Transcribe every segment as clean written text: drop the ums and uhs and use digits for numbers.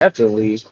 Definitely.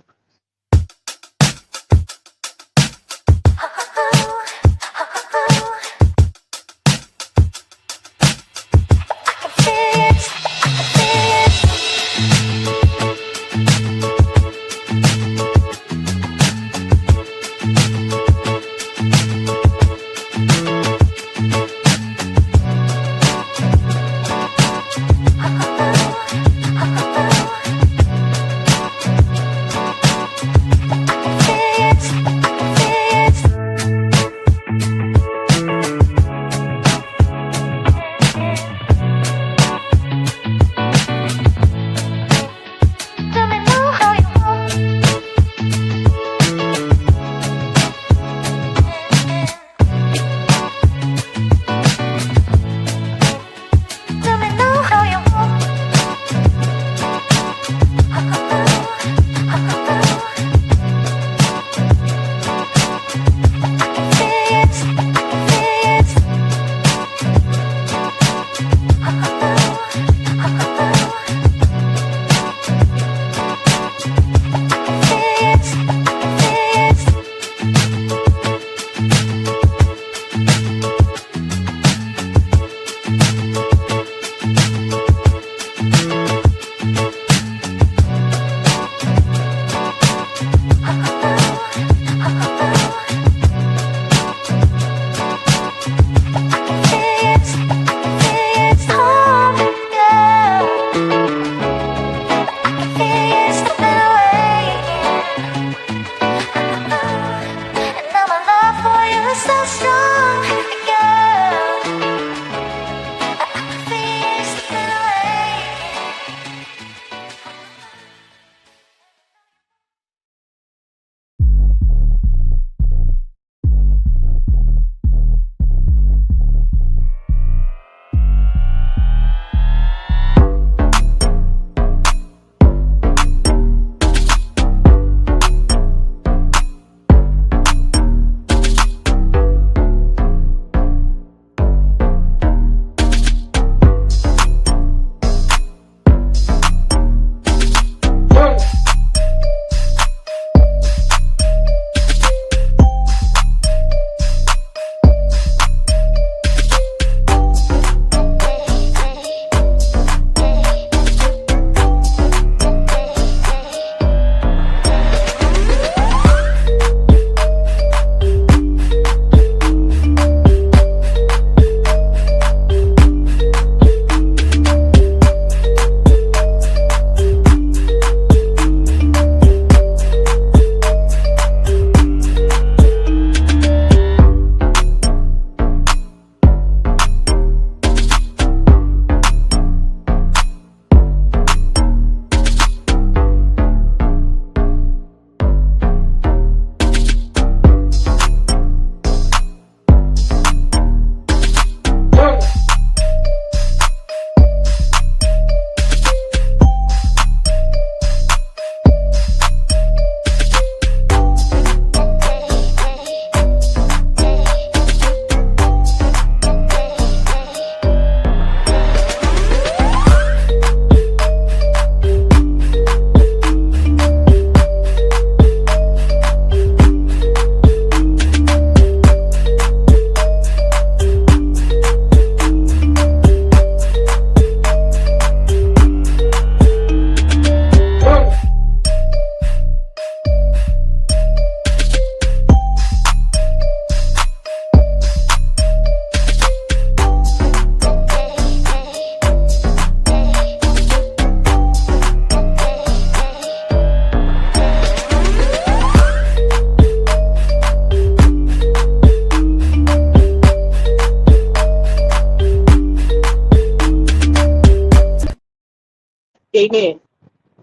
Amen.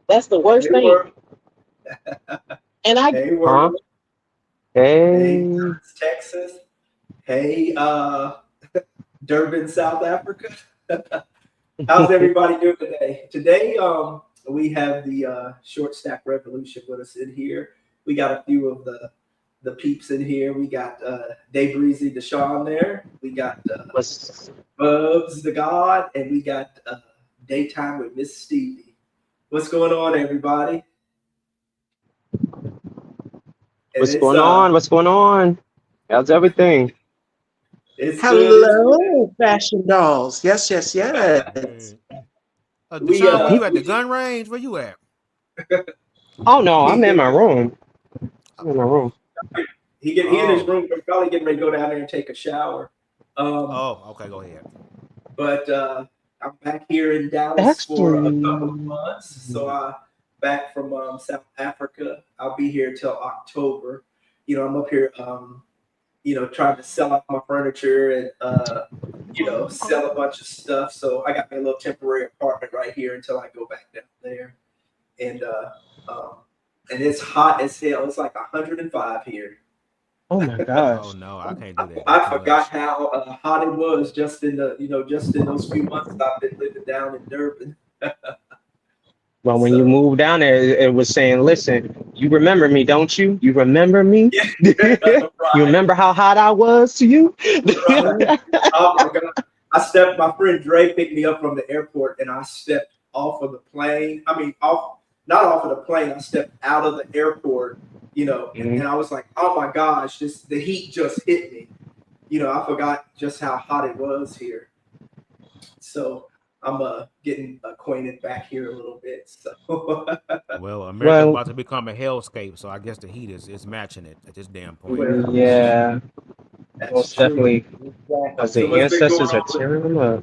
That's the worst Hey, thing. world. And I Hey, huh? world. Hey, Hey. Dallas, Texas. Hey, Durban, South Africa. How's everybody doing today? Today, we have the short stack revolution with us in here. We got a few of the peeps in here. We got Day Breezy Deshaun there. We got What's Bubs the God, and we got Daytime with Miss Stevie. What's going on, everybody? And What's going on? What's going on? How's everything? It's good. It's good. Hello, fashion dolls. Yes, yes, yes. Deshaun, where you at? The gun range? Where you at? Oh no, I'm in my room. I'm in my room. He in his room. We're probably getting ready to go down there and take a shower. Okay, go ahead. But I'm back here in Dallas for a couple of months. So I'm back from South Africa. I'll be here till October. You know, I'm up here, trying to sell off my furniture and, sell a bunch of stuff. So I got me a little temporary apartment right here until I go back down there. And it's hot as hell. It's like 105 here. Oh my gosh. Oh no, I can't do that. I forgot how hot it was just in those few months I've been living down in Durban. Well, when you moved down there, it was saying, listen, you remember me, don't you? You remember me? Yeah, right. You remember how hot I was to you? Right. Oh my God. My friend Dre picked me up from the airport and I stepped off of the plane. I mean, not off of the plane. I stepped out of the airport, and I was like, oh my gosh, the heat just hit me. I forgot just how hot it was here. So I'm getting acquainted back here a little bit. So well, America's about to become a hellscape, so I guess the heat is matching it at this damn point. Yeah. Most definitely. Because the ancestors are tearing them up.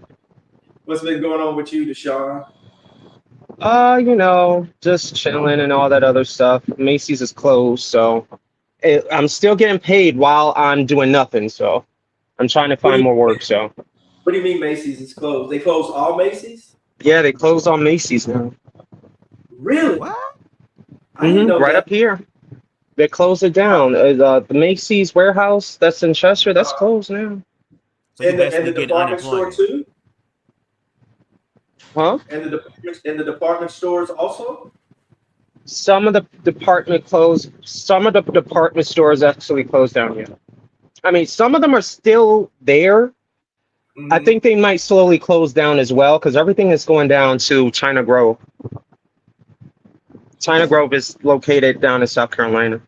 What's been going on with you, Deshaun? Just chilling and all that other stuff. Macy's is closed, so I'm still getting paid while I'm doing nothing. So I'm trying to find more work. So. What do you mean Macy's is closed? They closed all Macy's? Yeah, they closed all Macy's now. Really? What? I didn't know right that. up here. They closed it down. The Macy's warehouse that's in Chester, that's closed now. So and the department store too? Huh? And the department stores also? Some of the department stores actually closed down yet. I mean, some of them are still there. Mm-hmm. I think they might slowly close down as well because everything is going down to China Grove. China Grove is located down in South Carolina.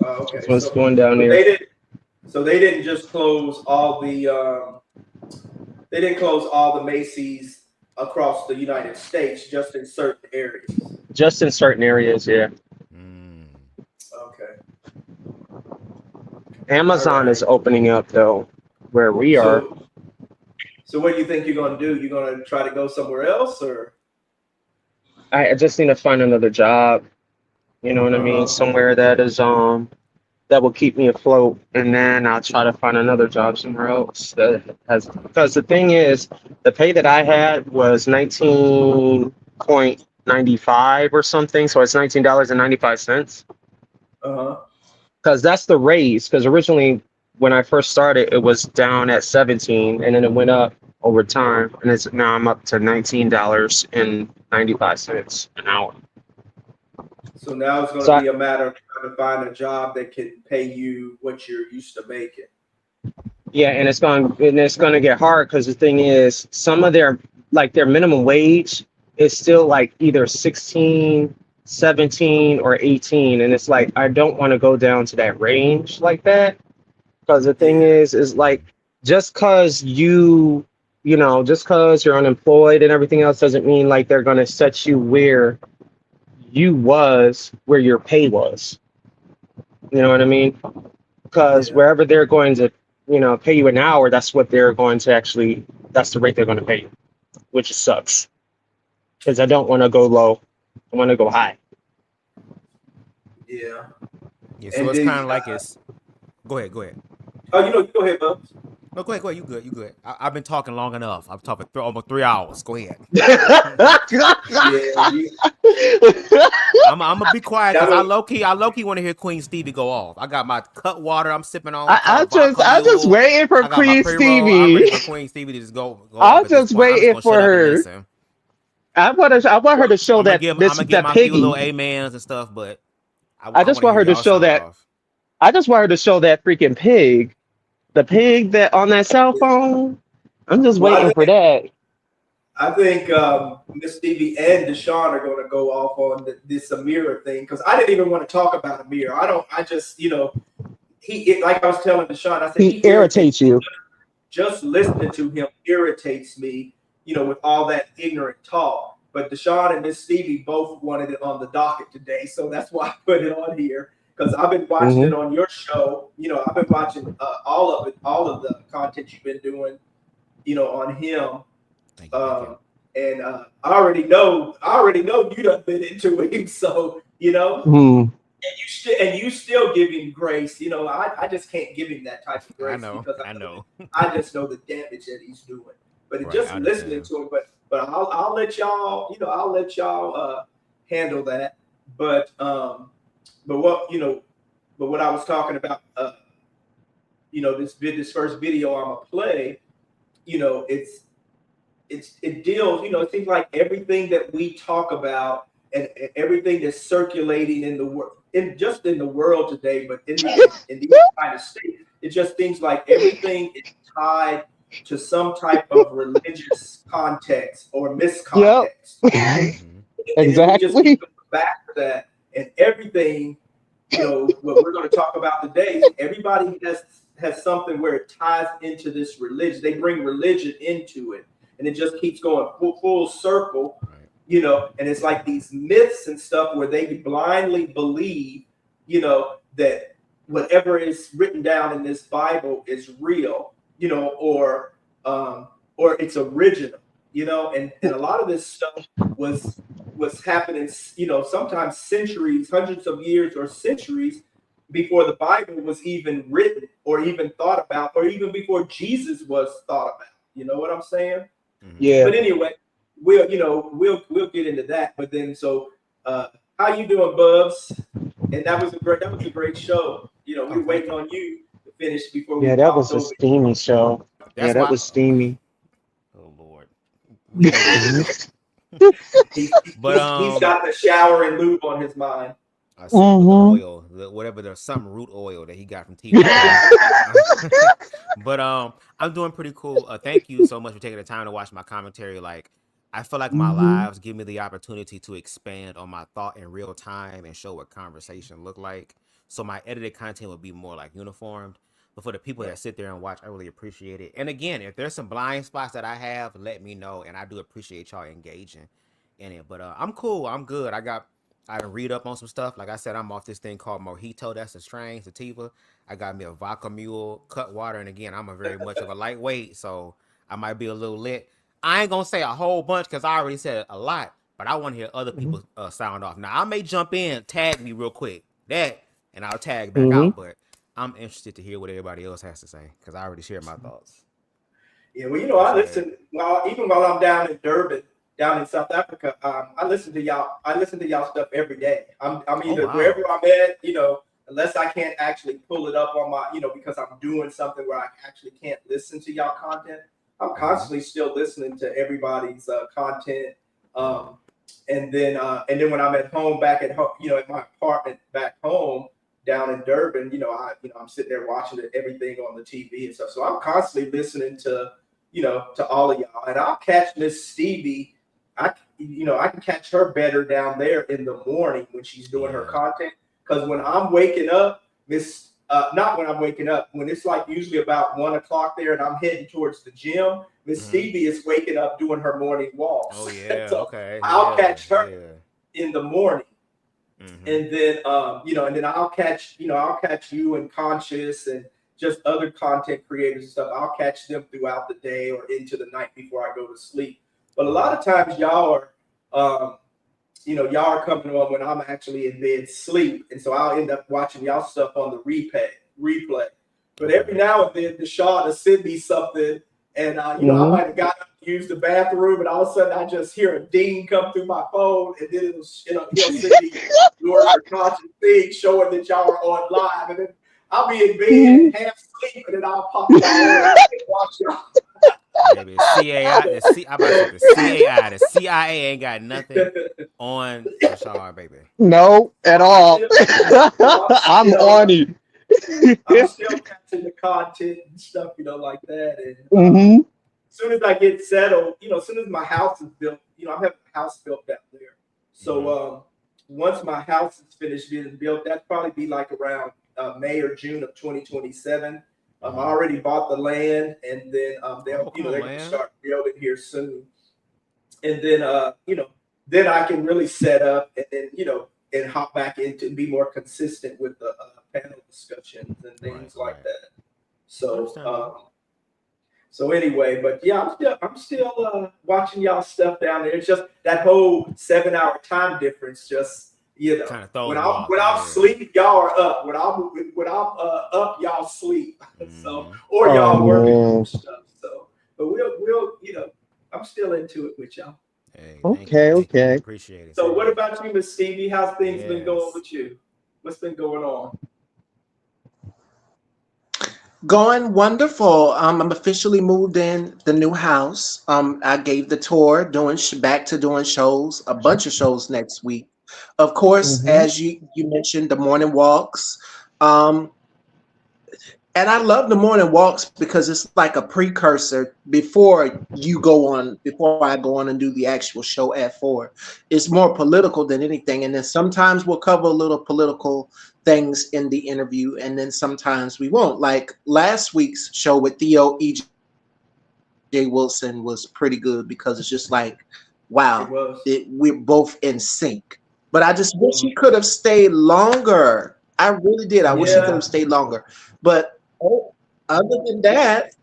Okay. So it's going down there. They didn't just close all the they didn't close all the Macy's across the United States, just in certain areas. Just in certain areas, yeah. Okay. Amazon is opening up though, where we are. So what do you think you're going to do? You're going to try to go somewhere else, or? I just need to find another job. You know what I mean? Somewhere that is that will keep me afloat, and then I'll try to find another job somewhere else because the thing is, the pay that I had was $19.95 or something, so it's $19.95. Because that's the raise. Because originally, when I first started, it was down at 17, and then it went up over time, and now I'm up to $19.95 an hour. So now it's going to be a matter of trying to find a job that can pay you what you're used to making. Yeah, and it's going to get hard because the thing is, some of their minimum wage is still like either 16, 17, or 18, and it's like I don't want to go down to that range like that because the thing is like just because you're unemployed and everything else doesn't mean like they're going to set you where your pay was. You know what I mean? Because wherever they're going to, pay you an hour, that's the rate they're going to pay you, which sucks. Because I don't want to go low. I want to go high. Yeah. Yeah, so it's kind of like it's... Go ahead. Oh, go ahead, Bubs. No, go ahead. You good. I've been talking long enough. I've talked for almost 3 hours. Go ahead. I'm gonna be quiet because I low key want to hear Queen Stevie go off. I got my cut water I'm sipping on. I'm just waiting for Queen Stevie. I'm ready for Queen Stevie to just go. I'm just waiting for her. I want her to show that I'm gonna give my few little amens and stuff, but I just want her to show that. I just want her to show that freaking pig. The pig that on that cell phone, I'm just waiting for that. I think Miss Stevie and Deshaun are going to go off on this Amir thing because I didn't even want to talk about Amir. I just, like I was telling Deshaun, I said he irritates you. Just listening to him irritates me, with all that ignorant talk. But Deshaun and Miss Stevie both wanted it on the docket today, so that's why I put it on here because I've been watching it on your show. I've been watching all of it, all of the content you've been doing, on him. And I already know you done been into him, so and you still give him grace. I just can't give him that type of grace because I know I just know the damage that he's doing. But just listening to him, but I'll let y'all, handle that. But what I was talking about, this first video I'm gonna play, it deals, it seems like everything that we talk about and everything that's circulating in the world, in the world today, but in these kind of states, it just seems like everything is tied to some type of religious context or miscontext. Yep. Exactly. And we just back to that, and everything, what we're going to talk about today, everybody has something where it ties into this religion. They bring religion into it, and it just keeps going full circle, and it's like these myths and stuff where they blindly believe, that whatever is written down in this Bible is real, or it's original, and a lot of this stuff was happening, sometimes centuries, hundreds of years or centuries before the Bible was even written or even thought about, or even before Jesus was thought about. You know what I'm saying? Yeah. But anyway, we'll get into that. But then, so how you doing, Bubs? And that was a great show. We're waiting on you to finish before we. Yeah, that was a steamy show. That was steamy. Oh Lord. He's got the shower and lube on his mind. I see with the oil, whatever there's some root oil that he got from TV. But I'm doing pretty cool. Thank you so much for taking the time to watch my commentary. Like, I feel like my lives give me the opportunity to expand on my thought in real time and show what conversation look like. So my edited content will be more like uniformed. But for the people that sit there and watch, I really appreciate it. And again, if there's some blind spots that I have, let me know. And I do appreciate y'all engaging in it. But I'm cool. I'm good. I read up on some stuff. Like I said, I'm off this thing called Mojito. That's a strain, sativa. I got me a vodka mule, cut water. And again, I'm a very much of a lightweight, so I might be a little lit. I ain't going to say a whole bunch because I already said a lot, but I want to hear other people sound off. Now, I may jump in, tag me real quick, and I'll tag back out, but I'm interested to hear what everybody else has to say because I already shared my thoughts. Yeah, well, I listen, even while I'm down in Durban, down in South Africa, I listen to y'all stuff every day. I'm either wherever I'm at, unless I can't actually pull it up on my, because I'm doing something where I actually can't listen to y'all content. I'm constantly still listening to everybody's content. And then when I'm at home, back at home, at my apartment back home down in Durban, I'm sitting there watching everything on the TV and stuff. So I'm constantly listening to all of y'all, and I'll catch Miss Stevie. I can catch her better down there in the morning when she's doing her content. Because when I'm waking up, not when I'm waking up, when it's like usually about 1 o'clock there and I'm heading towards the gym, Miss Stevie is waking up doing her morning walks. Oh yeah, so okay. I'll catch her in the morning. And then and then I'll catch you and Conscious and just other content creators and stuff. I'll catch them throughout the day or into the night before I go to sleep. But a lot of times y'all are coming on when I'm actually in bed sleep. And so I'll end up watching y'all stuff on the replay. But every now and then Deshaun will send me something and I might have got up to use the bathroom and all of a sudden I just hear a ding come through my phone and then he'll send me your conscious thing showing that y'all are on live. And then I'll be in bed half asleep and then I'll pop y'all and watch y'all. Baby, the CIA ain't got nothing on Deshaun, baby. No, at all. I'm on it. I'm still catching the content and stuff, like that. And soon as I get settled, as soon as my house is built, I have a house built down there. So once my house is finished being built, that'd probably be like around May or June of 2027. I already bought the land, and then they're going to start building here soon. And then then I can really set up, and then and hop back into be more consistent with the panel discussions and things like that. So so anyway, but yeah, I'm still watching y'all stuff down there. It's just that whole 7-hour time difference. Just kind of when I'm asleep, y'all are up. When I'm up, y'all sleep. So or y'all working on stuff. So, but we'll I'm still into it with y'all. Hey, okay. Appreciate it. So what about you, Miss Stevie? How's things been going with you? What's been going on? Going wonderful. I'm officially moved in the new house. I gave the tour, back to doing shows, a bunch of shows next week. Of course, as you mentioned, the morning walks. And I love the morning walks because it's like a precursor before I go on and do the actual show at 4. It's more political than anything. And then sometimes we'll cover a little political things in the interview, and then sometimes we won't. Like last week's show with Theo E.J. Wilson was pretty good because it's just like, wow, we're both in sync. But I just wish he could have stayed longer. I really did. I wish he could have stayed longer. But other than that,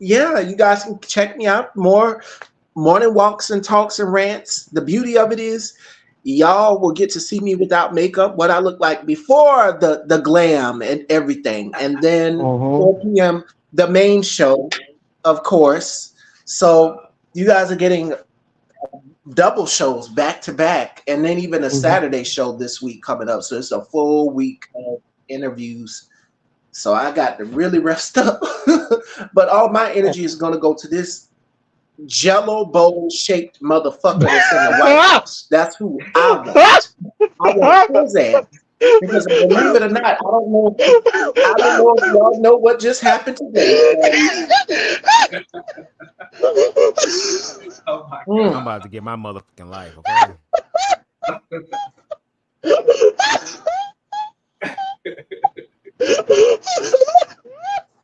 you guys can check me out. More morning walks and talks and rants. The beauty of it is y'all will get to see me without makeup, what I look like before the glam and everything. And then 4 p.m., the main show, of course. So you guys are getting double shows back to back, and then even a Saturday show this week coming up. So it's a full week of interviews. So I got to really rest up. But all my energy is going to go to this Jello bowl shaped motherfucker that's in the White House. That's who I want. I want his ass. Because believe it or not, I don't know if y'all know what just happened today. Oh my God. I'm about to get my motherfucking life, okay?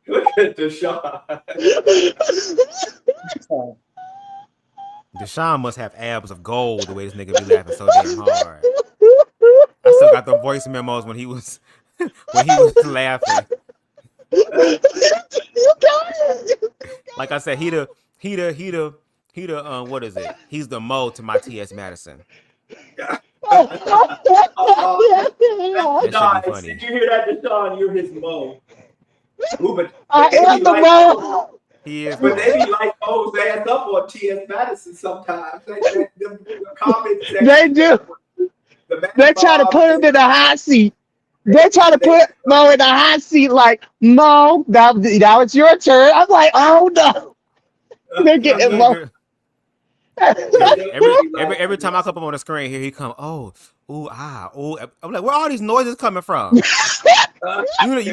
Look at Deshaun. Deshaun must have abs of gold the way this nigga be laughing so damn hard. I still got the voice memos when he was laughing. Like I said, he the what is it? He's the Mo to my T.S. Madison. That should be funny. Did you hear that, Deshaun? You're his Mo. I am the Mo. He is. But they be like Mo's ass up on T.S. Madison sometimes. The comments they do. They try to put him in the hot seat. They try to put Mo in the hot seat like, Mo, now it's your turn. I'm like, oh no. They're getting Mo. Every time I come up on the screen, here he come. Oh, ooh, ah, ooh. I'm like, where are all these noises coming from? you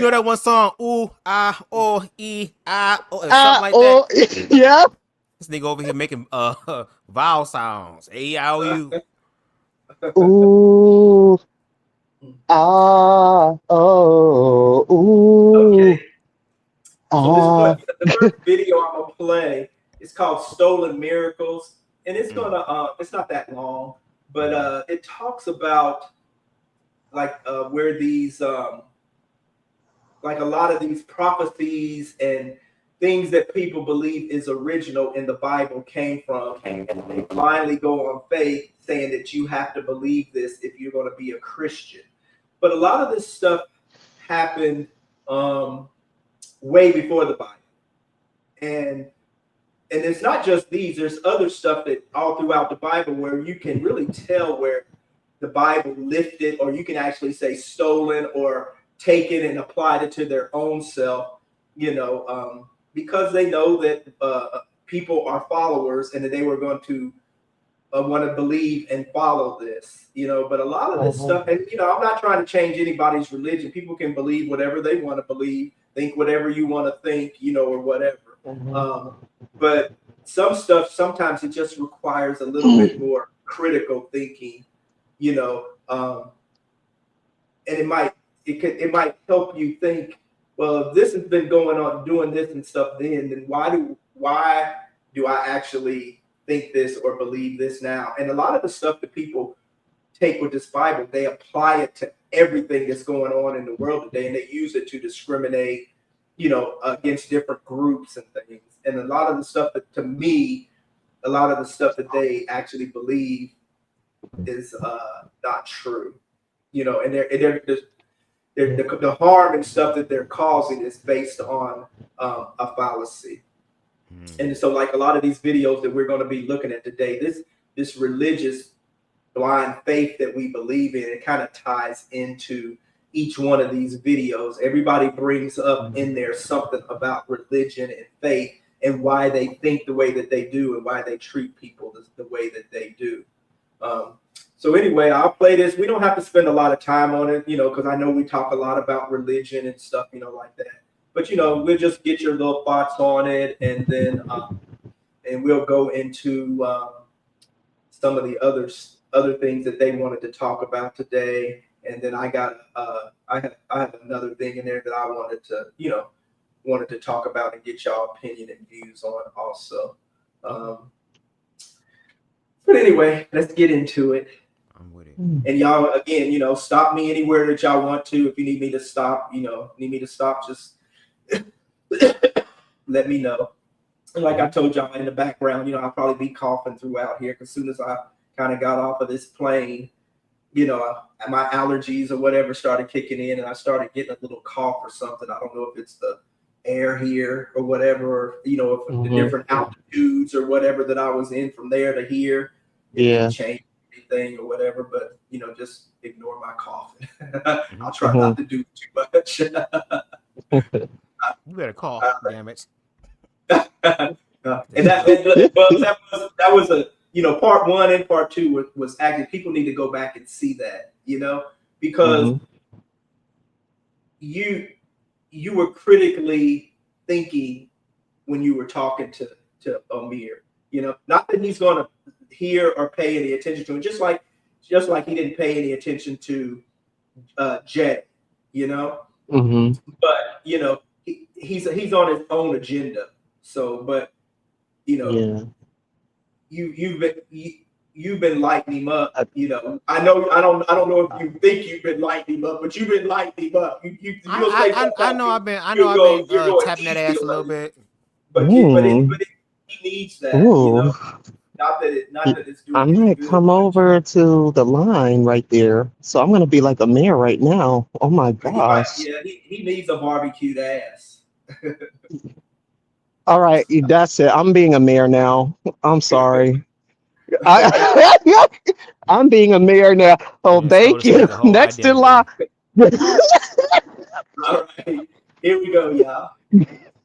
know that one song, ooh, ah, oh, ah, oh, something like that. Yeah. This nigga over here making vowel sounds. A-I-O-U. Ooh, ah, oh, ooh. Okay. So the first video I'm gonna play is called "Stolen Miracles," and it's gonna it's not that long, but it talks about like where these like a lot of these prophecies and things that people believe is original in the Bible came from, and they blindly go on faith saying that you have to believe this if you're going to be a Christian. But a lot of this stuff happened way before the Bible. And it's not just these, there's other stuff that all throughout the Bible where you can really tell where the Bible lifted, or you can actually say stolen or taken and applied it to their own self, because they know that people are followers and that they were going to want to believe and follow this, but a lot of this stuff, and I'm not trying to change anybody's religion. People can believe whatever they want to believe, think whatever you want to think, or whatever. But some stuff, sometimes it just requires a little bit more critical thinking, you know, and it might help you think, well, if this has been going on, doing this and stuff then why do I actually think this or believe this now? And a lot of the stuff that people take with this Bible, they apply it to everything that's going on in the world today, and they use it to discriminate, you know, against different groups and things. And a lot of the stuff that, to me, a lot of the stuff that they actually believe is not true, you know, and the harm and stuff that they're causing is based on a fallacy. And so, like a lot of these videos that we're going to be looking at today, this religious blind faith that we believe in, it kind of ties into each one of these videos. Everybody brings up in there something about religion and faith and why they think the way that they do and why they treat people the way that they do. So anyway, I'll play this. We don't have to spend a lot of time on it, you know, because I know we talk a lot about religion and stuff, you know, like that. But, you know, we'll just get your little thoughts on it, and then and we'll go into some of the other things that they wanted to talk about today. And then I got I have another thing in there that I wanted to talk about and get y'all opinion and views on also. But anyway, let's get into it. I'm with it. And y'all, again, you know, stop me anywhere that y'all want to. If you need me to stop, just let me know. And like I told y'all in the background, you know, I'll probably be coughing throughout here because as soon as I kind of got off of this plane, you know, my allergies or whatever started kicking in, and I started getting a little cough or something. I don't know if it's the air here or whatever, or, you know, if the different altitudes or whatever that I was in from there to here, change anything or whatever. But, you know, just ignore my coughing. I'll try not to do too much. You better cough, damn it. And that was a, you know, part one and part two was actually, people need to go back and see that, you know, because you were critically thinking when you were talking to Amir, you know, not that he's going to hear or pay any attention to him, just like he didn't pay any attention to Jay, you know, but, you know, he's on his own agenda. So, but, you know, you've been lighting him up. You know, I don't know if you think you've been lighting him up, but you've been lighting him up. I know I've been tapping that ass a little bit. But he needs that. You know? Not that it's doing. I might come over to the line right there. So I'm gonna be like a mayor right now. Oh my gosh. He needs a barbecued ass. All right, that's it. I'm being a mayor now. I'm sorry. I'm being a mayor now. Oh, thank you. Next in line. All right, here we go, y'all.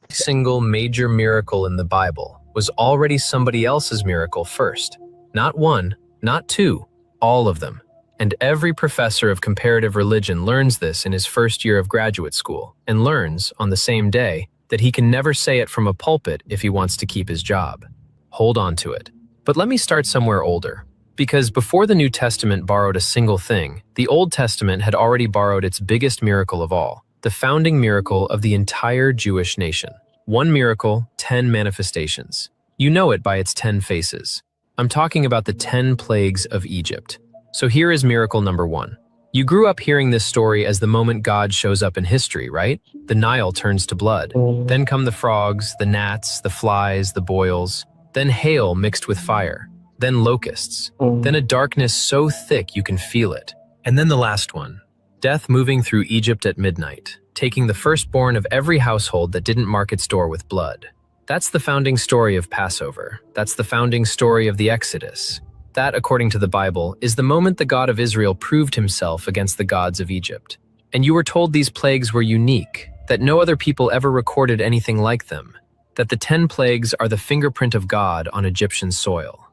Single major miracle in the Bible was already somebody else's miracle first. Not one, not two, all of them. And every professor of comparative religion learns this in his first year of graduate school, and learns, on the same day, that he can never say it from a pulpit if he wants to keep his job. Hold on to it. But let me start somewhere older. Because before the New Testament borrowed a single thing, the Old Testament had already borrowed its biggest miracle of all, the founding miracle of the entire Jewish nation. One miracle, 10 manifestations. You know it by its 10 faces. I'm talking about the 10 plagues of Egypt. So here is miracle number 1. You grew up hearing this story as the moment God shows up in history, right? The Nile turns to blood. Then come the frogs, the gnats, the flies, the boils. Then hail mixed with fire. Then locusts. Then a darkness so thick you can feel it. And then the last one. Death moving through Egypt at midnight, taking the firstborn of every household that didn't mark its door with blood. That's the founding story of Passover. That's the founding story of the Exodus. That, according to the Bible, is the moment the God of Israel proved himself against the gods of Egypt. And you were told these plagues were unique, that no other people ever recorded anything like them, that the 10 plagues are the fingerprint of God on Egyptian soil.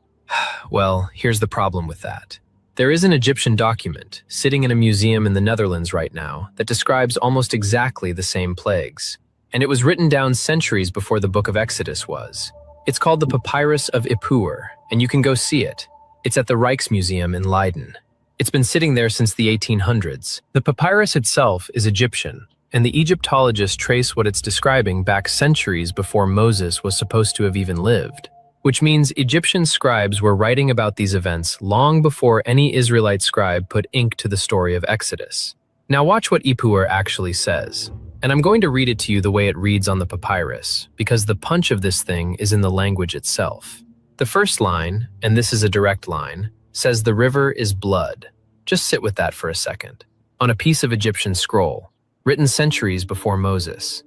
Well, here's the problem with that. There is an Egyptian document sitting in a museum in the Netherlands right now that describes almost exactly the same plagues. and it was written down centuries before the book of Exodus was. It's called the Papyrus of Ipuwer, and you can go see it. It's at the Rijksmuseum in Leiden. It's been sitting there since the 1800s. The papyrus itself is Egyptian, and the Egyptologists trace what it's describing back centuries before Moses was supposed to have even lived, which means Egyptian scribes were writing about these events long before any Israelite scribe put ink to the story of Exodus. Now watch what Ipuwer actually says, and I'm going to read it to you the way it reads on the papyrus, because the punch of this thing is in the language itself. The first line, and this is a direct line, says the river is blood. Just sit with that for a second. On a piece of Egyptian scroll, written centuries before Moses.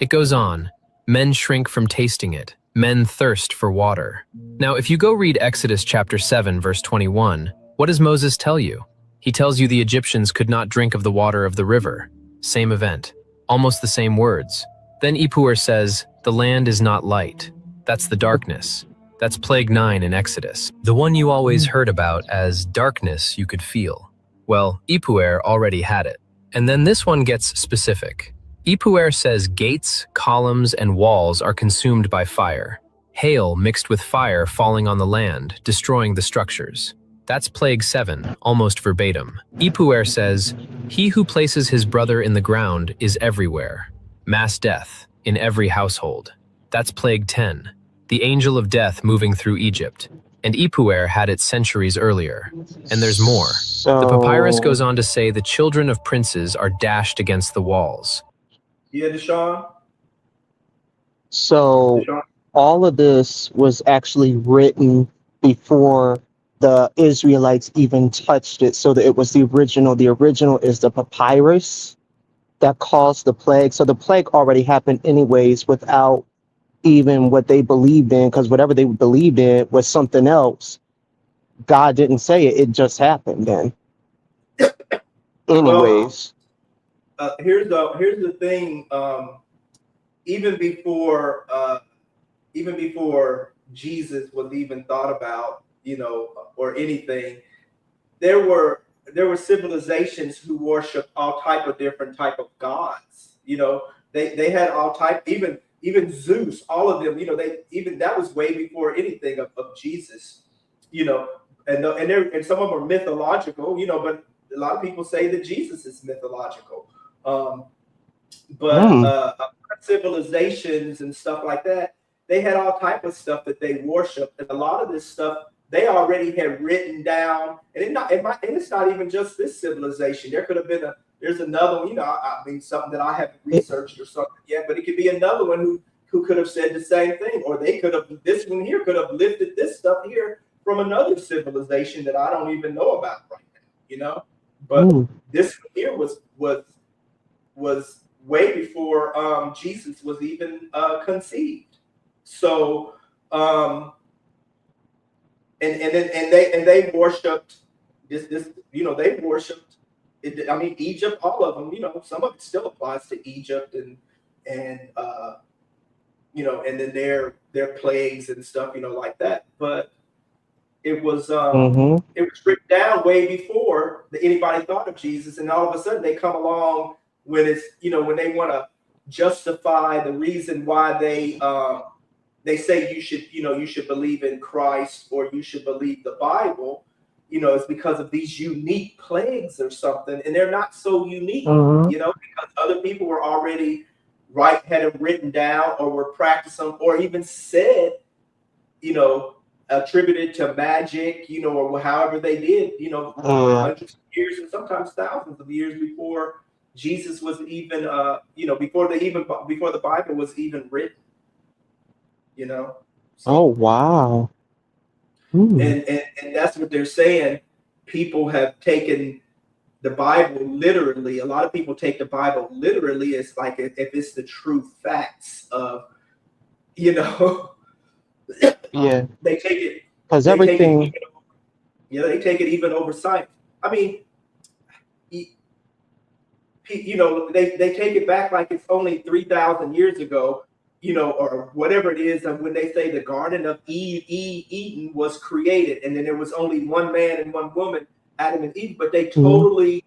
It goes on, men shrink from tasting it, men thirst for water. Now, if you go read Exodus chapter 7, verse 21, what does Moses tell you? He tells you the Egyptians could not drink of the water of the river. Same event, almost the same words. Then Ipuwer says, the land is not light. That's the darkness. That's Plague 9 in Exodus, the one you always heard about as darkness you could feel. Well, Ipuwer already had it. And then this one gets specific. Ipuwer says gates, columns, and walls are consumed by fire. Hail mixed with fire falling on the land, destroying the structures. That's Plague 7, almost verbatim. Ipuwer says, he who places his brother in the ground is everywhere. Mass death, in every household. That's Plague 10. The angel of death moving through Egypt, and Ipuwer had it centuries earlier. And there's more. The papyrus goes on to say the children of princes are dashed against the walls. Yeah, Deshaun? So Deshaun? all of this was actually written before the Israelites even touched it. So that it was the original. The original is the papyrus that caused the plague. So the plague already happened anyways without even what they believed in, because whatever they believed in was something else. God didn't say it, it just happened then. Anyways. Here's the thing. Even before Jesus was even thought about, or anything, there were civilizations who worshiped all type of different type of gods. They had all type, even Zeus, all of them, that was way before anything of Jesus, and some of them are mythological, but a lot of people say that Jesus is mythological. Civilizations and stuff like that, they had all type of stuff that they worshiped, and a lot of this stuff they already had written down. And it's not even just this civilization. There could have been there's another one, I mean, something that I haven't researched or something yet, but it could be another one who could have said the same thing, or this one here could have lifted this stuff here from another civilization that I don't even know about right now, But this one here was way before Jesus was even conceived. So they worshipped this they worshipped. Egypt, all of them, some of it still applies to Egypt and then their plagues and stuff, like that. But it was written down way before anybody thought of Jesus, and all of a sudden they come along when it's when they want to justify the reason why they say you should believe in Christ or you should believe the Bible. It's because of these unique plagues or something, and they're not so unique, because other people were already had them written down or were practicing or even said, attributed to magic, or however they did, hundreds of years and sometimes thousands of years before Jesus was even, before the Bible was even written, So, oh, wow. And that's what they're saying. People have taken the Bible literally. A lot of people take the Bible literally. It's like if it's the true facts of, Yeah. They take it because everything. They take it even over science. I mean, they take it back like it's only 3,000 years ago. Or whatever it is, and when they say the Garden of Eden was created, and then there was only one man and one woman, Adam and Eve, but they totally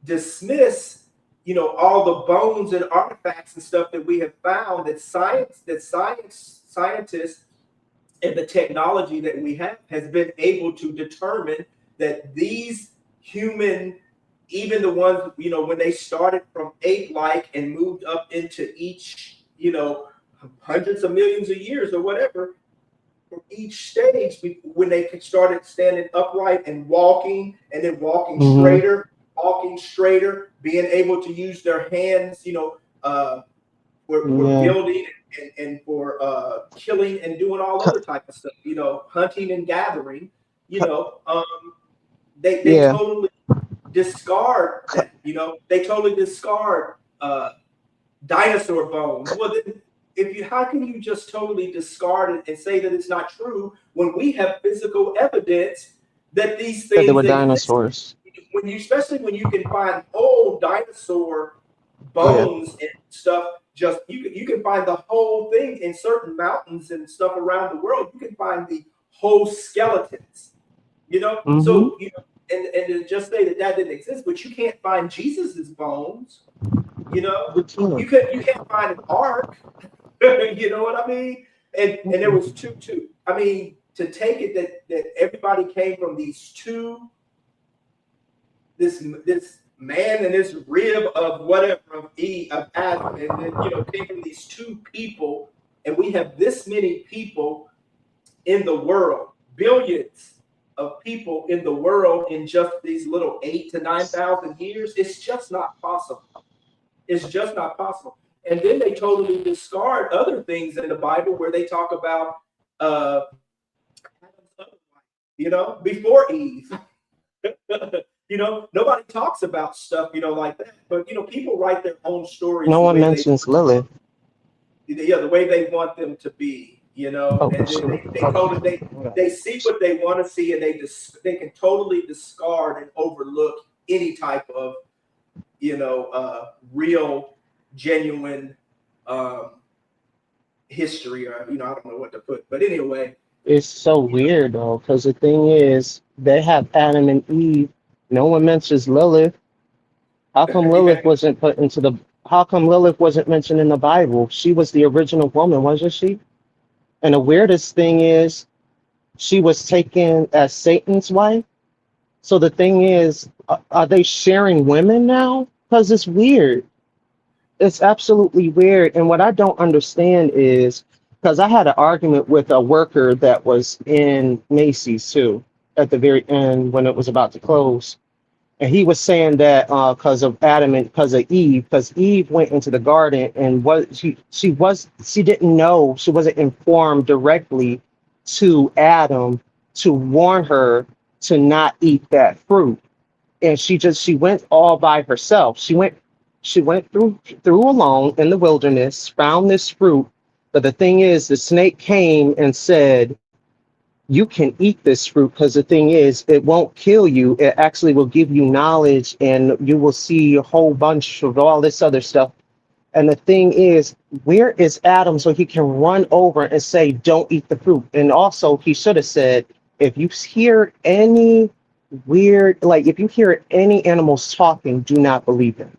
dismiss, you know, all the bones and artifacts and stuff that we have found, that scientists and the technology that we have has been able to determine that these human, even the ones, you know, when they started from ape-like and moved up into each, you know, hundreds of millions of years or whatever, for each stage, when they started standing upright and walking, and then walking straighter, being able to use their hands, you know, for building and for killing and doing all other type of stuff, you know, hunting and gathering, you know, they totally discard that, you know, they totally discard dinosaur bones. Well, then, how can you just totally discard it and say that it's not true when we have physical evidence that these things they were dinosaurs? Especially when you can find old dinosaur bones and stuff. Just you can find the whole thing in certain mountains and stuff around the world. You can find the whole skeletons, you know. So you know, and to just say that didn't exist, but you can't find Jesus's bones. You know, you can't find an ark. You know what I mean? And there was two. I mean, to take it that everybody came from these two, this man and this rib of whatever of Adam, and then, you know, came from these two people, and we have this many people in the world, billions of people in the world in just these little 8,000 to 9,000 years. It's just not possible. It's just not possible. And then they totally discard other things in the Bible where they talk about, you know, before Eve. You know, nobody talks about stuff, you know, like that. But, you know, people write their own stories. No one mentions Lilith. Yeah, the way they want them to be, you know. And they see what they want to see, and they can totally discard and overlook any type of, you know, real, genuine history, or, you know, I don't know what to put. But anyway. It's so weird, though, because the thing is, they have Adam and Eve. No one mentions Lilith. How come Lilith wasn't put into the? How come Lilith wasn't mentioned in the Bible? She was the original woman, wasn't she? And the weirdest thing is, she was taken as Satan's wife. So the thing is, are they sharing women now? Because it's weird. It's absolutely weird. And what I don't understand is, because I had an argument with a worker that was in Macy's too, at the very end when it was about to close. And he was saying that because of Adam and because of Eve, because Eve went into the garden and she didn't know, she wasn't informed directly to Adam to warn her to not eat that fruit. And she went all by herself. She went through alone in the wilderness, found this fruit. But the thing is, the snake came and said, you can eat this fruit, because the thing is, it won't kill you. It actually will give you knowledge, and you will see a whole bunch of all this other stuff. And the thing is, where is Adam so he can run over and say, don't eat the fruit? And also, he should have said, if you hear any weird, like if you hear any animals talking, do not believe them.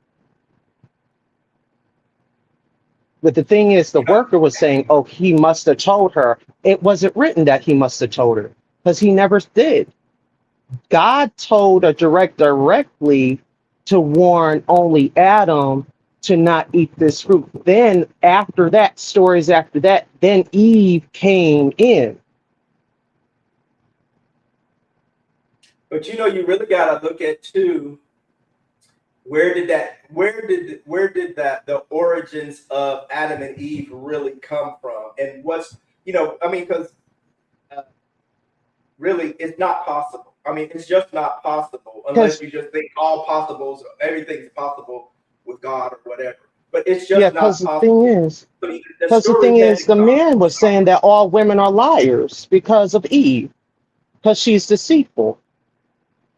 But the thing is, the worker was saying, oh, he must have told her. It wasn't written that he must have told her, because he never did. God told her directly to warn only Adam to not eat this fruit. Then after that, stories after that, then Eve came in. But, you know, you really got to look at too, where did the origins of Adam and Eve really come from? And what's, you know, I mean, because really it's not possible. I mean, it's just not possible unless you just think all possibles, everything's possible with God or whatever. But it's just not possible. Because the thing is, the man was saying that all women are liars because of Eve, because she's deceitful.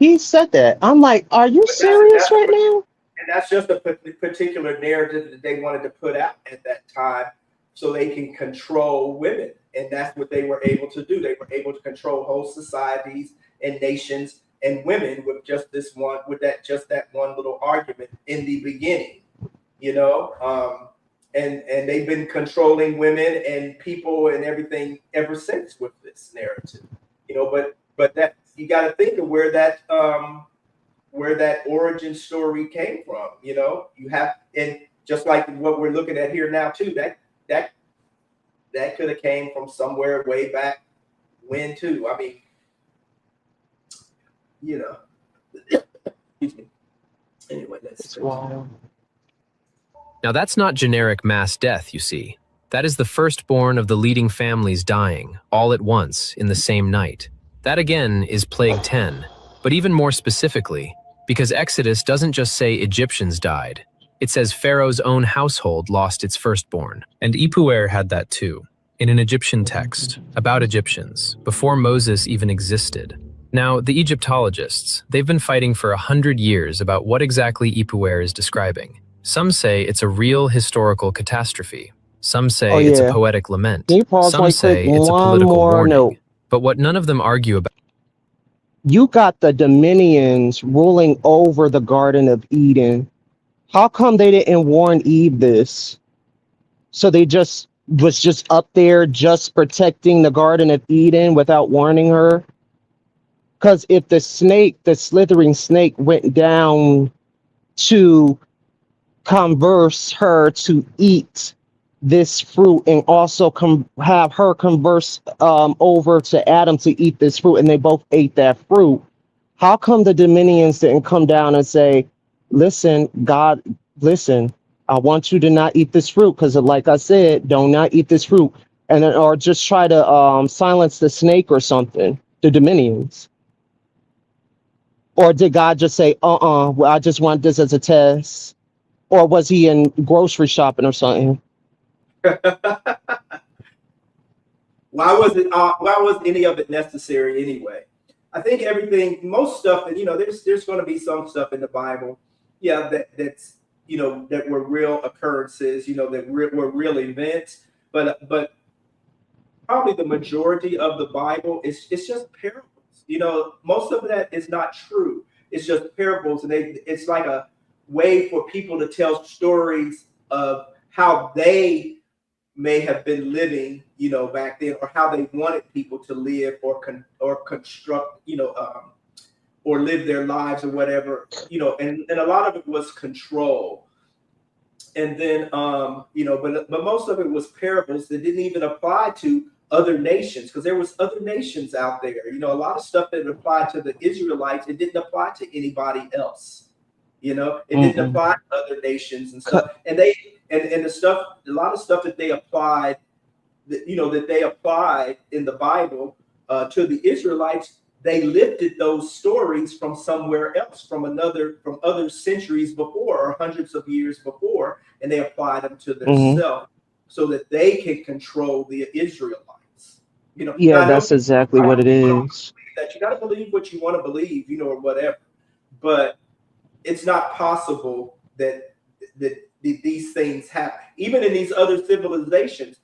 He said that. I'm like, are you serious right now? And that's just a particular narrative that they wanted to put out at that time so they can control women. And that's what they were able to do. They were able to control whole societies and nations and women with just that one little argument in the beginning, you know, and they've been controlling women and people and everything ever since with this narrative, you know. But that you got to think of where that origin story came from, you know. You have, and just like what we're looking at here now too, that could have came from somewhere way back when too. I mean, you know. Excuse me. Anyway, that's wild. Now that's not generic mass death, you see. That is the firstborn of the leading families dying, all at once, in the same night. That again is Plague 10, but even more specifically, because Exodus doesn't just say Egyptians died. It says Pharaoh's own household lost its firstborn. And Ipuwer had that too, in an Egyptian text, about Egyptians, before Moses even existed. Now, the Egyptologists, they've been fighting for 100 years about what exactly Ipuwer is describing. Some say it's a real historical catastrophe. Some say it's a poetic lament. Can you pause Some right say quick? it's a One political more warning. note. But what none of them argue about. You got the Dominions ruling over the Garden of Eden. How come they didn't warn Eve this? So they was just up there just protecting the Garden of Eden without warning her? Because if the slithering snake went down to converse her to eat this fruit and also have her converse over to Adam to eat this fruit, and they both ate that fruit, how come the Dominions didn't come down and say, listen, God, listen, I want you to not eat this fruit because, like I said, don't not eat this fruit, and then, or just try to silence the snake or something, the Dominions? Or did God just say, well, I just want this as a test? Or was he in grocery shopping or something? Why was any of it necessary anyway? I think most stuff that, you know, there's going to be some stuff in the Bible, yeah, that's, you know, that were real occurrences, you know, that were real events, but probably the majority of the Bible it's just parables. You know, most of that is not true. It's just parables, and it's like a way for people to tell stories of how they may have been living, you know, back then, or how they wanted people to live or construct, you know, or live their lives or whatever, you know, and a lot of it was control. And then, you know, but most of it was parables that didn't even apply to other nations, because there was other nations out there. You know, a lot of stuff that applied to the Israelites, it didn't apply to anybody else. You know, it didn't apply to other nations and stuff. And they and the stuff, a lot of stuff that they applied, you know, that they applied in the Bible to the Israelites, they lifted those stories from somewhere else, from other centuries before or hundreds of years before, and they applied them to themselves so that they can control the Israelites. You know, yeah, that's exactly what it is. That you got to believe what you want to believe, you know, or whatever. But it's not possible that these things happen, even in these other civilizations,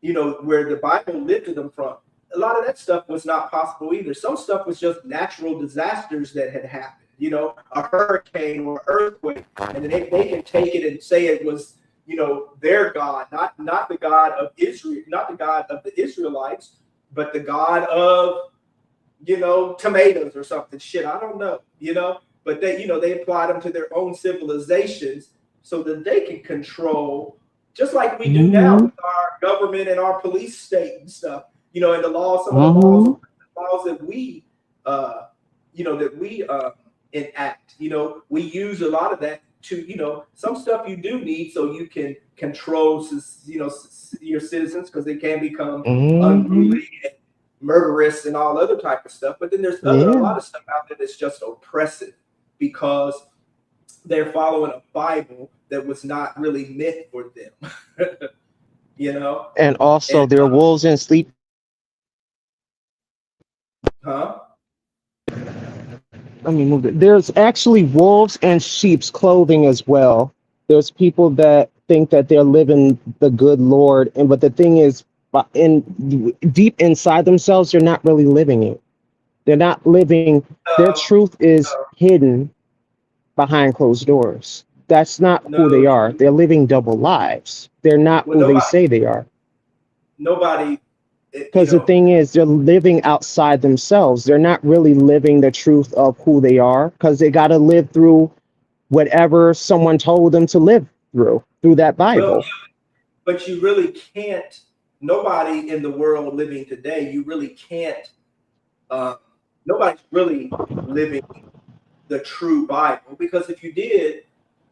you know, where the Bible lifted them from. A lot of that stuff was not possible either. Some stuff was just natural disasters that had happened, you know, a hurricane or earthquake, and then they can take it and say it was, you know, their God, not the God of Israel, not the God of the Israelites, but the God of, you know, tomatoes or something. Shit, I don't know, you know, but they, you know, they apply them to their own civilizations so that they can control, just like we do now with our government and our police state and stuff, you know, and the laws, some of the laws that we, you know, that we enact, you know, we use a lot of that to, you know, some stuff you do need so you can control, you know, your citizens, because they can become unruly and murderous and all other type of stuff. But then there's a lot of stuff out there that's just oppressive because they're following a Bible that was not really meant for them. You know, and also there are wolves in sleep. Let me move it. There's actually wolves in sheep's clothing as well. There's people that think that they're living the good Lord, but the thing is, deep inside themselves, they're not really living it. They're not living, their truth is hidden behind closed doors. That's not who they no, are. They're living double lives. They're not well, who they say they are. nobody, you Because the know, thing is, they're living outside themselves. They're not really living the truth of who they are because they got to live through whatever someone told them to live through that well, Bible. but you really can't. Nobody in the world living today, you really can't. Uh, Nobody's really living the true Bible, because if you did,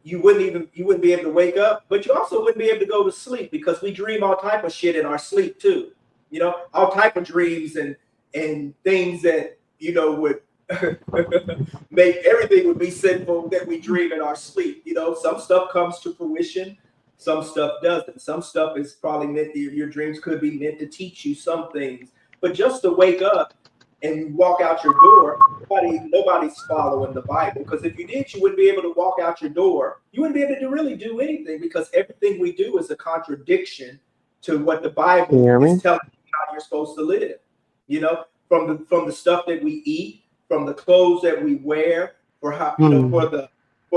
you wouldn't be able to wake up, but you also wouldn't be able to go to sleep, because we dream all type of shit in our sleep too. You know, all type of dreams and things that would make everything would be sinful that we dream in our sleep. You know, some stuff comes to fruition, some stuff doesn't. Some stuff is probably meant your dreams could be meant to teach you some things, but just to wake up and walk out your door, nobody's following the Bible. Because if you did, you wouldn't be able to walk out your door. You wouldn't be able to really do anything, because everything we do is a contradiction to what the Bible is telling you how you're supposed to live. You know, from the stuff that we eat, from the clothes that we wear, for how for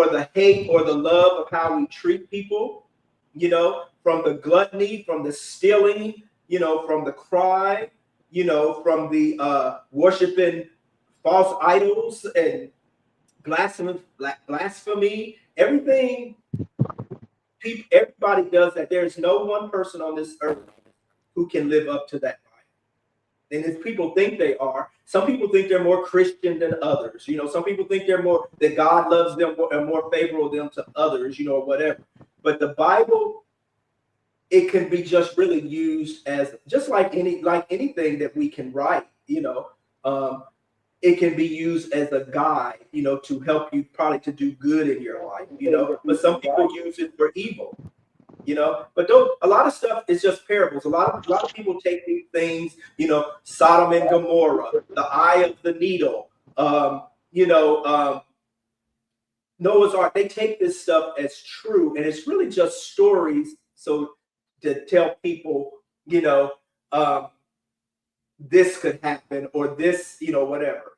the hate or the love of how we treat people. You know, from the gluttony, from the stealing, from the crime, from the worshiping false idols and blasphemy, everything. Everybody does that. There's no one person on this earth who can live up to that. And if people think they are, some people think they're more Christian than others. You know, some people think that God loves them and more favorable them to others, or whatever. But the Bible, it can be just really used as just like anything that we can write. It can be used as a guide, to help you probably to do good in your life. But some people use it for evil. But a lot of stuff is just parables. A lot of people take these things, Sodom and Gomorrah, the eye of the needle, Noah's Ark. They take this stuff as true, and it's really just stories. So to tell people, this could happen, or this, whatever,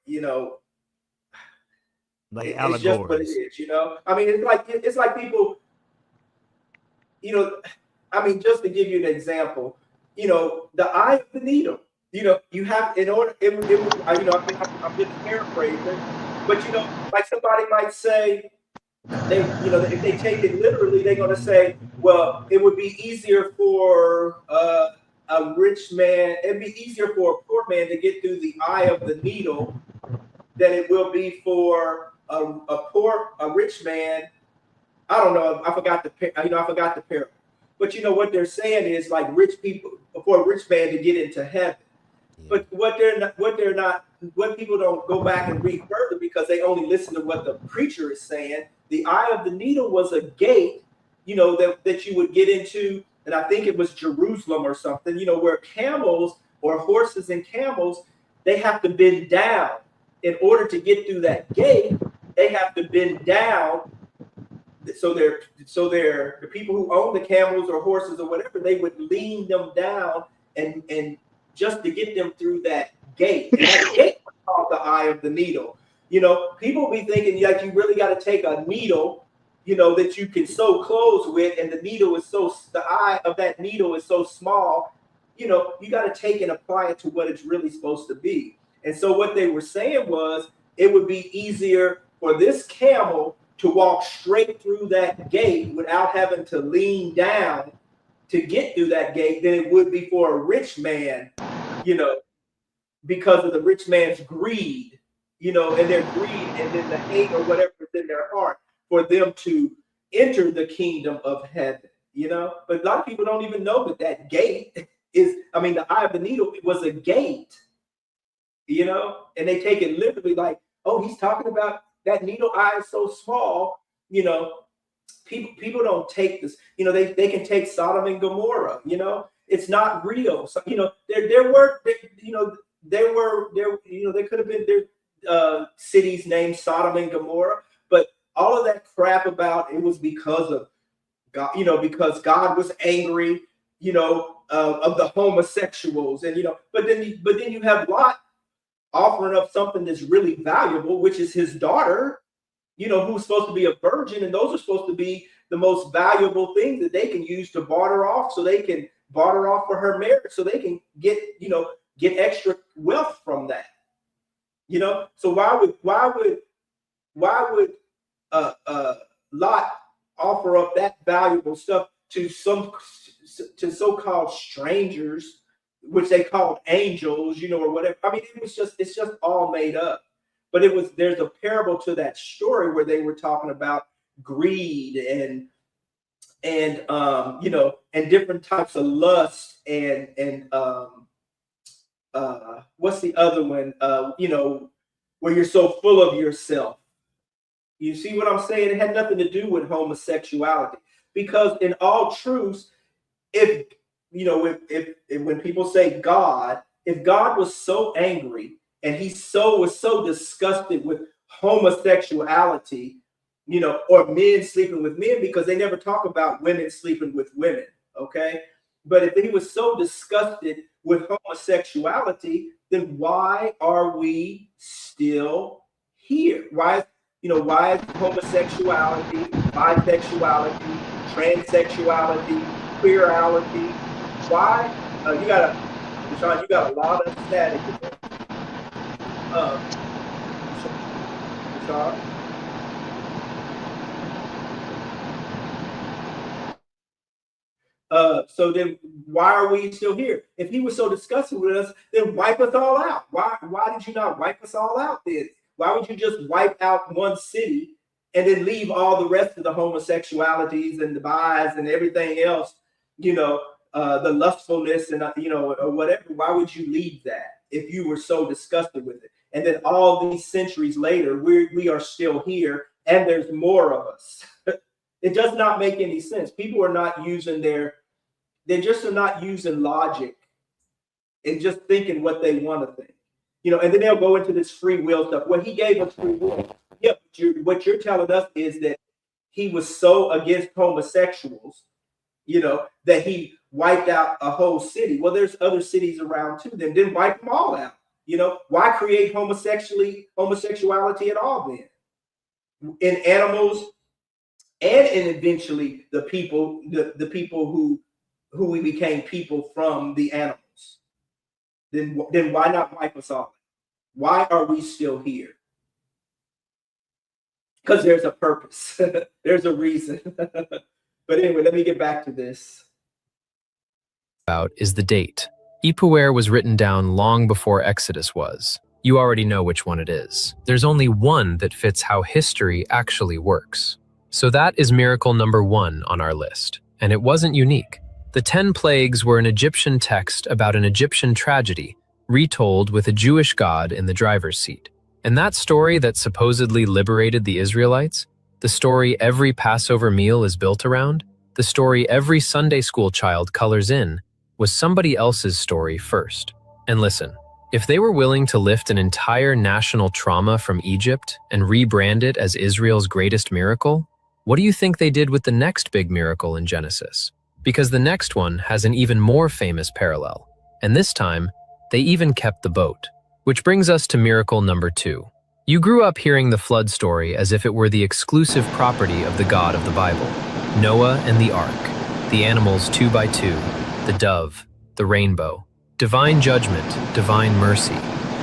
like it's just what it is. I mean, it's like people, I mean, just to give you an example, the eye of the needle. You have, in order, I'm just paraphrasing, but like somebody might say, if they take it literally, they're going to say, well, it would be easier for a rich man, it'd be easier for a poor man to get through the eye of the needle than it will be for a rich man. I don't know. I forgot the parable. But what they're saying is, like, rich people, for a rich man to get into heaven. Yeah. But what people don't go back and read further, because they only listen to what the preacher is saying. The eye of the needle was a gate, that you would get into, and I think it was Jerusalem or something, where camels or horses and camels, they have to bend down in order to get through that gate. They have to bend down. So the people who own the camels or horses or whatever, they would lean them down and just to get them through that gate. And that gate was called the eye of the needle. People be thinking like you really got to take a needle, that you can sew clothes with, and the eye of that needle is so small. You got to take and apply it to what it's really supposed to be. And so what they were saying was, it would be easier for this camel to walk straight through that gate without having to lean down to get through that gate than it would be for a rich man, because of the rich man's greed, and their greed, and then the hate or whatever is in their heart for them to enter the kingdom of heaven, But a lot of people don't even know that gate is, the eye of the needle, it was a gate, and they take it literally like, oh, he's talking about that needle eye is so small, people don't take this, they can take Sodom and Gomorrah, it's not real. So, there could have been cities named Sodom and Gomorrah, but all of that crap about it was because of God, because God was angry, of the homosexuals, and but then you have Lot, offering up something that's really valuable, which is his daughter, who's supposed to be a virgin, and those are supposed to be the most valuable things that they can use to barter off, so they can barter off for her marriage, so they can get extra wealth from that. So why would Lot offer up that valuable stuff to so-called strangers, which they called angels, or whatever? I mean, it's just all made up. But there's a parable to that story where they were talking about greed and different types of lust and what's the other one? Where you're so full of yourself. You see what I'm saying? It had nothing to do with homosexuality, because in all truth, if when people say God, if God was so angry and he was so disgusted with homosexuality, or men sleeping with men, because they never talk about women sleeping with women, okay? But if he was so disgusted with homosexuality, then why are we still here? Why is homosexuality, bisexuality, transsexuality, queerality, why? Deshaun, you got a lot of static in there. Deshaun? So then why are we still here? If he was so disgusted with us, then wipe us all out. Why did you not wipe us all out then? Why would you just wipe out one city and then leave all the rest of the homosexualities and the bis and everything else, the lustfulness and, or whatever? Why would you leave that if you were so disgusted with it? And then all these centuries later, we are still here, and there's more of us. It does not make any sense. People are not using they're not using logic and just thinking what they want to think. And then they'll go into this free will stuff. Well, he gave us free will. Yeah, what you're telling us is that he was so against homosexuals, that he wiped out a whole city. Well, there's other cities around too. Then wipe them all out. Why create homosexuality at all then? In animals and eventually the people, the people who we became people from the animals. Then why not wipe us all? Why are we still here? Because there's a purpose. There's a reason. But anyway, let me get back to this. About is the date. Ipuwer was written down long before Exodus was. You already know which one it is. There's only one that fits how history actually works. So that is miracle number 1 on our list. And it wasn't unique. The 10 plagues were an Egyptian text about an Egyptian tragedy, retold with a Jewish God in the driver's seat. And that story that supposedly liberated the Israelites, the story every Passover meal is built around, the story every Sunday school child colors in, was somebody else's story first. And listen, if they were willing to lift an entire national trauma from Egypt and rebrand it as Israel's greatest miracle, what do you think they did with the next big miracle in Genesis? Because the next one has an even more famous parallel. And this time, they even kept the boat. Which brings us to miracle number 2. You grew up hearing the flood story as if it were the exclusive property of the God of the Bible. Noah and the ark, the animals 2 by 2, the dove, the rainbow, divine judgment, divine mercy.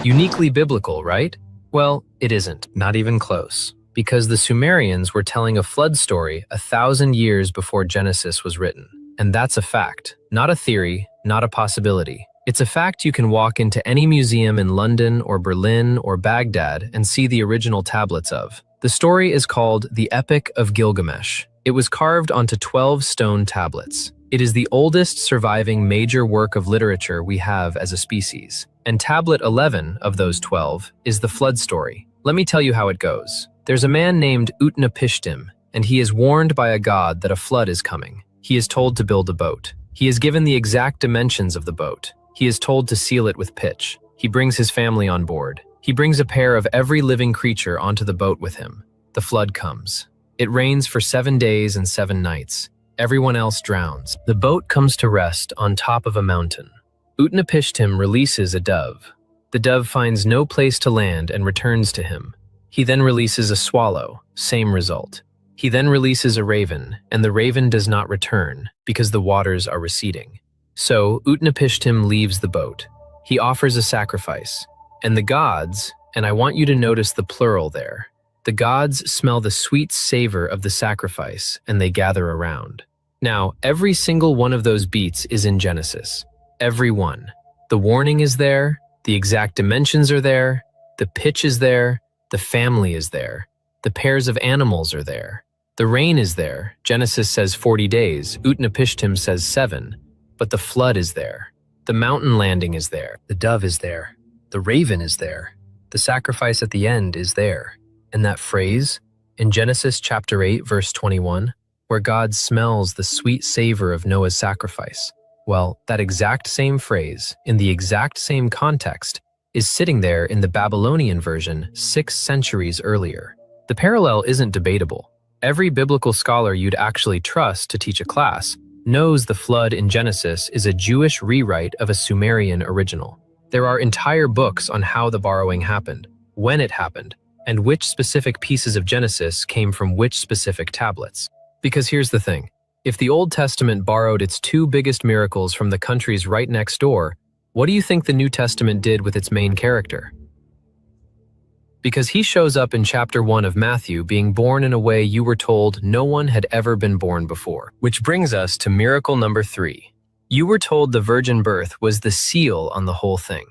Uniquely biblical, right? Well, it isn't, not even close. Because the Sumerians were telling a flood story 1,000 years before Genesis was written. And that's a fact, not a theory, not a possibility. It's a fact you can walk into any museum in London or Berlin or Baghdad and see the original tablets of. The story is called The Epic of Gilgamesh. It was carved onto 12 stone tablets. It is the oldest surviving major work of literature we have as a species. And tablet 11 of those 12 is the flood story. Let me tell you how it goes. There's a man named Utnapishtim, and he is warned by a god that a flood is coming. He is told to build a boat. He is given the exact dimensions of the boat. He is told to seal it with pitch. He brings his family on board. He brings a pair of every living creature onto the boat with him. The flood comes. It rains for 7 days and 7 nights. Everyone else drowns. The boat comes to rest on top of a mountain. Utnapishtim releases a dove. The dove finds no place to land and returns to him. He then releases a swallow, same result. He then releases a raven, and the raven does not return because the waters are receding. So Utnapishtim leaves the boat. He offers a sacrifice, and the gods, and I want you to notice the plural there, the gods smell the sweet savor of the sacrifice, and they gather around. Now, every single one of those beats is in Genesis. Every one. The warning is there, the exact dimensions are there, the pitch is there, the family is there, the pairs of animals are there. The rain is there. Genesis says 40 days, Utnapishtim says 7, but the flood is there. The mountain landing is there. The dove is there. The raven is there. The sacrifice at the end is there. And that phrase, in Genesis chapter 8, verse 21, where God smells the sweet savor of Noah's sacrifice, well, that exact same phrase, in the exact same context, is sitting there in the Babylonian version 6 centuries earlier. The parallel isn't debatable. Every biblical scholar you'd actually trust to teach a class knows the flood in Genesis is a Jewish rewrite of a Sumerian original. There are entire books on how the borrowing happened, when it happened, and which specific pieces of Genesis came from which specific tablets. Because here's the thing, if the Old Testament borrowed its 2 biggest miracles from the countries right next door, what do you think the New Testament did with its main character? Because he shows up in chapter 1 of Matthew being born in a way you were told no one had ever been born before. Which brings us to miracle number 3. You were told the virgin birth was the seal on the whole thing,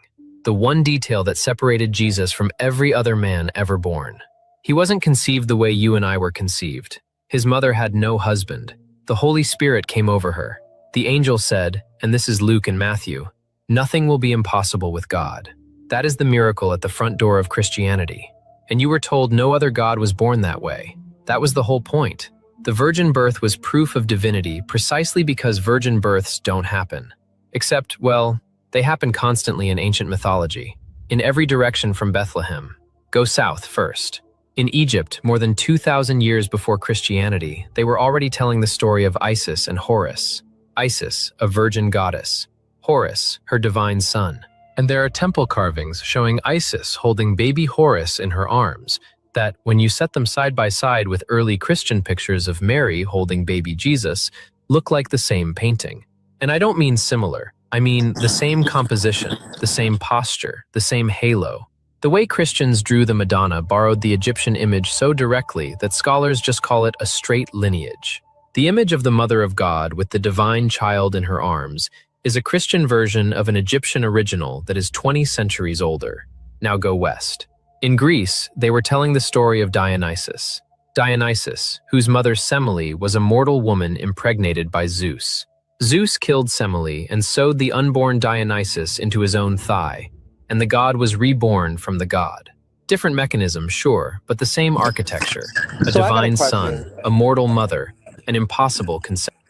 the one detail that separated Jesus from every other man ever born. He wasn't conceived the way you and I were conceived. His mother had no husband. The Holy Spirit came over her. The angel said, and this is Luke and Matthew, nothing will be impossible with God. That is the miracle at the front door of Christianity. And you were told no other God was born that way. That was the whole point. The virgin birth was proof of divinity precisely because virgin births don't happen. Except, well, they happen constantly in ancient mythology, in every direction from Bethlehem. Go south first. In Egypt, more than 2,000 years before Christianity, they were already telling the story of Isis and Horus. Isis, a virgin goddess. Horus, her divine son. And there are temple carvings showing Isis holding baby Horus in her arms, that, when you set them side by side with early Christian pictures of Mary holding baby Jesus, look like the same painting. And I don't mean similar, I mean the same composition, the same posture, the same halo. The way Christians drew the Madonna borrowed the Egyptian image so directly that scholars just call it a straight lineage. The image of the Mother of God with the divine child in her arms is a Christian version of an Egyptian original that is 20 centuries older. Now go west. In Greece, they were telling the story of Dionysus. Dionysus, whose mother Semele was a mortal woman impregnated by Zeus. Zeus killed Semele and sewed the unborn Dionysus into his own thigh, and the god was reborn from the god. Different mechanism, sure, but the same architecture. A So I got a divine question. son, a mortal mother, an impossible conception.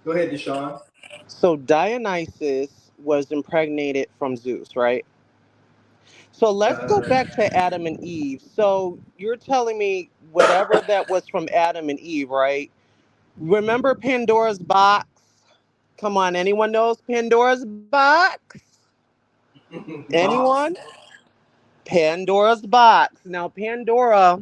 Go ahead, Deshaun. So Dionysus was impregnated from Zeus, right? So let's go back to Adam and Eve. So you're telling me whatever that was from Adam and Eve, right? Remember Pandora's box? Come on, anyone knows Pandora's box? Anyone? Pandora's box. Now, Pandora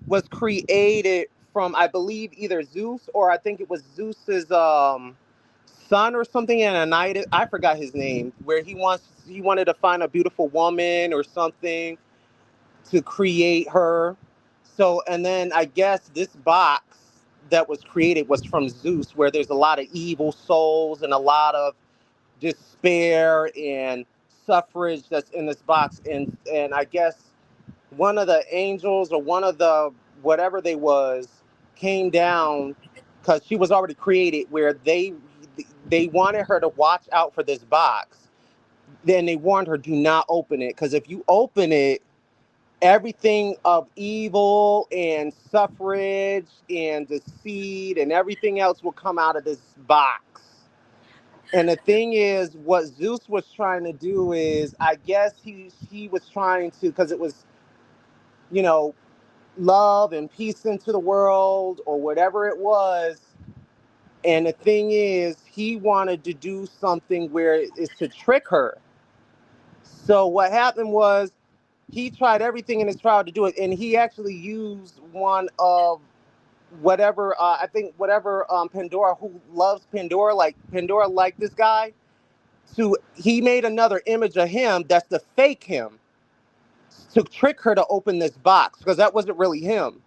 was created from, I believe, either Zeus or I think it was Zeus's son or something, and a night, I forgot his name, where he wanted to find a beautiful woman or something to create her. So, and then I guess this box that was created was from Zeus, where there's a lot of evil souls and a lot of despair and suffrage that's in this box. And I guess one of the angels or one of the whatever they was came down because she was already created, where they wanted her to watch out for this box. Then they warned her, do not open it, because if you open it, everything of evil and suffrage and deceit and everything else will come out of this box. And the thing is, what Zeus was trying to do is, I guess he was trying to, because it was, you know, love and peace into the world or whatever it was. And the thing is, he wanted to do something where it's to trick her. So what happened was he tried everything in his trial to do it, and he actually used one of whatever I think whatever Pandora, who loves Pandora, like Pandora liked this guy. So he made another image of him that's to fake him, to trick her to open this box, because that wasn't really him.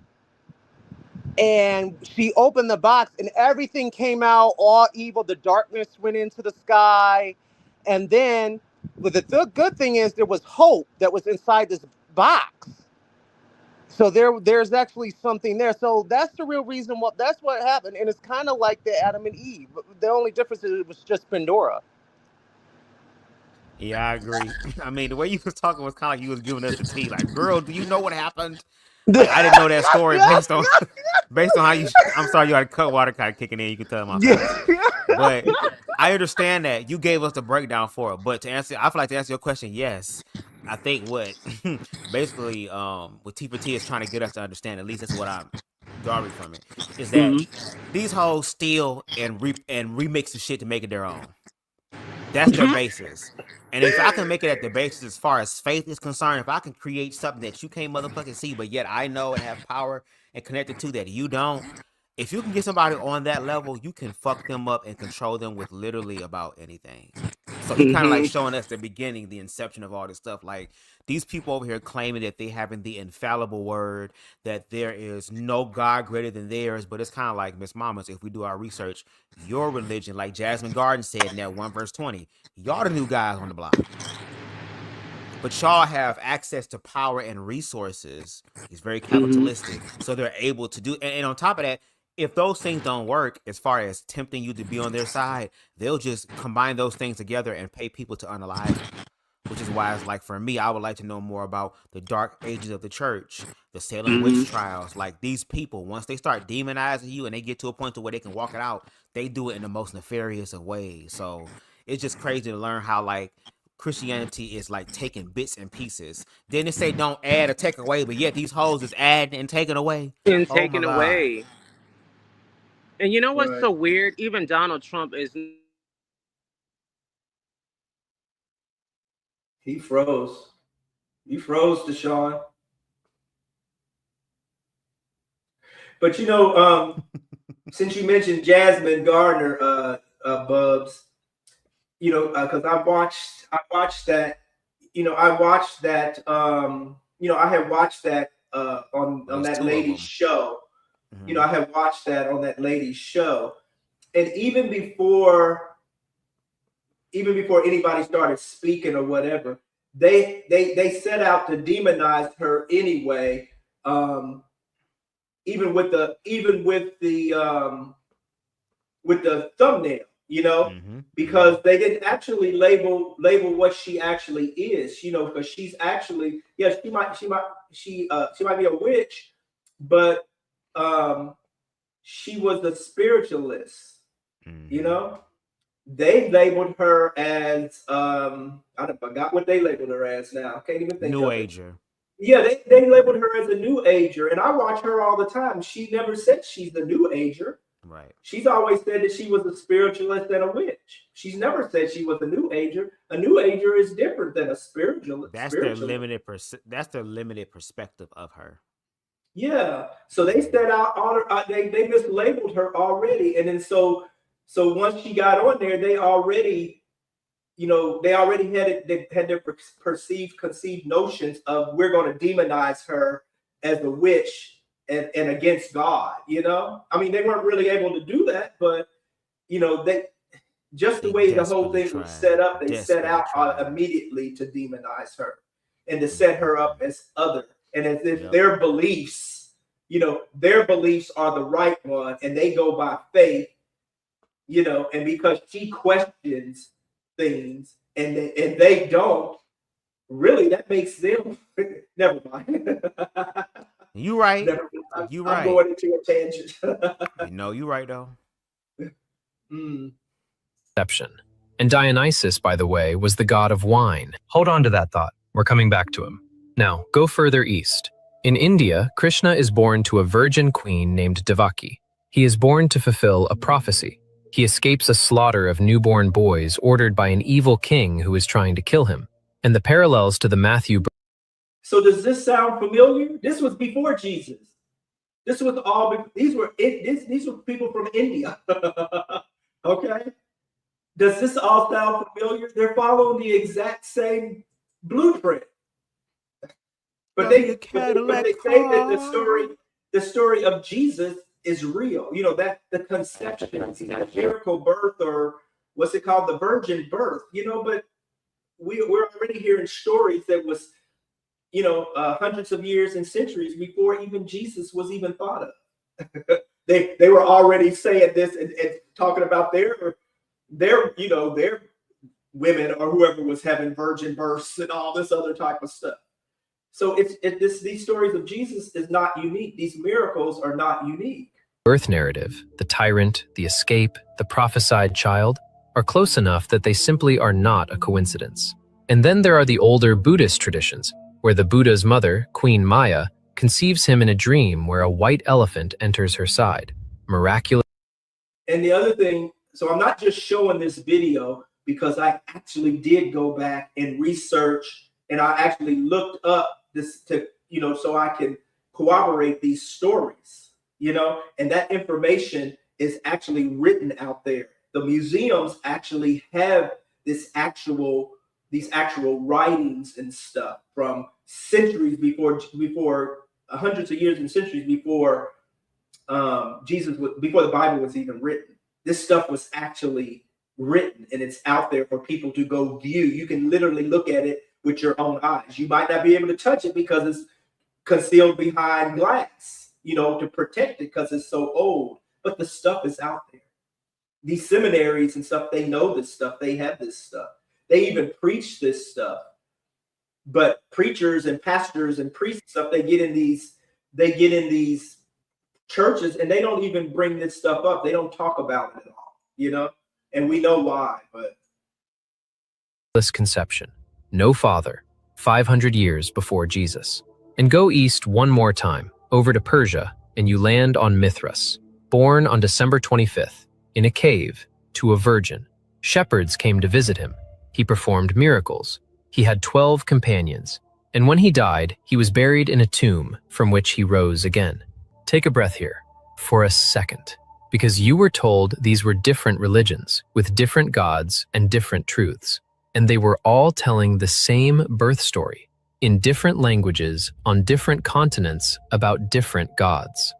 And she opened the box and everything came out all evil. The darkness went into the sky. And then the good thing is there was hope that was inside this box. So there's actually something there. So that's the real reason that's what happened. And it's kind of like the Adam and Eve. The only difference is it was just Pandora. Yeah, I agree. I mean, the way you was talking was kind of like you was giving us the tea. Like, girl, do you know what happened? Like, I didn't know that story based on how you. I'm sorry, you had cut water kind of kicking in. You can tell my face, but I understand that you gave us the breakdown for it. But to answer, I feel like to answer your question, yes. I think what basically what T for T is trying to get us to understand, at least that's what I'm gathering from it, is that these hoes steal and remix the shit to make it their own. That's their basis. And if I can make it at the basis as far as faith is concerned, if I can create something that you can't motherfucking see, but yet I know and have power and connected to that you don't, if you can get somebody on that level, you can fuck them up and control them with literally about anything. So he kind of like showing us the beginning, the inception of all this stuff. Like these people over here claiming that they having the infallible word, that there is no God greater than theirs. But it's kind of like Miss Mamas, if we do our research, your religion, like Jasmine Garden said in that 1 verse 20, y'all the new guys on the block. But y'all have access to power and resources. It's very capitalistic. So they're able to do, and on top of that, if those things don't work, as far as tempting you to be on their side, they'll just combine those things together and pay people to unalive them. Which is why it's like, for me, I would like to know more about the dark ages of the church, the Salem witch trials. Like these people, once they start demonizing you and they get to a point to where they can walk it out, they do it in the most nefarious of ways. So it's just crazy to learn how like Christianity is like taking bits and pieces. Then they say don't add or take away, but yet these hoes is adding and taking away. And taken away. And you know what's so weird? Even Donald Trump is. He froze. You froze, Deshaun. But you know, since you mentioned Jasmine Gardner, Bubs, you know, because I watched that. You know, I watched that. You know, I had watched that on that lady's show. You know, I had watched that on that lady's show, and even before anybody started speaking or whatever, they set out to demonize her anyway. Even with the thumbnail, you know, because they didn't actually label what she actually is, you know, because she's actually, yes, she might be a witch, but she was a spiritualist, you know. They labeled her as I forgot what they labeled her as now. I can't even think. New Ager. Yeah, they labeled her as a New Ager, and I watch her all the time. She never said she's the New Ager. Right. She's always said that she was a spiritualist and a witch. She's never said she was a New Ager. A New Ager is different than a spiritualist. That's their limited perspective of her. Yeah. So they set out they mislabeled her already, and then so once she got on there, they already had their conceived notions of we're going to demonize her as a witch and against God. You know, I mean, they weren't really able to do that, but you know, the way the whole thing was set up, they set out immediately to demonize her and to set her up as other, and as if their beliefs, you know, their beliefs are the right one, and they go by faith. You know, and because she questions things and they don't, really, that makes them never mind. You right. You right. I'm going into a tangent. You know, you right though. Exception. And Dionysus, by the way, was the god of wine. Hold on to that thought. We're coming back to him. Now, go further east. In India, Krishna is born to a virgin queen named Devaki. He is born to fulfill a prophecy. He escapes a slaughter of newborn boys ordered by an evil king who is trying to kill him. and the parallels to the Matthew. So does this sound familiar? This was before Jesus. This was all, these were people from India. Okay. Does this all sound familiar? They're following the exact same blueprint. But they say that the story of Jesus is real. You know, that the conception, that miracle birth, or what's it called, the virgin birth, you know, but we're already hearing stories that was, you know, hundreds of years and centuries before even Jesus was even thought of. They were already saying this and talking about their you know, their women or whoever was having virgin births and all this other type of stuff. So these stories of Jesus is not unique. These miracles are not unique. Birth narrative, the tyrant, the escape, the prophesied child, are close enough that they simply are not a coincidence. And then there are the older Buddhist traditions, where the Buddha's mother, Queen Maya, conceives him in a dream where a white elephant enters her side. Miraculous. And the other thing, so I'm not just showing this video because I actually did go back and research, and I actually looked up this to, you know, so I can corroborate these stories, you know, and that information is actually written out there. The museums actually have these actual writings and stuff from centuries before hundreds of years and centuries before before the Bible was even written. This stuff was actually written, and it's out there for people to go view. You can literally look at it with your own eyes. You might not be able to touch it because it's concealed behind glass, you know, to protect it because it's so old, but the stuff is out there. These seminaries and stuff, they know this stuff. They have this stuff. They even preach this stuff. But preachers and pastors and priests and stuff, they get in these churches and they don't even bring this stuff up. They don't talk about it at all, you know? And we know why, but. This conception. No father, 500 years before Jesus. And go east one more time, over to Persia, and you land on Mithras, born on December 25th, in a cave, to a virgin. Shepherds came to visit him. He performed miracles. He had 12 companions. And when he died, he was buried in a tomb from which he rose again. Take a breath here, for a second, because you were told these were different religions, with different gods and different truths. And they were all telling the same birth story, in different languages, on different continents, about different gods.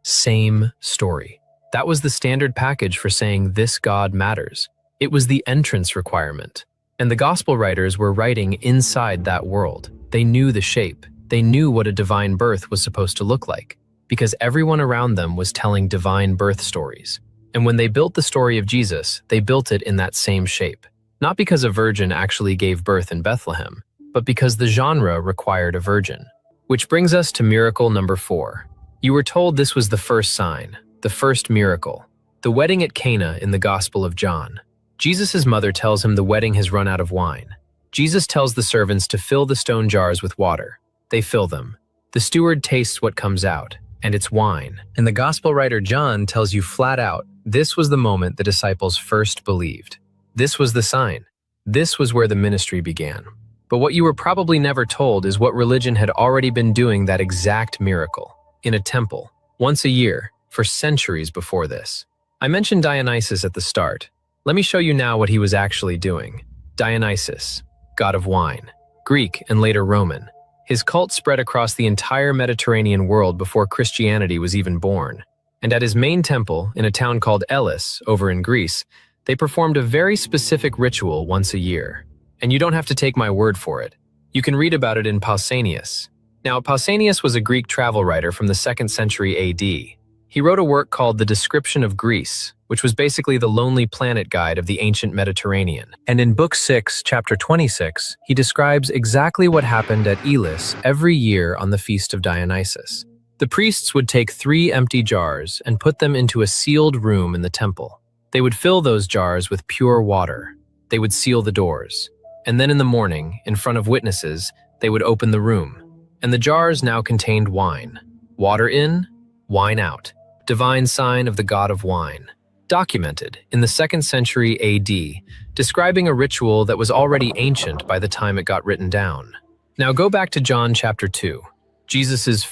Same story. That was the standard package for saying this God matters. It was the entrance requirement. And the gospel writers were writing inside that world. They knew the shape. They knew what a divine birth was supposed to look like, because everyone around them was telling divine birth stories. And when they built the story of Jesus, they built it in that same shape. Not because a virgin actually gave birth in Bethlehem, but because the genre required a virgin. Which brings us to miracle number 4. You were told this was the first sign, the first miracle, the wedding at Cana in the Gospel of John. Jesus' mother tells him the wedding has run out of wine. Jesus tells the servants to fill the stone jars with water. They fill them. The steward tastes what comes out, and it's wine. And the Gospel writer John tells you flat out, this was the moment the disciples first believed. This was the sign. This was where the ministry began. But what you were probably never told is what religion had already been doing that exact miracle, in a temple, once a year, for centuries before this. I mentioned Dionysus at the start. Let me show you now what he was actually doing. Dionysus, god of wine, Greek and later Roman. His cult spread across the entire Mediterranean world before Christianity was even born. And at his main temple, in a town called Elis, over in Greece, they performed a very specific ritual once a year. And you don't have to take my word for it. You can read about it in Pausanias. Now, Pausanias was a Greek travel writer from the 2nd century AD. He wrote a work called The Description of Greece, which was basically the Lonely Planet guide of the ancient Mediterranean. And in Book 6, Chapter 26, he describes exactly what happened at Elis every year on the Feast of Dionysus. The priests would take 3 empty jars and put them into a sealed room in the temple. They would fill those jars with pure water. They would seal the doors. And then in the morning, in front of witnesses, they would open the room. And the jars now contained wine. Water in, wine out. Divine sign of the god of wine. documented in the 2nd century AD, describing a ritual that was already ancient by the time it got written down. Now go back to John chapter 2. Jesus's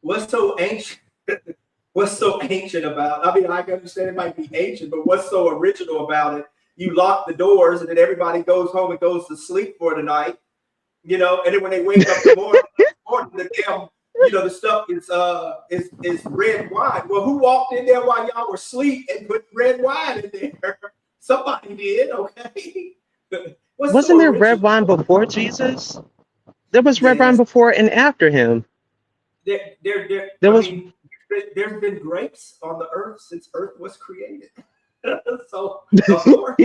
What's so ancient? What's so ancient about? I mean, I can understand it might be ancient, but what's so original about it? You lock the doors, and then everybody goes home and goes to sleep for the night, you know. And then when they wake up in the morning, the damn, you know, the stuff is red wine. Well, who walked in there while y'all were asleep and put red wine in there? Somebody did, okay. Wasn't there red wine before Jesus? There was red wine before and after him. There's been grapes on the earth since earth was created. So, of course.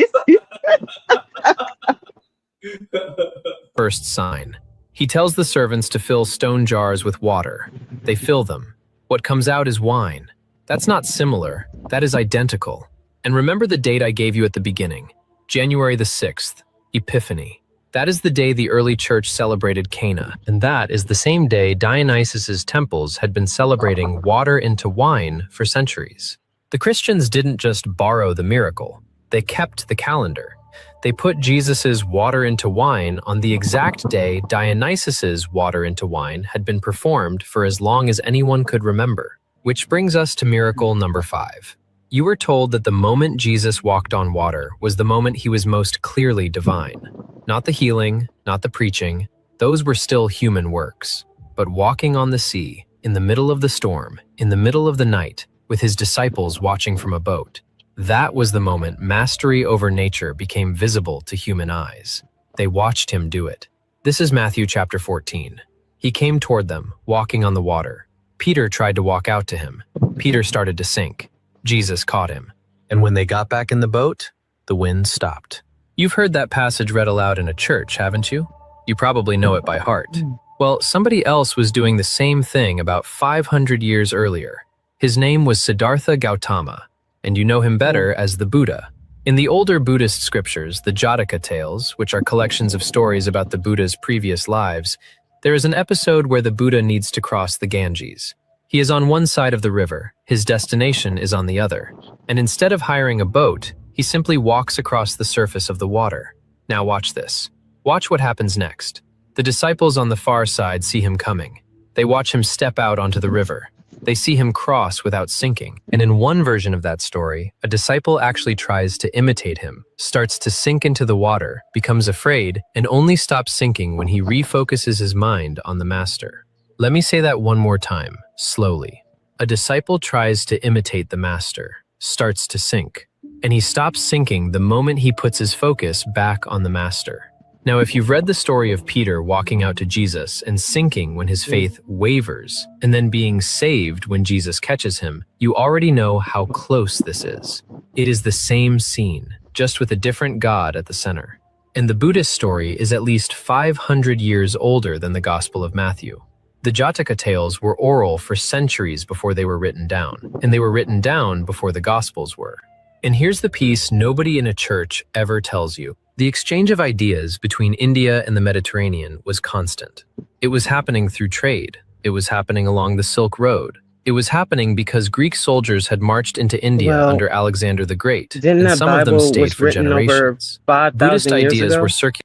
first sign. He tells the servants to fill stone jars with water. They fill them. What comes out is wine. That's not similar. That is identical. And remember the date I gave you at the beginning, January the 6th, Epiphany. That is the day the early church celebrated Cana, and that is the same day Dionysus's temples had been celebrating water into wine for centuries. The Christians didn't just borrow the miracle, they kept the calendar. They put Jesus's water into wine on the exact day Dionysus's water into wine had been performed for as long as anyone could remember. Which brings us to miracle number 5. You were told that the moment Jesus walked on water was the moment he was most clearly divine. Not the healing, not the preaching, those were still human works. But walking on the sea, in the middle of the storm, in the middle of the night, with his disciples watching from a boat, that was the moment mastery over nature became visible to human eyes. They watched him do it. This is Matthew chapter 14. He came toward them, walking on the water. Peter tried to walk out to him. Peter started to sink. Jesus caught him. And when they got back in the boat, the wind stopped. You've heard that passage read aloud in a church, haven't you? You probably know it by heart. Well, somebody else was doing the same thing about 500 years earlier. His name was Siddhartha Gautama, and you know him better as the Buddha. In the older Buddhist scriptures, the Jataka tales, which are collections of stories about the Buddha's previous lives, there is an episode where the Buddha needs to cross the Ganges. He is on one side of the river, his destination is on the other, and instead of hiring a boat, he simply walks across the surface of the water. Now watch this. Watch what happens next. The disciples on the far side see him coming. They watch him step out onto the river. They see him cross without sinking. And in one version of that story, a disciple actually tries to imitate him, starts to sink into the water, becomes afraid, and only stops sinking when he refocuses his mind on the master. Let me say that one more time, slowly. A disciple tries to imitate the master, starts to sink, and he stops sinking the moment he puts his focus back on the master. Now, if you've read the story of Peter walking out to Jesus and sinking when his faith wavers, and then being saved when Jesus catches him, you already know how close this is. It is the same scene, just with a different God at the center. And the Buddhist story is at least 500 years older than the Gospel of Matthew. The Jataka tales were oral for centuries before they were written down, and they were written down before the Gospels were. And here's the piece nobody in a church ever tells you. The exchange of ideas between India and the Mediterranean was constant. It was happening through trade. It was happening along the Silk Road. It was happening because Greek soldiers had marched into India under Alexander the Great, and some of them stayed for generations. Buddhist ideas were circulating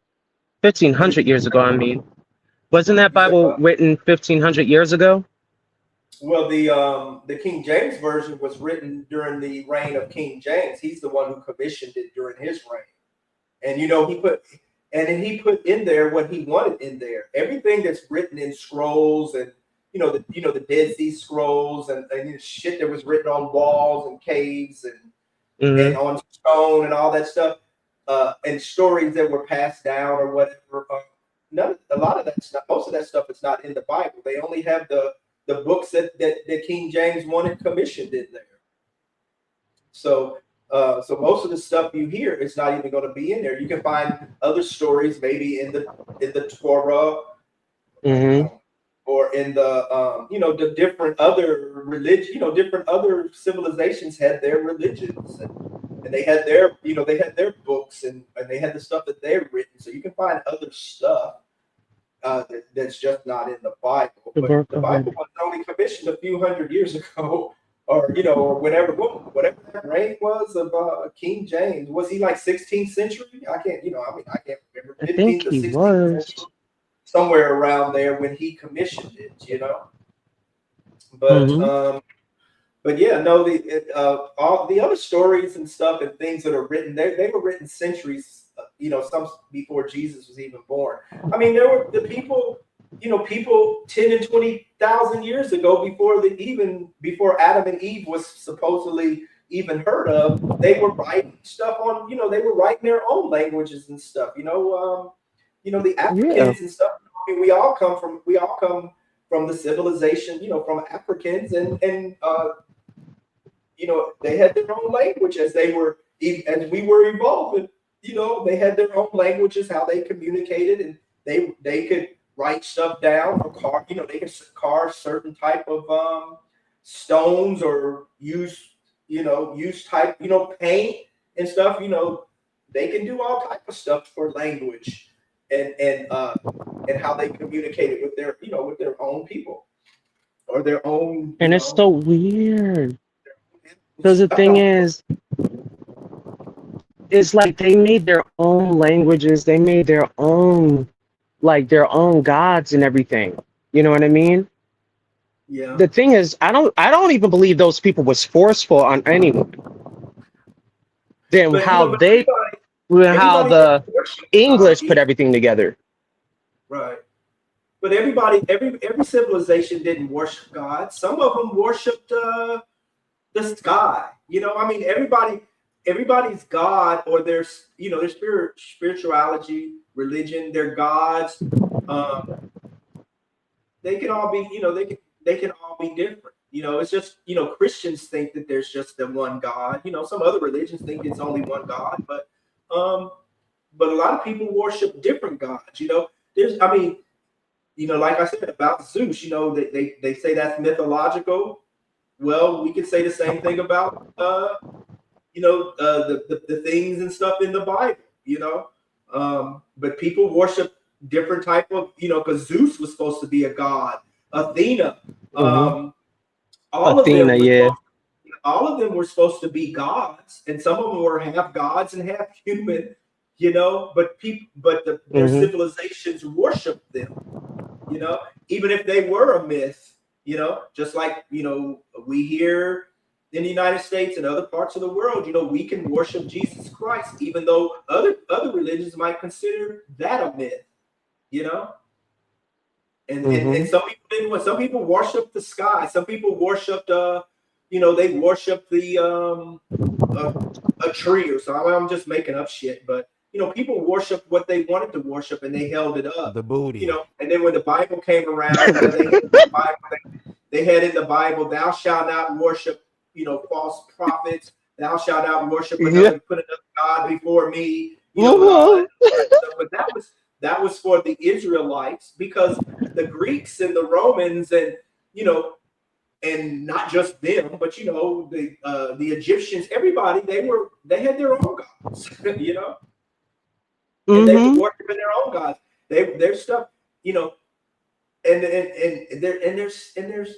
1,500 years ago, I mean. Wasn't that Bible written 1,500 years ago? Well, the King James version was written during the reign of King James. He's the one who commissioned it during his reign. And, you know, he put in there what he wanted in there. Everything that's written in scrolls and, the Dead Sea Scrolls and shit that was written on walls and caves and on stone and all that stuff, and stories that were passed down or whatever. A lot of that stuff, most of that stuff is not in the Bible. They only have the books that King James wanted commissioned in there. So most of the stuff you hear is not even going to be in there. You can find other stories maybe in the Torah, or in the different other religion. Different other civilizations had their religions, and they had their books, and they had the stuff that they've written. So you can find other stuff that's just not in the Bible. But the Bible was only commissioned a few hundred years ago. or or whatever that reign was of King James. Was he like 16th century? I can't, I can't remember. I think 15th to he 16th was. century, somewhere around there when he commissioned it. But Hmm. but yeah, no, all the other stories and stuff and things that are written, they were written centuries, some before Jesus was even born. I mean, there were the people, people 10 and 20,000 years ago, before Adam and Eve was supposedly even heard of, they were writing stuff on, they were writing their own languages and stuff. The Yeah. Africans and stuff. I mean, we all come from the civilization, from Africans, and they had their own language as we were evolving. They had their own languages, how they communicated, and they could write stuff down or carve. They could carve certain type of stones or use type paint and stuff. They can do all type of stuff for language and how they communicated with their own people or their own. And it's so weird. Because the thing is, it's like they made their own languages, they made their own gods and everything. You know what I mean? Yeah. The thing is, I don't even believe those people was forceful on anyone. Then But, how but the worship English God, put everything together. right. But every civilization didn't worship God. Some of them worshipped the sky. I mean, everybody's God or their spirituality, religion, their gods. They can all be, they can all be different. It's just, Christians think that there's just the one God. Some other religions think it's only one God, but a lot of people worship different gods. Like I said about Zeus, they say that's mythological. Well, we could say the same thing about the things and stuff in the Bible. But people worship different type of, because Zeus was supposed to be a god. Athena, Mhm. all Athena, yeah. all of them were supposed to be gods, and some of them were half gods and half human. But their Mhm. civilizations worshiped them. Even if they were a myth. Just like we here in the United States and other parts of the world, we can worship Jesus Christ, even though other religions might consider that a myth. And Mhm. some people didn't. Some people worship the sky. Some people worshipped they worship a tree or something. I'm just making up shit, but people worship what they wanted to worship and they held it up. The booty. And then when the Bible came around, they had in the Bible, thou shalt not worship, false prophets. Thou shalt not worship put another God before me. And all that stuff. But that was for the Israelites, because the Greeks and the Romans and and not just them, but the Egyptians, everybody, they had their own gods, and they were worshiping their own gods. Their stuff, and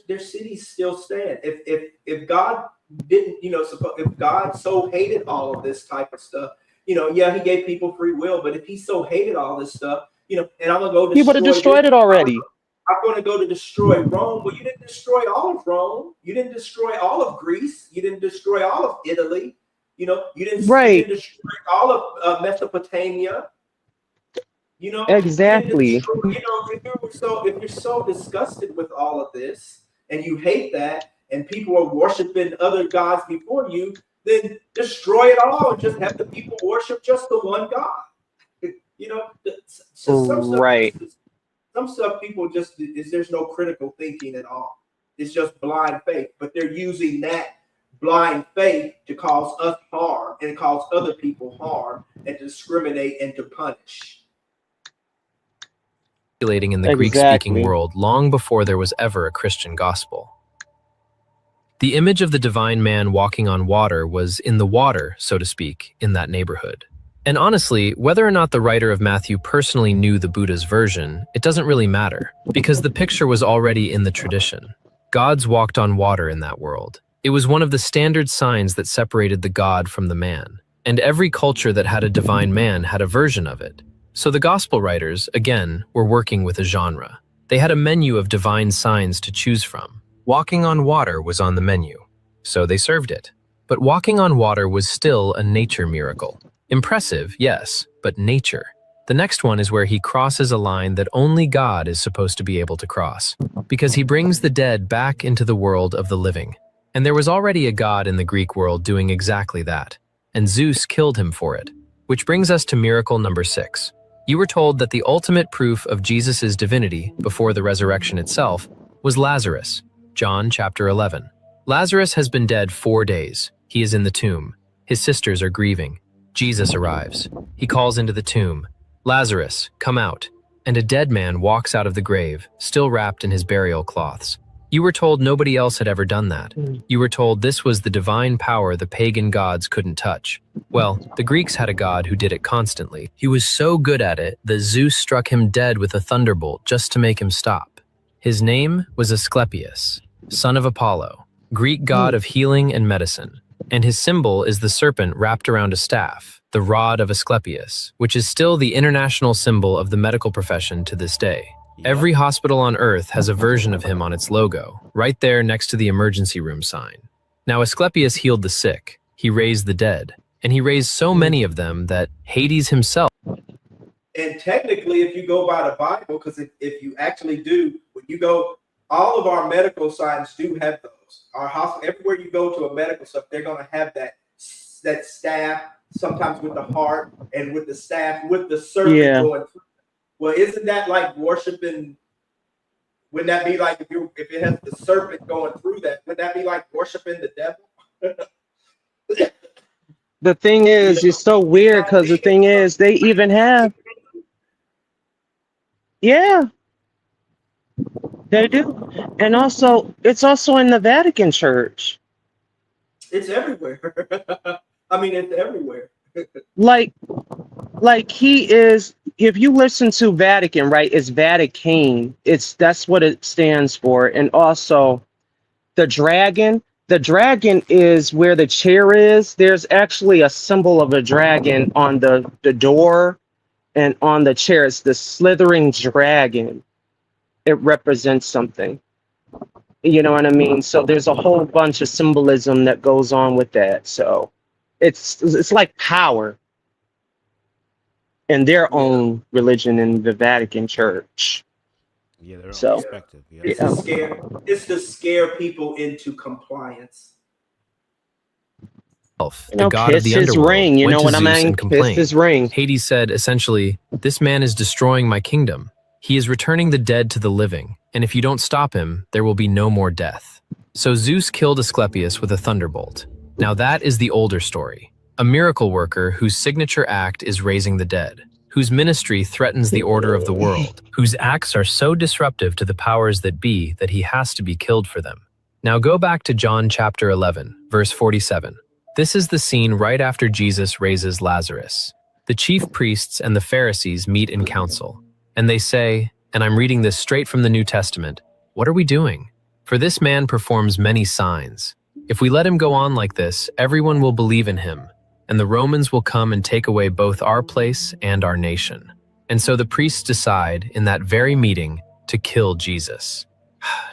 their cities still stand. If God didn't, if God so hated all of this type of stuff, yeah, he gave people free will, but if he so hated all this stuff, and I'm gonna go He would have destroyed it already. I'm going to go to destroy Rome. Well, you didn't destroy all of Rome. You didn't destroy all of Greece. You didn't destroy all of Italy. You didn't destroy all of Mesopotamia. Exactly. If you're so disgusted with all of this and you hate that, and people are worshiping other gods before you, then destroy it all and just have the people worship just the one God. Some stuff people just there's no critical thinking at all. It's just blind faith, but they're using that blind faith to cause us harm and cause other people harm and to discriminate and to punish. In the Greek-speaking world long before there was ever a Christian gospel. The image of the divine man walking on water was in the water, so to speak, in that neighborhood. And honestly, whether or not the writer of Matthew personally knew the Buddha's version, it doesn't really matter, because the picture was already in the tradition. Gods walked on water in that world. It was one of the standard signs that separated the god from the man, and every culture that had a divine man had a version of it. So the gospel writers, again, were working with a genre. They had a menu of divine signs to choose from. Walking on water was on the menu, so they served it. But walking on water was still a nature miracle. Impressive, yes, but nature. The next one is where he crosses a line that only God is supposed to be able to cross, because he brings the dead back into the world of the living. And there was already a god in the Greek world doing exactly that, and Zeus killed him for it. Which brings us to miracle number 6. You were told that the ultimate proof of Jesus' divinity before the resurrection itself was Lazarus. John chapter 11. Lazarus has been dead 4 days. He is in the tomb. His sisters are grieving. Jesus arrives. He calls into the tomb, "Lazarus, come out." And a dead man walks out of the grave, still wrapped in his burial cloths. You were told nobody else had ever done that. You were told this was the divine power the pagan gods couldn't touch. Well, the Greeks had a god who did it constantly. He was so good at it that Zeus struck him dead with a thunderbolt just to make him stop. His name was Asclepius, son of Apollo, Greek god of healing and medicine. And his symbol is the serpent wrapped around a staff, the rod of Asclepius, which is still the international symbol of the medical profession to this day. Every hospital on Earth has a version of him on its logo, right there next to the emergency room sign. Now, Asclepius healed the sick, he raised the dead, and he raised so many of them that Hades himself. And technically, if you go by the Bible, because if you actually do, when you go, all of our medical signs do have those. Our hospital, everywhere you go to a medical stuff, they're going to have that staff, sometimes with the heart and with the staff, with the serpent going through. Well, isn't that like worshiping? Wouldn't that be like if it has the serpent going through that? Would that be like worshiping the devil? The thing is, it's so weird because the thing is, they even have, yeah, they do. And also, it's also in the Vatican Church. It's everywhere. I mean, it's everywhere. Like he is, if you listen to Vatican, right, it's Vatican. That's what it stands for. And also the dragon is where the chair is. There's actually a symbol of a dragon on the door and on the chair. It's the slithering dragon. It represents something. You know what I mean? So there's a whole bunch of symbolism that goes on with that. So it's like power in their own religion in the Vatican Church. Yeah, their own So, perspective. Yeah. It's to scare people into compliance. The god of the his underworld, ring, you went know to what I Zeus mean? and Kiss complained. his ring. Hades said, essentially, "This man is destroying my kingdom. He is returning the dead to the living, and if you don't stop him, there will be no more death." So Zeus killed Asclepius with a thunderbolt. Now that is the older story. A miracle worker whose signature act is raising the dead, whose ministry threatens the order of the world, whose acts are so disruptive to the powers that be that he has to be killed for them. Now go back to John chapter 11, verse 47. This is the scene right after Jesus raises Lazarus. The chief priests and the Pharisees meet in council, and they say, and I'm reading this straight from the New Testament, "What are we doing? For this man performs many signs. If we let him go on like this, everyone will believe in him, and the Romans will come and take away both our place and our nation." And so the priests decide, in that very meeting, to kill Jesus.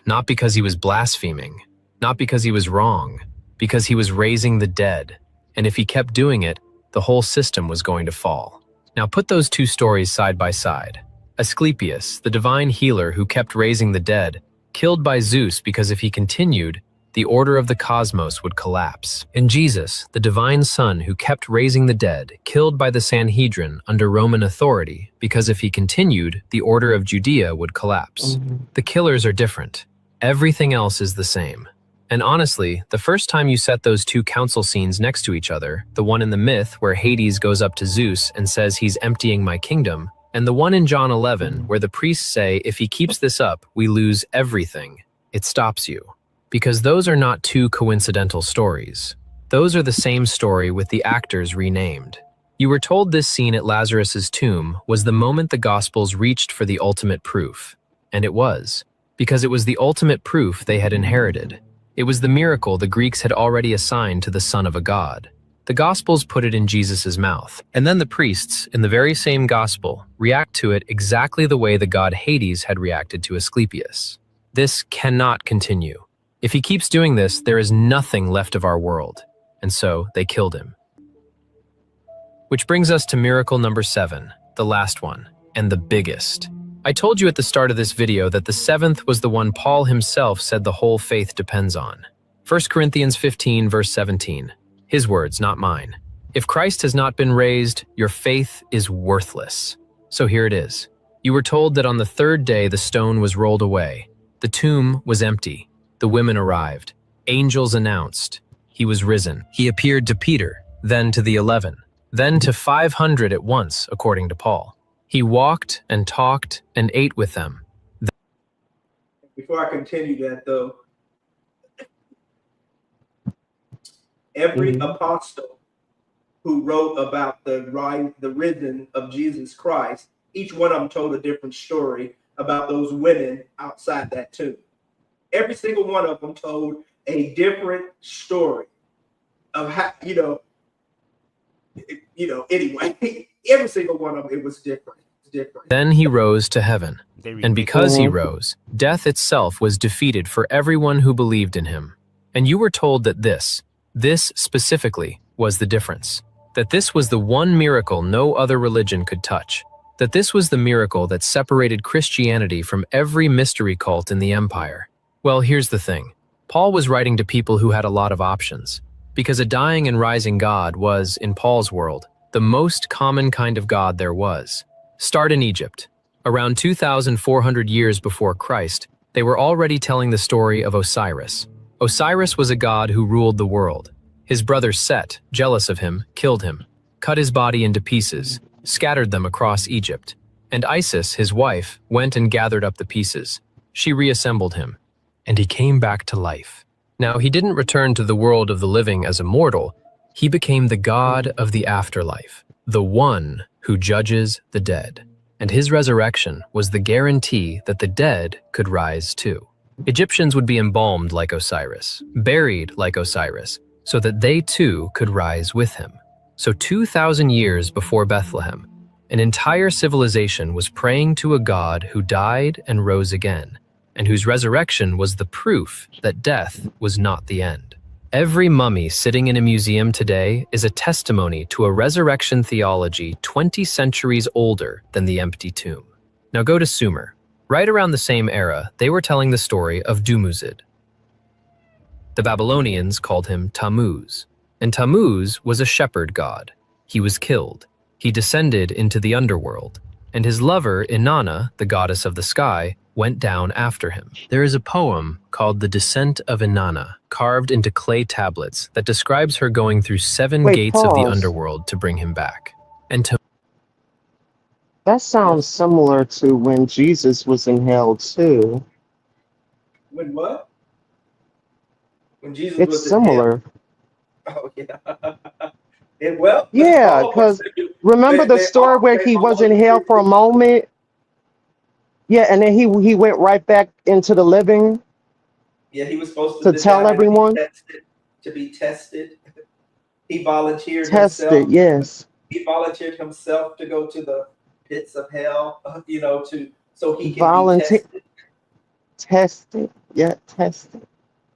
Not because he was blaspheming, not because he was wrong, because he was raising the dead. And if he kept doing it, the whole system was going to fall. Now put those two stories side by side. Asclepius, the divine healer who kept raising the dead, killed by Zeus because if he continued, the order of the cosmos would collapse. And Jesus, the divine son who kept raising the dead, killed by the Sanhedrin under Roman authority because if he continued, the order of Judea would collapse. The killers are different. Everything else is the same. And honestly, the first time you set those two council scenes next to each other, the one in the myth where Hades goes up to Zeus and says he's emptying my kingdom, and the one in John 11 where the priests say if he keeps this up, we lose everything, it stops you. Because those are not two coincidental stories. Those are the same story with the actors renamed. You were told this scene at Lazarus's tomb was the moment the Gospels reached for the ultimate proof. And it was. Because it was the ultimate proof they had inherited. It was the miracle the Greeks had already assigned to the son of a god. The Gospels put it in Jesus' mouth, and then the priests, in the very same Gospel, react to it exactly the way the god Hades had reacted to Asclepius. This cannot continue. If he keeps doing this, there is nothing left of our world. And so they killed him. Which brings us to miracle number 7, the last one, and the biggest. I told you at the start of this video that the 7th was the one Paul himself said the whole faith depends on. 1 Corinthians 15 verse 17. His words, not mine. If Christ has not been raised, your faith is worthless. So here it is. You were told that on the 3rd day the stone was rolled away. The tomb was empty. The women arrived. Angels announced. He was risen. He appeared to Peter, then to the 11, then to 500 at once, according to Paul. He walked and talked and ate with them. Before I continue that, though, every apostle who wrote about the risen of Jesus Christ, each one of them told a different story about those women outside that tomb. Every single one of them told a different story of how, anyway, every single one of them, it was different. Then he rose to heaven, and because he rose, death itself was defeated for everyone who believed in him. And you were told that this specifically was the difference, that this was the one miracle no other religion could touch, that this was the miracle that separated Christianity from every mystery cult in the empire. Well, here's the thing. Paul was writing to people who had a lot of options, because a dying and rising God was, in Paul's world, the most common kind of God there was. Start in Egypt. Around 2,400 years before Christ, they were already telling the story of Osiris. Osiris was a god who ruled the world. His brother Set, jealous of him, killed him, cut his body into pieces, scattered them across Egypt. And Isis, his wife, went and gathered up the pieces. She reassembled him, and he came back to life. Now, he didn't return to the world of the living as a mortal. He became the god of the afterlife, the one who judges the dead. And his resurrection was the guarantee that the dead could rise too. Egyptians would be embalmed like Osiris, buried like Osiris, so that they too could rise with him. So 2,000 years before Bethlehem, an entire civilization was praying to a god who died and rose again, and whose resurrection was the proof that death was not the end. Every mummy sitting in a museum today is a testimony to a resurrection theology 20 centuries older than the empty tomb. Now go to Sumer. Right around the same era, they were telling the story of Dumuzid. The Babylonians called him Tammuz, and Tammuz was a shepherd god. He was killed. He descended into the underworld, and his lover, Inanna, the goddess of the sky, went down after him. There is a poem called The Descent of Inanna, carved into clay tablets, that describes her going through 7 gates of the underworld to bring him back. And that sounds similar to when Jesus was in hell too. When what? When Jesus It's was similar. in hell? Oh, yeah. And well, Yeah, because remember the story where he was in hell for a moment? Yeah, and then he went right back into the living. Yeah, he was supposed to tell everyone. To be tested. He volunteered Tested, himself. yes. He volunteered himself to go to the pits of hell, so he can be tested. Tested, yeah, tested.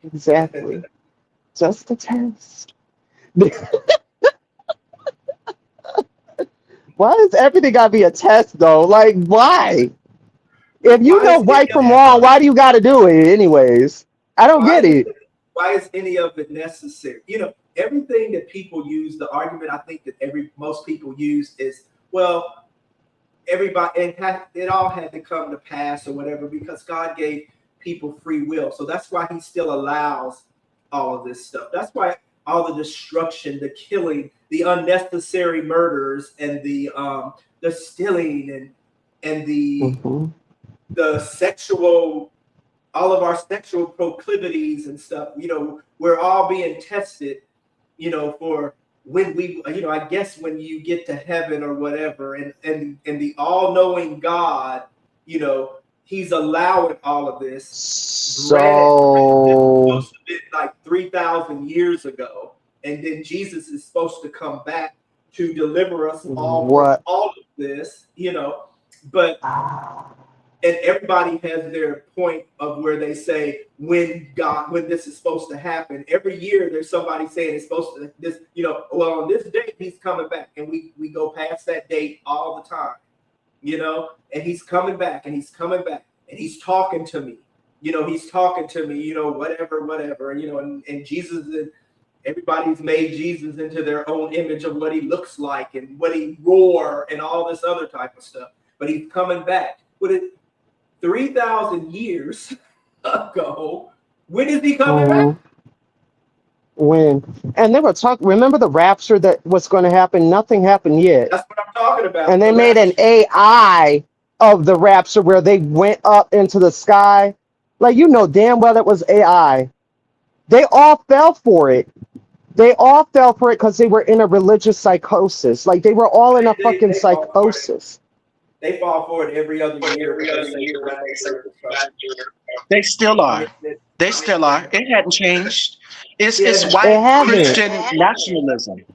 Exactly. Just a test. Why does everything gotta be a test though? Like, why? If you know right from wrong, why do you gotta do it anyways? I don't get it. Why is any of it necessary? Everything that people use, the argument I think that most people use is, well, everybody, it all had to come to pass or whatever because God gave people free will. So that's why he still allows all of this stuff. That's why all the destruction, the killing, the unnecessary murders, and the stealing and the sexual, all of our sexual proclivities and stuff, we're all being tested, for when we, I guess when you get to heaven or whatever, and the all-knowing God, he's allowing all of this. So 3,000 years ago, and then Jesus is supposed to come back to deliver us all from all of this, but and everybody has their point of where they say when this is supposed to happen. Every year there's somebody saying it's supposed to on this date he's coming back, and we go past that date all the time, and he's coming back and he's coming back and he's talking to me, whatever, and Jesus and everybody's made Jesus into their own image of what he looks like and what he roar and all this other type of stuff. But he's coming back. With it 3,000 years ago, when is he coming back? When? And they were talking, remember the rapture that was going to happen? Nothing happened yet. That's what I'm talking about. And they made an AI of the rapture where they went up into the sky. Like, damn well it was AI. They all fell for it. They all fell for it because they were in a religious psychosis. Like, they were all in a fucking psychosis. They fall for it every other year. They still are. They still are. It hadn't changed. It's white Christian nationalism.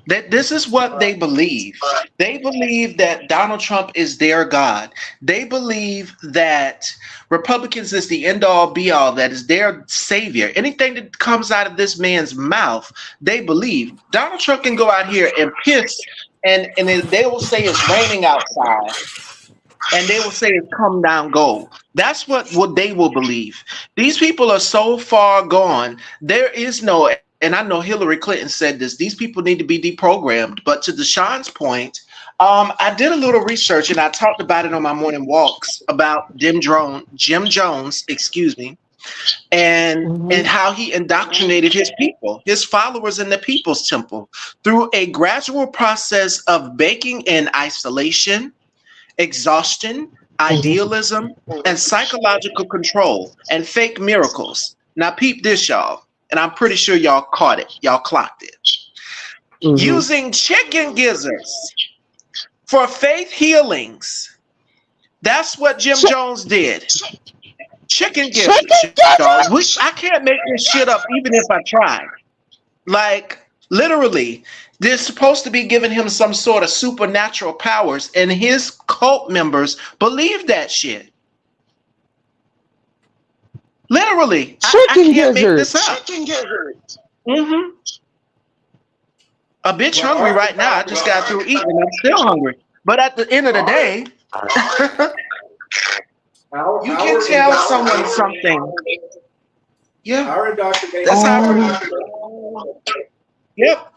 This is what they believe. They believe that Donald Trump is their God. They believe that Republicans is the end all be all, that is their savior. Anything that comes out of this man's mouth, they believe. Donald Trump can go out here and piss, and they will say it's raining outside, and they will say it's come down gold. That's what they will believe. These people are so far gone. There is no, and I know Hillary Clinton said this, these people need to be deprogrammed. But to Deshaun's point, I did a little research and I talked about it on my morning walks about Jim Jones, and how he indoctrinated his people, his followers in the People's Temple through a gradual process of baking in isolation, exhaustion, idealism, and psychological control and fake miracles. Now peep this, y'all, and I'm pretty sure y'all caught it. Y'all clocked it. Using chicken gizzards for faith healings. That's what Jim Jones did. Chicken gizzards. I can't make this shit up even if I tried. Like, literally, they're supposed to be giving him some sort of supernatural powers, and his cult members believe that shit. Literally, I can't make this up. A bitch hungry right now. I just got through eating, and I'm still hungry. But at the end of the day, you can tell someone something. Yeah. That's how. Yep.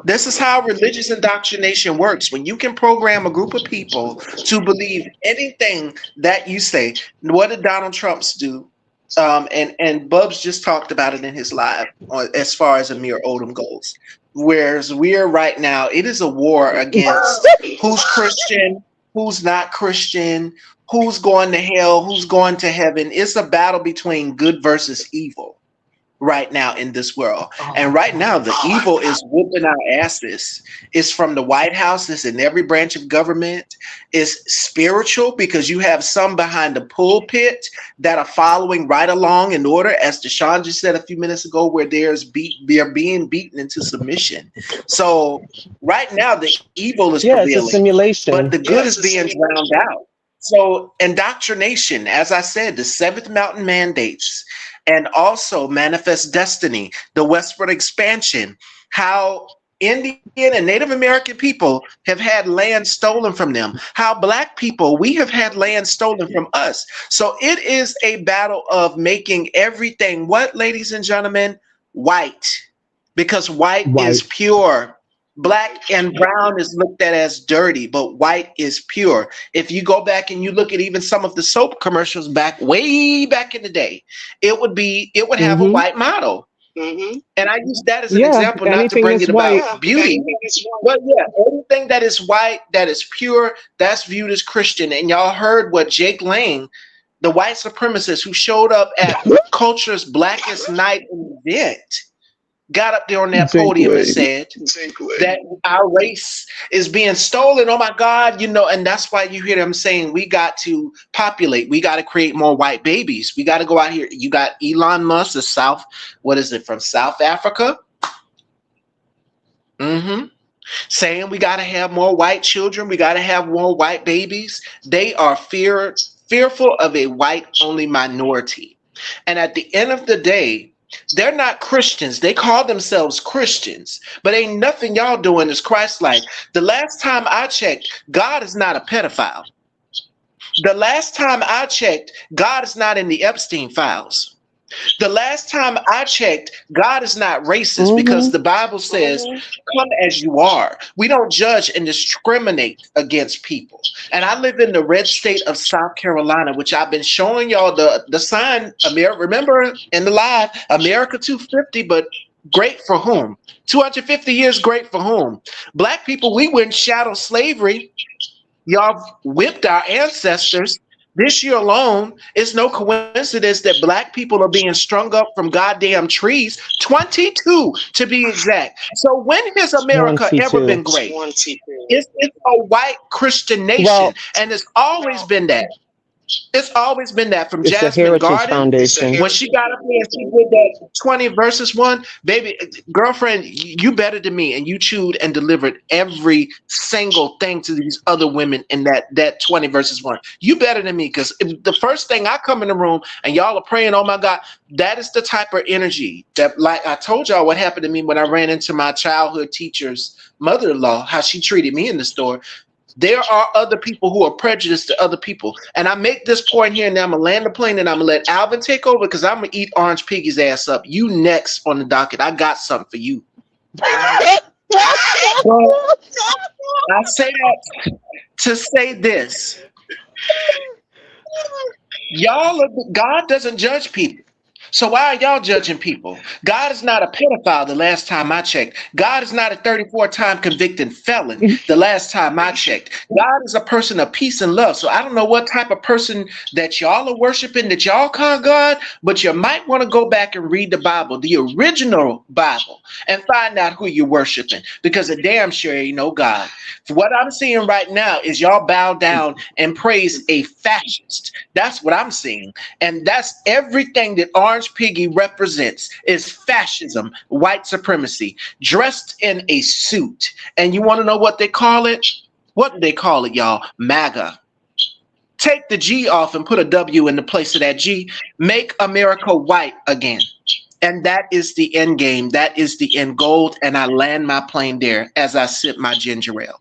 This is how religious indoctrination works. When you can program a group of people to believe anything that you say. What did Donald Trump do? And Bubs just talked about it in his live as far as Amir Odom goes. Whereas we're right now, it is a war against who's Christian, who's not Christian, who's going to hell, who's going to heaven. It's a battle between good versus evil right now in this world. And right now, the evil is whooping our asses. It's from the White House. It's in every branch of government. It's spiritual because you have some behind the pulpit that are following right along in order, as Deshaun just said a few minutes ago, where they're being beaten into submission. So right now, the evil is prevailing, it's a simulation, but the good is being drowned out. So indoctrination, as I said, the Seventh Mountain Mandates, and also Manifest Destiny, the westward expansion, how Indian and Native American people have had land stolen from them, how Black people, we have had land stolen from us. So it is a battle of making everything, what, ladies and gentlemen? White, because white is pure. Black and brown is looked at as dirty, but white is pure. If you go back and you look at even some of the soap commercials way back in the day, it would have a white model. And I use that as an example, not to bring it about beauty. But yeah, anything that is white, that is pure, that's viewed as Christian. And y'all heard what Jake Lang, the white supremacist who showed up at Culture's Blackest Night event, got up there on that Zink podium and lady. said that our race is being stolen. Oh my God, you know, and that's why you hear them saying we got to populate, we got to create more white babies. We got to go out here. You got Elon Musk, the South, what is it, from South Africa? Saying we got to have more white children, we got to have more white babies. They are fearful of a white only minority. And at the end of the day, they're not Christians. They call themselves Christians, but ain't nothing y'all doing is Christ-like. The last time I checked, God is not a pedophile. The last time I checked, God is not in the Epstein files. The last time I checked, God is not racist because the Bible says, come as you are. We don't judge and discriminate against people. And I live in the red state of South Carolina, which I've been showing y'all the sign. Remember in the live, America 250, but great for whom? 250 years great for whom? Black people, we went chattel slavery. Y'all whipped our ancestors. This year alone, it's no coincidence that black people are being strung up from goddamn trees, 22 to be exact. So when has America ever been great? It's a white Christian nation, Well, and it's always been that. It's always been that from it's the Jasmine Heritage Garden. Foundation. When she got up there and she did that 20 verses 1, baby, girlfriend, you better than me, and you chewed and delivered every single thing to these other women in that 20 verses 1. You better than me, because the first thing I come in the room and y'all are praying, oh my God, that is the type of energy that, like I told y'all what happened to me when I ran into my childhood teacher's mother-in-law, how she treated me in the store. There are other people who are prejudiced to other people. And I make this point here, and then I'm going to land the plane, and I'm going to let Alvin take over because I'm going to eat Orange Piggy's ass up. You next on the docket. I got something for you. Well, I say that to say this. God doesn't judge people. So why are y'all judging people? God is not a pedophile the last time I checked. God is not a 34-time convicted felon the last time I checked. God is a person of peace and love. So I don't know what type of person that y'all are worshiping, that y'all call God, but you might want to go back and read the Bible, the original Bible, and find out who you're worshiping, because a damn sure ain't no God. What I'm seeing right now is y'all bow down and praise a fascist. That's what I'm seeing. And that's everything that Orange Piggy represents is fascism, white supremacy, dressed in a suit. And you want to know what they call it? What do they call it, y'all? MAGA. Take the G off and put a W in the place of that G. Make America white again. And that is the end game. That is the end goal. And I land my plane there as I sip my ginger ale.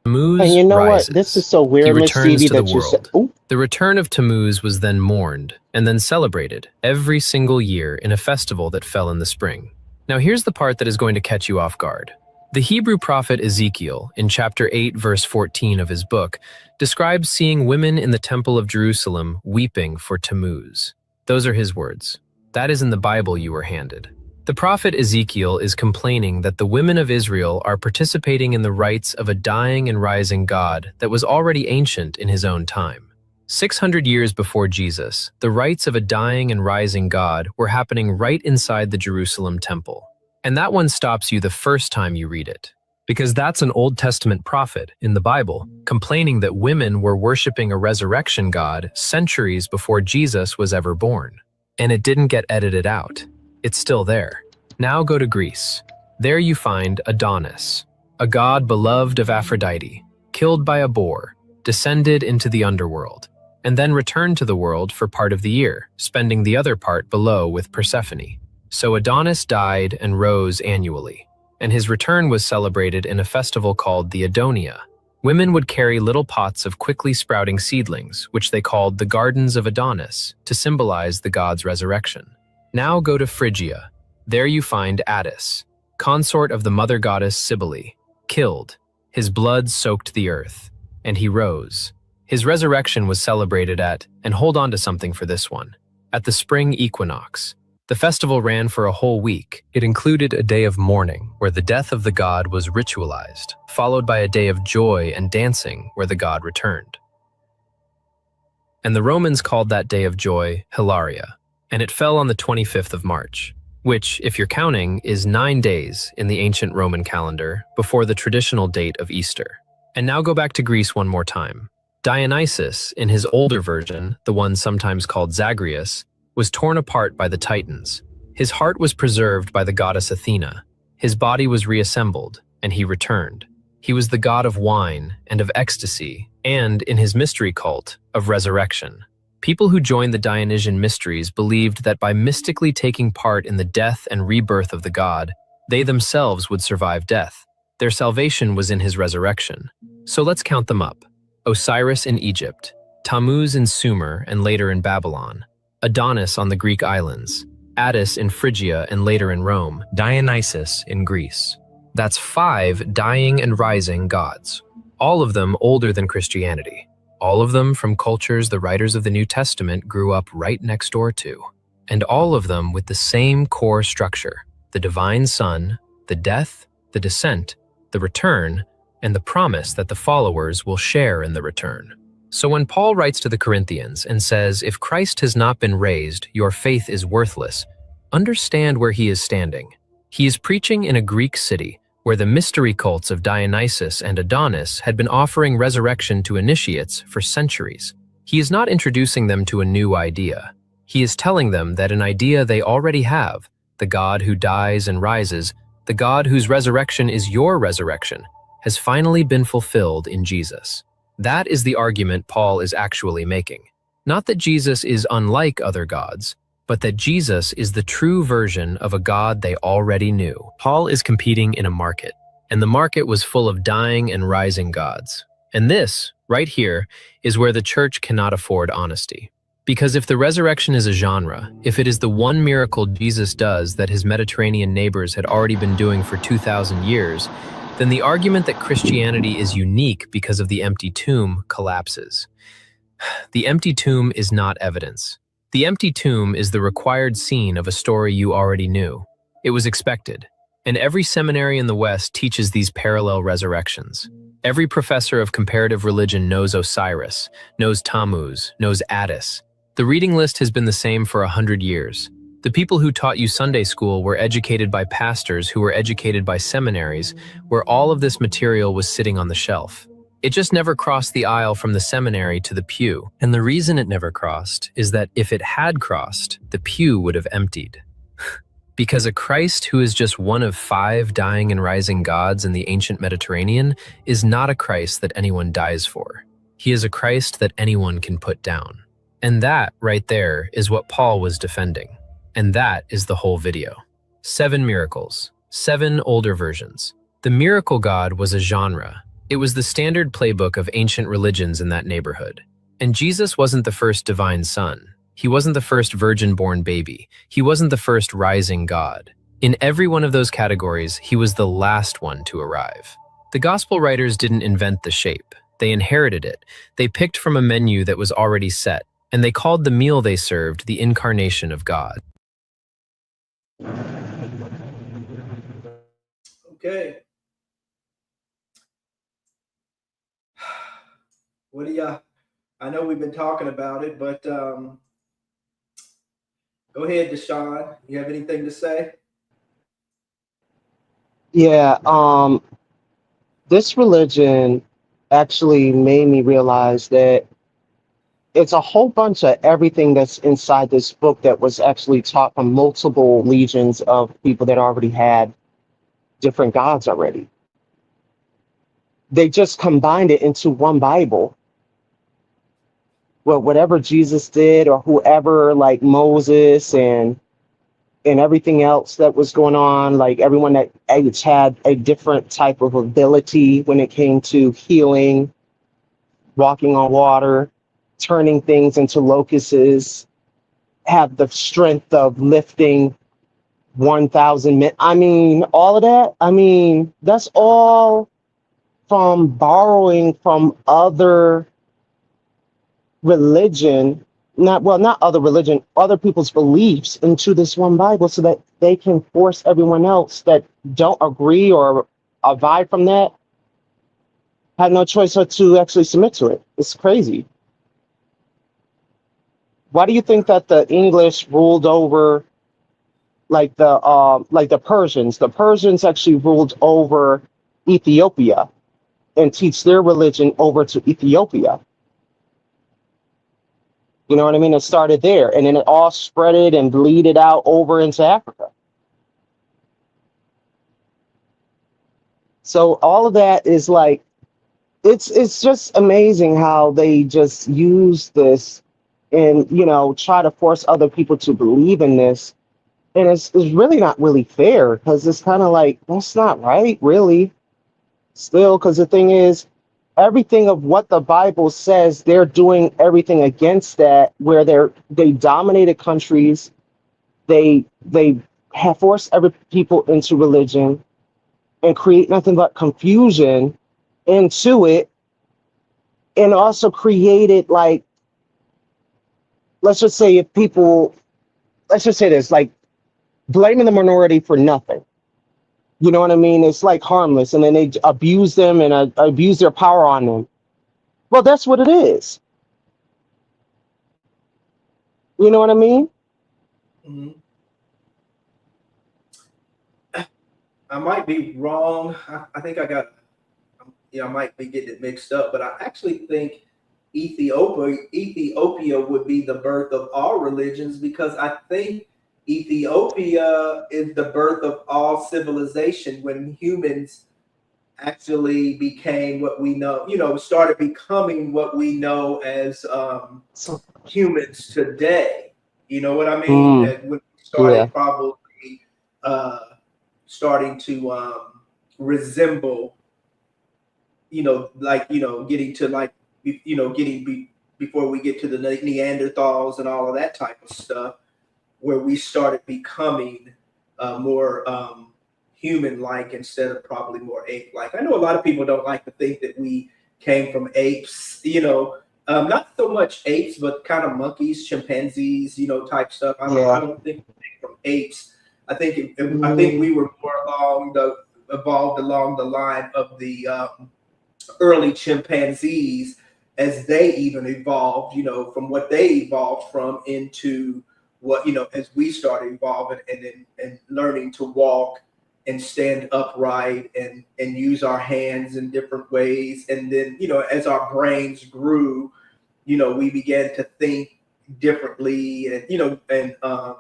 Tammuz And you know rises. what? This is so weird, He Miss returns Stevie, to the that you said. world. The return of Tammuz was then mourned and then celebrated every single year in a festival that fell in the spring. Now here's the part that is going to catch you off guard. The Hebrew prophet Ezekiel, in chapter 8, verse 14 of his book, describes seeing women in the temple of Jerusalem weeping for Tammuz. Those are his words. That is in the Bible you were handed. The prophet Ezekiel is complaining that the women of Israel are participating in the rites of a dying and rising God that was already ancient in his own time. 600 years before Jesus, the rites of a dying and rising God were happening right inside the Jerusalem temple. And that one stops you the first time you read it, because that's an Old Testament prophet in the Bible complaining that women were worshiping a resurrection God centuries before Jesus was ever born. And it didn't get edited out. It's still there. Now go to Greece. There you find Adonis, a god beloved of Aphrodite, killed by a boar, descended into the underworld, and then returned to the world for part of the year, spending the other part below with Persephone. So Adonis died and rose annually, and his return was celebrated in a festival called the Adonia. Women would carry little pots of quickly sprouting seedlings, which they called the Gardens of Adonis, to symbolize the god's resurrection. Now go to Phrygia. There you find Attis, consort of the mother goddess Cybele, killed. His blood soaked the earth, and he rose. His resurrection was celebrated at, and hold on to something for this one, at the spring equinox. The festival ran for a whole week. It included a day of mourning, where the death of the god was ritualized, followed by a day of joy and dancing, where the god returned. And the Romans called that day of joy Hilaria, and it fell on the 25th of March. which, if you're counting, is 9 days in the ancient Roman calendar before the traditional date of Easter. And now go back to Greece one more time. Dionysus, in his older version, the one sometimes called Zagreus, was torn apart by the Titans. His heart was preserved by the goddess Athena. His body was reassembled, and he returned. He was the god of wine and of ecstasy, and, in his mystery cult, of resurrection. People who joined the Dionysian mysteries believed that by mystically taking part in the death and rebirth of the god, they themselves would survive death. Their salvation was in his resurrection. So let's count them up. Osiris in Egypt, Tammuz in Sumer and later in Babylon, Adonis on the Greek islands, Attis in Phrygia and later in Rome, Dionysus in Greece. That's 5 dying and rising gods, all of them older than Christianity. All of them from cultures the writers of the New Testament grew up right next door to. And all of them with the same core structure: the divine Son, the death, the descent, the return, and the promise that the followers will share in the return. So when Paul writes to the Corinthians and says, "If Christ has not been raised, your faith is worthless," understand where he is standing. He is preaching in a Greek city where the mystery cults of Dionysus and Adonis had been offering resurrection to initiates for centuries. He is not introducing them to a new idea. He is telling them that an idea they already have, the God who dies and rises, the God whose resurrection is your resurrection, has finally been fulfilled in Jesus. That is the argument Paul is actually making. Not that Jesus is unlike other gods, but that Jesus is the true version of a God they already knew. Paul is competing in a market, and the market was full of dying and rising gods. And this, right here, is where the church cannot afford honesty. Because if the resurrection is a genre, if it is the one miracle Jesus does that his Mediterranean neighbors had already been doing for 2,000 years, then the argument that Christianity is unique because of the empty tomb collapses. The empty tomb is not evidence. The empty tomb is the required scene of a story you already knew. It was expected, and every seminary in the West teaches these parallel resurrections. Every professor of comparative religion knows Osiris, knows Tammuz, knows Attis. The reading list has been the same for 100 years. The people who taught you Sunday school were educated by pastors who were educated by seminaries, where all of this material was sitting on the shelf. It just never crossed the aisle from the seminary to the pew. And the reason it never crossed is that if it had crossed, the pew would have emptied. Because a Christ who is just one of 5 dying and rising gods in the ancient Mediterranean is not a Christ that anyone dies for. He is a Christ that anyone can put down. And that, right there, is what Paul was defending. And that is the whole video. 7 miracles, 7 older versions. The miracle God was a genre. It was the standard playbook of ancient religions in that neighborhood. And Jesus wasn't the first divine son. He wasn't the first virgin-born baby. He wasn't the first rising God. In every one of those categories, he was the last one to arrive. The gospel writers didn't invent the shape. They inherited it. They picked from a menu that was already set, and they called the meal they served the incarnation of God. Okay. What do y'all? I know we've been talking about it, but go ahead, Deshaun. You have anything to say? Yeah, this religion actually made me realize that it's a whole bunch of everything that's inside this book that was actually taught from multiple legions of people that already had different gods already. They just combined it into one Bible. Well, whatever Jesus did, or whoever, like Moses and everything else that was going on, like everyone that each had a different type of ability when it came to healing, walking on water, turning things into locusts, have the strength of lifting 1,000 men. I mean, all of that. I mean, that's all from borrowing from other religion, not other religion, other people's beliefs into this one Bible so that they can force everyone else that don't agree or abide from that, have no choice but to actually submit to it. It's crazy. Why do you think that the English ruled over like the Persians. The Persians actually ruled over Ethiopia and teach their religion over to Ethiopia. You know what I mean? It started there, and then it all spread it and bleeded out over into Africa. So all of that is like, it's just amazing how they just use this and, you know, try to force other people to believe in this. And it's really not really fair, because it's kind of like, that's not right, really. Still, because the thing is, everything of what the Bible says, they're doing everything against that, where they dominated countries, they have forced every people into religion and create nothing but confusion into it, and also created, like, let's just say let's just say this, like blaming the minority for nothing. You know what I mean? It's like harmless, and then they abuse them and abuse their power on them. Well, that's what it is. You know what I mean? Mhm. I might be wrong. I think I got, I might be getting it mixed up, but I actually think Ethiopia would be the birth of all religions, because I think Ethiopia is the birth of all civilization, when humans actually became what we know, started becoming what we know as So, humans today. You know what I mean? mm, And when we yeah. started probably uh, starting to resemble, like, getting to, like, before we get to the Neanderthals and all of that type of stuff, where we started becoming more human-like instead of probably more ape-like. I know a lot of people don't like to think that we came from apes, not so much apes, but kind of monkeys, chimpanzees, type stuff. I Yeah. don't think we came from apes. I think Mm, we were more evolved along the line of the early chimpanzees, as they even evolved, from what they evolved from into what, as we started evolving and learning to walk and stand upright and use our hands in different ways. And then, as our brains grew, we began to think differently, and, uh,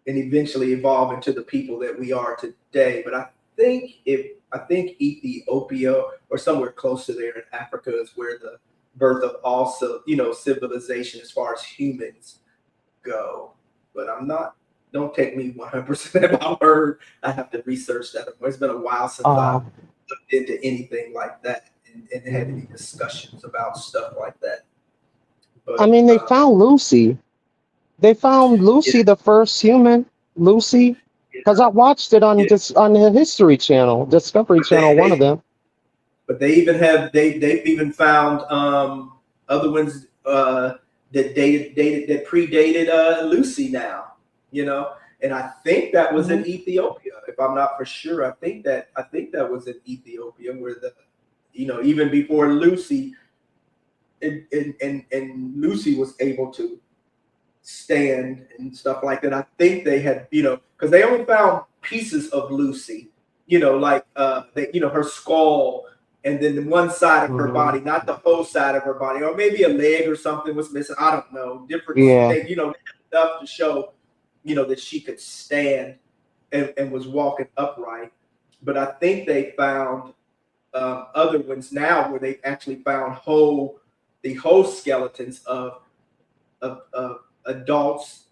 and eventually evolve into the people that we are today. But I think Ethiopia, or somewhere close to there in Africa, is where the birth of also, civilization as far as humans go. But I'm not. Don't take me 100% about word. I have to research that. It's been a while since I uh, looked into anything like that and had any discussions about stuff like that. I But mean, they found Lucy. They found yeah, Lucy, the first human, Lucy, yeah, because I watched it on yeah. this on the History Channel, Discovery But they, Channel, one of they them. but they even have they've even found other ones that predated Lucy now, you know. And I think that was in Mhm. Ethiopia, if I'm not for sure. I think that was in Ethiopia, where the, even before Lucy, and Lucy was able to stand and stuff like that. I think they had, because they only found pieces of Lucy, like her skull, and then one side of her Mhm. body, not the whole side of her body, or maybe a leg or something was missing. I don't know. Different, Yeah. they, enough to show, that she could stand and was walking upright. But I think they found other ones now, where they actually found the whole skeletons of adults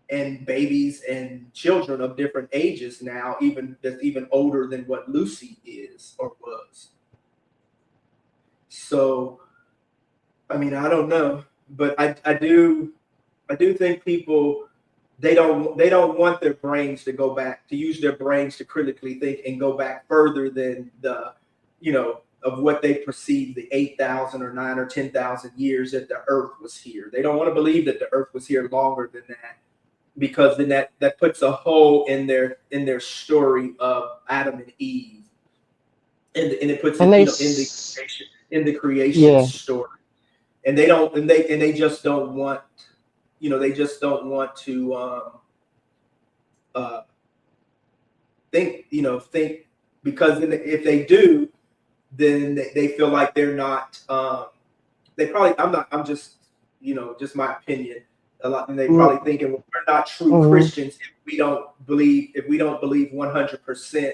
and babies and children of different ages now, even that's even older than what Lucy is or was. So, I mean, I don't know, but I do think people, they don't want their brains to go back, to use their brains to critically think and go back further than the, of what they perceive the 8,000 or 9 or 10,000 years that the earth was here. They don't want to believe that the earth was here longer than that, because then that puts a hole in their story of Adam and Eve, and it puts And it, they, in the creation yeah, story. And they just don't want, they just don't want to think because then if they do, then they feel like they're not. They probably. I'm just just my opinion. A lot, and they probably thinking, well, we're not true Christians if we don't believe 100%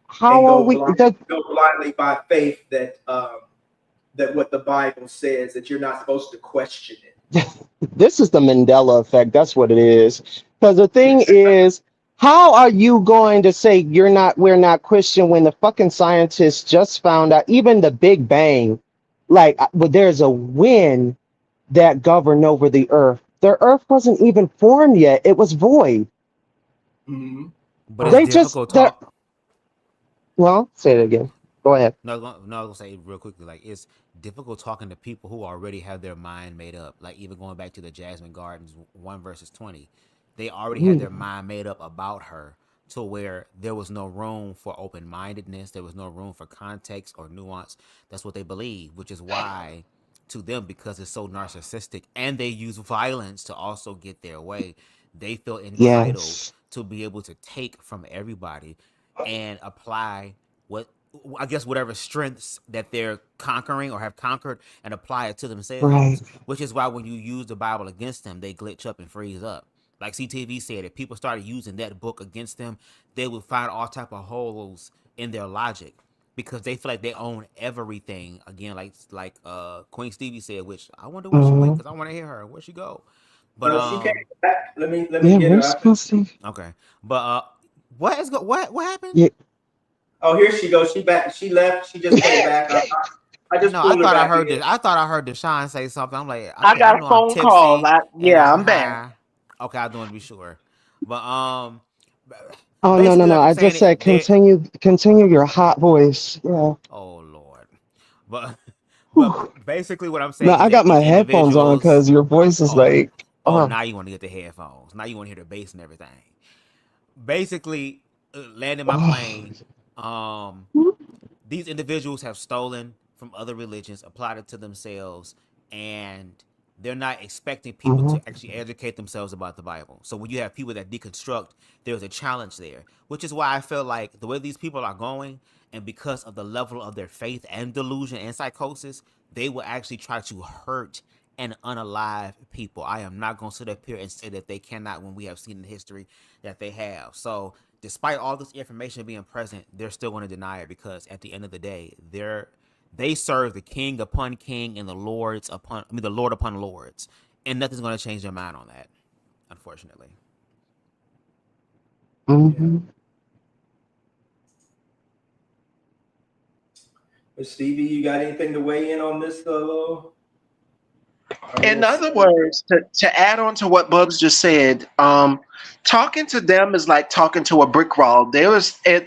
How and are we? go blindly by faith that that what the Bible says, that you're not supposed to question it. This is the Mandela effect. That's what it is. Because the thing is, how are you going to say we're not Christian when the fucking scientists just found out, even the Big Bang, like there's a wind that governed over the earth. The earth wasn't even formed yet. It was void. Mm-hmm. But it's difficult talk. Well, say it again. Go ahead. No, I was gonna say real quickly, like it's difficult talking to people who already have their mind made up. Like even going back to the Jasmine Gardens 1 verses 20, they already had their mind made up about her to where there was no room for open mindedness, there was no room for context or nuance. That's what they believe, which is why to them, because it's so narcissistic and they use violence to also get their way, they feel entitled to be able to take from everybody and apply what I guess whatever strengths that they're conquering or have conquered and apply it to themselves. Right. Which is why when you use the Bible against them, they glitch up and freeze up. Like CTV said, if people started using that book against them, they would find all type of holes in their logic because they feel like they own everything. Again, like Queen Stevie said, which I wonder where she went because I want to hear her. Where'd she go? But she came back. Let me get her. Okay, but what happened? Yeah. Oh, here she goes. She back. She left. She just came back. I thought I heard this. I thought I heard Deshaun say something. I'm like, I got a phone call. I'm back. Okay, I don't want to be sure, but Oh no. like I just said continue your hot voice. Yeah. Oh Lord, but basically what I'm saying. No, is I got my headphones on because your voice is like. Oh, now you want to get the headphones. Now you want to hear the bass and everything. Basically, landing my plane. These individuals have stolen from other religions, applied it to themselves, and they're not expecting people to actually educate themselves about the Bible. So when you have people that deconstruct, there's a challenge there, which is why I feel like the way these people are going, and because of the level of their faith and delusion and psychosis, they will actually try to hurt and unalive people. I am not going to sit up here and say that they cannot when we have seen in history that they have. So despite all this information being present, they're still going to deny it because at the end of the day, they serve the king upon king and the Lord upon lords, and nothing's going to change their mind on that, unfortunately. Mm-hmm. Stevie, you got anything to weigh in on this, though? In other words, to add on to what Bubs just said, talking to them is like talking to a brick wall.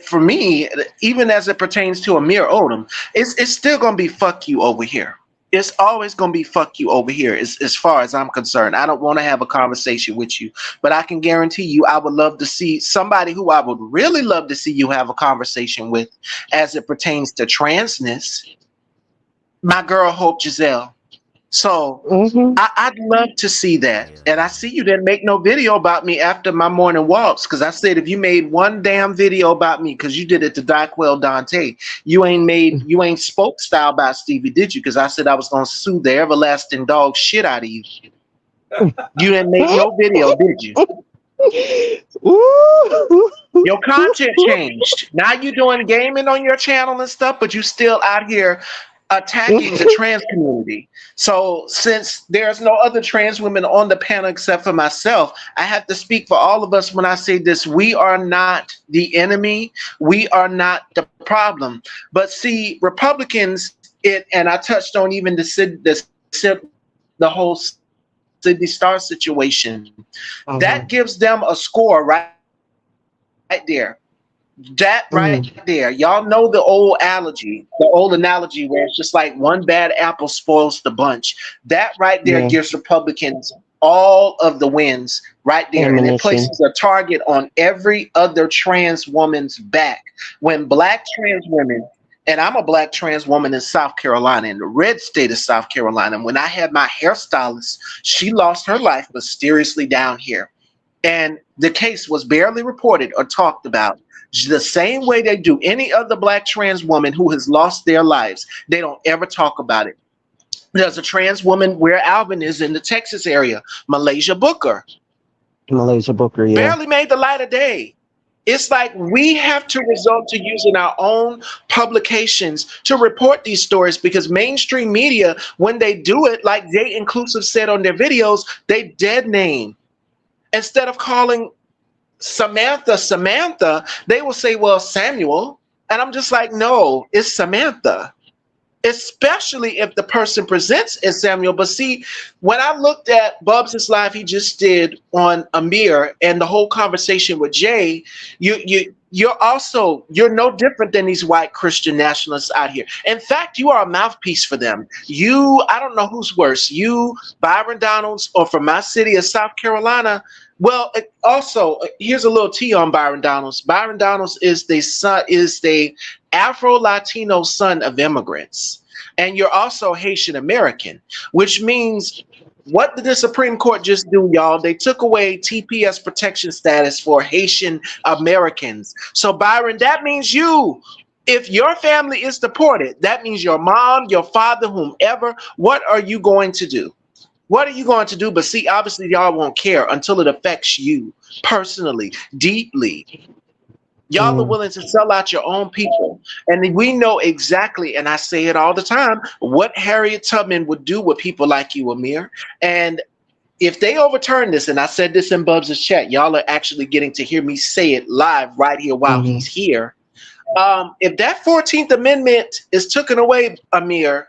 For me, even as it pertains to Amir Odom, it's still gonna be fuck you over here. It's always gonna be fuck you over here. As far as I'm concerned, I don't want to have a conversation with you, but I can guarantee you, I would love to see somebody who I would really love to see you have a conversation with, as it pertains to transness. My girl Hope Giselle. So I'd love to see that. And I see you didn't make no video about me after my morning walks, because I said if you made one damn video about me, because you did it to Daquel Dante, you ain't spoke style about Stevie, did you? Because I said I was gonna sue the everlasting dog shit out of you. You didn't make no video, did you? Your content changed. Now you doing gaming on your channel and stuff, but you still out here attacking the trans community. So since there's no other trans women on the panel except for myself, I have to speak for all of us when I say this. We are not the enemy. We are not the problem. But see, Republicans, and I touched on even the whole Sydney Star situation, that gives them a score right there. That right there, y'all know the old analogy where it's just like one bad apple spoils the bunch. That right there gives Republicans all of the wins right there, and it places a target on every other trans woman's back. When black trans women, and I'm a black trans woman in South Carolina, in the red state of South Carolina, when I had my hairstylist, she lost her life mysteriously down here. and the case was barely reported or talked about. The same way they do any other black trans woman who has lost their lives. They don't ever talk about it. There's a trans woman where Alvin is in the Texas area, Malaysia Booker. Malaysia Booker, yeah. Barely made the light of day. It's like we have to resort to using our own publications to report these stories, because mainstream media, when they do it, like Jay Inclusive said on their videos, they dead name. Instead of calling Samantha, they will say, well, Samuel. And I'm just like, no, it's Samantha. Especially if the person presents as Samuel. But see, when I looked at Bubs' live he just did on Amir and the whole conversation with Jay, you're no different than these white Christian nationalists out here. In fact, you are a mouthpiece for them. I don't know who's worse, you, Byron Donalds, or from my city of South Carolina. Well, also, here's a little tea on Byron Donalds. Byron Donalds is the Afro-Latino son of immigrants. And you're also Haitian American, which means, what did the Supreme Court just do, y'all? They took away TPS protection status for Haitian Americans. So Byron, that means if your family is deported, that means your mom, your father, whomever, what are you going to do? What are you going to do? But see, obviously y'all won't care until it affects you personally, deeply. Y'all are willing to sell out your own people. And we know exactly, and I say it all the time, what Harriet Tubman would do with people like you, Amir. And if they overturn this, and I said this in Bubs' chat, y'all are actually getting to hear me say it live right here while he's here. If that 14th Amendment is taken away, Amir,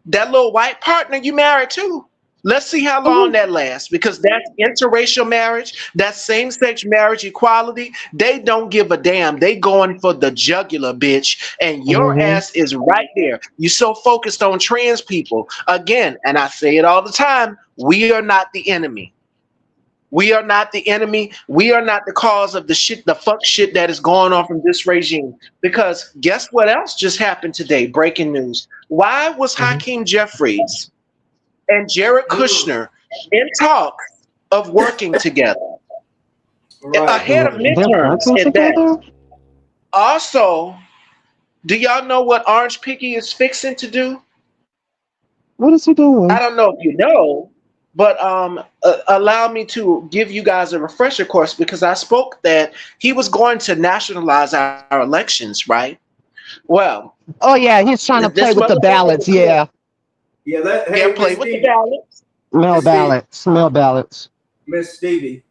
that little white partner you married to, let's see how long that lasts, because that's interracial marriage, that's same-sex marriage equality. They don't give a damn. They going for the jugular, bitch, and your ass is right there. You so focused on trans people. Again, and I say it all the time, we are not the enemy. We are not the enemy. We are not the cause of the fuck shit that is going on from this regime. Because guess what else just happened today? Breaking news. Why was Hakeem Jeffries and Jared Kushner in talks of working together ahead of midterms at that? Also, do y'all know what Orange Picky is fixing to do? What is he doing? I don't know if you know, but allow me to give you guys a refresher course, because I spoke that he was going to nationalize our elections, right? Well, oh yeah, he's trying to play with the ballots. Yeah, play with the ballots. Mail ballots. Miss Stevie,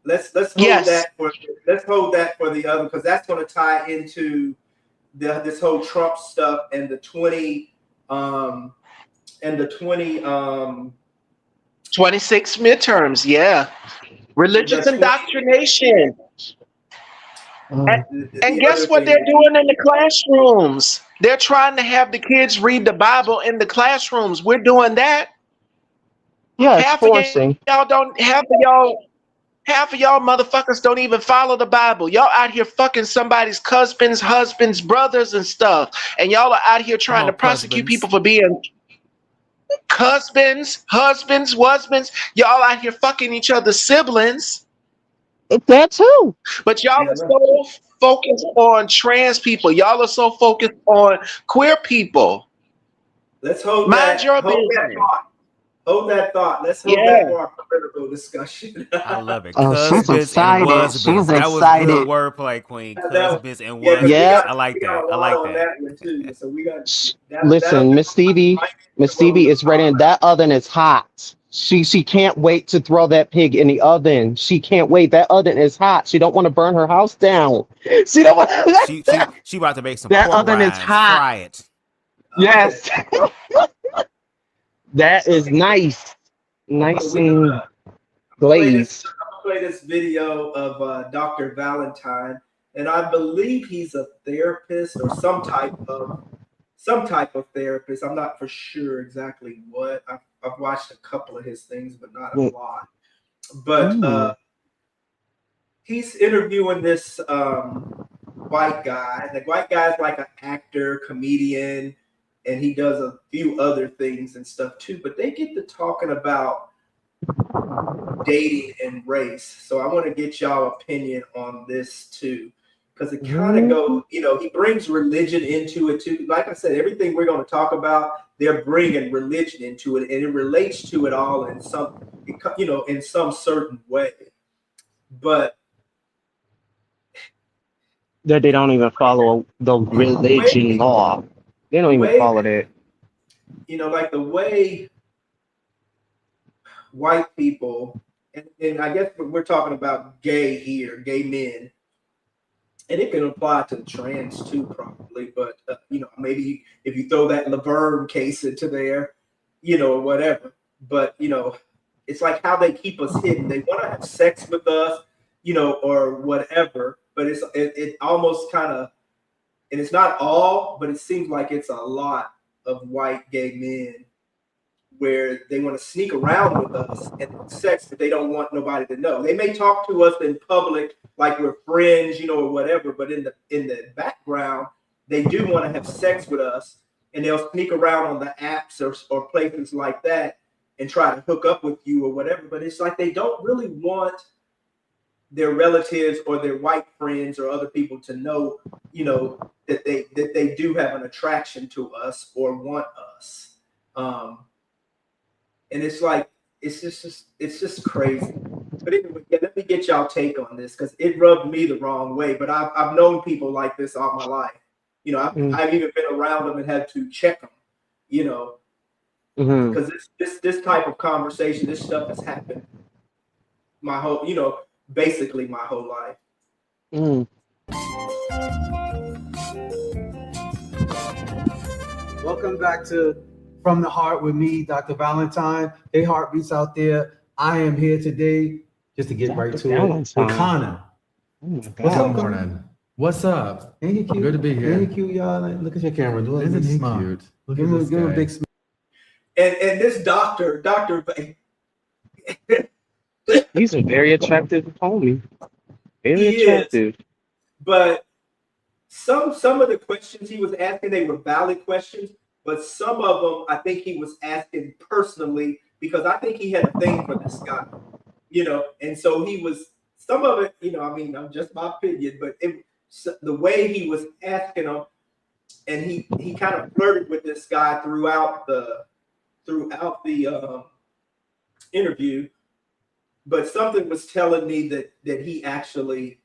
let's hold that for the other, because that's going to tie into this whole Trump stuff and the 26 midterms, yeah. Religious indoctrination. And guess what they're doing in the classrooms? They're trying to have the kids read the Bible in the classrooms. We're doing that. Yeah, half of y'all motherfuckers don't even follow the Bible. Y'all out here fucking somebody's husbands, brothers, and stuff. And y'all are out here trying to prosecute people for being husbands. Y'all out here fucking each other's siblings. That too. But y'all are so focused on trans people. Y'all are so focused on queer people. Let's hold Mind that. your Hold business. that thought. Hold that thought. Let's hold that for our political discussion. I love it. She's excited. That was good wordplay, Queen. Cusbis and wasbis. Yeah. I like that. I like that. One too. So we got. Listen, Miss Stevie is ready, and that oven is hot. She can't wait to throw that pig in the oven. She can't wait. That oven is hot. She don't want to burn her house down. She don't want. She about to make some. That pork oven rinds. is hot. Fry it. Yes. That is nice. Nice and glazed. I'm gonna play this video of Dr. Valentine, and I believe he's a therapist or some type of therapist. I'm not for sure exactly what. I've watched a couple of his things, but not a lot. But he's interviewing this white guy. The white guy's like an actor, comedian, and he does a few other things and stuff too. But they get to talking about dating and race. So I want to get y'all opinion on this too, because it kind of goes, he brings religion into it too. Like I said, everything we're going to talk about, they're bringing religion into it, and it relates to it all in some, in some certain way. But that they don't even follow the religion law. They don't even follow that. Like the way white people, and I guess we're talking about gay here, gay men, and it can apply to trans too, probably. But maybe if you throw that Laverne case into there, or whatever. But it's like how they keep us hidden. They want to have sex with us, or whatever. But it almost kind of, and it's not all, but it seems like it's a lot of white gay men where they want to sneak around with us and have sex, but they don't want nobody to know. They may talk to us in public like we're friends, or whatever, but in the background, they do want to have sex with us, and they'll sneak around on the apps or places like that and try to hook up with you or whatever. But it's like they don't really want their relatives or their white friends or other people to know, that they do have an attraction to us or want us. And it's like, it's just crazy. But anyway, let me get y'all take on this, because it rubbed me the wrong way. But I've known people like this all my life. I've even been around them and had to check them. Because this type of conversation, this stuff has happened my whole, basically my whole life. Welcome back to From the Heart with me, Dr. Valentine. Hey, heartbeats out there. I am here today just to get Dr. right to Valentine. it with Connor. What's up, morning? What's up? Ain't he cute? Good to be here. Ain't he cute, y'all? Look at your camera. Do Isn't he cute? Look Give at this him a guy. big smile. And this doctor, He's a very attractive homie. Very He attractive. but some of the questions he was asking, they were valid questions, but some of them I think he was asking personally, because I think he had a thing for this guy, and so he was, some of it, I'm just my opinion, but the way he was asking him, and he kind of flirted with this guy throughout the interview, but something was telling me that he actually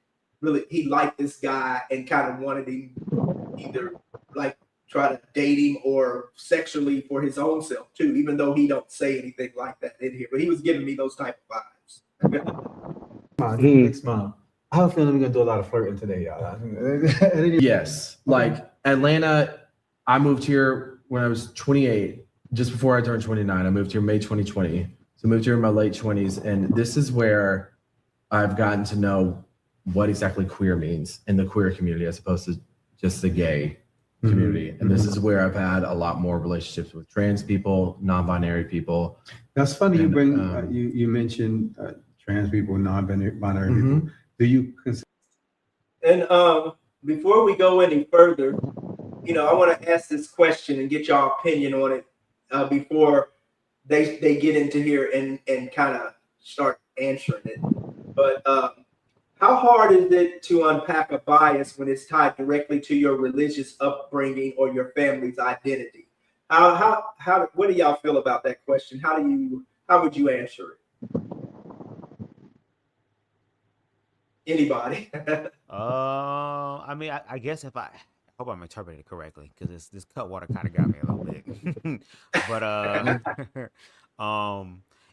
he liked this guy and kind of wanted him either like try to date him or sexually for his own self too, even though he don't say anything like that in here, but he was giving me those type of vibes. Big smile. I have a feeling we're gonna do a lot of flirting today, y'all. Yes, like Atlanta, I moved here when I was 28, just before I turned 29. I moved here May 2020. So I moved here in my late 20s, and this is where I've gotten to know what exactly queer means in the queer community as opposed to just the gay community. And this is where I've had a lot more relationships with trans people, non-binary people. That's funny. You bring you mentioned trans people, non-binary people. Do you consider? And before we go any further, I want to ask this question and get y'all opinion on it before they get into here and kind of start answering it. But how hard is it to unpack a bias when it's tied directly to your religious upbringing or your family's identity? How what do y'all feel about that question? How would you answer it? Anybody? I mean, I guess if I hope I'm interpreting it correctly, because this cut water kind of got me a little bit. But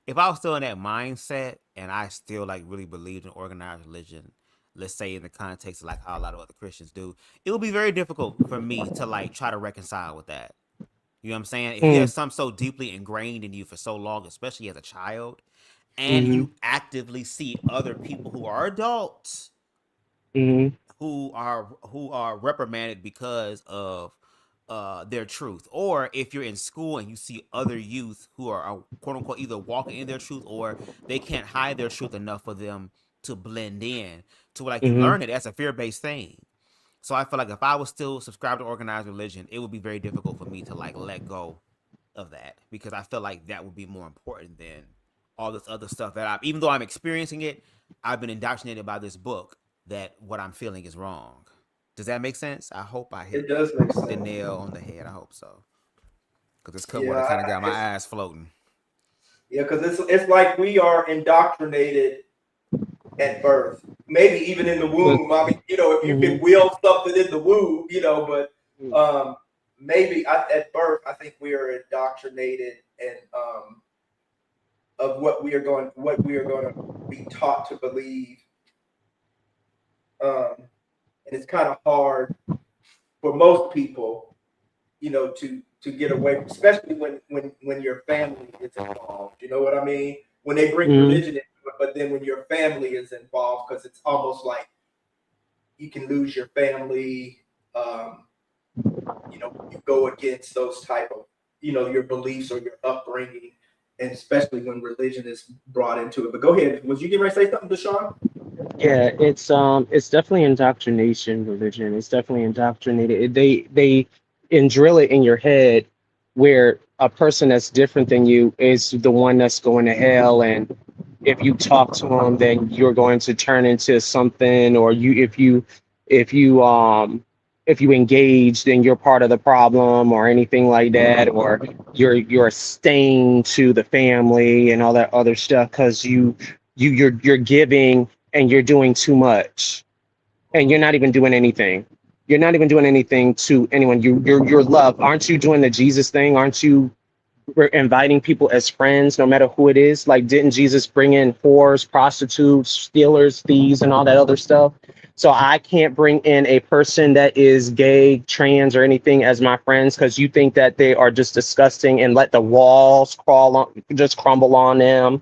if I was still in that mindset and I still like really believed in organized religion, let's say in the context of like how a lot of other Christians do, it would be very difficult for me to like try to reconcile with that. You know what I'm saying? If you have something so deeply ingrained in you for so long, especially as a child, and you actively see other people who are adults who are reprimanded because of their truth, or if you're in school and you see other youth who are quote unquote either walking in their truth or they can't hide their truth enough for them to blend in to like you learn it. That's a fear-based thing. So I feel like if I was still subscribed to organized religion, it would be very difficult for me to like let go of that, because I feel like that would be more important than all this other stuff that even though I'm experiencing it, I've been indoctrinated by this book that what I'm feeling is wrong. Does that make sense? I hope I hit It does make the sense. nail on the head. I hope so. Because this cover Yeah, kind of got my ass floating. Yeah, because it's like we are indoctrinated at birth, maybe even in the womb. I mean, if you can will something in the womb, but maybe at birth, I think we are indoctrinated and of what we are going to be taught to believe. And it's kind of hard for most people, to get away, especially when your family is involved. You know what I mean? When they bring religion into it, but then when your family is involved, because it's almost like you can lose your family. You go against those type of, your beliefs or your upbringing, and especially when religion is brought into it. But go ahead. Was you getting ready to say something, Deshaun? Yeah, it's definitely indoctrination. Religion, it's definitely indoctrinated. They and drill it in your head where a person that's different than you is the one that's going to hell, and if you talk to them, then you're going to turn into something, or if you engage, then you're part of the problem or anything like that, or you're a stain to the family and all that other stuff because you're giving and you're doing too much and you're not even doing anything. You're not even doing anything to anyone. You're love. Aren't you doing the Jesus thing? Aren't you inviting people as friends, no matter who it is? Like, didn't Jesus bring in whores, prostitutes, stealers, thieves, and all that other stuff? So I can't bring in a person that is gay, trans, or anything as my friends because you think that they are just disgusting and let the walls crumble on them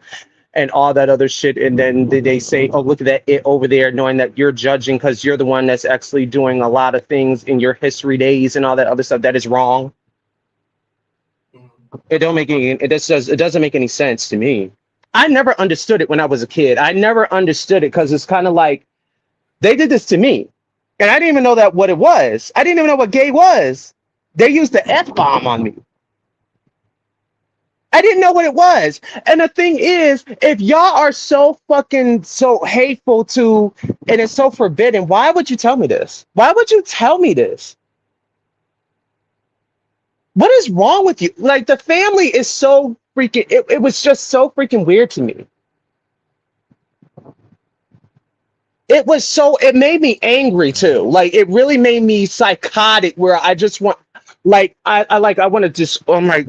and all that other shit. And then they say, oh, look at that it over there, knowing that you're judging because you're the one that's actually doing a lot of things in your history days and all that other stuff that is wrong. It doesn't make any sense to me. I never understood it when I was a kid. I never understood it because it's kind of like they did this to me. And I didn't even know what it was. I didn't even know what gay was. They used the F-bomb on me. I didn't know what it was. And the thing is, if y'all are so hateful to, and it's so forbidden, why would you tell me this? Why would you tell me this? What is wrong with you? Like, the family is so freaking, it was just so freaking weird to me. It made me angry too. Like, it really made me psychotic where I just want, like, I want to just, oh my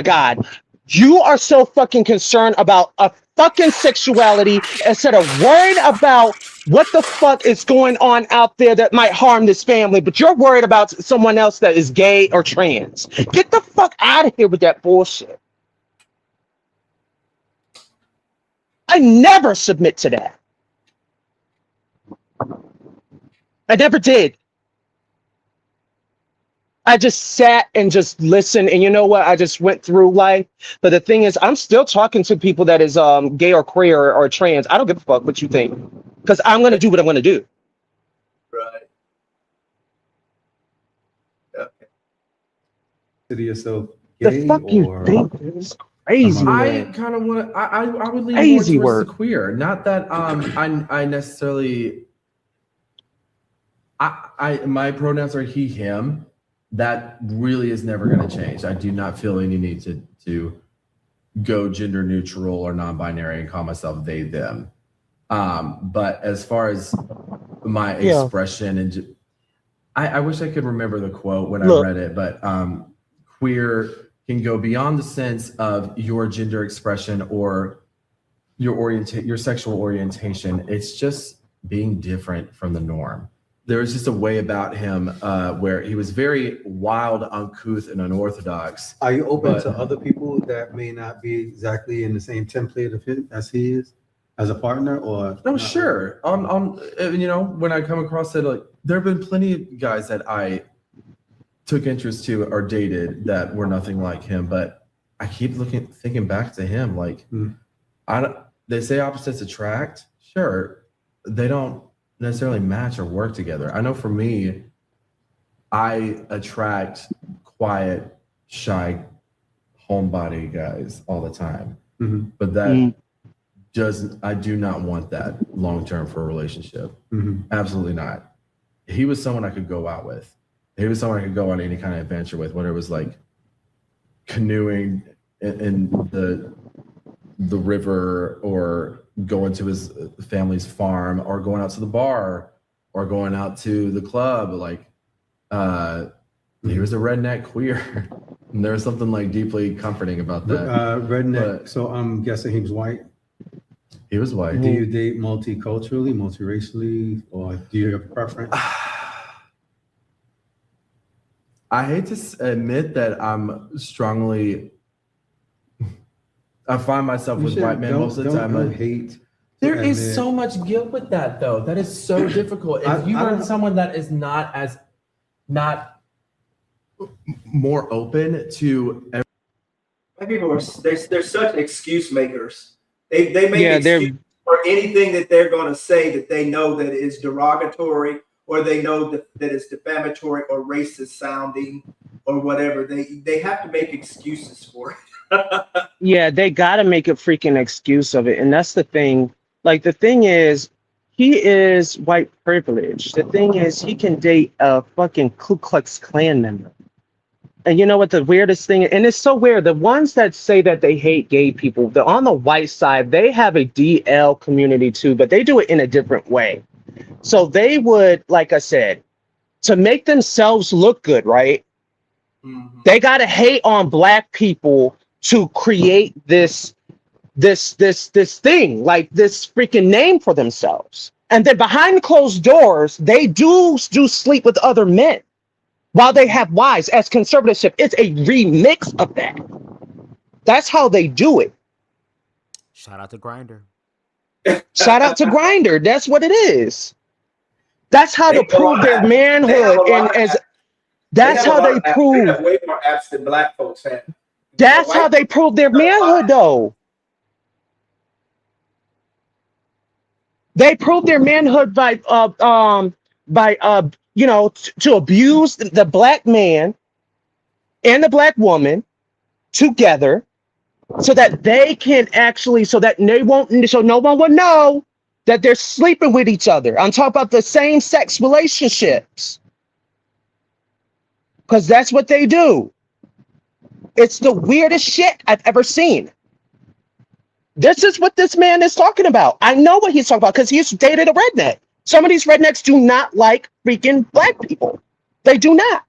God. You are so fucking concerned about a fucking sexuality instead of worried about what the fuck is going on out there that might harm this family, but you're worried about someone else that is gay or trans. Get the fuck out of here with that bullshit. I never submit to that. I never did. I just sat and just listened, and you know what? I just went through life. But the thing is, I'm still talking to people that is gay or queer or trans. I don't give a fuck what you think, because I'm gonna do what I'm gonna do. Right. Okay. Consider yourself The gay fuck you or think? It's crazy. I Man. kind of want to. I would lean Crazy more towards word. the queer. Not that I necessarily. My pronouns are he, him. That really is never going to change. I do not feel any need to go gender neutral or non-binary and call myself they, them. But as far as my expression and I wish I could remember the quote when I read it, but queer can go beyond the sense of your gender expression or your sexual orientation. It's just being different from the norm. There was just a way about him where he was very wild, uncouth, and unorthodox. are you open to other people that may not be exactly in the same template of him as he is as a partner, or no? Sure. When I come across it, like there have been plenty of guys that I took interest to or dated that were nothing like him, but I keep thinking back to him. Like, they say opposites attract. Sure, they don't necessarily match or work together. I know for me, I attract quiet, shy, homebody guys all the time. But that I do not want that long term for a relationship. Mhm. Absolutely not. He was someone I could go out with. He was someone I could go on any kind of adventure with, whether it was like canoeing in the river, or going to his family's farm, or going out to the bar, or going out to the club. Like he was a redneck queer. And there was something like deeply comforting about that. Redneck. But So I'm guessing he was white. he was white. Do you date multiculturally, multiracially, or do you have a preference? I hate to admit that I'm strongly. I find myself with white men most of the time. Don't hate. There is so much guilt with that, though. That is so difficult. If you are someone that is not more open to. White people are they're such excuse makers. They make Yeah, excuses for anything that they're going to say that they know that is derogatory, or they know that is defamatory or racist sounding or whatever. They have to make excuses for it. Yeah, they gotta make a freaking excuse of it. And that's the thing. Like, the thing is, he is white privilege. The thing is, he can date a fucking Ku Klux Klan member. And you know what the weirdest thing, and it's so weird, the ones that say that they hate gay people, they're on the white side, they have a DL community too, but they do it in a different way. So they would, like I said, to make themselves look good, right? Mm-hmm. They gotta hate on black people to create this thing, like this freaking name for themselves. And then behind closed doors, they do sleep with other men while they have wives as conservatorship. It's a remix of that. That's how they do it. Shout out to Grindr. Shout out to Grindr. That's what it is. That's how to prove their manhood. And as that's how they prove. They have way more apps than black folks have. That's how they prove their manhood, though. They prove their manhood by you know, to abuse the black man and the black woman together, so that they can actually, so no one will know that they're sleeping with each other. I'm talking about the same sex relationships, because that's what they do. It's the weirdest shit I've ever seen. This is what this man is talking about. I know what he's talking about because he's dated a redneck. Some of these rednecks do not like freaking black people. They do not.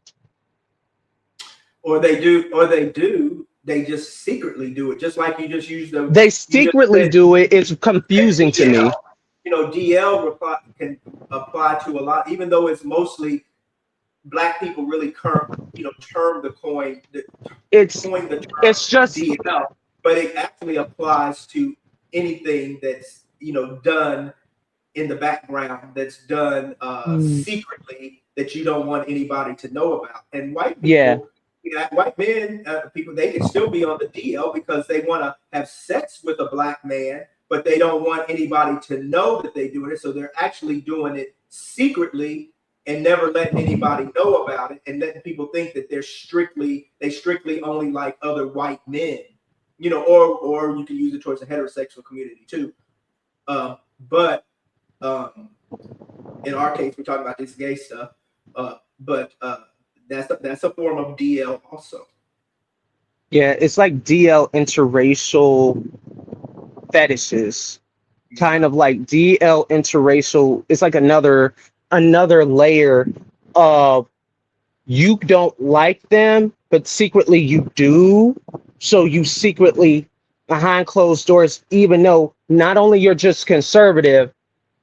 Or they do. They just secretly do it. Just like you just used the. They secretly do it. It's confusing to me. You know, DL can apply to a lot, even though it's mostly black people really term the coin. It's just DL, but it actually applies to anything that's done in the background, that's done secretly, that you don't want anybody to know about. And white people, white men, people, they can still be on the DL because they want to have sex with a black man, but they don't want anybody to know that they're doing it. So they're actually doing it secretly and never letting anybody know about it, and letting people think that they strictly only like other white men, or you can use it towards the heterosexual community too. But in our case, we're talking about this gay stuff. But that's a form of DL also. Yeah, it's like DL interracial fetishes, kind of like DL interracial. It's like another layer of, you don't like them, but secretly you do. So you secretly, behind closed doors, even though not only you're just conservative,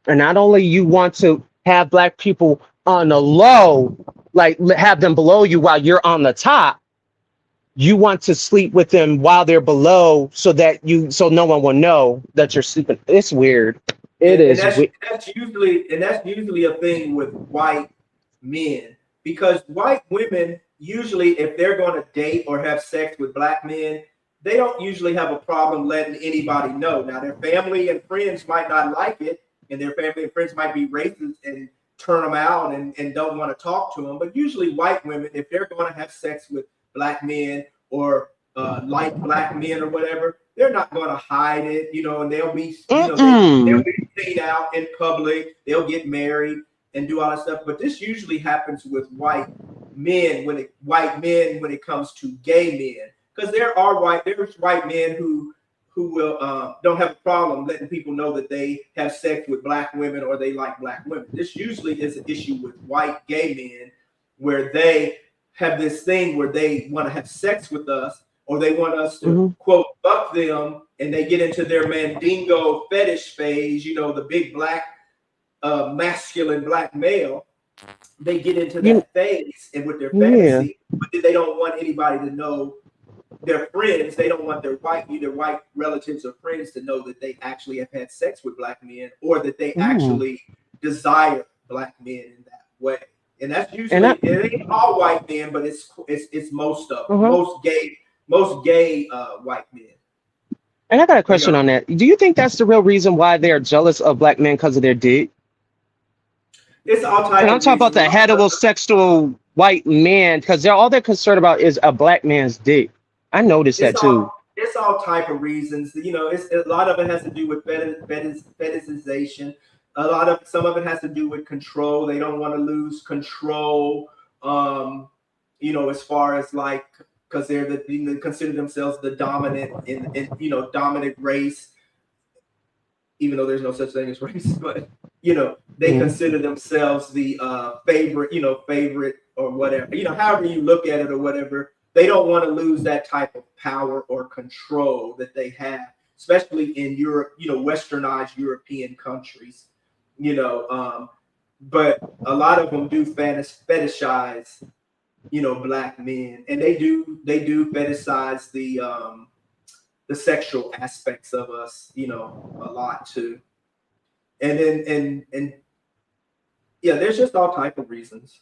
and not only you want to have black people on the low, like have them below you while you're on the top, you want to sleep with them while they're below, so no one will know that you're sleeping. It's weird. That's usually a thing with white men, because white women usually, if they're going to date or have sex with black men, they don't usually have a problem letting anybody know. Now, their family and friends might not like it, and their family and friends might be racist and turn them out and don't want to talk to them. But usually white women, if they're going to have sex with black men or like black men or whatever, they're not going to hide it, and they'll be, they'll be seen out in public. They'll get married and do all that stuff. But this usually happens with white men when it comes to gay men, because there's white men who will don't have a problem letting people know that they have sex with black women or they like black women. This usually is an issue with white gay men where they have this thing where they want to have sex with us, or they want us to quote fuck them, and they get into their mandingo fetish phase, the big black masculine black male. They get into that phase and with their fantasy, but then they don't want anybody to know, their friends, they don't want their white relatives or friends to know that they actually have had sex with black men, or that they actually desire black men in that way. And that's usually, it ain't all white men, but it's most of them, most gay white men. And I got a question on that. Do you think that's the real reason why they're jealous of black men, because of their dick? It's all types. And I'm talking about the heterosexual white man, because all they're concerned about is a black man's dick. I noticed that too. It's all type of reasons. It's a lot of it has to do with fetishization. Some of it has to do with control. They don't want to lose control. As far as like, because they're consider themselves the dominant dominant race, even though there's no such thing as race, but they consider themselves the favorite or whatever. However you look at it or whatever. They don't want to lose that type of power or control that they have, especially in Europe, westernized European countries, but a lot of them do fetishize, black men, and they do fetishize the sexual aspects of us, a lot too. And then, there's just all type of reasons.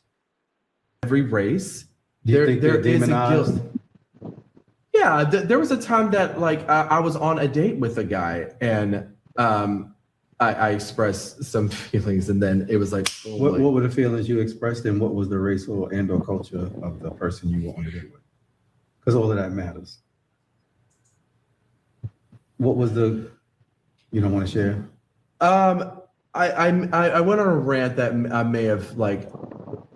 Every race. Do you think they're demonized? Yeah, there was a time that like I was on a date with a guy, and I expressed some feelings, and then it was like, what were the feelings you expressed, and what was the racial and/or culture of the person you were on a date with? Because all of that matters. What was you don't want to share? I went on a rant that I may have like.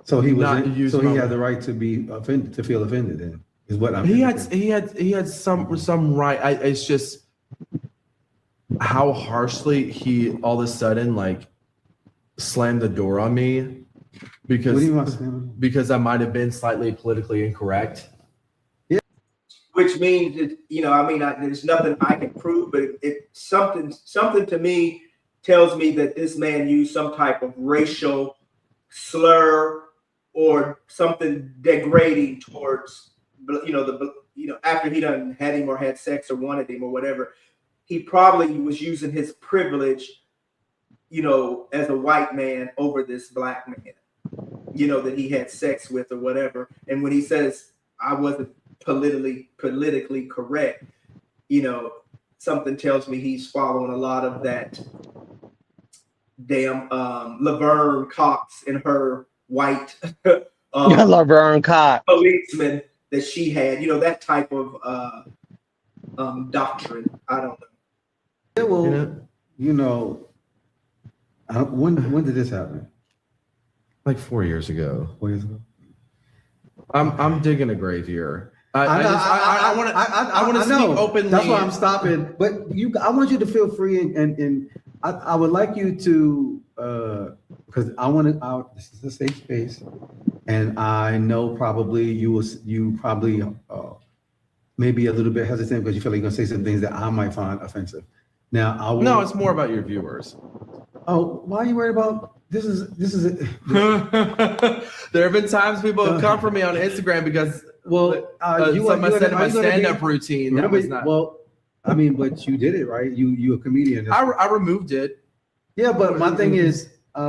So he was. So he had the right to be offended, to feel offended. Then is what I'm. He had some right. It's just how harshly he all of a sudden like slammed the door on me because I might have been slightly politically incorrect. Yeah. Which means that, there's nothing I can prove, but something to me tells me that this man used some type of racial slur or something degrading towards, after he done had him or had sex or wanted him or whatever, he probably was using his privilege, as a white man over this black man, that he had sex with or whatever. And when he says, I wasn't politically correct, something tells me he's following a lot of that damn Laverne Cox and her white Laverne Cox policeman that she had, that type of doctrine. I don't know. Yeah, well, when did this happen? Like 4 years ago. 4 years ago. I'm digging a grave here. I want to speak openly. That's why I'm stopping. But I want you to feel free, and I would like you to, because this is a safe space, and I know probably you probably maybe a little bit hesitant because you feel like you're gonna say some things that I might find offensive. Now, no, it's more about your viewers. Oh, why are you worried about? This is There have been times people have come for me on Instagram because something I said in my stand-up routine. That was not. Well, I mean, but you did it, right? You a comedian. I removed it. Yeah, but my thing is, I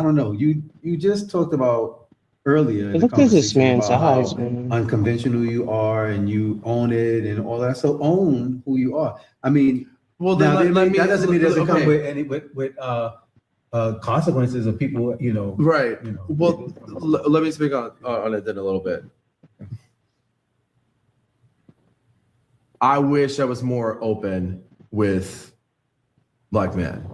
don't know. You just talked about earlier. Look at this man's eyes, man. Unconventional you are, and you own it, and all that. So own who you are. I mean, well, now, that doesn't mean it doesn't come with consequences of people, Right. Well, let me speak on it then a little bit. I wish I was more open with black men.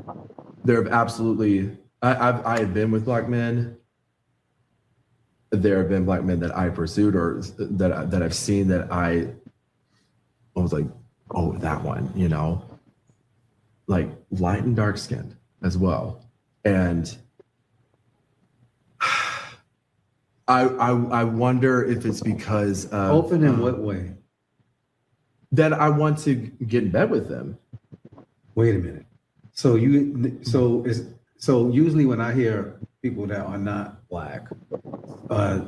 There have absolutely, I have been with black men. There have been black men that I pursued or that I've seen that I was like, oh, that one, you know, like light and dark skinned as well. And I wonder if it's because of, open in what way? that I want to get in bed with them. Wait a minute. So usually when I hear people that are not black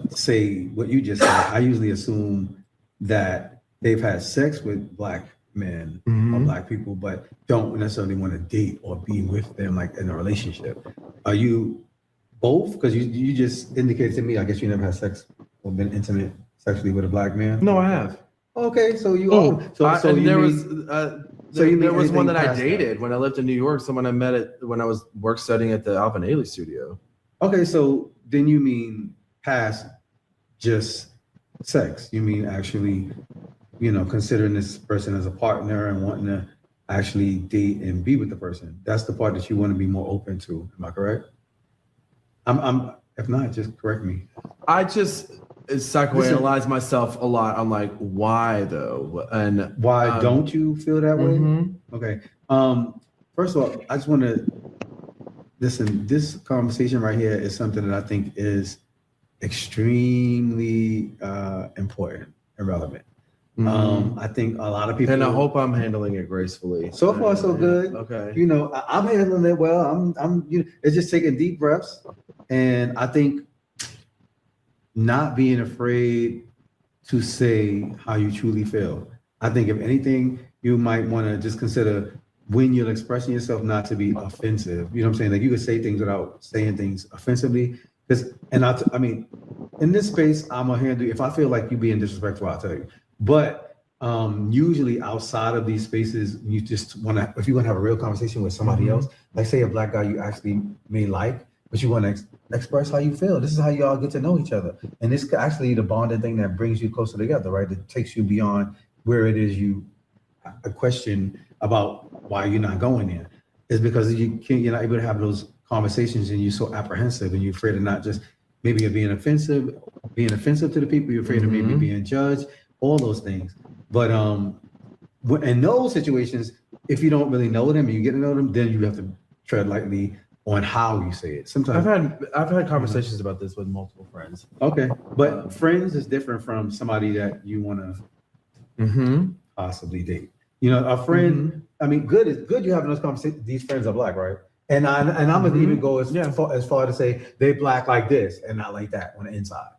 say what you just said, I usually assume that they've had sex with black men or black people, but don't necessarily want to date or be with them like in a relationship. Are you both? Because you just indicated to me, I guess you never had sex or been intimate sexually with a black man. No, I have. Okay, so you are. There was one that I past dated when I lived in New York. Someone I met when I was work studying at the Alvin Ailey studio. Okay, so then you mean past just sex? You mean actually, considering this person as a partner and wanting to actually date and be with the person? That's the part that you want to be more open to. Am I correct? I'm. If not, just correct me. I just psychoanalyze myself a lot. I'm like, why though? And why don't you feel that way? Mm-hmm. Okay. First of all, I just want to listen. This conversation right here is something that I think is extremely important and relevant. I think a lot of people, and I hope I'm handling it gracefully. So far, so good. Okay. I'm handling it well. It's just taking deep breaths, and I think not being afraid to say how you truly feel. I think if anything, you might want to just consider when you're expressing yourself not to be offensive. You know what I'm saying? Like you could say things without saying things offensively. I mean, in this space, I'm gonna handle you. If I feel like you being disrespectful, I'll tell you. But usually outside of these spaces, you just want to, if you want to have a real conversation with somebody else, like say a black guy you actually may like, but you want to express how you feel. This is how y'all get to know each other. And this is actually the bonding thing that brings you closer together, right? That takes you beyond where it is you a question about why you're not going there. It's because you're not able to have those conversations and you're so apprehensive and you're afraid of not just, maybe you're being offensive to the people, you're afraid of maybe being judged, all those things. But in those situations, if you don't really know them and you get to know them, then you have to tread lightly on how you say it. Sometimes I've had conversations about this with multiple friends. Okay, but friends is different from somebody that you want to possibly date. A friend. I mean, good is good. You having those conversations. These friends are black, right? And I'm gonna even go as far to say they black like this and not like that on the inside.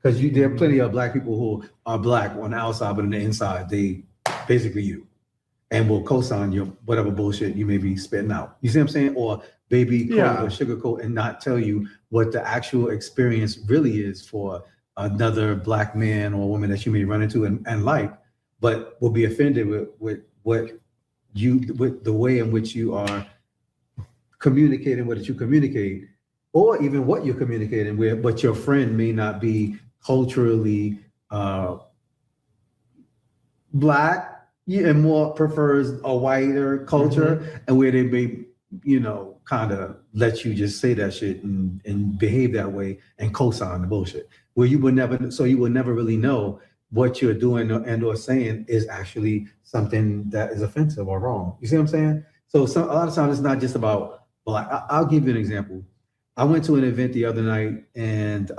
Because there are plenty of black people who are black on the outside, but on the inside, they basically you, and will co-sign your whatever bullshit you may be spitting out. You see what I'm saying? Or baby coat or sugarcoat and not tell you what the actual experience really is for another black man or woman that you may run into and like, but will be offended with the way in which you are communicating what you communicate, or even what you're communicating with, but your friend may not be culturally black and more prefers a whiter culture, and where they may, kind of let you just say that shit and behave that way and co-sign the bullshit, where you will never really know what you're doing and or saying is actually something that is offensive or wrong. You see what I'm saying? So a lot of times it's not just about black. I'll give you an example. I went to an event the other night, and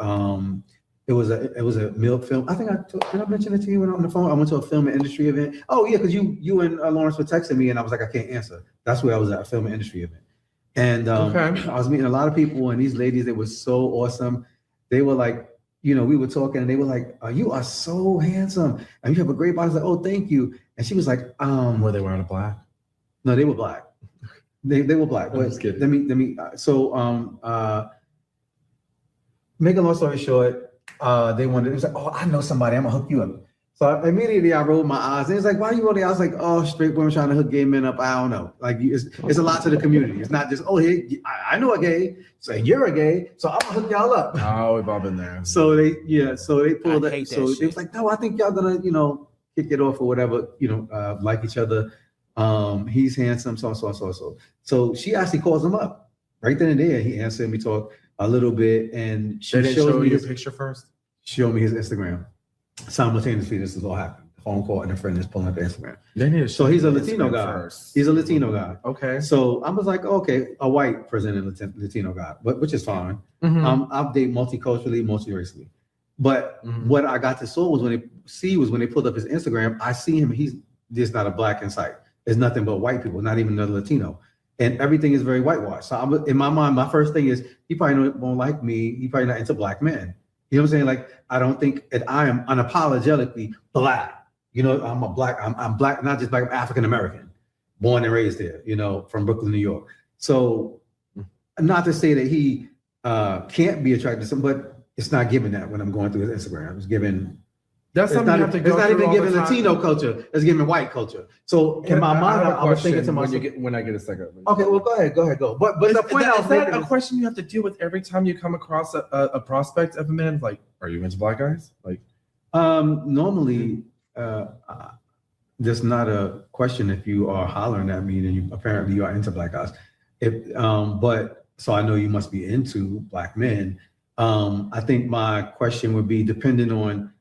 it was a milk film. I think did I mention it to you when I'm on the phone? I went to a film and industry event. Oh yeah, because you and Lawrence were texting me, and I was like, I can't answer. That's where I was at, a film and industry event. And I was meeting a lot of people, and these ladies, they were so awesome. They were like, we were talking, and they were like, you are so handsome, and you have a great body. I was like, oh, thank you. And she was like, were they wearing a black? No, they were black. They were black. I'm just kidding. Let me. Make a long story short, they wanted. It was like, oh, I know somebody. I'm gonna hook you up. So immediately I rolled my eyes. And it's like, why are you rolling? I was like, oh, straight women trying to hook gay men up. I don't know. Like, it's a lot to the community. It's not just, oh, hey, I know a gay. So you're a gay. So I'm gonna hook y'all up. Oh, we've all been there. So they pulled it. So shit. it was like, no, I think y'all gonna, kick it off or whatever, like each other. He's handsome, so she actually calls him up right then and there. He answered, we talked a little bit, and she They didn't showed show me you his your picture first? Show me his Instagram. Simultaneously, this is all happening. The phone call and a friend is pulling up Instagram. They need to So show he's a you Latino Instagram guy. first. He's a Latino guy. Okay. So I was like, okay, a white presented Latino guy, which is fine. Mhm. I date multiculturally, multiracially. But Mhm. what I got to saw was when they pulled up his Instagram, I see him, he's just not a black in sight. There's nothing but white people, not even another Latino. And everything is very whitewashed. So in my mind, my first thing is, he probably won't like me. He probably not into black men. You know what I'm saying? Like, I don't think that I am unapologetically black. I'm I'm black, not just black, I'm African American, born and raised there, from Brooklyn, New York. So not to say that he can't be attracted to something, but it's not given that when I'm going through his Instagram. It's given. That's something you have to go It's not through even all given the time. Latino culture. It's given white culture. So in my mind, I was thinking to myself, when I get a second. okay, well, go ahead. But the point I was is that making a is, question you have to deal with every time you come across a prospect of a man? Like, are you into black guys? Like, normally, there's not a question if you are hollering at me, then you are into black guys. But so I know you must be into black men. I think my question would be depending on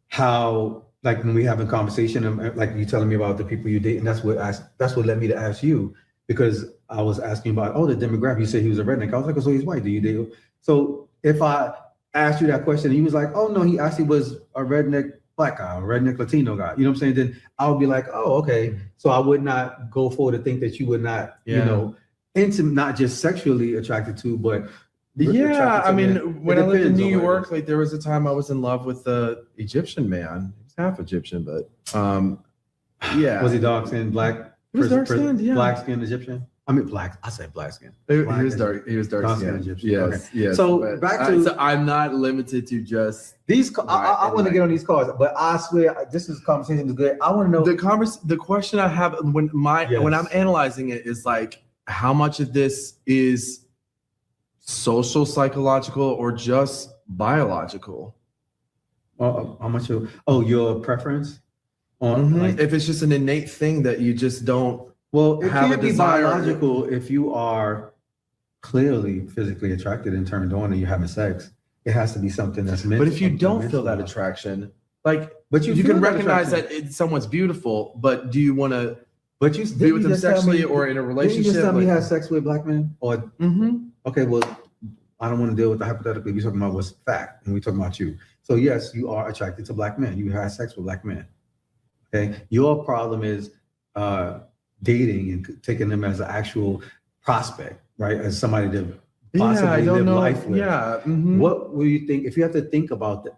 how, like when we have a conversation, like you telling me about the people you date, and that's what led me to ask you, because I was asking about the demographic. You said he was a redneck. I was like, oh, so he's white. Do you date? So if I asked you that question, and he was like, oh no, he actually was a redneck black guy, a redneck Latino guy. You know what I'm saying? Then I would be like, oh, okay. So I would not go forward to think that you would not, into not just sexually attracted to, but yeah, I mean, when I lived in New York, York, like there was a time I was in love with the Egyptian man. He's half Egyptian, but yeah. Was he dark skinned, black? He was dark skinned, yeah. Black skinned Egyptian? I mean, black. I said black skin. He was dark skinned. Egyptian. Yes, Okay. yes. So back to so I'm not limited to just these. I want to get on these cars, but I swear this conversation is good. I want to know the question I have when I'm analyzing it is like, how much of this is social, psychological, or just biological? How much? Your preference on like, if it's just an innate thing that you just don't. Well, it have can't a be desire. biological if you are clearly physically attracted and turned on and you're having sex. It has to be something that's meant. But if you don't feel that attraction, like, but you can recognize that someone's beautiful, but do you want to? But you be with them sexually or in a relationship? Did you just tell me you had sex with black men? Or okay, well, I don't want to deal with the hypothetically. We're talking about what's fact, and we're talking about you. So yes, you are attracted to black men. You had sex with black men. Okay, your problem is dating and taking them as an actual prospect, right? As somebody to possibly live life with. Yeah. What will you think if you have to think about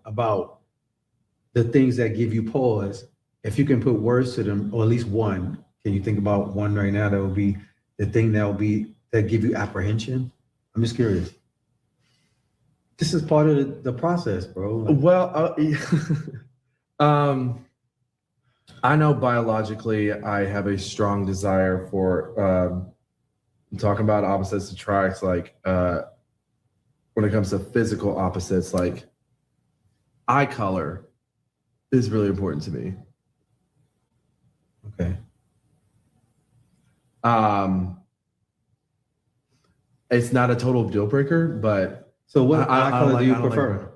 the things that give you pause? If you can put words to them, or at least one, can you think about one right now that will be the thing that give you apprehension? I'm just curious. This is part of the process, bro. Well, I know biologically I have a strong desire for talking about opposites attract, like when it comes to physical opposites, like eye color is really important to me. Okay. It's not a total deal breaker, but so what eye color do you prefer?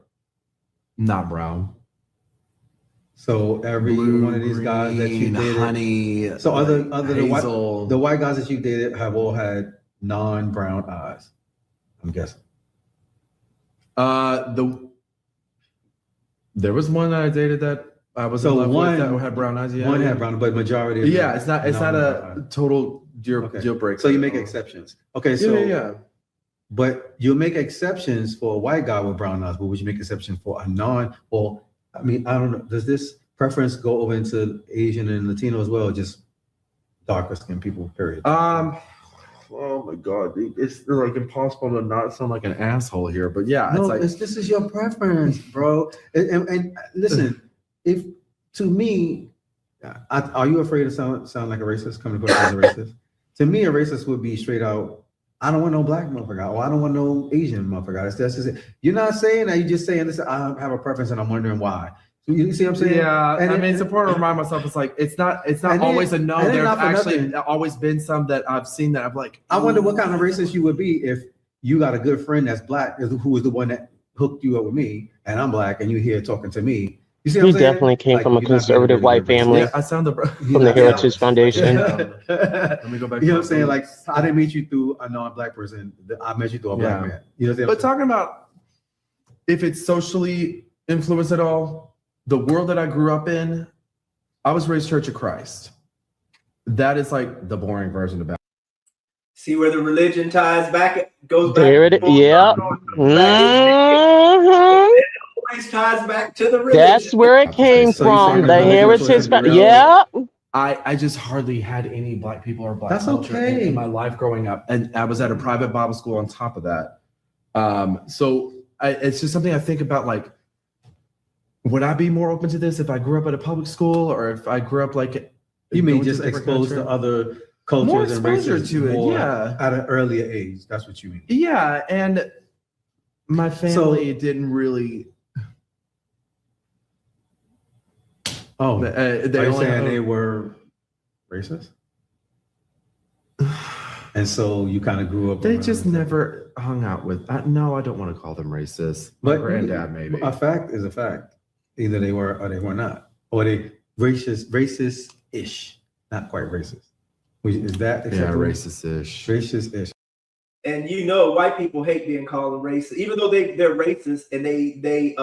Not brown. So every Blue, one of these guys that you dated, honey. so other hazel. the white guys that you dated have all had non-brown eyes, I'm guessing. There was one that I dated that I was in love with that had brown eyes. Yeah, one had brown, but majority. Of it's not a total deal breaker. So you make exceptions. Okay, so yeah. But you'll make exceptions for a white guy with brown eyes, but would you make exceptions for a non? Well, I mean, I don't know. Does this preference go over into Asian and Latino as well, or just darker skinned people? Period. Oh my God, it's like impossible to not sound like an asshole here, but yeah, no, it's like this is your preference, bro. And listen, if to me, are you afraid to sound like a racist? Coming across as a racist? To me, a racist would be straight out. I don't want no black motherfucker, or I don't want no Asian motherfucker. That's just it. You're not saying that. You're just saying this. I have a preference, and I'm wondering why. You see what I'm saying? Yeah, And I mean, it's important to remind myself. It's like it's not and always then- a no. and then There's not for actually nothing. always been some that I've seen that I'm like. I wonder what kind of racist you would be if you got a good friend that's black, who was the one that hooked you up with me, and I'm black, and you here talking to me. You see what He I'm saying? definitely came from a you're not being conservative really white good racist. family. Yeah, I sound the From the Heritage Foundation. Let me go back. You know to what I'm saying? Like, I didn't meet you through a non-black person. I met you through a black Yeah. man. You know what I'm But saying? talking about if it's socially influenced at all, the world that I grew up in, I was raised Church of Christ. That is like the boring version of that. See where the religion ties back, goes back. There it is. Yeah. Mhm. Always ties back to the religion. That's where it came So you're saying from. the The religion was Heritage. real? Yeah. I just hardly had any black people or black That's culture okay. in my life growing up. And I was at a private Bible school on top of that. So it's just something I think about, like, would I be more open to this if I grew up at a public school or if I grew up like You mean going to just a different exposed to country? other cultures More and exposure races to it, more yeah. at an earlier age. That's what you mean. Yeah, and my family didn't really. Oh, They are you only saying they were racist? And so you kind of grew up. They around just them. never hung out with. No, I don't want to call them racist. My But granddad, maybe. A fact is a fact. Either they were or they were not, or they racist-ish, not quite racist. Is that acceptable? racist-ish. Racist-ish. And you know, white people hate being called racist, even though they're racist and they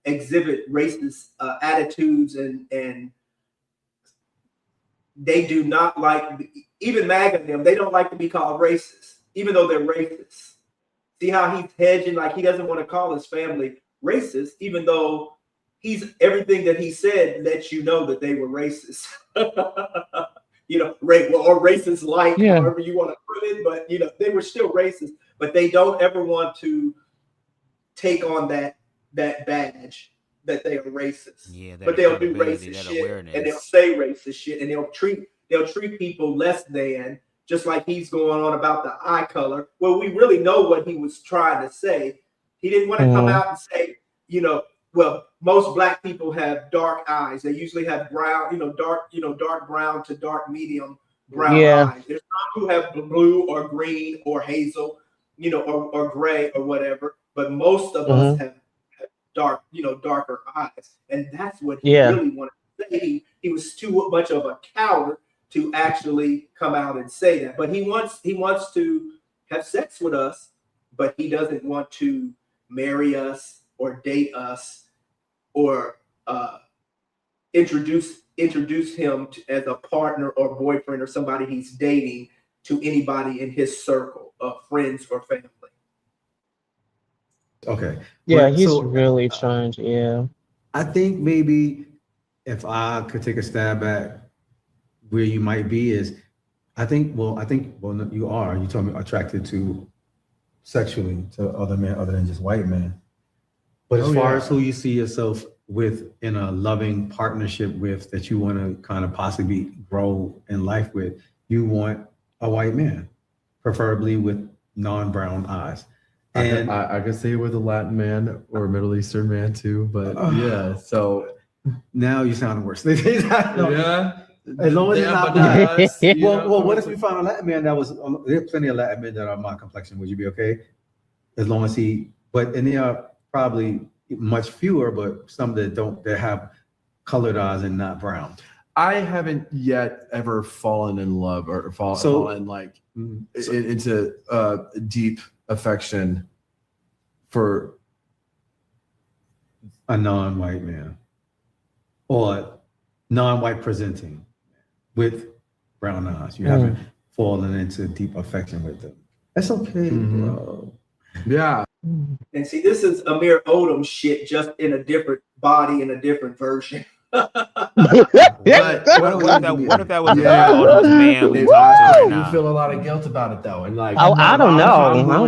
exhibit racist attitudes and they do not like, even MAGA them, they don't like to be called racist, even though they're racist. See how he's hedging, like he doesn't want to call his family racist, even though everything that he said lets you know that they were racist. You know, or racist like, Yeah. however you want to put it, but you know, they were still racist, but they don't ever want to take on that badge that they are racist. Yeah, But they'll do racist shit awareness. and they'll say racist shit and they'll treat people less than, just like he's going on about the eye color. Well, we really know what he was trying to say. He didn't want to come out and say, you know, well, most black people have dark eyes. They usually have brown, dark brown to dark medium brown eyes. There's some who have blue or green or hazel, or gray or whatever. But most of us have dark, darker eyes. And that's what he really wanted to say. He was too much of a coward to actually come out and say that. But he wants to have sex with us, but he doesn't want to marry us or date us or introduce him as a partner or boyfriend or somebody he's dating to anybody in his circle of friends or family. Okay. Yeah, But he's so, really trying to, yeah. I think maybe if I could take a stab at where you might be is, you are, you told me, attracted to sexually to other men other than just white men. But as far as who you see yourself with in a loving partnership with, that you want to kind of possibly grow in life with, you want a white man, preferably with non-brown eyes. And I could say with a Latin man or a Middle Eastern man too, but yeah. So now you sound worse. yeah. As long as it's not black. us, Well, what if we found a Latin man that was? There are plenty of Latin men that are my complexion. Would you be okay? As long as and there are probably much fewer, but some that have colored eyes and not brown. I haven't yet ever fallen in love or fallen like into deep affection for a non-white man or non-white presenting with brown eyes. You haven't fallen into deep affection with them. That's okay, bro. Yeah. And see, this is Amir Odom shit, just in a different body, in a different version. What if that was Odom's man we talked to right now? You feel a lot of guilt about it though, and like I don't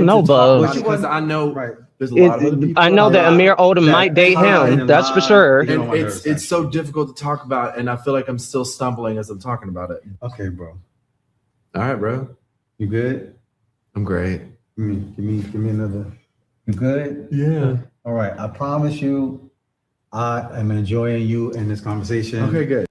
know, Bub. because I know there's a lot of other people. I know that Amir Odom might date him. That's for sure. And it's so difficult to talk about, and I feel like I'm still stumbling as I'm talking about it. Okay, bro. All right, bro. You good? I'm great. Give me another. You good? Yeah. All right. I promise you, I am enjoying you in this conversation. Okay, good.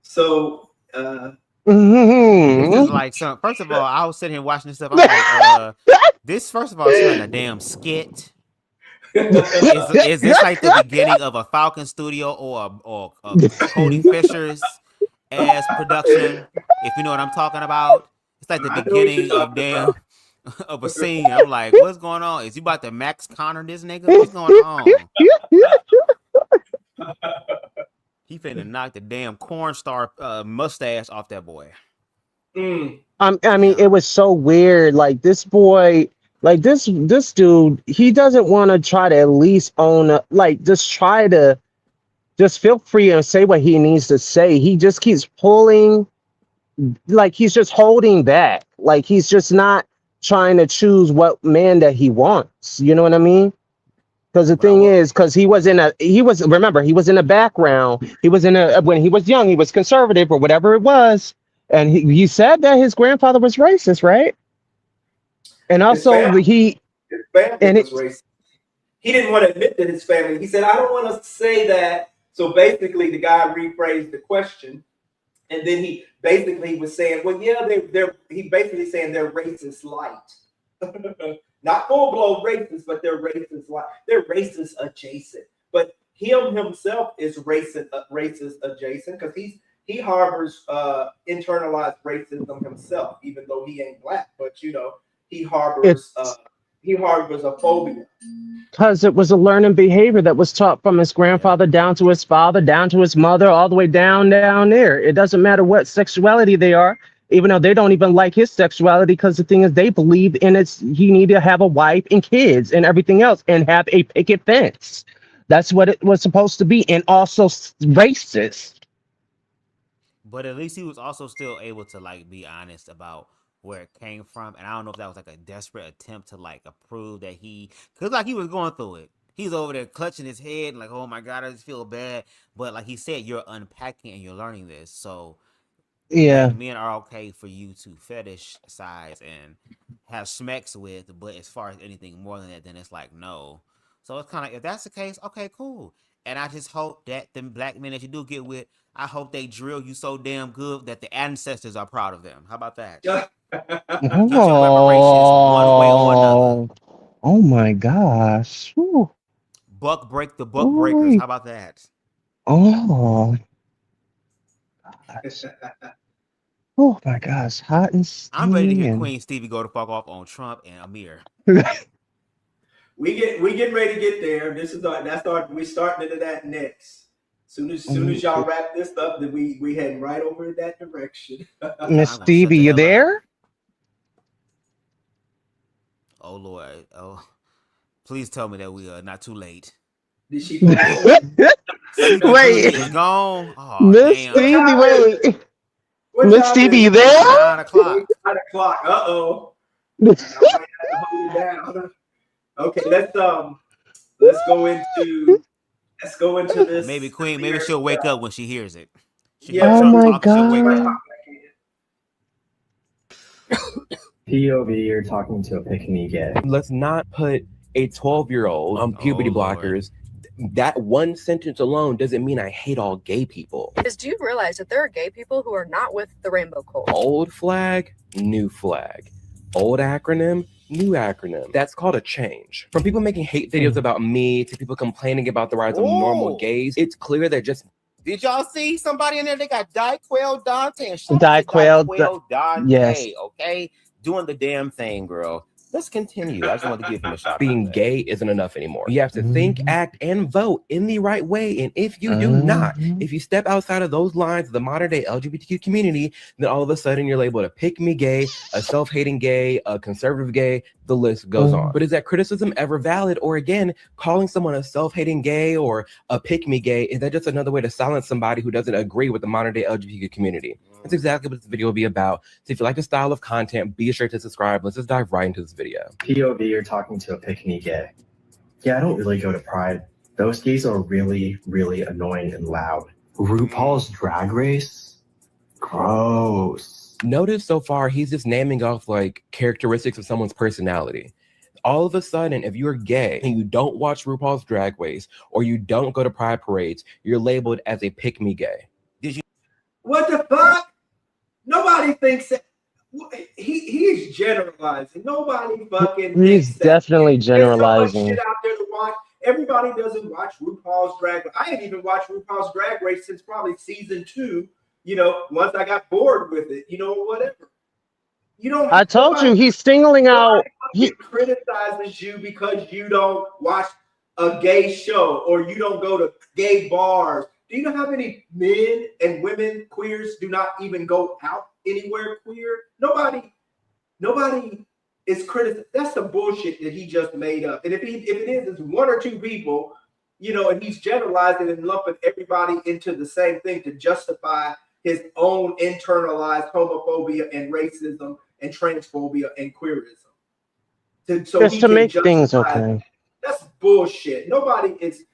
So, This is like some. First of all, I was sitting here watching this stuff. I'm like, this first of all, it's like a damn skit. Is this like the beginning of a Falcon Studio or Cody Fisher's ass production? If you know what I'm talking about, it's like the beginning of damn of a scene. I'm like, what's going on? Is you about to Max Connor this nigga? What's going on? He finna knock the damn corn star mustache off that boy. I mean, it was so weird. Like this boy, like this dude, he doesn't want to try to at least own up. Like, just try to just feel free and say what he needs to say. He just keeps pulling, like he's just holding back. Like he's just not trying to choose what man that he wants. You know what I mean? Because the thing is, because he was in the background. He was when he was young, he was conservative or whatever it was. And he said that his grandfather was racist, right? And also his family was racist. He didn't want to admit that his family. He said, "I don't want to say that." So basically, the guy rephrased the question, and then he basically was saying, "Well, yeah, he basically saying they're racist light, not full blown racist, but they're racist light. They're racist adjacent. But him himself is racist adjacent because he harbors internalized racism himself, even though he ain't black. But you know, he harbors a phobia. Because it was a learning behavior that was taught from his grandfather down to his father, down to his mother, all the way down there. It doesn't matter what sexuality they are, even though they don't even like his sexuality, because the thing is, they believe in he need to have a wife and kids and everything else and have a picket fence. That's what it was supposed to be, and also racist. But at least he was also still able to like be honest about where it came from. And I don't know if that was like a desperate attempt to like prove that because like he was going through it. He's over there clutching his head and like, oh my God, I just feel bad. But like he said, you're unpacking and you're learning this. So Yeah. men are okay for you to fetishize and have smacks with, but as far as anything more than that, then it's like no. So it's kind of, if that's the case, okay, cool. And I just hope that the black men that you do get with, I hope they drill you so damn good that the ancestors are proud of them. How about that? Get your reparations one way or another. Oh my gosh. Whew. Buck break the buck breakers. How about that? Oh. Oh my gosh. Hot and steamy. I'm ready to hear Queen Stevie go to fuck off on Trump and Amir. We getting ready to get there. We're starting into that next. Soon as y'all wrap this up, then we heading right over in that direction. Miss Stevie, you there? Oh Lord. Oh, please tell me that we are not too late. Did she wait? Gone. Oh, Miss Stevie, wait. Miss Stevie, you there? 9 o'clock. 9 o'clock. Uh-oh. Okay, let's go into this. Maybe Queen, maybe she'll wake up when she hears it. Oh my God. POV, you're talking to a pick-me gay. Let's not put a 12-year-old on puberty blockers. That one sentence alone doesn't mean I hate all gay people. Because do you realize that there are gay people who are not with the rainbow cult? Old flag, new flag. Old acronym, new acronym. That's called a change. From people making hate videos about me to people complaining about the rise of normal gays, it's clear that just... Did y'all see somebody in there? They got Daiquel Dante and Daiquel Dante. Yes. Okay, doing the damn thing, girl. Let's continue. I just wanted to give him a shot. Being gay isn't enough anymore. You have to think, act, and vote in the right way. And if you do not, if you step outside of those lines of the modern day LGBTQ community, then all of a sudden you're labeled a pick-me gay, a self-hating gay, a conservative gay, the list goes on. But is that criticism ever valid? Or again, calling someone a self-hating gay or a pick-me gay, is that just another way to silence somebody who doesn't agree with the modern day LGBTQ community? That's exactly what this video will be about. So if you like this style of content, be sure to subscribe. Let's just dive right into this video. POV, you're talking to a pick-me gay. Yeah, I don't really go to Pride. Those gays are really, really annoying and loud. RuPaul's Drag Race? Gross. Notice so far, he's just naming off like characteristics of someone's personality. All of a sudden, if you're gay and you don't watch RuPaul's Drag Race or you don't go to pride parades, you're labeled as a pick-me gay. Did you? What the fuck? Nobody thinks that. He's generalizing. Nobody fucking He's thinks that. definitely There's so much generalizing. shit out there to watch. Everybody doesn't watch RuPaul's Drag Race. I didn't even watch RuPaul's Drag Race since probably season 2. You know, once I got bored with it, you know, whatever. You don't. I told you he's singling out. He criticizes you because you don't watch a gay show or you don't go to gay bars. Do you know how many men and women queers do not even go out anywhere queer? Nobody is criticizing. That's some bullshit that he just made up. And if it is, it's 1 or 2 people, you know, and he's generalizing and lumping everybody into the same thing to justify his own internalized homophobia and racism and transphobia and queerism. So Just to make things okay. That's bullshit. Nobody is.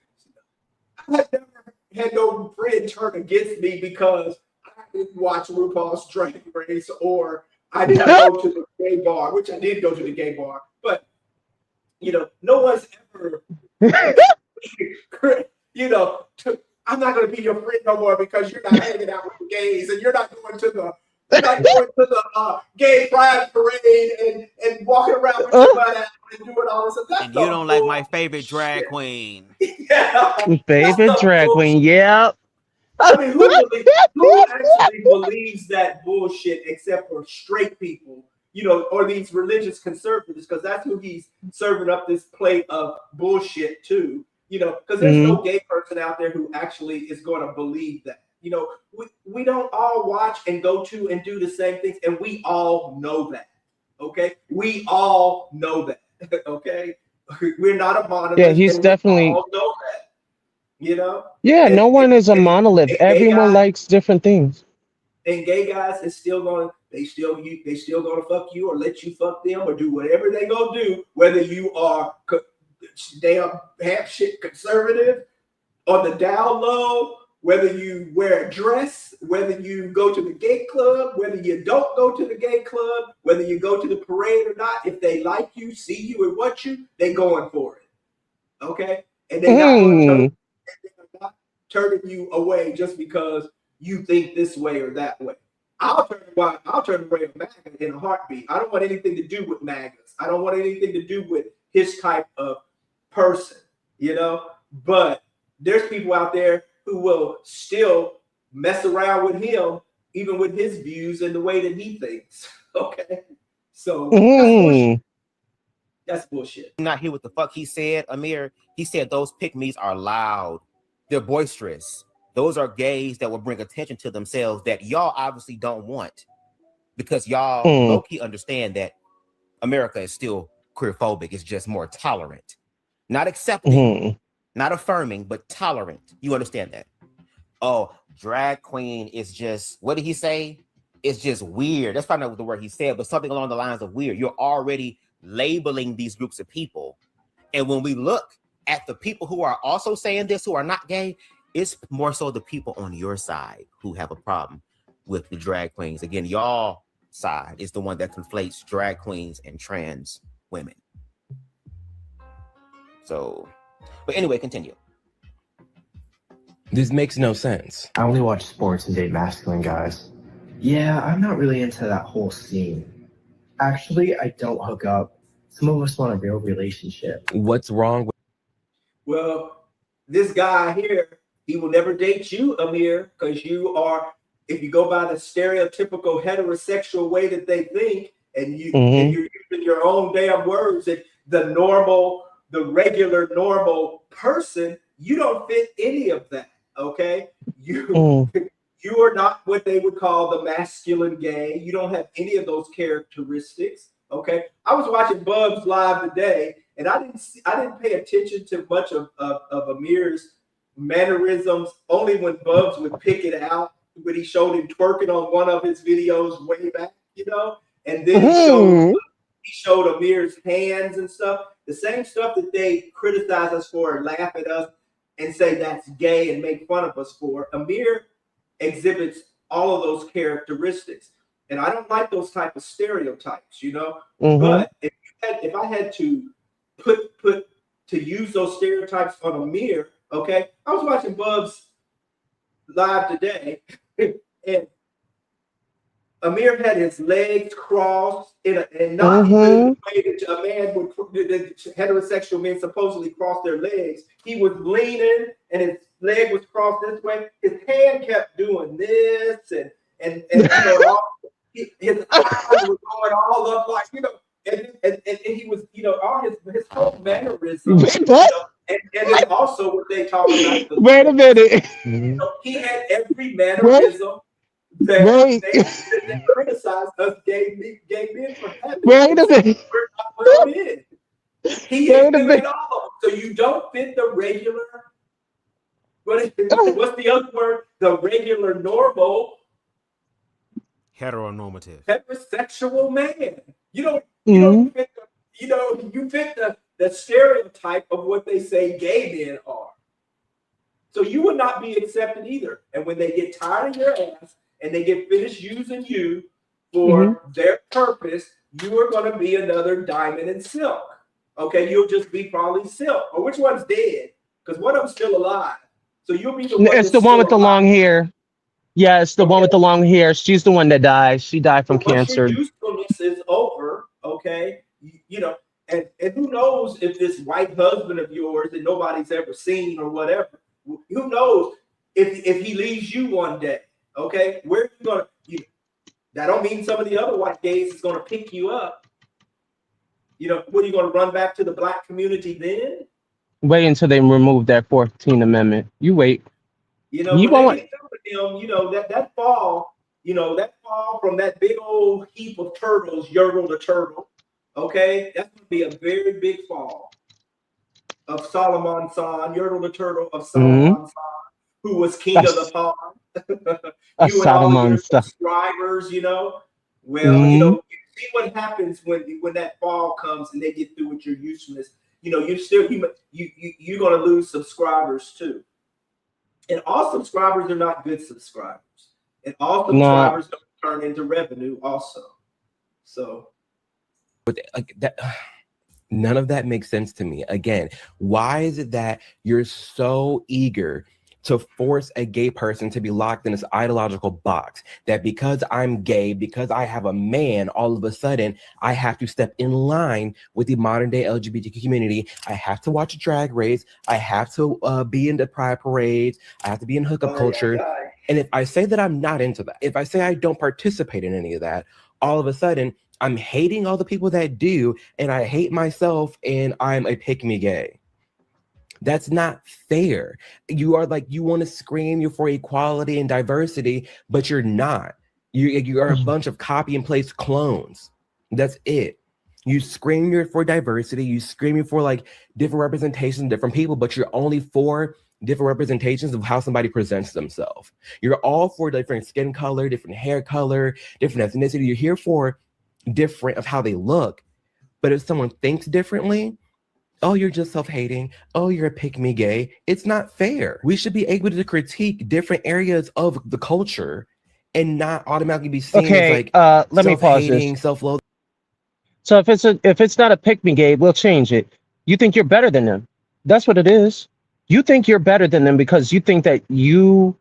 I never had no friend turn against me because I didn't watch RuPaul's Drag Race or I didn't go to the gay bar, which I did go to the gay bar. But, you know, no one's ever, you know, I'm not going to be your friend no more because you're not hanging out with the gays and you're not going to the gay pride parade and walking around with your butt out and doing all this stuff. And you don't like my favorite drag queen. Yeah. Favorite drag queen, yeah. I mean, who actually believes that bullshit except for straight people, you know, or these religious conservatives, because that's who he's serving up this plate of bullshit to, you know, because there's no gay person out there who actually is going to believe that. You know, we don't all watch and go to and do the same things, and we all know that. Okay, we all know that. Okay, we're not a monolith. Yeah, he's definitely. We all know that. You know. Yeah, no one is a monolith. Everyone likes different things. And gay guys is still going. They still going to fuck you or let you fuck them or do whatever they gonna do, whether you are damn half shit conservative on the down low. Whether you wear a dress, whether you go to the gay club, whether you don't go to the gay club, whether you go to the parade or not, if they like you, see you, and want you, they going for it. Okay? And they're not turning you away just because you think this way or that way. I'll turn away a MAGA in a heartbeat. I don't want anything to do with MAGAs. I don't want anything to do with his type of person, you know? But there's people out there who will still mess around with him, even with his views and the way that he thinks. Okay, so that's bullshit. That's bullshit. Not hear what the fuck he said, Amir. He said those pick-me's are loud, they're boisterous. Those are gays that will bring attention to themselves that y'all obviously don't want, because y'all low-key understand that America is still queerphobic. It's just more tolerant, not accepting. Not affirming, but tolerant. You understand that? Oh, drag queen is just, what did he say? It's just weird. That's probably not the word he said, but something along the lines of weird. You're already labeling these groups of people. And when we look at the people who are also saying this, who are not gay, it's more so the people on your side who have a problem with the drag queens. Again, y'all side is the one that conflates drag queens and trans women. So... But anyway, continue. This makes no sense. I only watch sports and date masculine guys. Yeah, I'm not really into that whole scene. Actually, I don't hook up. Some of us want a real relationship. What's wrong with... Well, this guy here, he will never date you, Amir, because you are, if you go by the stereotypical heterosexual way that they think, and you're using your own damn words, that the regular normal person, you don't fit any of that. Okay, you are not what they would call the masculine gay. You don't have any of those characteristics. Okay, I was watching Bubs live today, and I didn't pay attention to much of Amir's mannerisms. Only when Bubs would pick it out, when he showed him twerking on one of his videos way back, you know, and then he showed Amir's hands and stuff. The same stuff that they criticize us for and laugh at us and say that's gay and make fun of us for, Amir exhibits all of those characteristics. And I don't like those type of stereotypes, you know. But if I had to put to use those stereotypes on Amir. Okay, I was watching Bubs live today, and Amir had his legs crossed and not even the way that a man would, heterosexual men supposedly cross their legs. He was leaning and his leg was crossed this way. His hand kept doing this and you know, his eyes were going all up like, you know, and he was, you know, all his whole mannerisms, you know, and then also what they talk about. Wait a minute. You know, he had every mannerism that they criticize us gay men for having. Wait a minute. We're not well in. He exhibited all of them. So you don't fit the regular. What's the other word? The regular, normal, heterosexual man. You don't fit the, you fit the stereotype of what they say gay men are. So you would not be accepted either. And when they get tired of your ass and they get finished using you for their purpose, you are going to be another diamond and silk. Okay, you'll just be probably silk. Or which one's dead? Because one of them's still alive. So you'll be the one. It's the one with the long hair. Yeah, it's the one with the long hair. She's the one that died. She died from cancer. Once your usefulness is over, okay, you know, and who knows if this white husband of yours that nobody's ever seen or whatever, who knows if he leaves you one day, okay? Where are you gonna? That don't mean some of the other white gays is gonna pick you up. You know, what are you gonna run back to the black community then? Wait until they remove that 14th Amendment. You wait. You know, you won't. You know that fall. You know that fall from that big old heap of turtles, Yertle the turtle. Okay, that's gonna be a very big fall. Of Solomon Son, Yertle the turtle of Solomon Son, who was king of the pond. You and all of your subscribers, you know. Well, you know, you see what happens when that fall comes and they get through with your usefulness. You know, you're gonna lose subscribers too. And all subscribers are not good subscribers. And all subscribers don't turn into revenue also. So but that none of that makes sense to me. Again, why is it that you're so eager to force a gay person to be locked in this ideological box that because I'm gay, because I have a man, all of a sudden I have to step in line with the modern day LGBTQ community. I have to watch a Drag Race. I have to be in the pride parades. I have to be in hookup culture. And if I say that I'm not into that, if I say I don't participate in any of that, all of a sudden I'm hating all the people that do, and I hate myself, and I'm a pick-me gay. That's not fair. You are like, you want to scream you're for equality and diversity, but you're not. You are a bunch of copy and paste clones. That's it. You scream you're for diversity. You scream you're for like different representations, different people, but you're only for different representations of how somebody presents themselves. You're all for different skin color, different hair color, different ethnicity. You're here for different of how they look. But if someone thinks differently, oh, you're just self-hating. Oh, you're a pick-me gay. It's not fair. We should be able to critique different areas of the culture and not automatically be seen as like let me pause this. Self-loathing. So if it's not a pick-me gay, we'll change it. You think you're better than them. That's what it is. You think you're better than them because you think that you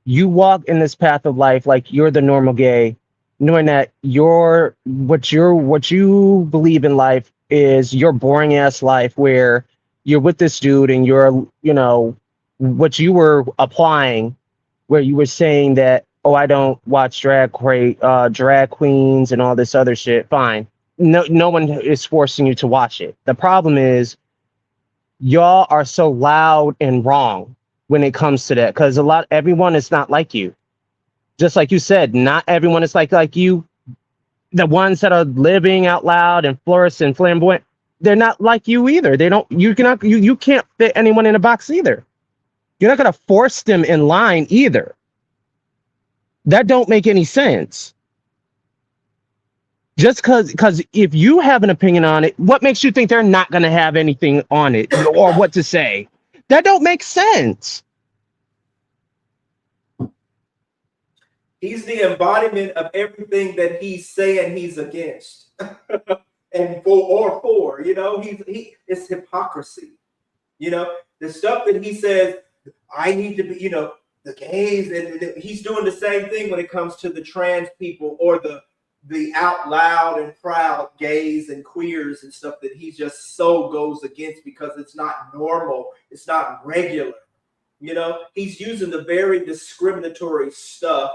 walk in this path of life like you're the normal gay, knowing that what you believe in life is your boring ass life where you're with this dude and you're, you know, what you were applying, where you were saying that, oh, I don't watch drag queens and all this other shit. Fine. No one is forcing you to watch it. The problem is y'all are so loud and wrong when it comes to that, because everyone is not like you. Just like you said, not everyone is like you. The ones that are living out loud and flourish and flamboyant, they're not like you either. You can't fit anyone in a box either. You're not gonna force them in line either. That don't make any sense. Just because if you have an opinion on it, what makes you think they're not gonna have anything on it or what to say? That don't make sense. He's the embodiment of everything that he's saying he's against. and for, you know, it's hypocrisy. You know, the stuff that he says, I need to be, you know, the gays, and he's doing the same thing when it comes to the trans people or the out loud and proud gays and queers and stuff that he just so goes against because it's not normal, it's not regular. You know, he's using the very discriminatory stuff.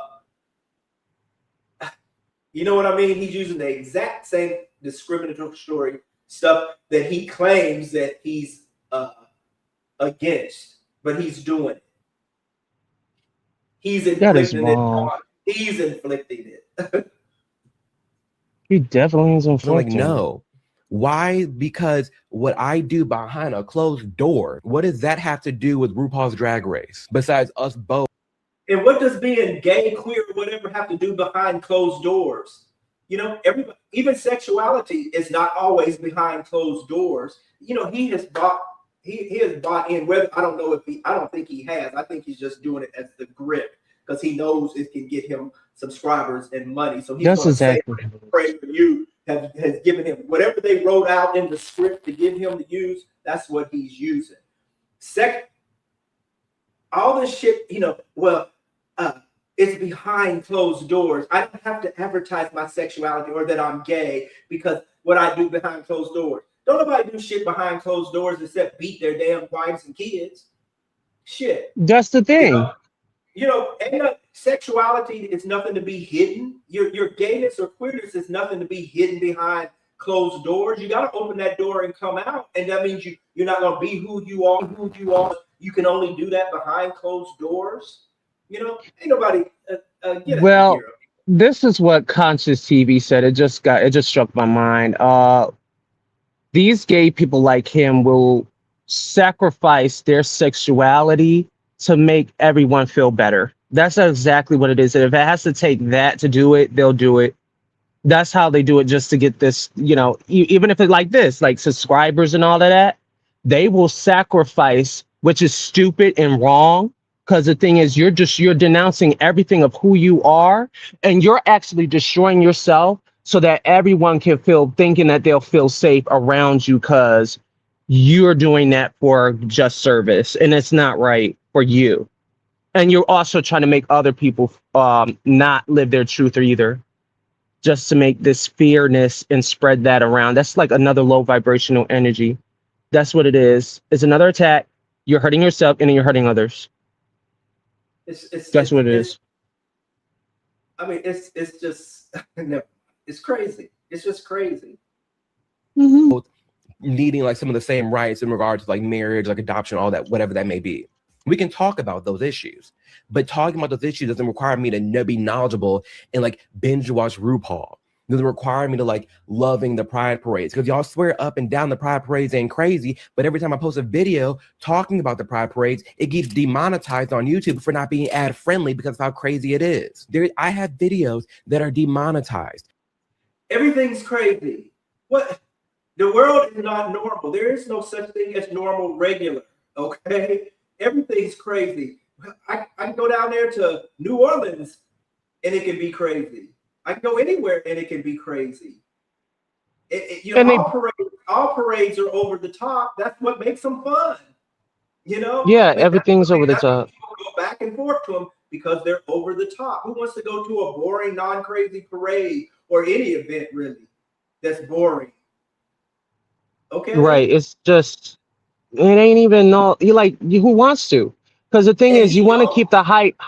You know what I mean? He's using the exact same discriminatory stuff that he claims that he's against, but he's doing it. He's inflicting it. He's inflicting it. He definitely is inflicting. Like, no. Why? Because what I do behind a closed door, what does that have to do with RuPaul's Drag Race? Besides us both. And what does being gay, queer, whatever have to do behind closed doors? You know, everybody, even sexuality is not always behind closed doors. You know, he has bought in. Whether I don't think he has. I think he's just doing it as the grip because he knows it can get him subscribers and money. So he's going to say, "Pray for you." Has given him whatever they wrote out in the script to give him to use. That's what he's using. Second, all this shit. You know, well, it's behind closed doors. I don't have to advertise my sexuality or that I'm gay because what I do behind closed doors. Don't nobody do shit behind closed doors except beat their damn wives and kids. Shit. That's the thing. You know, sexuality is nothing to be hidden. Your gayness or queerness is nothing to be hidden behind closed doors. You got to open that door and come out, and that means you're not going to be who you are. You can only do that behind closed doors. You know, ain't nobody. Well, this is what Conscious TV said. It just struck my mind. These gay people like him will sacrifice their sexuality to make everyone feel better. That's exactly what it is. And if it has to take that to do it, they'll do it. That's how they do it, just to get this, you know, even if it's like this, like subscribers and all of that, they will sacrifice, which is stupid and wrong. Because the thing is, you're denouncing everything of who you are, and you're actually destroying yourself so that everyone can thinking that they'll feel safe around you because you're doing that for just service, and it's not right for you. And you're also trying to make other people not live their truth either, just to make this fearness and spread that around. That's like another low vibrational energy. That's what it is. It's another attack. You're hurting yourself and then you're hurting others. That's what it is. I mean, it's just it's crazy. It's just crazy. Mm-hmm. Needing like some of the same rights in regards to like marriage, like adoption, all that, whatever that may be. We can talk about those issues, but talking about those issues doesn't require me to be knowledgeable and like binge watch RuPaul. It doesn't require me to like loving the pride parades, because y'all swear up and down the pride parades ain't crazy, but every time I post a video talking about the pride parades, it gets demonetized on YouTube for not being ad friendly because of how crazy it is. I have videos that are demonetized. Everything's crazy. What? The world is not normal. There is no such thing as normal, regular. Okay, everything's crazy. I can go down there to New Orleans and it can be crazy. I can go anywhere and it can be crazy. All parades are over the top. That's what makes them fun. You know? Yeah, everything's over the top. People go back and forth to them because they're over the top. Who wants to go to a boring, non-crazy parade or any event really that's boring? Okay. Right. It's just, it ain't even who wants to? Because the thing is, you want to keep the hype.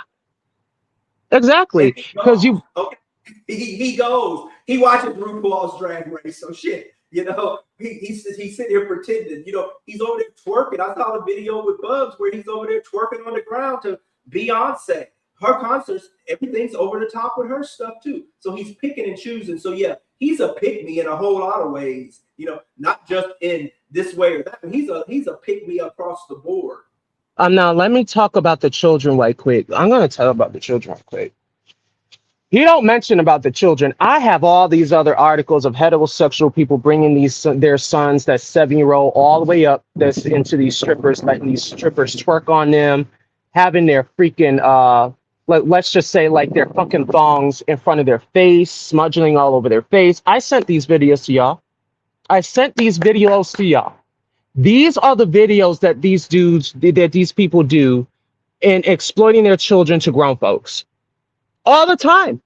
Exactly. Because he goes. He watches RuPaul's Drag Race. So shit, you know, he's sitting here pretending. You know, he's over there twerking. I saw the video with Bubs where he's over there twerking on the ground to Beyonce. Her concerts, everything's over the top with her stuff too. So he's picking and choosing. So yeah, he's a pick me in a whole lot of ways. You know, not just in this way or that. He's a pick me across the board. Now let me talk about the children right quick. I'm going to tell about the children right quick. You don't mention about the children. I have all these other articles of heterosexual people bringing their sons, that 7-year-old, all the way up that's into these strippers, letting these strippers twerk on them, having their freaking, let's just say like their fucking thongs in front of their face, smudging all over their face. I sent these videos to y'all. I sent these videos to y'all. These are the videos that these people do in exploiting their children to grown folks. All the time.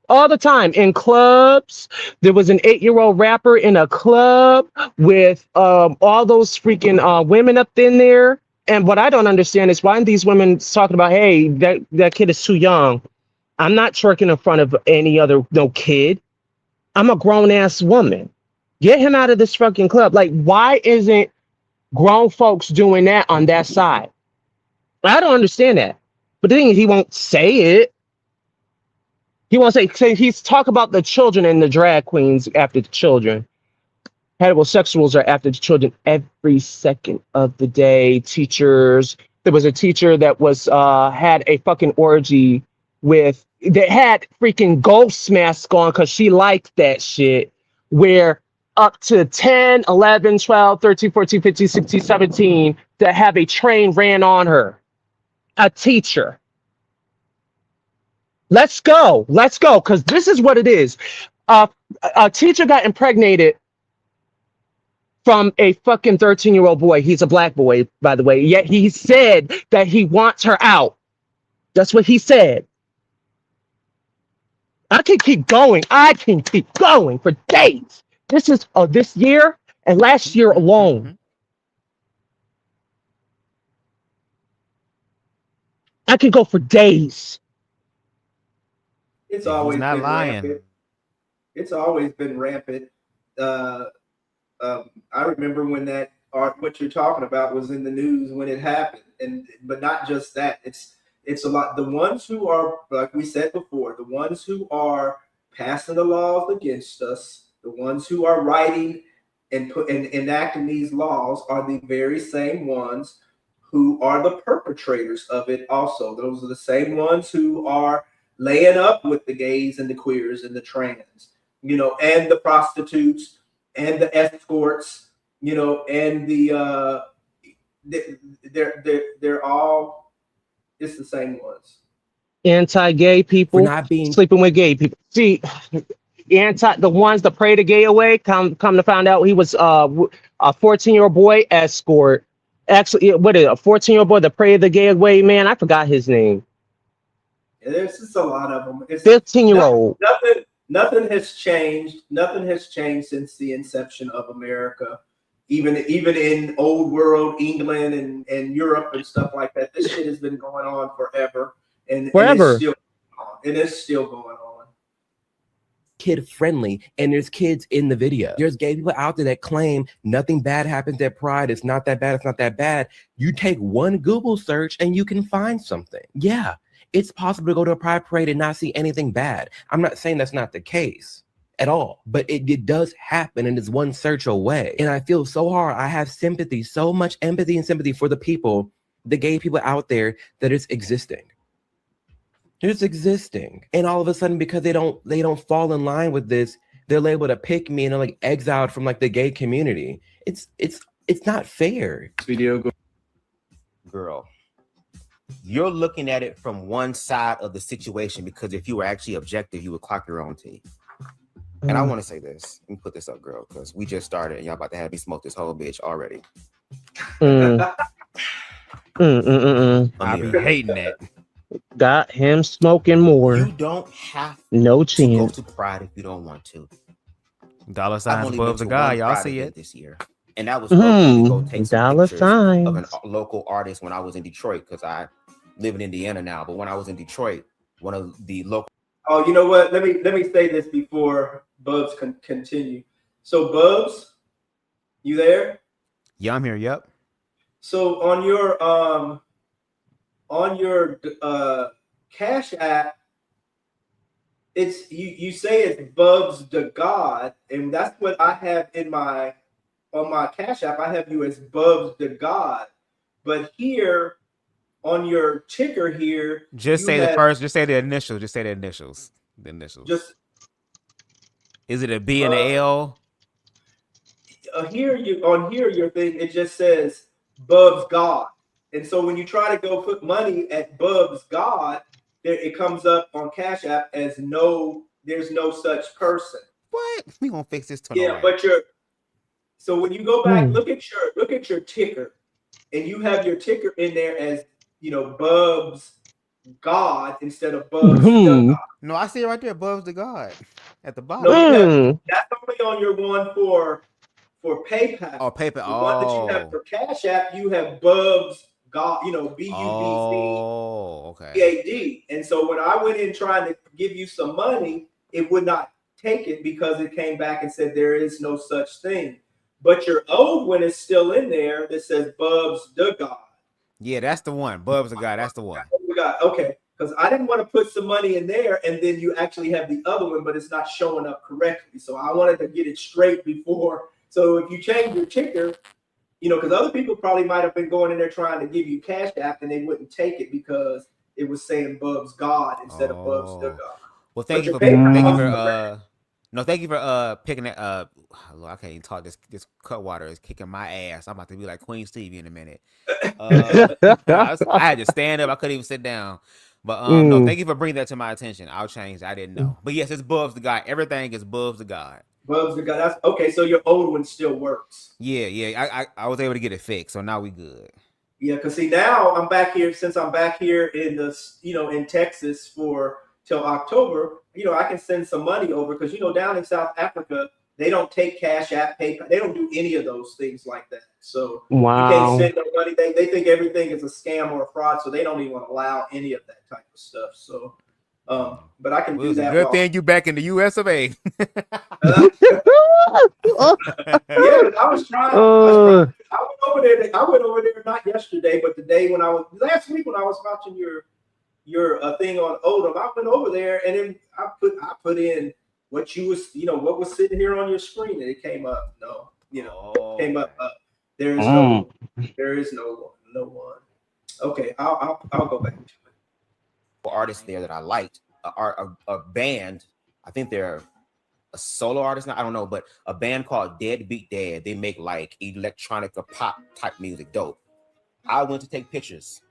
All the time. In clubs. There was an 8-year-old rapper in a club with all those freaking women up in there. And what I don't understand is why these women talking about, hey, that kid is too young. I'm not twerking in front of any other kid. I'm a grown-ass woman. Get him out of this fucking club. Like, why isn't grown folks doing that on that side? I don't understand that. But the thing is, he won't say it. He won't say he's talk about the children and the drag queens after the children. Heterosexuals are after the children every second of the day. Teachers. There was a teacher that was had a fucking orgy that had freaking ghost mask on because she liked that shit. Where up to 10, 11, 12, 13, 14, 15, 16, 17 that have a train ran on her. A teacher. Let's go, because this is what it is. A teacher got impregnated from a fucking 13-year-old boy. He's a black boy, by the way. Yet he said that he wants her out. That's what he said. I can keep going. For days. This is this year and last year alone. I can go for days. It's always not been lying. rampant. It's always been rampant. I remember when what you're talking about was in the news when it happened, but not just that. It's a lot. The ones who are, like we said before, the ones who are passing the laws against us, the ones who are writing and enacting these laws are the very same ones who are the perpetrators of it. Also, those are the same ones who are laying up with the gays and the queers and the trans, and the prostitutes and the escorts, and they're all, it's the same ones. Anti-gay people sleeping with gay people. See, the ones that pray the gay away. Come to find out, he was a 14-year-old boy escort. Actually, what is it, a 14-year-old boy that prayed the gay away? Man, I forgot his name. There's just a lot of them. 15-year-old. Nothing has changed. Nothing has changed since the inception of America. Even in old world England and Europe and stuff like that, this shit has been going on forever. And it's still going on. Kid friendly, and there's kids in the video. There's gay people out there that claim nothing bad happens at Pride. It's not that bad. It's not that bad. You take one Google search and you can find something. Yeah, it's possible to go to a Pride parade and not see anything bad. I'm not saying that's not the case at all, but it does happen, and it's one search away. And I feel so hard. I have sympathy, so much empathy and sympathy for the people, the gay people out there that is existing. It's existing, and all of a sudden, because they don't fall in line with this, they're able to pick me and they're like exiled from like the gay community. It's not fair. Video Girl, you're looking at it from one side of the situation, because if you were actually objective, you would clock your own tea. And I want to say this. Let me put this up, girl, because we just started and y'all about to have me smoke this whole bitch already. I be hating that. Got him smoking more. You don't have no to chance. go to Pride if you don't want to. Dollar signs above the guy. Y'all see it this year, and that was to go take some dollar pictures signs of a local artist when I was in Detroit, because I live in Indiana now. But when I was in Detroit, one of the local. Oh, you know what? Let me say this before Bubs can continue. So Bubs, you there? Yeah, I'm here. Yep. So on your Cash App, it's you say it's Bubs the God, and that's what I have on my Cash App. I have you as Bubs the God, but here on your ticker here, just say the initials. Just say the initials. The initials. Just is it a B and a L? Here your thing, it just says Bubs God. And so when you try to go put money at Bubs God, it comes up on Cash App as there's no such person. What? We gonna fix this Yeah, but So when you go back, look at your ticker, and you have your ticker in there as Bubs God instead of Bubs the God. No, I see it right there, Bubs the God at the bottom. No, that's only on your one for PayPal. Oh, PayPal. The one that you have for Cash App, you have Bubs God, BUBZ. Oh, okay. PAD. And so when I went in trying to give you some money, it would not take it because it came back and said there is no such thing. But your old one is still in there that says Bubs the God. Yeah, that's the one. Bubs the God. That's the one. Okay. Because I didn't want to put some money in there and then you actually have the other one, but it's not showing up correctly. So I wanted to get it straight before. So if you change your ticker, because other people probably might have been going in there trying to give you Cash App and they wouldn't take it because it was saying Bubs God instead of Bubs the God. Well, thank you for picking that up. I can't even talk. This Cutwater is kicking my ass. I'm about to be like Queen Stevie in a minute. I had to stand up. I couldn't even sit down. But no, thank you for bringing that to my attention. I'll change. I didn't know. But yes, it's Bubs the God. Everything is Bubs the God. Bubs the God. That's okay. So your old one still works. Yeah. I was able to get it fixed, so now we good. Yeah, because see now I'm back here. Since I'm back here in in Texas till October, I can send some money over because down in South Africa they don't take Cash App, PayPal. They don't do any of those things like that. So you can't send no money. They think everything is a scam or a fraud, so they don't even allow any of that type of stuff. So, but I can do that. Good thing you back in the U.S. of A. Yeah, I was trying. I went over there not yesterday, but the day last week when I was watching your thing on Odom. I went over there and then I put in what you was what was sitting here on your screen and it came up. Came up. There is no one. Okay, I'll go back to it. Artists there that I liked are a band. I think they're a solo artist now. I don't know, but a band called Deadbeat Dad. They make like electronica pop type music. Dope. I went to take pictures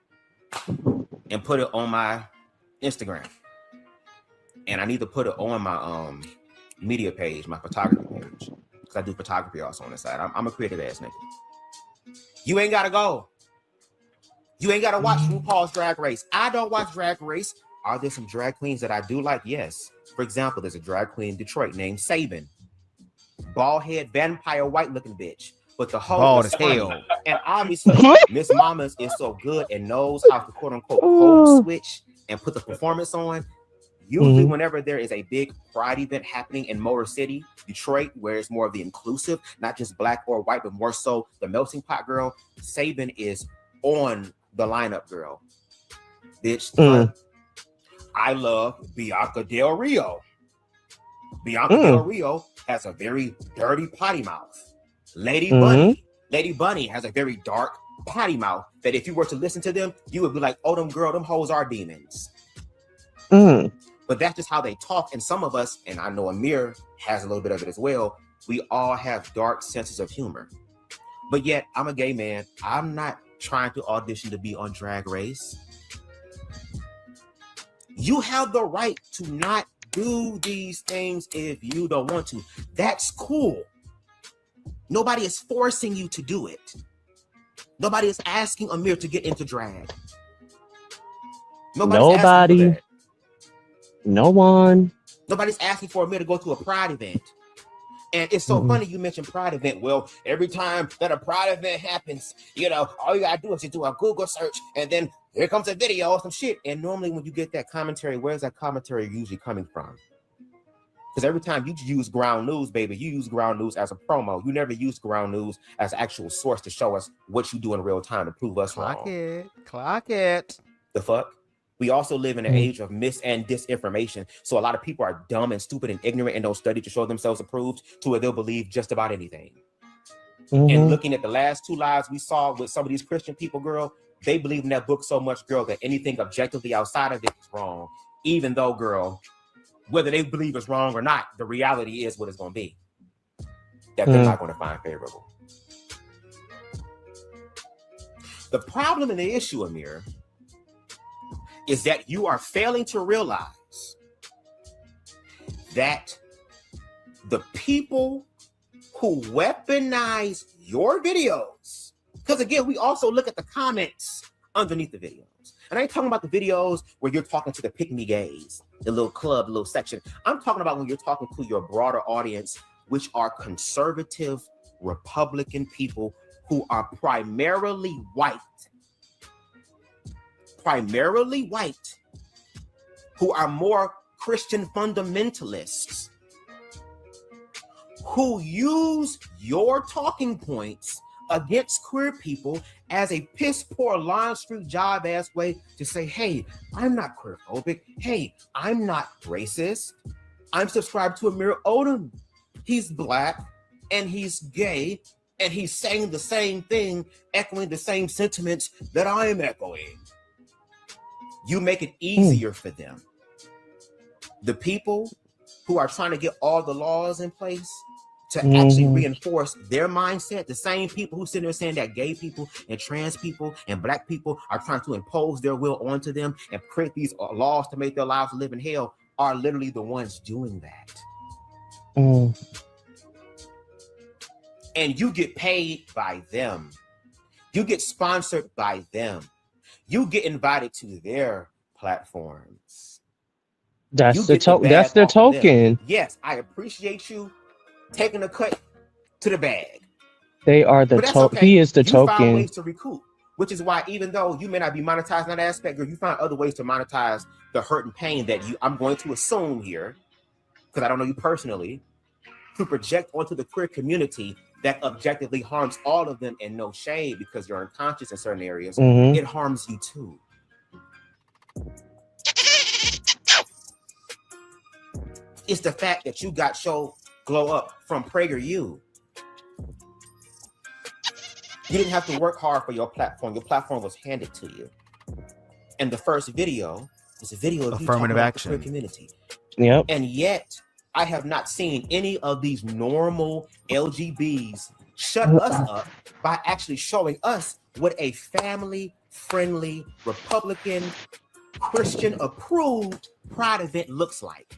and put it on my Instagram. And I need to put it on my media page, my photography page. Because I do photography also on the side. I'm a creative ass nigga. You ain't gotta go. You ain't gotta watch RuPaul's Drag Race. I don't watch Drag Race. Are there some drag queens that I do like? Yes. For example, there's a drag queen in Detroit named Sabin. Bald head, vampire, white looking bitch. But the whole is hell. And obviously, Miss Mamas is so good and knows how to quote unquote code switch and put the performance on. Usually, whenever there is a big pride event happening in Motor City, Detroit, where it's more of the inclusive, not just black or white, but more so the melting pot girl, Sabin is on the lineup, girl. Bitch, I love Bianca Del Rio. Bianca Del Rio has a very dirty potty mouth. Lady Bunny has a very dark potty mouth that if you were to listen to them, you would be like, oh, them hoes are demons. But that's just how they talk. And some of us, and I know Amir has a little bit of it as well, we all have dark senses of humor. But yet, I'm a gay man. I'm not trying to audition to be on Drag Race. You have the right to not do these things if you don't want to. That's cool. Nobody is forcing you to do it. Nobody is asking Amir to get into drag. Nobody. No one. Nobody's asking for Amir to go to a pride event. And it's so funny you mentioned pride event. Well, every time that a pride event happens, all you gotta do is you do a Google search and then here comes a video or some shit. And normally when you get that commentary, where's that commentary usually coming from? Because every time you use Ground News, baby, you use Ground News as a promo. You never use Ground News as an actual source to show us what you do in real time to prove us wrong. Clock it. The fuck? We also live in an age of mis and disinformation. So a lot of people are dumb and stupid and ignorant and don't study to show themselves approved to where they'll believe just about anything. And looking at the last 2 lives we saw with some of these Christian people, girl, they believe in that book so much, girl, that anything objectively outside of it is wrong. Even though, girl, whether they believe it's wrong or not, the reality is what it's going to be. That they're not going to find favorable. The problem and the issue, Amir, is that you are failing to realize that the people who weaponize your videos. Because again, we also look at the comments underneath the videos. And I ain't talking about the videos where you're talking to the pick-me gays, the little club, the little section. I'm talking about when you're talking to your broader audience, which are conservative Republican people who are primarily white, who are more Christian fundamentalists, who use your talking points against queer people as a piss poor line street job ass way to say, hey, I'm not queer phobic. Hey, I'm not racist. I'm subscribed to Amir Odom. He's black and he's gay and he's saying the same thing, echoing the same sentiments that I am echoing. You make it easier for them. The people who are trying to get all the laws in place to actually reinforce their mindset, the same people who sit there saying that gay people and trans people and black people are trying to impose their will onto them and create these laws to make their lives live in hell, are literally the ones doing that. And you get paid by them. You get sponsored by them. You get invited to their platforms. That's their token. Yes, I appreciate you taking a cut to the bag. They are the token. He is the token. You find ways to recoup, which is why even though you may not be monetizing that aspect, girl, you find other ways to monetize the hurt and pain that I'm going to assume here, because I don't know you personally, to project onto the queer community that objectively harms all of them, and no shade because you're unconscious in certain areas. It harms you too. It's the fact that you got show glow up from PragerU. You didn't have to work hard for your platform. Your platform was handed to you. And the first video is a video of affirmative action. The queer community. Yep. And yet, I have not seen any of these normal LGBs shut us up by actually showing us what a family-friendly, Republican, Christian-approved pride event looks like.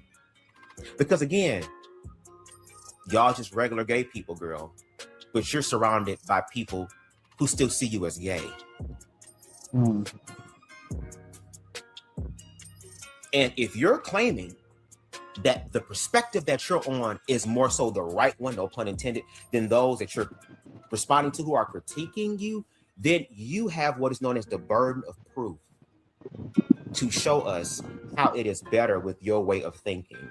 Because again, y'all just regular gay people, girl, but you're surrounded by people who still see you as gay. And if you're claiming that the perspective that you're on is more so the right one, no pun intended, than those that you're responding to who are critiquing you, then you have what is known as the burden of proof to show us how it is better with your way of thinking.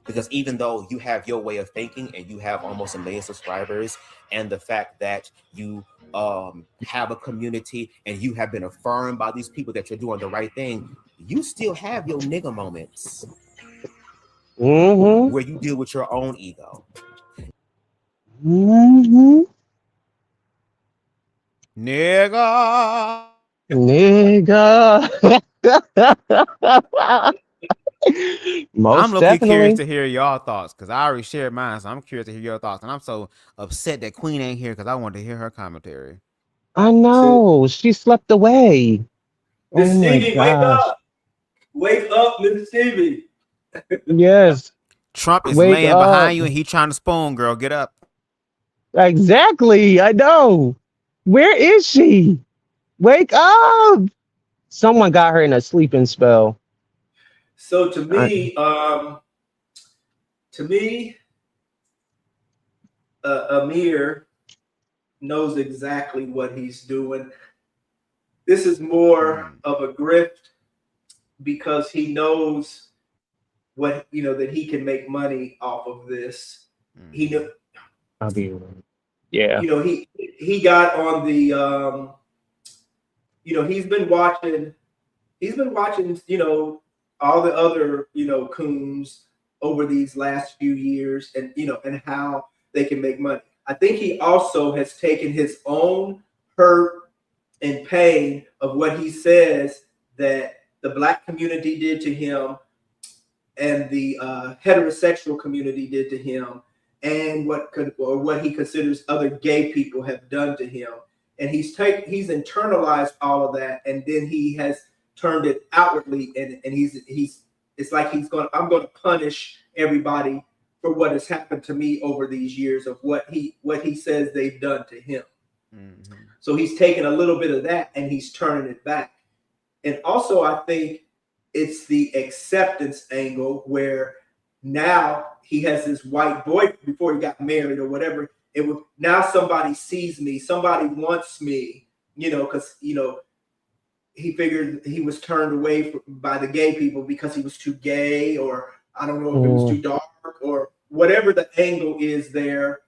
Because even though you have your way of thinking and you have almost 1 million subscribers, and the fact that you have a community and you have been affirmed by these people that you're doing the right thing, you still have your nigga moments where you deal with your own ego. Nigga. Most I'm looking curious to hear y'all thoughts because I already shared mine, so I'm curious to hear your thoughts. And I'm so upset that Queen ain't here because I wanted to hear her commentary. I know. She slept away. Miss Stevie, wake up. Wake up, Miss Stevie. Yes. Trump is laying behind you and he trying to spoon, girl. Get up. Exactly. I know. Where is she? Wake up. Someone got her in a sleeping spell. So to me, Amir knows exactly what he's doing. This is more of a grift because he knows what, that he can make money off of this. He knew. Yeah. He got on the he's been watching all the other coons over these last few years, and and how they can make money. I think he also has taken his own hurt and pain of what he says that the black community did to him and the heterosexual community did to him, and what he considers other gay people have done to him. And he's internalized all of that, and then he has turned it outwardly, and I'm going to punish everybody for what has happened to me over these years of what he says they've done to him. Mm-hmm. So he's taking a little bit of that and he's turning it back. And also I think it's the acceptance angle where now he has this white boy before he got married or whatever. Now somebody sees me, somebody wants me, because he figured he was turned away by the gay people because he was too gay, or I don't know if it was too dark, or whatever the angle is there,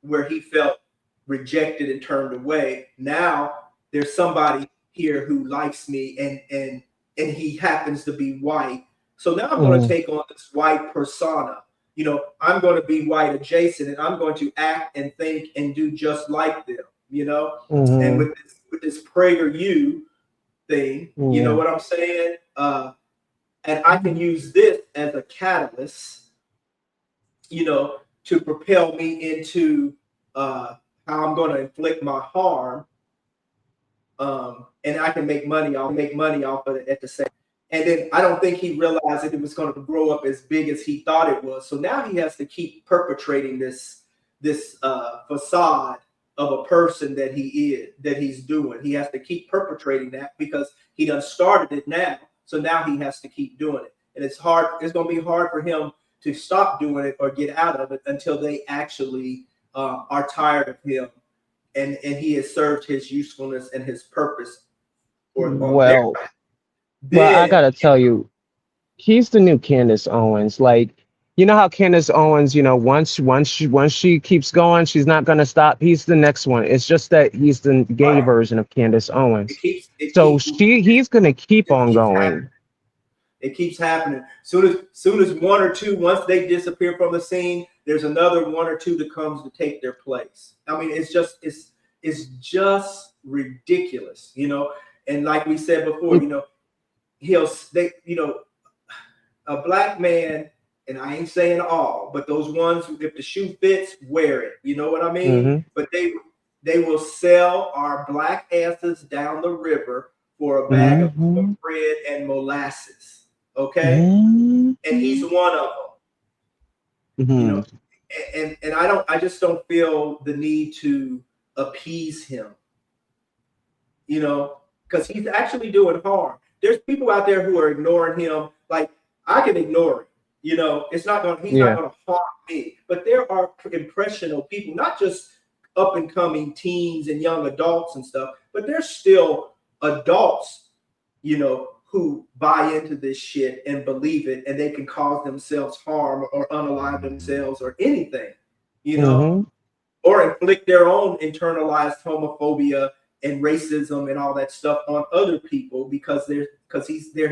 where he felt rejected and turned away. Now there's somebody here who likes me, and he happens to be white. So now I'm going to take on this white persona. I'm going to be white adjacent, and I'm going to act and think and do just like them. And with this PragerU thing, you know what I'm saying? And I can use this as a catalyst, to propel me into how I'm going to inflict my harm. And I can make money off of it at the same. And then I don't think he realized that it was going to grow up as big as he thought it was. So now he has to keep perpetrating this facade of a person that he's doing. He has to keep perpetrating that because he done started it now. So now he has to keep doing it. And it's hard. It's going to be hard for him to stop doing it or get out of it until they actually are tired of him. And he has served his usefulness and his purpose. Well, I gotta tell you, he's the new Candace Owens. Like, you know how Candace Owens, once she keeps going, she's not gonna stop. He's the next one. It's just that he's the gay version of Candace Owens. He's gonna keep on going. It keeps happening. Soon as one or two, once they disappear from the scene, there's another one or two that comes to take their place. I mean, it's just ridiculous, And like we said before, a black man, and I ain't saying all, but those ones, if the shoe fits, wear it. You know what I mean? Mm-hmm. But they will sell our black asses down the river for a bag of bread and molasses. Okay, and he's one of them. And I just don't feel the need to appease him. Because he's actually doing harm. There's people out there who are ignoring him. Like, I can ignore him. He's not going to harm me. But there are impressionable people, not just up and coming teens and young adults and stuff, but there's still adults, who buy into this shit and believe it, and they can cause themselves harm or unalive themselves or anything, or inflict their own internalized homophobia and racism and all that stuff on other people because they're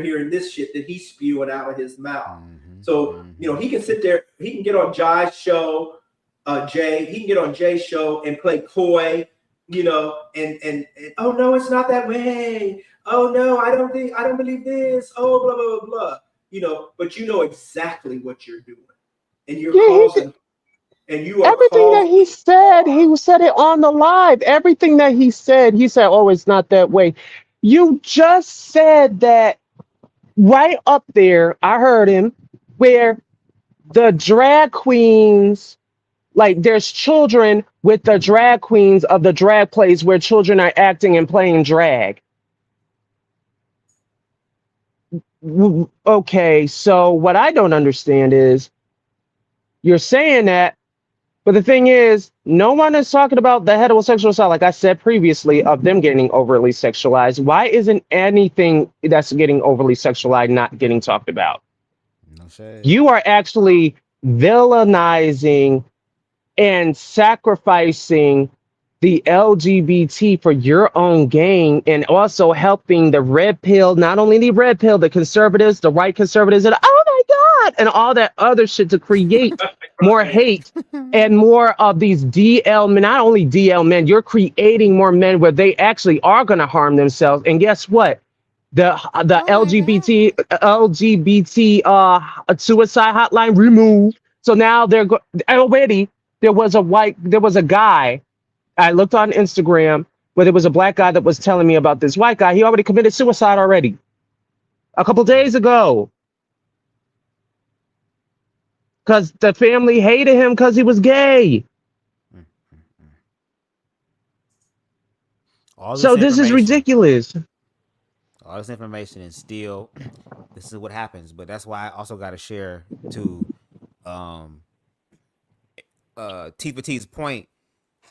hearing this shit that he's spewing out of his mouth. So, he can sit there, he can get on Jay's show, he can get on Jay's show and play coy, and oh no, it's not that way. Oh no, I don't believe this. Oh, blah, blah, blah, blah. But you know exactly what you're doing. And you're causing. And you are everything that he said it on the live. Everything that he said, oh, it's not that way. You just said that right up there. I heard him where the drag queens, like there's children with the drag queens of the drag plays where children are acting and playing drag. Okay, so what I don't understand is you're saying that, but the thing is, no one is talking about the heterosexual side, like I said previously, of them getting overly sexualized. Why isn't anything that's getting overly sexualized not getting talked about? No shade. You are actually villainizing and sacrificing the LGBT for your own gain, and also helping the red pill, not only the red pill, the conservatives, the white conservatives, and oh my God, and all that other shit to create more hate and more of these DL men, not only DL men, you're creating more men where they actually are going to harm themselves. And guess what? The LGBT suicide hotline removed. So now already there was a guy. I looked on Instagram where there was a black guy that was telling me about this white guy. He already committed suicide already a couple days ago. because the family hated him because he was gay. All So this is information. ridiculous. All this information, and still, this is what happens. But that's why I also got to share to T for T's point.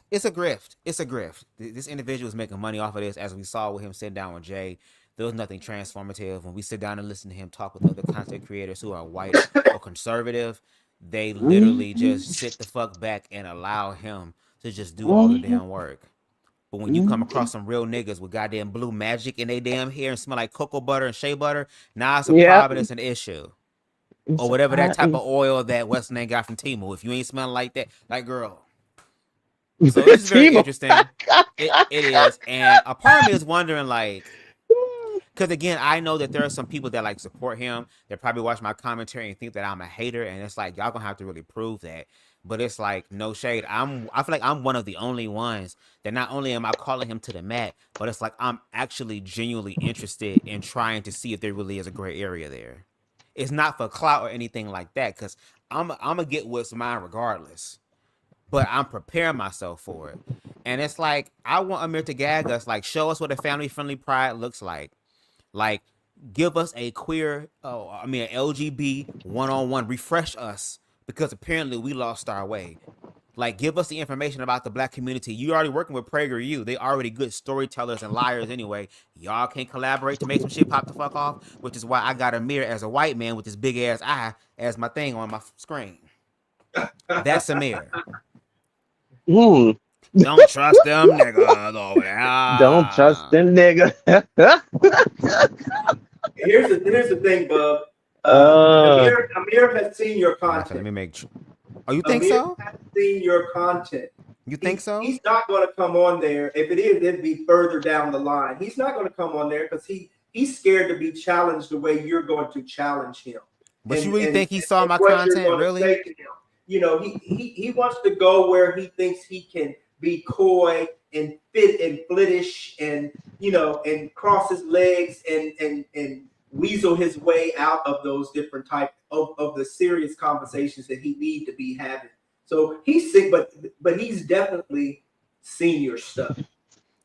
It's a grift. It's a grift. This individual is making money off of this, as we saw with him sitting down with Jay. There was nothing transformative. When we sit down and listen to him talk with other content creators who are white or conservative, they literally just sit the fuck back and allow him to just do all the damn work. But when you come across some real niggas with goddamn blue magic in their damn hair and smell like cocoa butter and shea butter, now it's a problem, it's an issue. Or whatever that type of oil that West Name got from Temu. If you ain't smelling like that, like, girl. So it's very interesting. It is. And a part of me is wondering, like, because again, I know that there are some people that like support him. They probably watch my commentary and think that I'm a hater. And it's like, y'all gonna have to really prove that. But it's like, no shade. I feel like I'm one of the only ones that not only am I calling him to the mat, but it's like I'm actually genuinely interested in trying to see if there really is a gray area there. It's not for clout or anything like that, because I'm gonna get what's mine regardless. But I'm preparing myself for it. And it's like, I want Amir to gag us, like, show us what a family-friendly pride looks like. Like, give us a queer, an LGB one-on-one, refresh us, because apparently we lost our way. Like, give us the information about the black community. You already working with PragerU. They already good storytellers and liars anyway. Y'all can collaborate to make some shit pop the fuck off, which is why I got Amir as a white man with this big-ass eye as my thing on my screen. That's Amir. Don't trust them niggas over there. Don't trust them niggas. Here's the thing, Bub. Amir has seen your content. Let me make sure. Oh, you think Amir so? has seen your content. You think so? He's not going to come on there. If it is, it'd be further down the line. He's not going to come on there because he's scared to be challenged the way you're going to challenge him. But you really think he saw my content, really? You know, he wants to go where he thinks he can be coy and fit and flittish and, you know, and cross his legs and weasel his way out of those different type of the serious conversations that he need to be having. So he's sick, but he's definitely seen your stuff.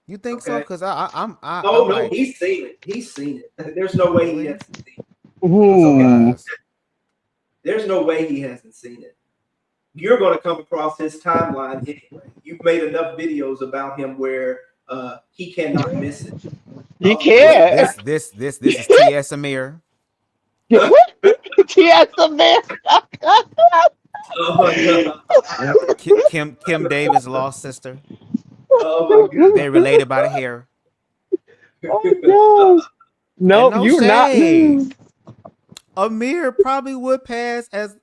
You think so? Because I'm no, he's seen it. He's seen it. There's no way he hasn't seen it. Okay. There's no way he hasn't seen it. You're going to come across his timeline anyway. You've made enough videos about him where he cannot miss it. He can't. This is T.S. Amir. T.S. Amir. Kim Davis' lost sister. Oh my God. They related by the hair. Oh gosh. Nope, no you're shade. not. Amir probably would pass as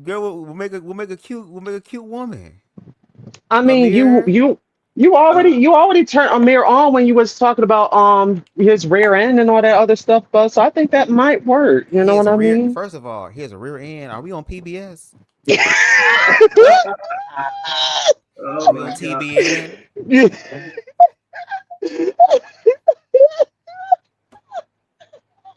girl. We'll make a cute woman. I mean, Amir, you already turned Amir on when you was talking about his rear end and all that other stuff, but so I think that might work. You know what I mean? First of all, he has a rear end. Are we on PBS? Oh my TBN.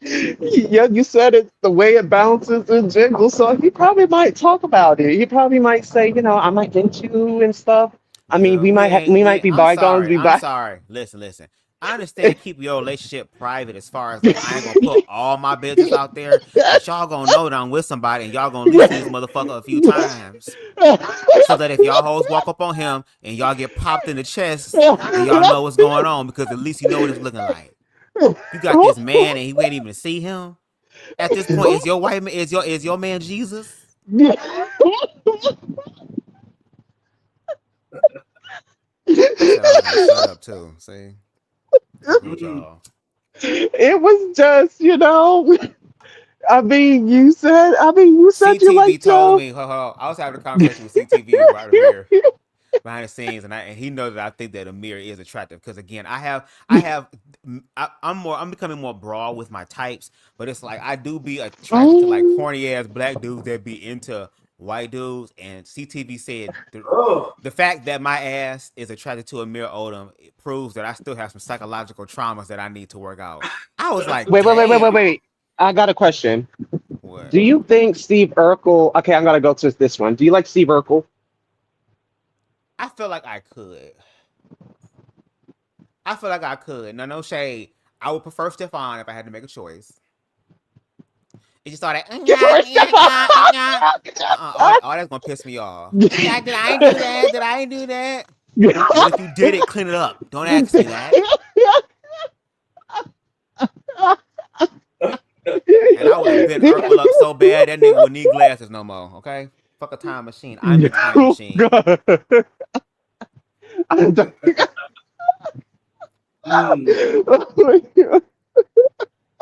Yeah, you said it the way it bounces and jiggles, so he probably might talk about it. He probably might say, you know, I might get you and stuff. I mean, we might be bygones. I'm sorry. Listen. I understand keep your relationship private as far as like, I ain't gonna put all my business out there. But y'all gonna know that I'm with somebody and y'all gonna lose this motherfucker a few times. So that if y'all hoes walk up on him and y'all get popped in the chest, and y'all know what's going on because at least you know what it's looking like. You got this man and he ain't even see him. At this point, is your white man is your man Jesus? Shut up too. See. It was just, you know. I mean, you said CTV you like told me. I was having a conversation with CTV right here behind the scenes, and he knows that I think that Amir is attractive because again, I'm becoming more broad with my types, but it's like I do be attracted to like corny ass black dudes that be into white dudes, and CTV said the fact that my ass is attracted to Amir Odom, it proves that I still have some psychological traumas that I need to work out. I was like, wait. I got a question. What? Do you think Steve Urkel? Okay, I'm gonna go to this one. Do you like Steve Urkel? I feel like I could. I feel like I could. No shade. I would prefer Stefan if I had to make a choice. It just started. All that's gonna piss me off. Did I do that? Did I do that? Well, if you did it, clean it up. Don't ask me that. And I would have been Urkel up so bad that nigga would need glasses no more. Okay, fuck a time machine. I'm the time machine.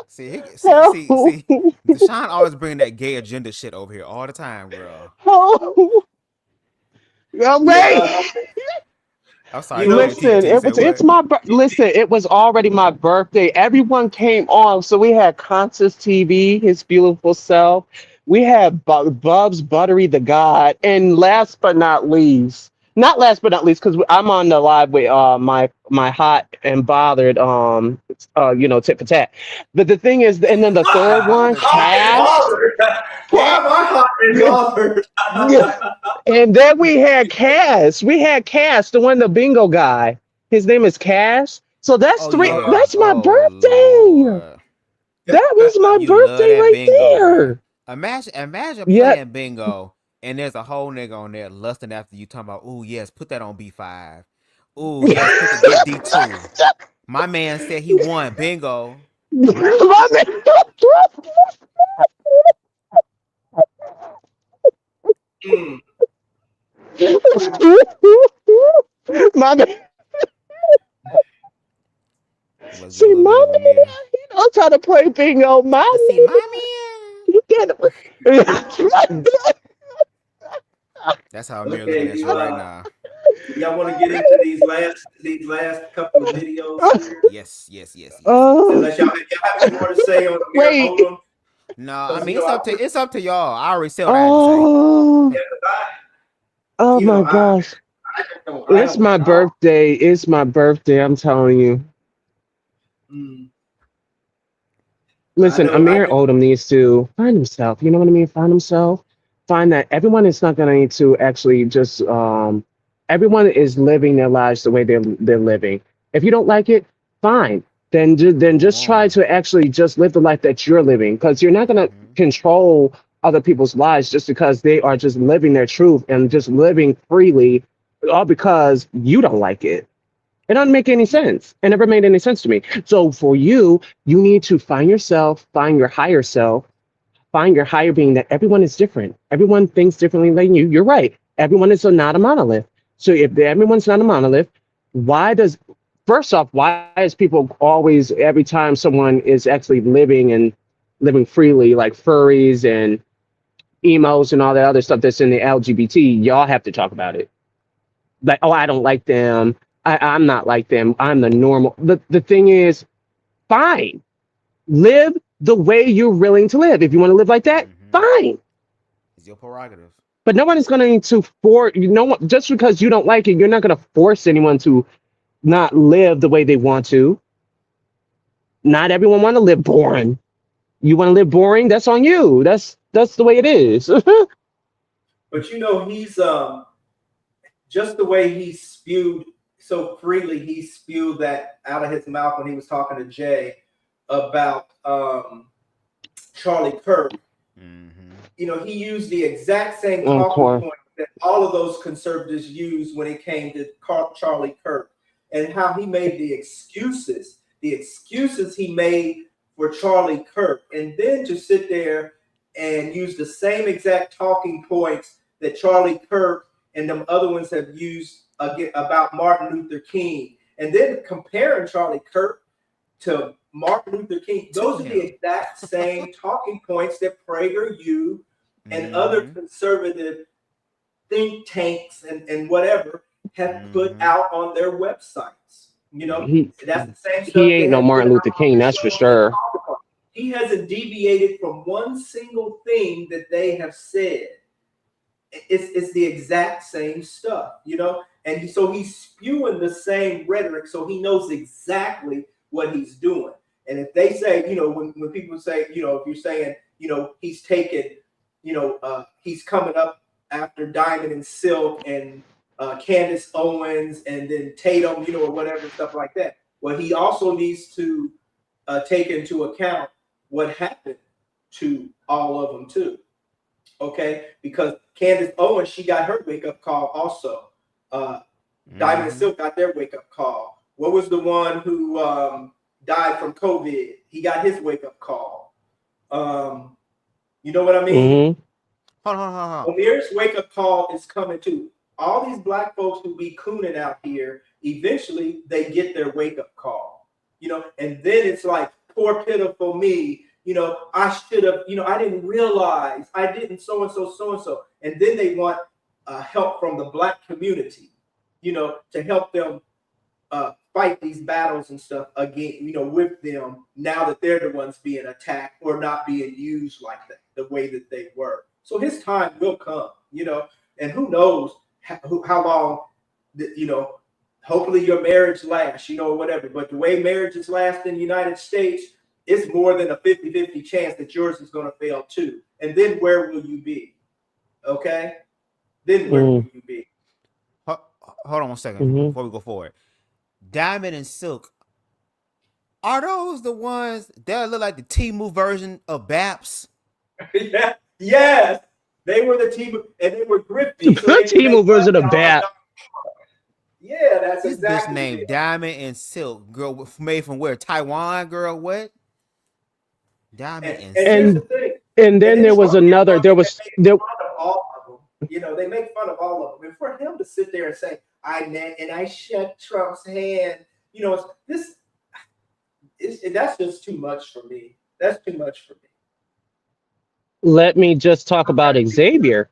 See, Deshaun always bring that gay agenda shit over here all the time, girl. Wait. I'm sorry. Listen, it was already my birthday. Everyone came on, so we had Conscious TV, his beautiful self. We had Bubs Buttery the God, and last but not least, because I'm on the live with my hot and bothered tit for tat. But the thing is, and then the third one, Cash. Why am I hot and bothered? And then we had Cass. The one, the bingo guy. His name is Cass. So that's three. Yeah. That's my birthday. Lord. That was my birthday right bingo, there. Imagine playing bingo and there's a whole nigga on there lusting after you talking about, oh yes, put that on B5. Oh yes, put the D2. My man said he won bingo. My man. My man. See, my man, he knows how to play bingo. My man. That's how I'm looking at you right now. Y'all want to get into these last couple of videos here? Yes. Unless y'all have more to say on the No, I mean it's up to y'all. I already said what I had to say. Oh my gosh. It's my birthday. It's my birthday. I'm telling you. Listen, Amir Odom needs to find himself. You know what I mean? Find himself. Find that everyone is not going to need to actually just. Everyone is living their lives the way they're living. If you don't like it, fine. Then just try to actually just live the life that you're living, because you're not going to control other people's lives just because they are just living their truth and just living freely, all because you don't like it. It doesn't make any sense. It never made any sense to me. So for you, you need to find yourself, find your higher self, find your higher being, that everyone is different. Everyone thinks differently than you. You're right. Everyone is not a monolith. So if everyone's not a monolith, why is people always, every time someone is actually living freely, like furries and emos and all that other stuff that's in the LGBT, y'all have to talk about it. Like, oh, I don't like them. I'm not like them. I'm the normal. The thing is, fine. Live the way you're willing to live. If you want to live like that, fine. It's your prerogative. But no one is going to force, just because you don't like it, you're not going to force anyone to not live the way they want to. Not everyone want to live boring. You want to live boring? That's on you. That's the way it is. But he's just the way he spewed so freely. He spewed that out of his mouth when he was talking to Jay about Charlie Kirk. He used the exact same talking point that all of those conservatives used when it came to Charlie Kirk, and how he made the excuses he made for Charlie Kirk, and then to sit there and use the same exact talking points that Charlie Kirk and them other ones have used about Martin Luther King, and then comparing Charlie Kirk to Martin Luther King. Those are the exact same talking points that PragerU and other conservative think tanks and whatever have put out on their websites. That's the same stuff. He ain't no Martin Luther King, that's for sure. He hasn't deviated from one single thing that they have said. It's the exact same stuff, and so he's spewing the same rhetoric, so he knows exactly what he's doing. And if they say, when people say, if you're saying he's taken, he's coming up after Diamond and Silk and Candace Owens and then Tatum, or whatever, stuff like that. Well, he also needs to take into account what happened to all of them too. Okay, because Candace Owens, she got her wake up call also. Diamond and Silk got their wake up call. What was the one who died from COVID? He got his wake up call. You know what I mean? Hold on. Amir's wake up call is coming too. All these black folks who be cooning out here, eventually they get their wake up call. And then it's like, poor pitiful me. I should have, I didn't realize, I didn't so-and-so. And then they want help from the black community, to help them fight these battles and stuff again, with them now that they're the ones being attacked or not being used like that, the way that they were. So his time will come, and who knows how long, hopefully your marriage lasts, whatever. But the way marriages last in the United States, it's more than a 50-50 chance that yours is going to fail too. And then where will you be? Okay? Then where will you be? Hold on 1 second before we go forward. Diamond and Silk, are those the ones that look like the Temu version of Baps? Yeah. Yes. They were the Temu, and they were grifty. The Temu version of Baps. Yeah, that's this exactly bitch named Diamond and Silk. Girl made from where? Taiwan, girl, what? Diamond and Silk. And then there was another. There was all of them. They make fun of all of them. And for him to sit there and say, I shook Trump's hand, that's just too much for me. That's too much for me. Let me just talk about Xavier.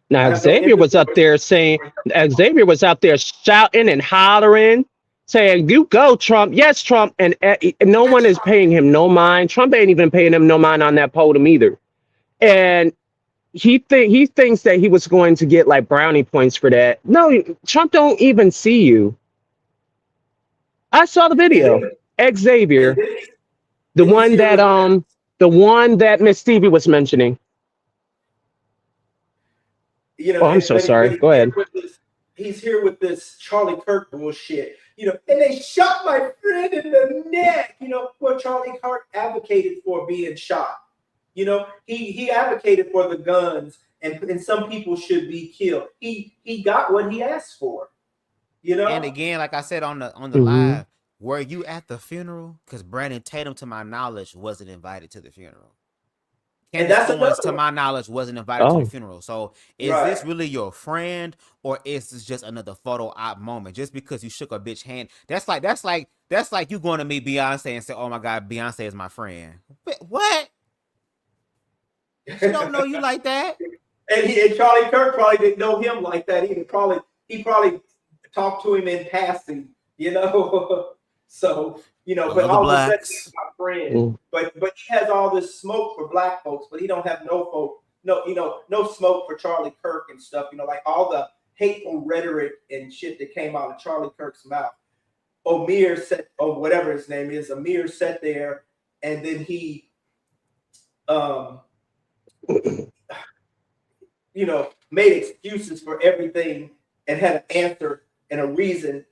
Now, Xavier was up there shouting and hollering, saying, "You go, Trump. Yes, Trump." And no one is paying him no mind. Trump ain't even paying him no mind on that podium either. And he thinks that he was going to get like brownie points for that. No, Trump don't even see you. I saw the video. Xavier, the one that Miss Stevie was mentioning. I'm so sorry. Go ahead. He's here with this Charlie Kirk bullshit. And they shot my friend in the neck. What Charlie Kirk advocated for being shot. He advocated for the guns, and some people should be killed. He got what he asked for. And again, like I said on the live, were you at the funeral? Because Brandon Tatum, to my knowledge, wasn't invited to the funeral. And that's Owens, to my knowledge, wasn't invited to the funeral. So is this really your friend, or is this just another photo op moment? Just because you shook a bitch hand, that's like you going to meet Beyonce and say, "Oh my God, Beyonce is my friend." What? She don't know you like that. And Charlie Kirk probably didn't know him like that either. He probably talked to him in passing, So, but all of a sudden he's my friend. But he has all this smoke for black folks, but he don't have no smoke for Charlie Kirk and stuff. Like all the hateful rhetoric and shit that came out of Charlie Kirk's mouth. Amir said, or whatever his name is, Amir sat there and then he made excuses for everything and had an answer and a reason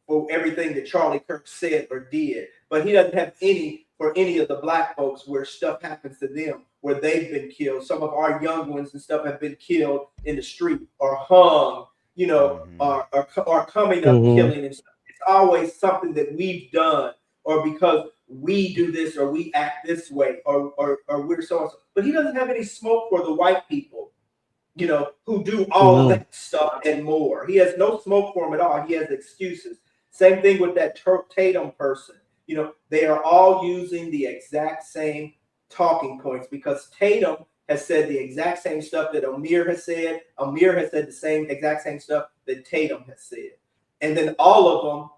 for everything that Charlie Kirk said or did. But he doesn't have any for any of the black folks where stuff happens to them, where they've been killed. Some of our young ones and stuff have been killed in the street or hung, or coming up killing and stuff. It's always something that we've done, or because we do this or we act this way, or we're so and so. But he doesn't have any smoke for the white people, who do all of that stuff and more. He has no smoke for them at all. He has excuses. Same thing with that Tatum person. They are all using the exact same talking points because Tatum has said the exact same stuff that Amir has said. Amir has said the exact same stuff that Tatum has said. And then all of them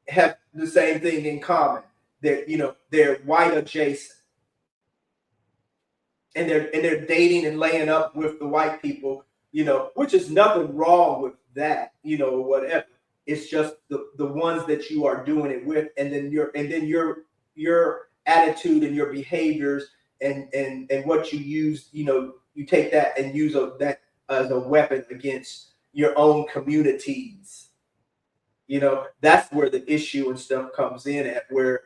have the same thing in common. They're white adjacent. And they're dating and laying up with the white people, which is nothing wrong with that, or whatever. It's just the ones that you are doing it with, and then your attitude and your behaviors and what you use, you take that and use that as a weapon against your own communities. That's where the issue and stuff comes in at, where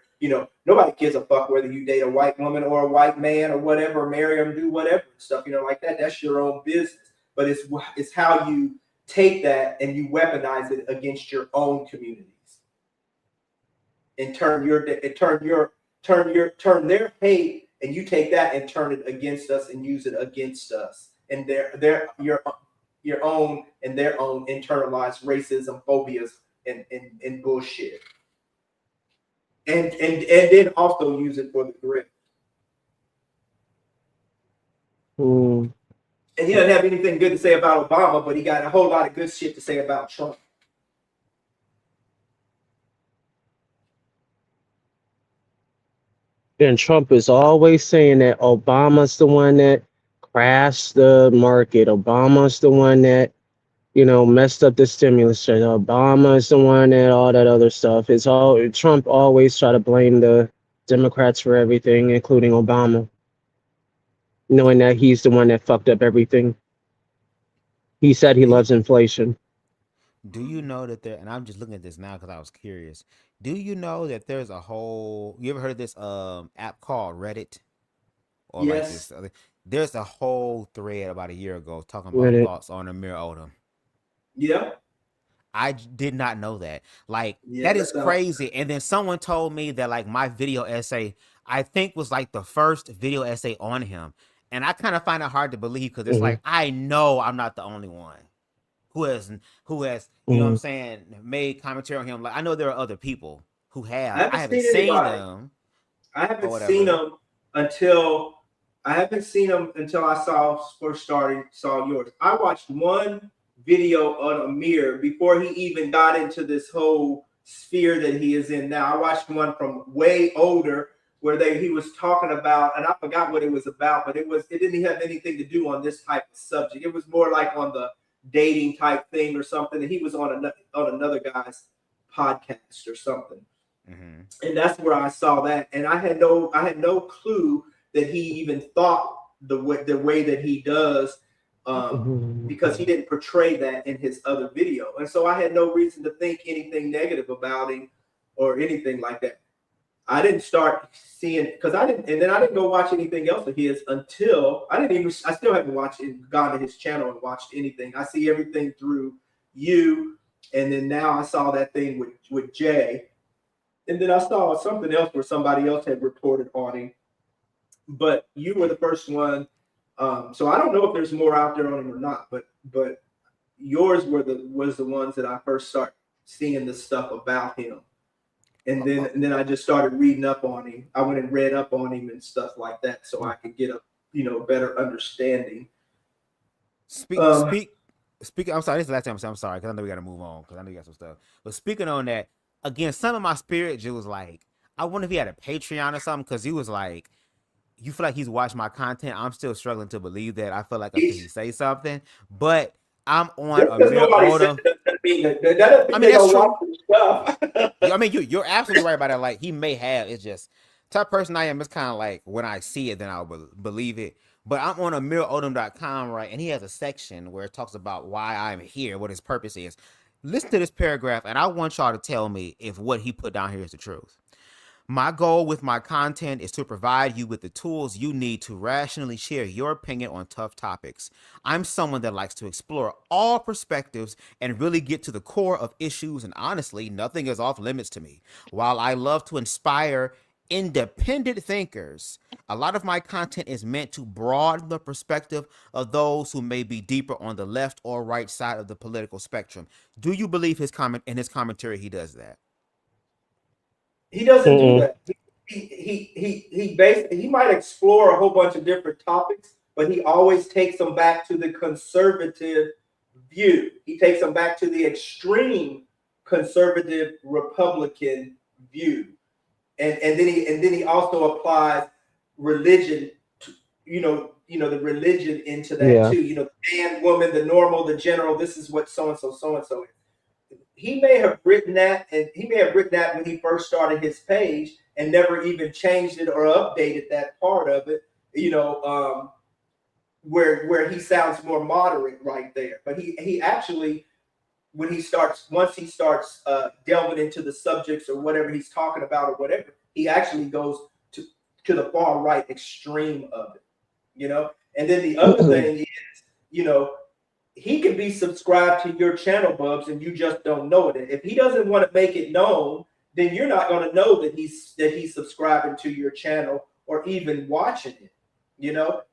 nobody gives a fuck whether you date a white woman or a white man or whatever, marry them, do whatever stuff, like that. That's your own business. But it's how you take that and you weaponize it against your own communities, and turn their hate, and you take that and turn it against us and use it against us, and your own and their own internalized racism, phobias, and bullshit, and then also use it for the grip. And he doesn't have anything good to say about Obama, but he got a whole lot of good shit to say about Trump. And Trump is always saying that Obama's the one that crashed the market. Obama's the one that, messed up the stimulus check. Obama is the one that all that other stuff. It's all Trump always try to blame the Democrats for everything, including Obama, knowing that he's the one that fucked up everything. He said he loves inflation. Do you know that and I'm just looking at this now because I was curious. Do you know that there's a whole, you ever heard of this app called Reddit? Or yes. Like this, there's a whole thread about a year ago talking about Reddit. Thoughts on Amir Odom. Yeah. I did not know that. Like, that is crazy. And then someone told me that, like, my video essay, I think, was like the first video essay on him. And I kind of find it hard to believe because it's like, I know I'm not the only one who has, you know what I'm saying, made commentary on him. Like, I know there are other people who have. I haven't seen them. I haven't seen them until I first saw yours. I watched one video on Amir before he even got into this whole sphere that he is in now. I watched one from way older where he was talking about, and I forgot what it was about, but it didn't have anything to do on this type of subject. It was more like on the dating type thing or something, and he was on another guy's podcast or something. And that's where I saw that, and I had no clue that he even thought the way that he does, because he didn't portray that in his other video, and so I had no reason to think anything negative about him or anything like that. I didn't start seeing, because I didn't go watch anything else of his until I still haven't gone to his channel and watched anything. I see everything through you, and then now I saw that thing with Jay. And then I saw something else where somebody else had reported on him, but you were the first one. So I don't know if there's more out there on him or not, but yours was the ones that I first started seeing the stuff about him, and then I just started reading up on him. I went and read up on him and stuff like that, so I could get a better understanding. Speak. I'm sorry. This is the last time. I'm sorry because I know we got to move on because I know you got some stuff. But speaking on that. Again, some of my spirit just was like, I wonder if he had a Patreon or something, because he was like, you feel like he's watched my content. I'm still struggling to believe that. I feel like until he say something, but I'm on Amir Odom. I mean, that's true. I mean, you're absolutely right about that. Like, he may have. It's just type of person I am. It's kind of like when I see it, then I'll believe it. But I'm on AmirOdom.com, right? And he has a section where it talks about why I'm here, what his purpose is. Listen to this paragraph, and I want y'all to tell me if what he put down here is the truth. My goal with my content is to provide you with the tools you need to rationally share your opinion on tough topics. I'm someone that likes to explore all perspectives and really get to the core of issues, and honestly, nothing is off limits to me. While I love to inspire independent thinkers, a lot of my content is meant to broaden the perspective of those who may be deeper on the left or right side of the political spectrum. Do you believe his commentary he does that? He doesn't do that. He might explore a whole bunch of different topics, but he always takes them back to the conservative view. He takes them back to the extreme conservative Republican view. And then he also applies religion to, the religion into that too. The man, woman, the normal, the general, this is what so and so is. He may have written that, and he may have written that when he first started his page and never even changed it or updated that part of it. where he sounds more moderate right there. But he actually, once he starts delving into the subjects or whatever he's talking about or whatever, he actually goes to the far right extreme of it. And then the other thing is, he can be subscribed to your channel, Bubs, and you just don't know it. If he doesn't want to make it known, then you're not going to know that he's subscribing to your channel or even watching it.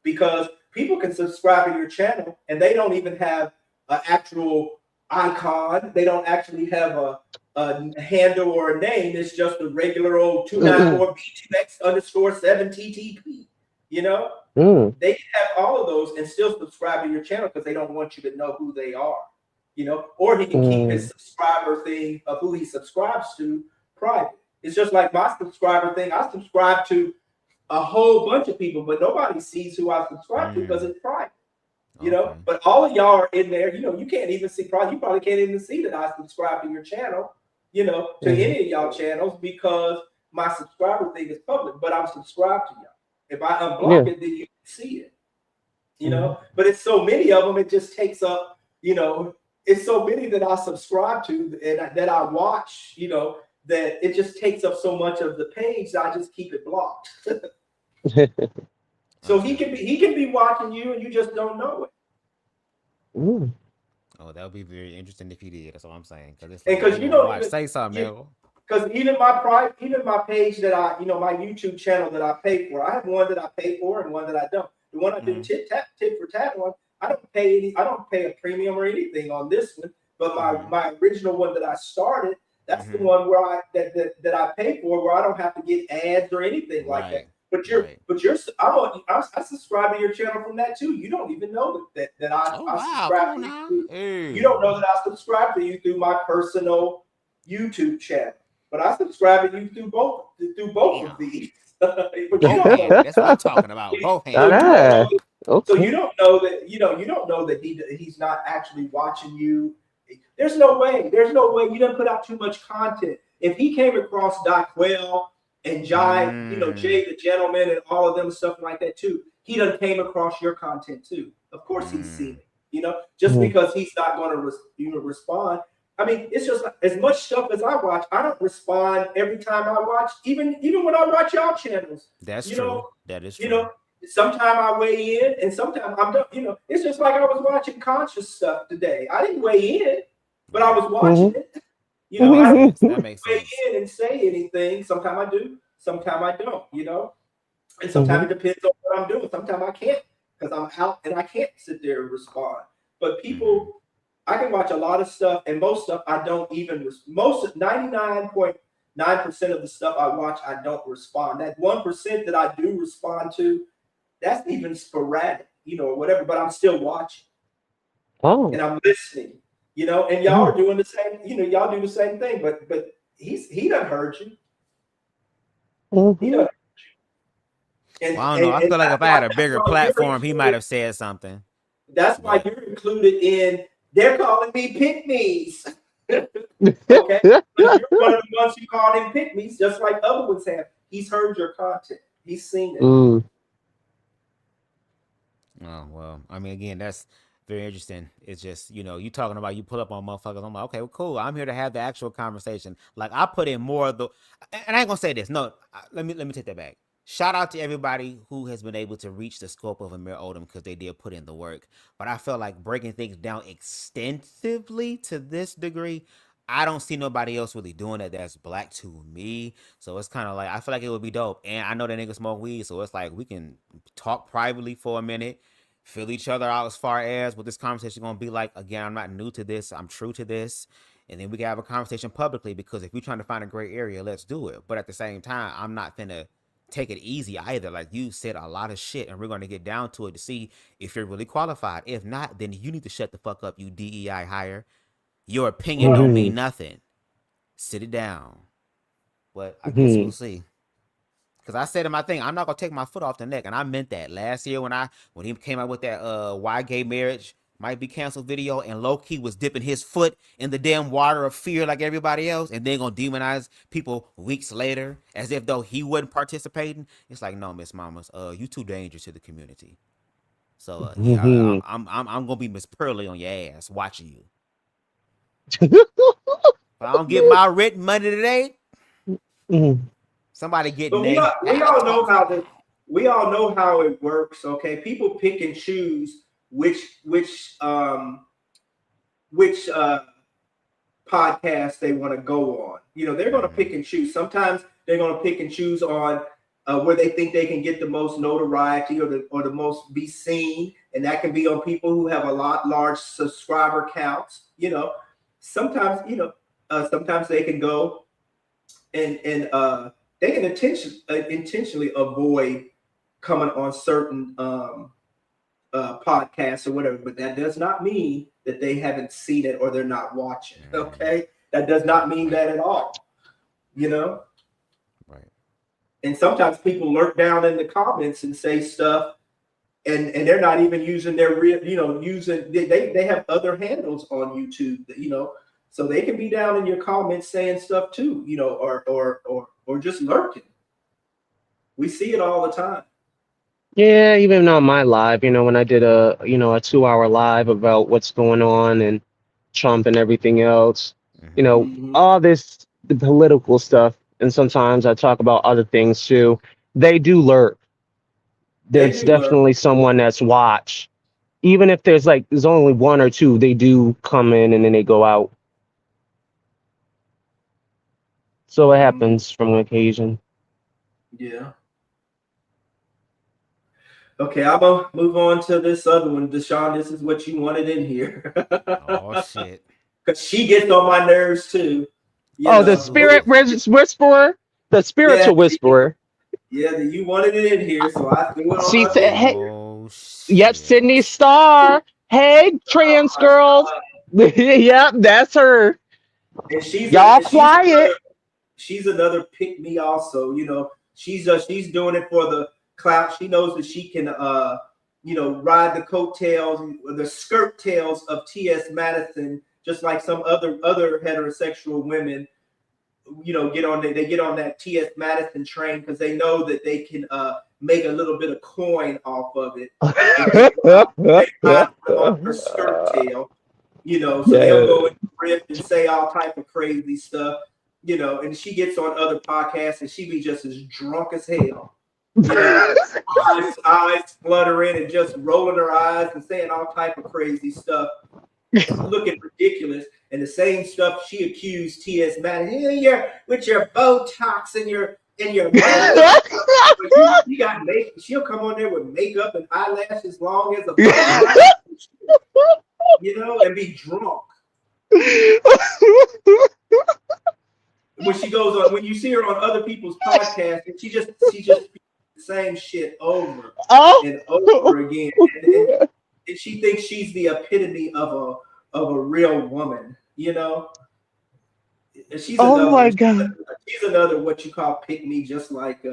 Because people can subscribe to your channel and they don't even have an actual icon. They don't actually have a handle or a name. It's just a regular old 294B2X_7TTP. They can have all of those and still subscribe to your channel because they don't want you to know who they are. Or he can keep his subscriber thing of who he subscribes to private. It's just like my subscriber thing. I subscribe to a whole bunch of people, but nobody sees who I subscribe to because it's private. But all of y'all are in there. You can't even see. You probably can't even see that I subscribe to your channel. To any of y'all channels because my subscriber thing is public. But I'm subscribed to y'all. If I unblock it, then you can see it. But it's so many of them. It just takes up. It's so many that I subscribe to and that I watch. That it just takes up so much of the page that I just keep it blocked. So he can be watching you and you just don't know it. Oh, that would be very interesting if he did. That's all I'm saying. Because say something. Because even my page that I, my YouTube channel that I pay for, I have one that I pay for and one that I don't. The one I do tit for tat on, I don't pay a premium or anything on this one. But my original one that I started, that's the one where that I pay for, where I don't have to get ads or anything like that. But I subscribe to your channel from that too. You don't even know that I subscribe to you. You don't know that I subscribe to you through my personal YouTube channel. But I subscribe to you through both of these. But you don't know. That's what I'm talking about. Both hands. So you don't know that you don't know that he's not actually watching you. There's no way you done put out too much content. If he came across Doc Well and Jai, Jay the Gentleman and all of them stuff like that too, he done came across your content too. Of course he's seen it. Just because he's not going to respond. I mean, it's just like, as much stuff as I watch, I don't respond every time I watch, even when I watch y'all channels. That's true. That is true. Sometimes I weigh in and sometimes I'm done. It's just like I was watching conscious stuff today. I didn't weigh in, but I was watching it. I don't weigh in and say anything. Sometimes I do, sometimes I don't, and sometimes it depends on what I'm doing. Sometimes I can't because I'm out and I can't sit there and respond. But people, I can watch a lot of stuff, and most stuff I don't even. 99.9% of the stuff I watch, I don't respond. That 1% that I do respond to, that's even sporadic, or whatever. But I'm still watching, and I'm listening, And y'all are doing the same. Y'all do the same thing. But he done heard you. He done heard you. And, I don't know. I feel like if I had a bigger platform, he might have said something. That's why you're included in. They're calling me pick-me's. Okay? You're one of the ones who called him pick-me's, just like other ones have. He's heard your content. He's seen it. Oh, well. I mean, again, that's very interesting. It's just, you talking about you pull up on motherfuckers. I'm like, okay, well, cool. I'm here to have the actual conversation. Like, I put in more of the, and I ain't going to say this. No, let me take that back. Shout out to everybody who has been able to reach the scope of Amir Odom because they did put in the work. But I feel like breaking things down extensively to this degree, I don't see nobody else really doing that that's black to me. So it's kind of like, I feel like it would be dope. And I know that niggas smoke weed, so it's like we can talk privately for a minute, fill each other out as far as what this conversation is going to be like. Again, I'm not new to this. I'm true to this. And then we can have a conversation publicly because if we're trying to find a gray area, let's do it. But at the same time, I'm not finna take it easy either. Like, you said a lot of shit and we're going to get down to it to see if you're really qualified. If not, then you need to shut the fuck up, you DEI hire. Your opinion don't mean nothing. Sit it down. But I guess we'll see. Because I said in my thing, I'm not going to take my foot off the neck. And I meant that last year when he came out with that why gay marriage might be canceled video, and low-key was dipping his foot in the damn water of fear like everybody else, and then gonna demonize people weeks later as if though he wasn't participating. It's like, no, Miss Mamas, you too dangerous to the community. So yeah, I'm gonna be Miss Pearly on your ass watching you. If I don't get my rent money today, somebody get But we all know how we all know how it works. Okay, people pick and choose which podcast they want to go on. You know, they're going to pick and choose. Sometimes they're going to pick and choose on where they think they can get the most notoriety or the most be seen, and that can be on people who have a large subscriber counts. You know, sometimes sometimes they can go and they can intentionally avoid coming on certain podcasts or whatever, but that does not mean that they haven't seen it or they're not watching. Okay, that does not mean that at all. You know, right? And sometimes people lurk down in the comments and say stuff, and they're not even using their real, they have other handles on YouTube, so they can be down in your comments saying stuff too, or just lurking. We see it all the time. Yeah, even on my live, when I did a 2-hour live about what's going on and Trump and everything else, all this the political stuff, and sometimes I talk about other things too. They do lurk. There's definitely someone that's watched. Even if there's only one or two, they do come in and then they go out. So it happens from occasion. Yeah. Okay, I'm gonna move on to this other one. Deshaun, this is what you wanted in here. Oh shit. Because she gets on my nerves too. The spirit whisperer? The spiritual whisperer. Yeah, you wanted it in here, so I threw it on. She said, hey, yep, Sydney Starr. Hey, trans girls. Yep, that's her. And she's quiet. She's another pick me also. She's doing it for the clout. She knows that she can ride the coattails, the skirt tails of T.S. Madison, just like some other heterosexual women, get on that T.S. Madison train because they know that they can make a little bit of coin off of it. They ride on her skirt tail, so they'll go and riff and say all type of crazy stuff, and she gets on other podcasts and she be just as drunk as hell. Eyes fluttering and just rolling her eyes and saying all type of crazy stuff, looking ridiculous. And the same stuff she accused T.S. Madison, with your Botox and your makeup. You got makeup. She'll come on there with makeup and eyelashes long as a and be drunk. When she goes on, when you see her on other people's podcasts, and she just the same shit over and over again, and she thinks she's the epitome of a real woman, She's another, my God. She's another what you call pick me, just like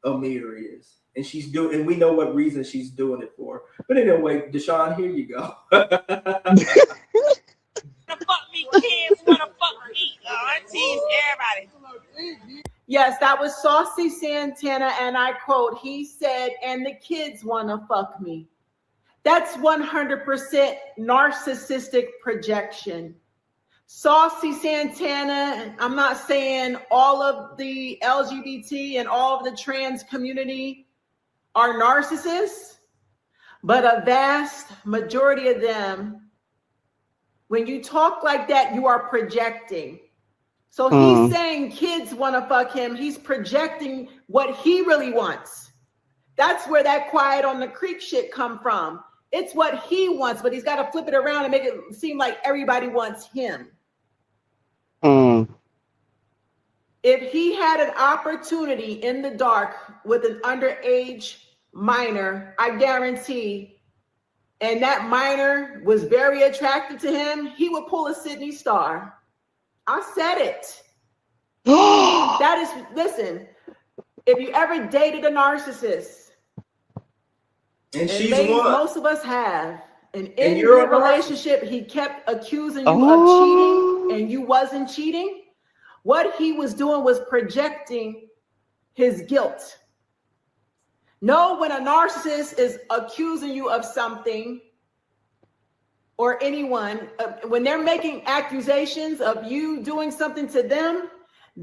Amir is, and and we know what reason she's doing it for. But anyway, Deshaun, here you go. Yes, that was Saucy Santana, and I quote, he said, and the kids want to fuck me. That's 100% narcissistic projection. Saucy Santana, I'm not saying all of the LGBT and all of the trans community are narcissists, but a vast majority of them, when you talk like that, you are projecting. So he's saying kids want to fuck him. He's projecting what he really wants. That's where that quiet on the creek shit come from. It's what he wants, but he's got to flip it around and make it seem like everybody wants him. If he had an opportunity in the dark with an underage minor, I guarantee, and that minor was very attracted to him, he would pull a Sydney Starr. I said it. Listen, if you ever dated a narcissist, and she's one. Most of us have, And in your relationship, he kept accusing you of cheating and you wasn't cheating. What he was doing was projecting his guilt. No, when a narcissist is accusing you of something, or anyone, when they're making accusations of you doing something to them,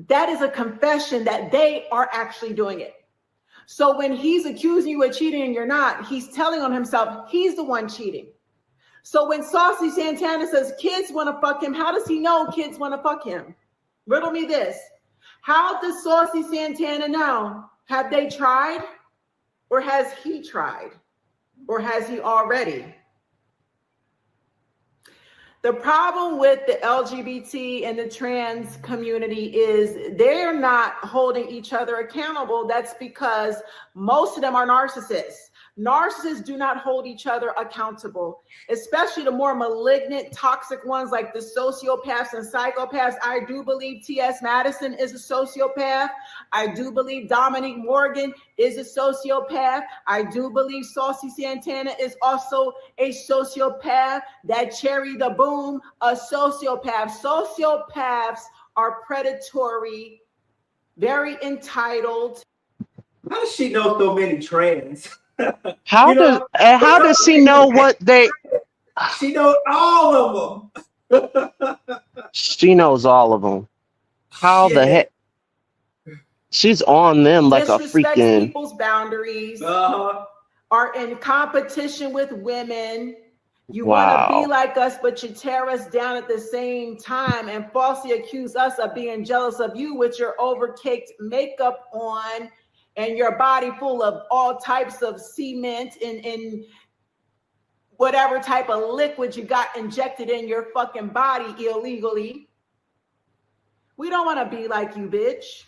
that is a confession that they are actually doing it. So when he's accusing you of cheating and you're not, he's telling on himself, he's the one cheating. So when Saucy Santana says kids want to fuck him, how does he know kids want to fuck him? Riddle me this. How does Saucy Santana know? Have they tried? Or has he tried? Or has he already? The problem with the LGBT and the trans community is they're not holding each other accountable. That's because most of them are narcissists. Narcissists do not hold each other accountable, especially the more malignant, toxic ones like the sociopaths and psychopaths. I do believe T.S. Madison is a sociopath. I do believe Dominique Morgan is a sociopath. I do believe Saucy Santana is also a sociopath. That Cherry the Boom, a sociopath. Sociopaths are predatory, very entitled. How does she know so many trans? How does she know what they? She knows all of them. She knows all of them. How the heck? She's on them like a freaking. People's boundaries. Are in competition with women. You want to be like us, but you tear us down at the same time and falsely accuse us of being jealous of you with your overcaked makeup on and your body full of all types of cement and whatever type of liquid you got injected in your fucking body illegally. We don't want to be like you, bitch.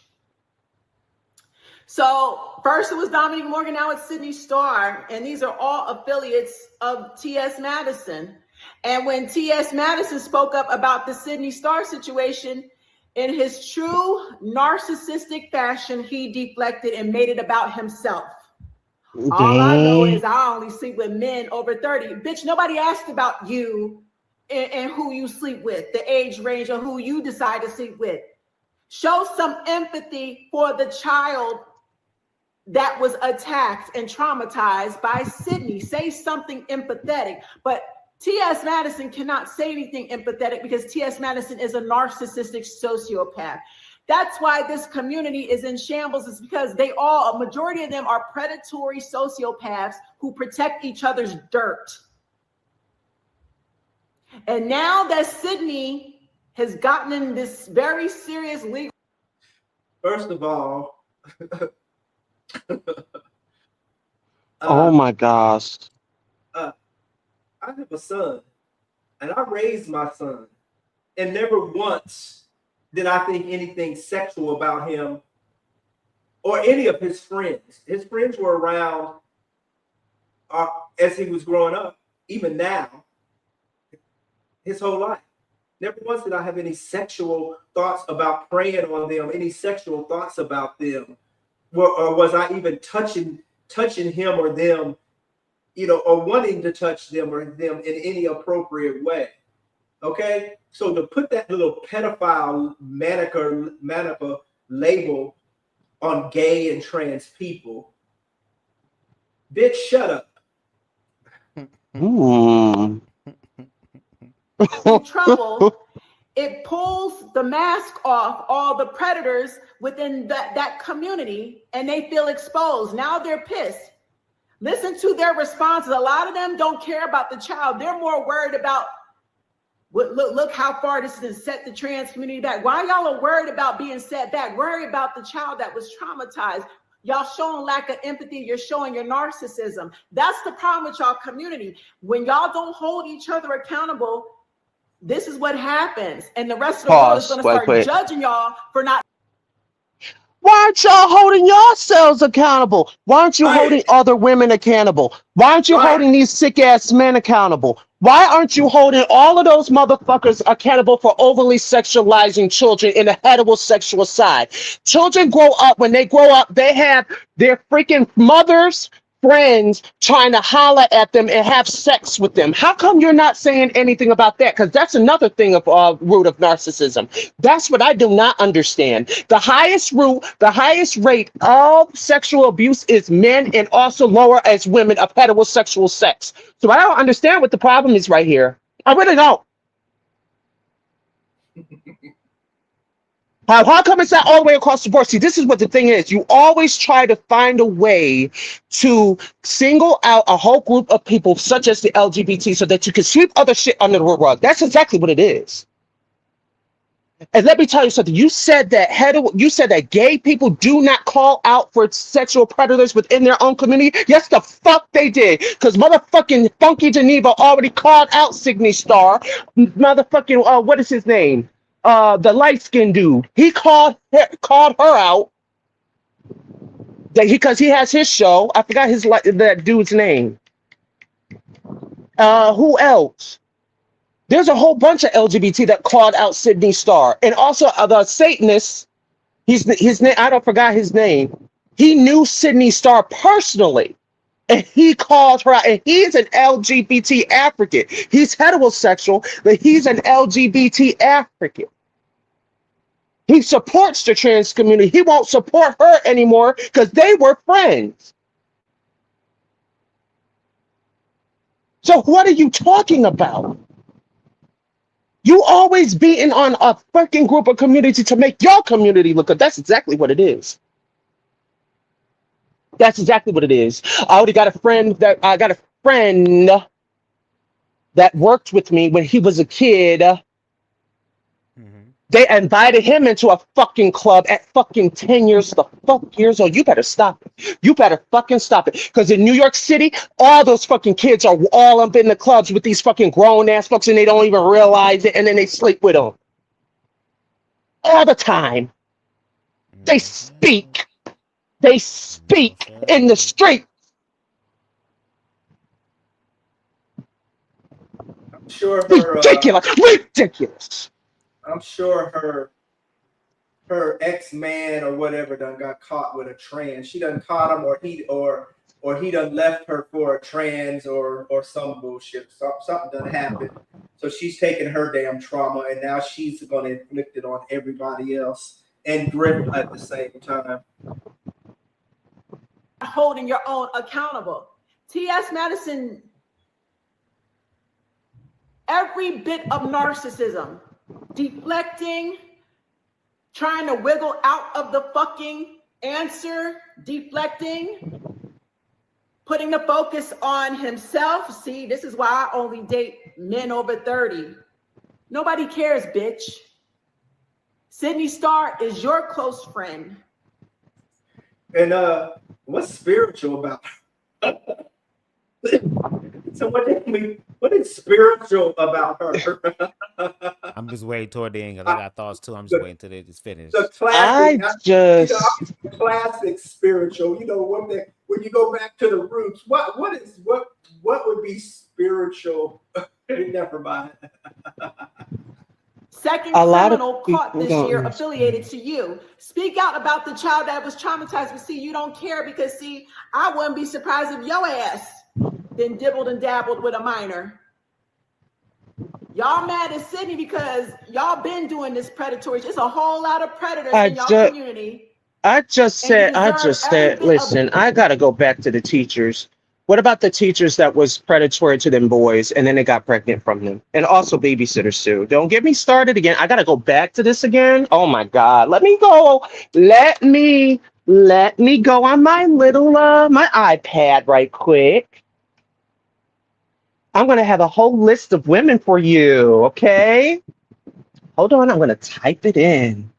So first it was Dominique Morgan, now it's Sydney Starr, and these are all affiliates of T.S. Madison. And when T.S. Madison spoke up about the Sydney Starr situation, in his true narcissistic fashion, he deflected and made it about himself. All I know is I only sleep with men over 30. Bitch, nobody asked about you and who you sleep with, the age range of who you decide to sleep with. Show some empathy for the child that was attacked and traumatized by Sydney. Say something empathetic. But T.S. Madison cannot say anything empathetic because T.S. Madison is a narcissistic sociopath. That's why this community is in shambles, is because a majority of them are predatory sociopaths who protect each other's dirt. And now that Sydney has gotten in this very serious legal. First of all, oh my gosh. I have a son, and I raised my son, and never once did I think anything sexual about him or any of his friends. His friends were around as he was growing up, even now, his whole life. Never once did I have any sexual thoughts about preying on them, any sexual thoughts about them, or was I even touching him or them, or wanting to touch them or them in any appropriate way. Okay? So to put that little pedophile manica label on gay and trans people, bitch, shut up. Trouble, it pulls the mask off all the predators within that community, and they feel exposed. Now they're pissed. Listen to their responses. A lot of them don't care about the child. They're more worried about, look how far this has set the trans community back. Why y'all are worried about being set back? Worry about the child that was traumatized. Y'all showing lack of empathy. You're showing your narcissism. That's the problem with y'all community. When y'all don't hold each other accountable, this is what happens. And the rest of the world is going to start judging y'all for not. Why aren't y'all holding yourselves accountable? Why aren't you holding other women accountable? Why aren't you holding these sick ass men accountable? Why aren't you holding all of those motherfuckers accountable for overly sexualizing children in the heterosexual side? Children grow up, when they grow up, they have their freaking mothers, friends trying to holler at them and have sex with them. How come you're not saying anything about that? Because that's another thing of root of narcissism. That's what I do not understand. The highest rate of sexual abuse is men, and also lower as women of heterosexual sex. So I don't understand what the problem is right here. I really don't. How come it's not all the way across the board? See, this is what the thing is. You always try to find a way to single out a whole group of people, such as the LGBT, so that you can sweep other shit under the rug. That's exactly what it is. And let me tell you something. You said that gay people do not call out for sexual predators within their own community. Yes, the fuck they did. Because motherfucking Funky Geneva already called out Sydney Star. Motherfucking what is his name? The light-skinned dude. He called her out because he has his show. I forgot that dude's name. Who else? There's a whole bunch of LGBT that called out Sydney Star, and also the Satanist. His name. I don't forgot his name. He knew Sydney Star personally, and he called her out. And he's an LGBT African. He's heterosexual, but he's an LGBT African. He supports the trans community. He won't support her anymore because they were friends. So what are you talking about? You always beating on a fucking group of community to make your community look good. That's exactly what it is. That's exactly what it is. I got a friend that worked with me when he was a kid. They invited him into a fucking club at fucking 10 years old. You better stop it. You better fucking stop it. Because in New York City, all those fucking kids are all up in the clubs with these fucking grown ass folks, and they don't even realize it, and then they sleep with them. All the time. They speak. They speak in the street. I'm sure Ridiculous. I'm sure her ex-man or whatever done got caught with a trans. She done caught him, or he done left her for a trans or some bullshit. Something done happened. So she's taking her damn trauma, and now she's gonna inflict it on everybody else and grip at the same time. Holding your own accountable. T.S. Madison, every bit of narcissism, deflecting, trying to wiggle out of the fucking answer, deflecting, putting the focus on himself. See, this is why I only date men over 30. Nobody cares, bitch. Sydney Star is your close friend. And what's spiritual about her? So what is spiritual about her? I'm just waiting toward the end. I got thoughts too. I'm just waiting till they just finish. The classic, classic spiritual. You know, when you go back to the roots, what would be spiritual? Never mind. Second criminal caught this year affiliated to you. Speak out about the child that was traumatized. But see, you don't care because, see, I wouldn't be surprised if your ass then dibbled and dabbled with a minor. Y'all mad at Sydney because y'all been doing this predatory. It's a whole lot of predators in y'all community. I just said, listen, I got to go back to the teachers. What about the teachers that was predatory to them boys and then they got pregnant from them? And also babysitters too. Don't get me started again. I got to go back to this again. Oh my God. Let me go. Let me go on my little, my iPad right quick. I'm going to have a whole list of women for you. Okay. Hold on. I'm going to type it in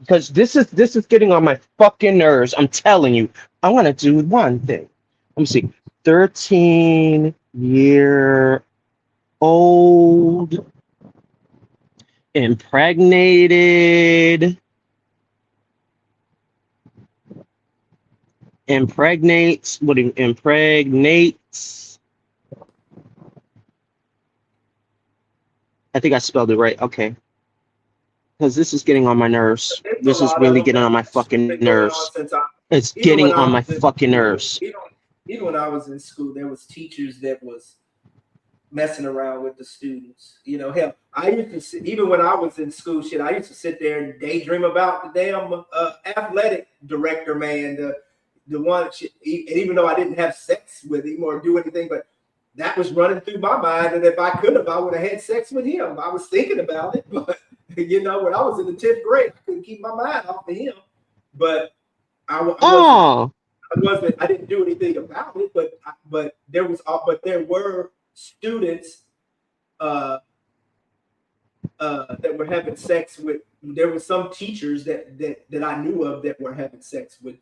because this is getting on my fucking nerves. I'm telling you, I'm going to do one thing. Let me see. 13-year-old impregnates. I think I spelled it right. Okay. Because this is getting on my nerves. This is really getting on my fucking nerves. It's getting on my fucking nerves. even when I was in school, there was teachers that was messing around with the students. You know, hell, I used to sit, even when I was in school, shit, I used to sit there and daydream about the damn athletic director, man, the one, and even though I didn't have sex with him or do anything, but that was running through my mind. And if I could have, I would have had sex with him. I was thinking about it, but you know, when I was in the 10th grade, I couldn't keep my mind off of him. But I didn't do anything about it, but there were students that were having sex with. There were some teachers that I knew of that were having sex with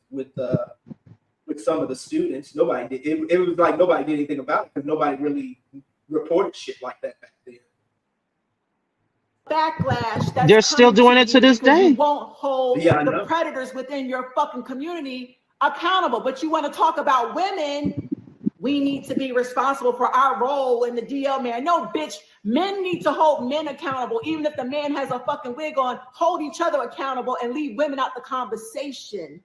some of the students. Nobody did. It was like nobody did anything about it because nobody really reported shit like that back then. Backlash that's They're still coming doing it to this because day. you won't hold Yeah, I the know. predators within your fucking community accountable. But you want to talk about women, we need to be responsible for our role in the DL, man. No, bitch, men need to hold men accountable. Even if the man has a fucking wig on, hold each other accountable and leave women out the conversation.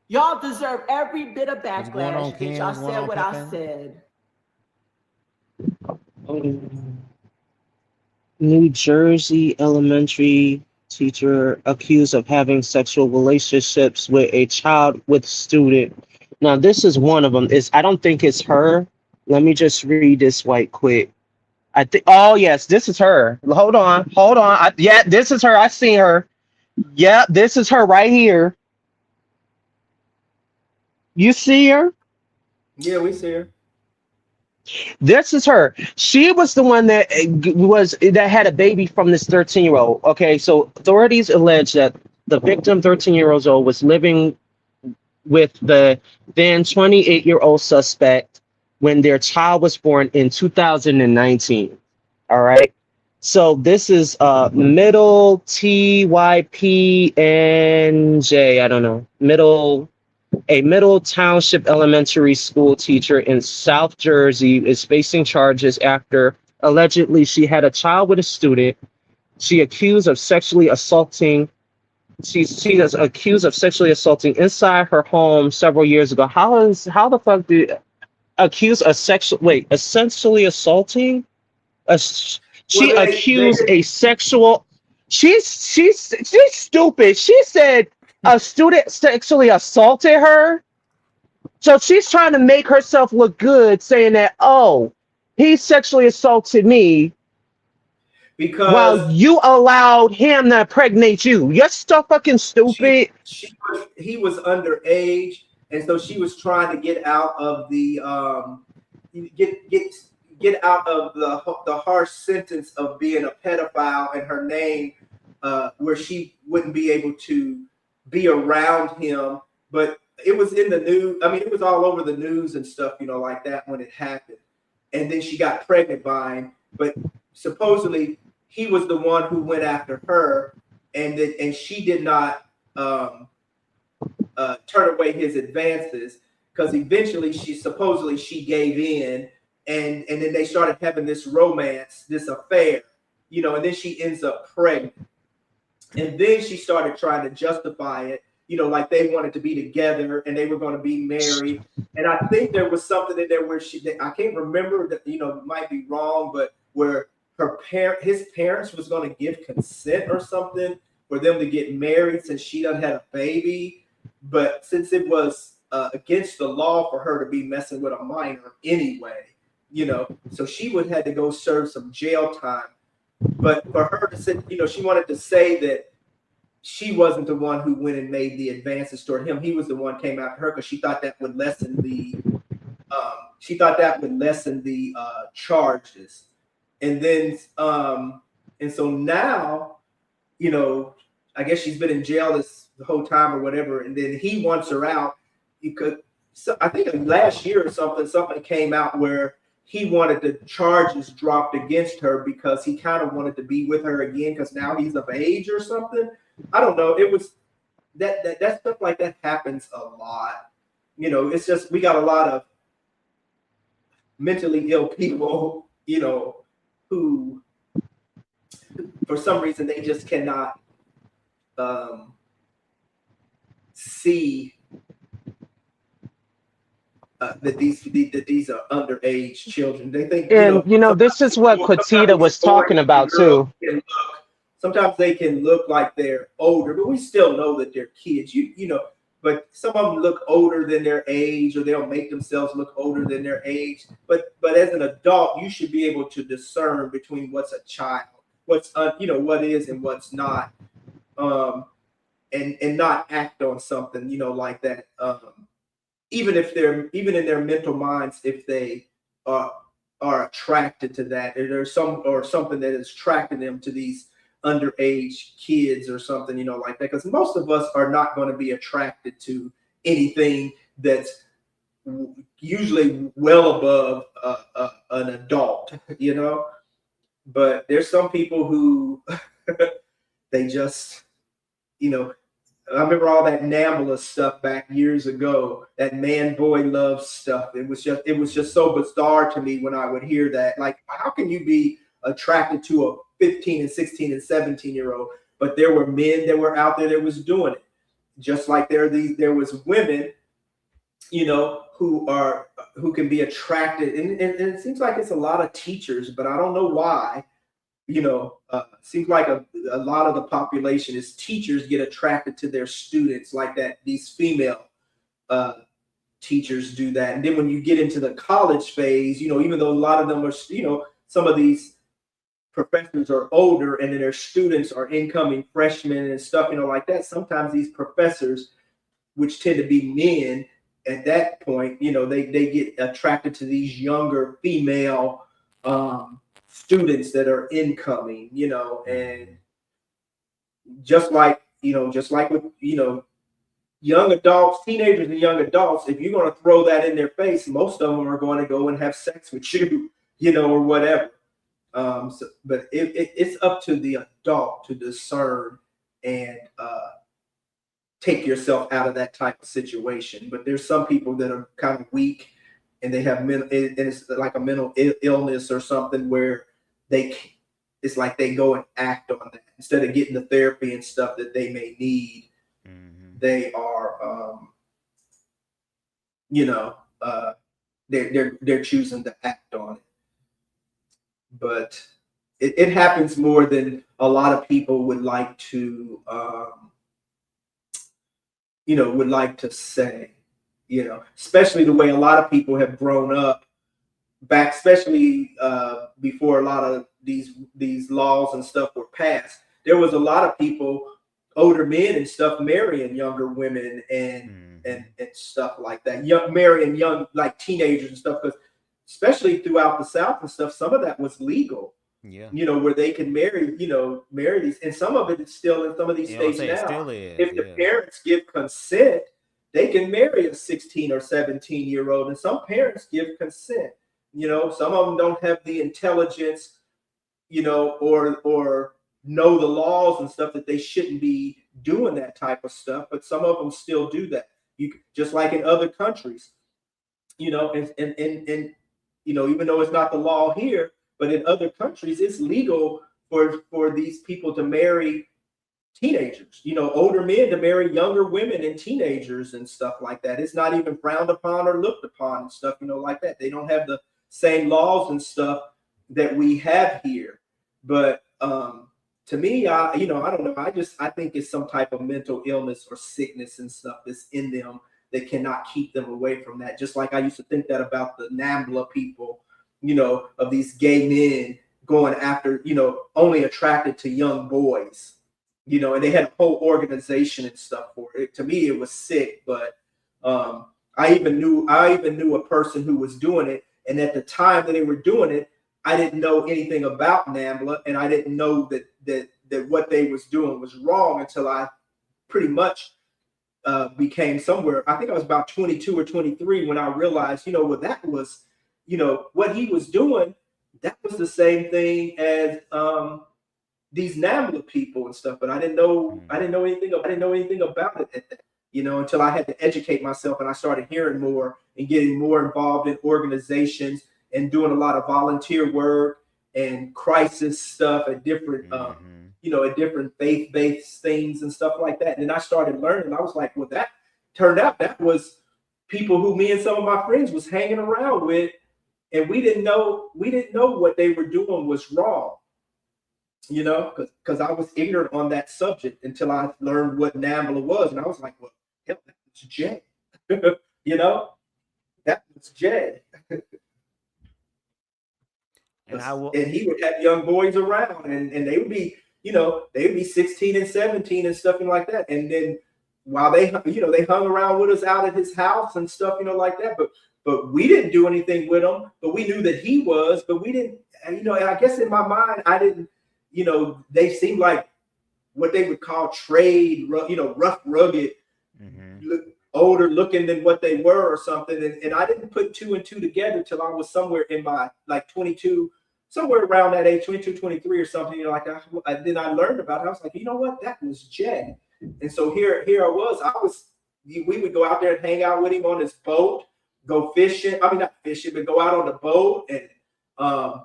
Y'all deserve every bit of What's going on, backlash, Ken? bitch. I What's going said on, what Pepe? I said. New Jersey elementary teacher accused of having sexual relationships with a child with student. Now this is one of them. I don't think it's her. Let me just read this right quick. I think. Oh yes, this is her. Hold on. Yeah, this is her. I seen her. Yeah, this is her right here. You see her? Yeah, we see her. This is her. She was the one that that had a baby from this 13-year-old. Okay, so authorities allege that the victim, 13-year-old, was living with the then 28-year-old suspect when their child was born in 2019. All right. So this is middle TYPNJ. I don't know. A Middle Township elementary school teacher in South Jersey is facing charges after allegedly she had a child with a student. She accused of sexually assaulting. She is accused of sexually assaulting inside her home several years ago. How the fuck did accuse a sexual essentially assaulting? She Well, accused a sexual. She's stupid. She said a student sexually assaulted her. So she's trying to make herself look good, saying that, oh, he sexually assaulted me while because you allowed him to impregnate you. You're so fucking stupid. he was underage, and so she was trying to get out of the get out of the harsh sentence of being a pedophile and her name, where she wouldn't be able to be around him. But it was in the news. I mean, it was all over the news and stuff, you know, like that when it happened. And then she got pregnant by him. But supposedly he was the one who went after her, and she did not turn away his advances, because eventually she gave in, and then they started having this romance, this affair, you know, and then she ends up pregnant. And then she started trying to justify it, you know, like they wanted to be together and they were going to be married. And I think there was something in there where I can't remember that, you know, might be wrong, but where his parents was going to give consent or something for them to get married since she done had a baby. But since it was against the law for her to be messing with a minor anyway, you know, so she would have to go serve some jail time. But for her to say, you know, she wanted to say that she wasn't the one who went and made the advances toward him. He was the one who came after her because she thought that would lessen the charges. And then and so now, you know, I guess she's been in jail the whole time or whatever, and then he wants her out. I think last year or something came out where he wanted the charges dropped against her because he kind of wanted to be with her again because now he's of age or something. I don't know. It was that stuff like that happens a lot. You know, it's just we got a lot of mentally ill people, you know, who for some reason they just cannot see that these are underage children. They think, And you know, this is what sometimes Quatita these was boys talking and about girls too. can look, sometimes they can look like they're older, but we still know that they're kids. You know, but some of them look older than their age, or they'll make themselves look older than their age. But as an adult, you should be able to discern between what's a child, what's what is and what's not, and not act on something like that. Even in their mental minds, if they are attracted to that, or there's something that is attracting them to these underage kids or something, like that. Because most of us are not going to be attracted to anything that's usually well above an adult, But there's some people who they just, I remember all that NAMBLA stuff back years ago, that man boy love stuff. It was just so bizarre to me when I would hear that. Like, how can you be attracted to a 15 and 16 and 17-year-old? But there were men that were out there that was doing it. Just like there was women, who can be attracted. And it seems like it's a lot of teachers, but I don't know why. Seems like a lot of the population is teachers get attracted to their students like that. These female teachers do that. And then when you get into the college phase, even though a lot of them are, some of these professors are older and then their students are incoming freshmen and stuff, like that. Sometimes these professors, which tend to be men at that point, they get attracted to these younger female students that are incoming, and just like with, young adults, teenagers and young adults, if you're going to throw that in their face, most of them are going to go and have sex with you, or whatever. But it's up to the adult to discern and take yourself out of that type of situation. But there's some people that are kind of weak and they have it's like a mental illness or something where it's like they go and act on that instead of getting the therapy and stuff that they may need. Mm-hmm. They are, they're choosing to act on it. But it happens more than a lot of people would like to, say. Especially the way a lot of people have grown up back, especially before a lot of these laws and stuff were passed. There was a lot of people, older men and stuff, marrying younger women and stuff like that. Marrying young, like teenagers and stuff, because especially throughout the South and stuff, some of that was legal. Yeah. Where they can marry these, and some of it is still in some of these states now. If the parents give consent, they can marry a 16 or 17-year-old, and some parents give consent. Some of them don't have the intelligence, or know the laws and stuff that they shouldn't be doing that type of stuff, but some of them still do that. Just like in other countries, and even though it's not the law here, but in other countries, it's legal for these people to marry teenagers, older men to marry younger women and teenagers and stuff like that. It's not even frowned upon or looked upon and stuff, like that. They don't have the same laws and stuff that we have here. But to me, I don't know. I think it's some type of mental illness or sickness and stuff that's in them that cannot keep them away from that. Just like I used to think that about the NAMBLA people, of these gay men going after, only attracted to young boys, and they had a whole organization and stuff for it. To me, it was sick, but I even knew a person who was doing it. And at the time that they were doing it, I didn't know anything about NAMBLA, and I didn't know that what they was doing was wrong until I pretty much became somewhere. I think I was about 22 or 23 when I realized, that was, what he was doing. That was the same thing as these NAMBLA people and stuff. But I didn't know anything about it, until I had to educate myself, and I started hearing more and getting more involved in organizations and doing a lot of volunteer work and crisis stuff at different, at different faith-based things and stuff like that. And then I started learning. I was like, well, that turned out that was people who me and some of my friends was hanging around with, and we didn't know what they were doing was wrong. You know, because I was ignorant on that subject until I learned what NAMBLA was, and I was like, well, hell, that was Jay. You know, that was Jay. And he would have young boys around, and they would be, you know, they would be 16 and 17 and stuff like that. And then while they hung around with us out at his house and stuff, you know, like that. But we didn't do anything with him. But we knew that he was. But we didn't. And, you know, and I guess in my mind, I didn't. You know, they seemed like what they would call trade, you know, rough, rugged, older looking than what they were or something. And I didn't put 2 and 2 together till I was somewhere in my like 22, somewhere around that age, 22, 23 or something. You know, like then I learned about it. I was like, you know what, that was Jay. And so here I was. We would go out there and hang out with him on his boat, go fishing. I mean, not fishing, but go out on the boat and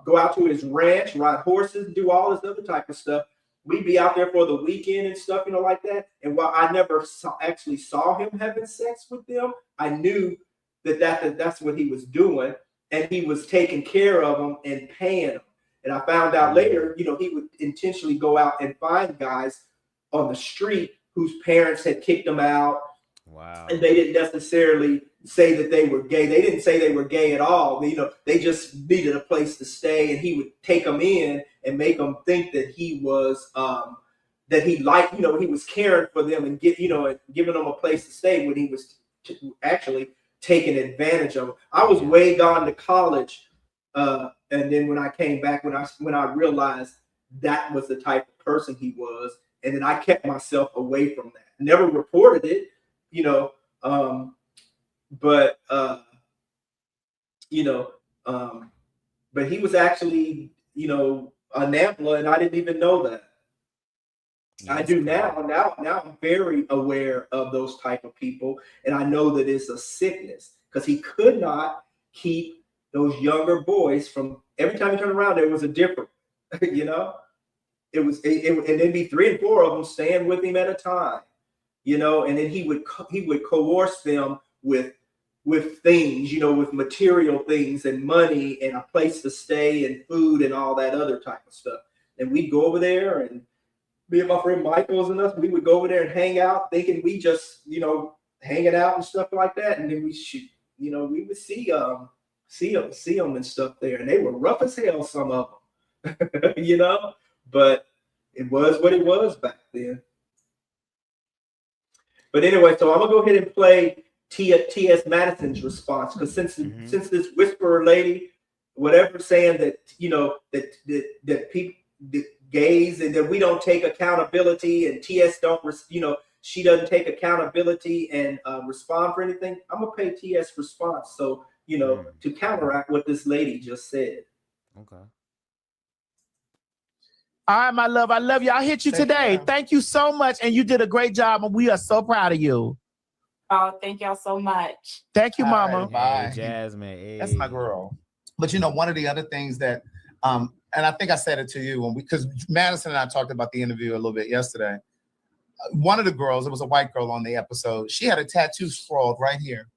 go out to his ranch, ride horses, do all this other type of stuff. We'd be out there for the weekend and stuff, you know, like that. And while I never actually saw him having sex with them, I knew that's what he was doing, and he was taking care of them and paying them. And I found out later, you know, he would intentionally go out and find guys on the street whose parents had kicked them out. Wow. And they didn't necessarily say that they were gay. They didn't say they were gay at all. You know, they just needed a place to stay, and he would take them in and make them think that he was, that he liked, you know, he was caring for them and giving them a place to stay when he was actually taking advantage of them. I was way gone to college, and then when I came back, when I realized that was the type of person he was, and then I kept myself away from that. Never reported it. You know, but he was actually, you know, a NAMBLA, and I didn't even know that. I do now. Now I'm very aware of those type of people, and I know that it's a sickness because he could not keep those younger boys from. Every time he turned around, there was a different. You know, and there'd be 3 and 4 of them staying with him at a time. You know, and then he would coerce them with things, you know, with material things and money and a place to stay and food and all that other type of stuff. And we'd go over there, and me and my friend Michaels and us, we would go over there and hang out, thinking we just, you know, hanging out and stuff like that. And then we would see them and stuff there, and they were rough as hell, some of them, you know. But it was what it was back then. But anyway, so I'm gonna go ahead and play T.S. Madison's response, because since this whisperer lady, whatever, saying that, you know, that people, that gays, and that we don't take accountability, and T.S. she doesn't take accountability and respond for anything. I'm gonna play T.S. response, so you know, to counteract what this lady just said. Okay. All right, my love. I love you. I hit you today. Thank you so much. And you did a great job. And we are so proud of you. Oh, thank y'all so much. Thank you, Mama. Right, bye. Hey, Jasmine. Hey. That's my girl. But you know, one of the other things that, and I think I said it to you because Madison and I talked about the interview a little bit yesterday. One of the girls, it was a white girl on the episode, she had a tattoo scrawled right here.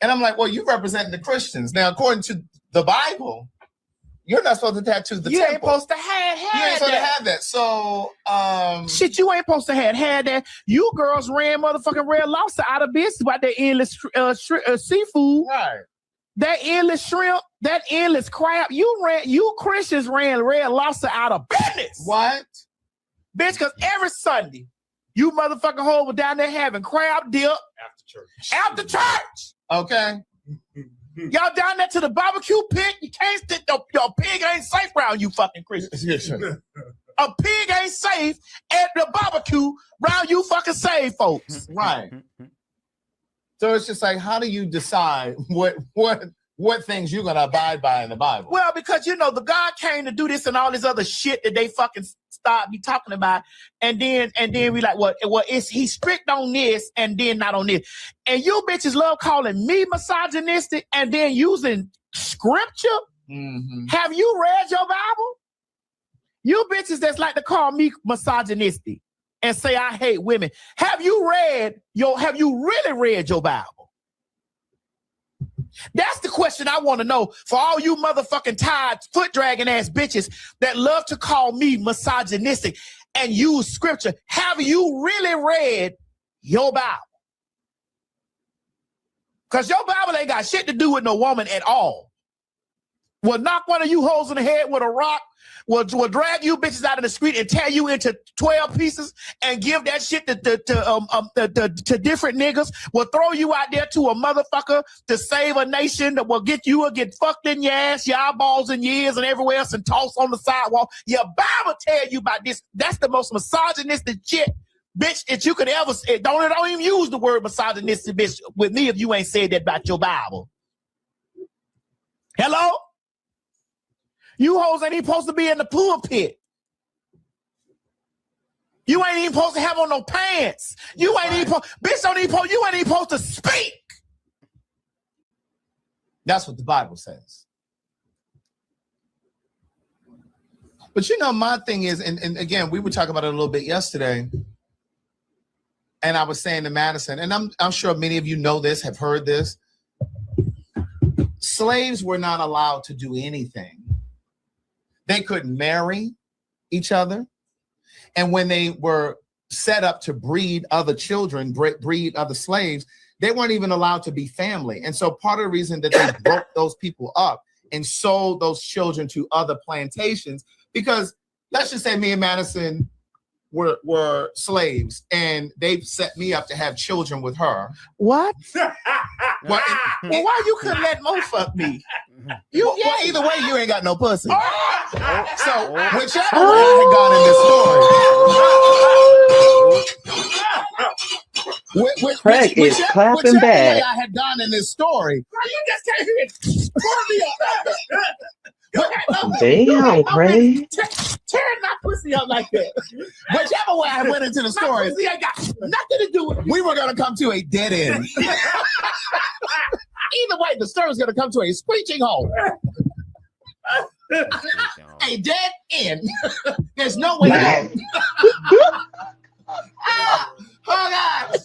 And I'm like, well, you representing the Christians. Now, according to the Bible, you're not supposed to tattoo the temple. You ain't supposed to have You ain't supposed to have that. So, shit, you ain't supposed to have that. You girls ran motherfucking Red Lobster out of business about that endless seafood. Right. That endless shrimp, that endless crab. You Christians ran Red Lobster out of business. What? Bitch, because every Sunday, you motherfucking whole were down there having crab dip. After church. Okay. Y'all down there to the barbecue pit. You can't stick your pig ain't safe around you fucking Christians. A pig ain't safe at the barbecue around you fucking safe folks. Right. So it's just like, how do you decide what things you're gonna abide by in the Bible? Well, because you know the God came to do this and all this other shit that they fucking stop be talking about, and then we like, well, he's strict on this and then not on this, and you bitches love calling me misogynistic and then using scripture. Mm-hmm. Have you read your Bible? You bitches that's like to call me misogynistic and say I hate women. Have you really read your Bible? That's the question I want to know for all you motherfucking tired, foot dragging ass bitches that love to call me misogynistic and use scripture. Have you really read your Bible? Because your Bible ain't got shit to do with no woman at all. Will knock one of you hoes in the head with a rock, will drag you bitches out of the street and tear you into 12 pieces and give that shit to different niggas, will throw you out there to a motherfucker to save a nation that will get fucked in your ass, your eyeballs and your ears and everywhere else and tossed on the sidewalk. Your Bible tell you about this. That's the most misogynistic shit, bitch, that you could ever say. Don't even use the word misogynistic, bitch, with me if you ain't said that about your Bible. Hello? You hoes ain't even supposed to be in the pulpit. You ain't even supposed to have on no pants. You ain't even bitch, you ain't even supposed to speak. That's what the Bible says. But you know, my thing is, and again, we were talking about it a little bit yesterday. And I was saying to Madison, and I'm sure many of you know this, have heard this. Slaves were not allowed to do anything. They couldn't marry each other. And when they were set up to breed other children, breed other slaves, they weren't even allowed to be family. And so part of the reason that they broke those people up and sold those children to other plantations, because let's just say me and Madison were slaves and they set me up to have children with her. What? Well, why you couldn't let Mo fuck me? Well, either way, you ain't got no pussy. So whichever way I had gone in this story. Craig is clapping whichever back. way I had gone in this story. You just came here and pulled me up. Damn, Craig. Tearing my pussy up like that. Whichever way I went into the story, ain't got nothing to do with it. We were going to come to a dead end. Either way, the story's going to come to a screeching halt. A dead end. There's no way out. Oh, God.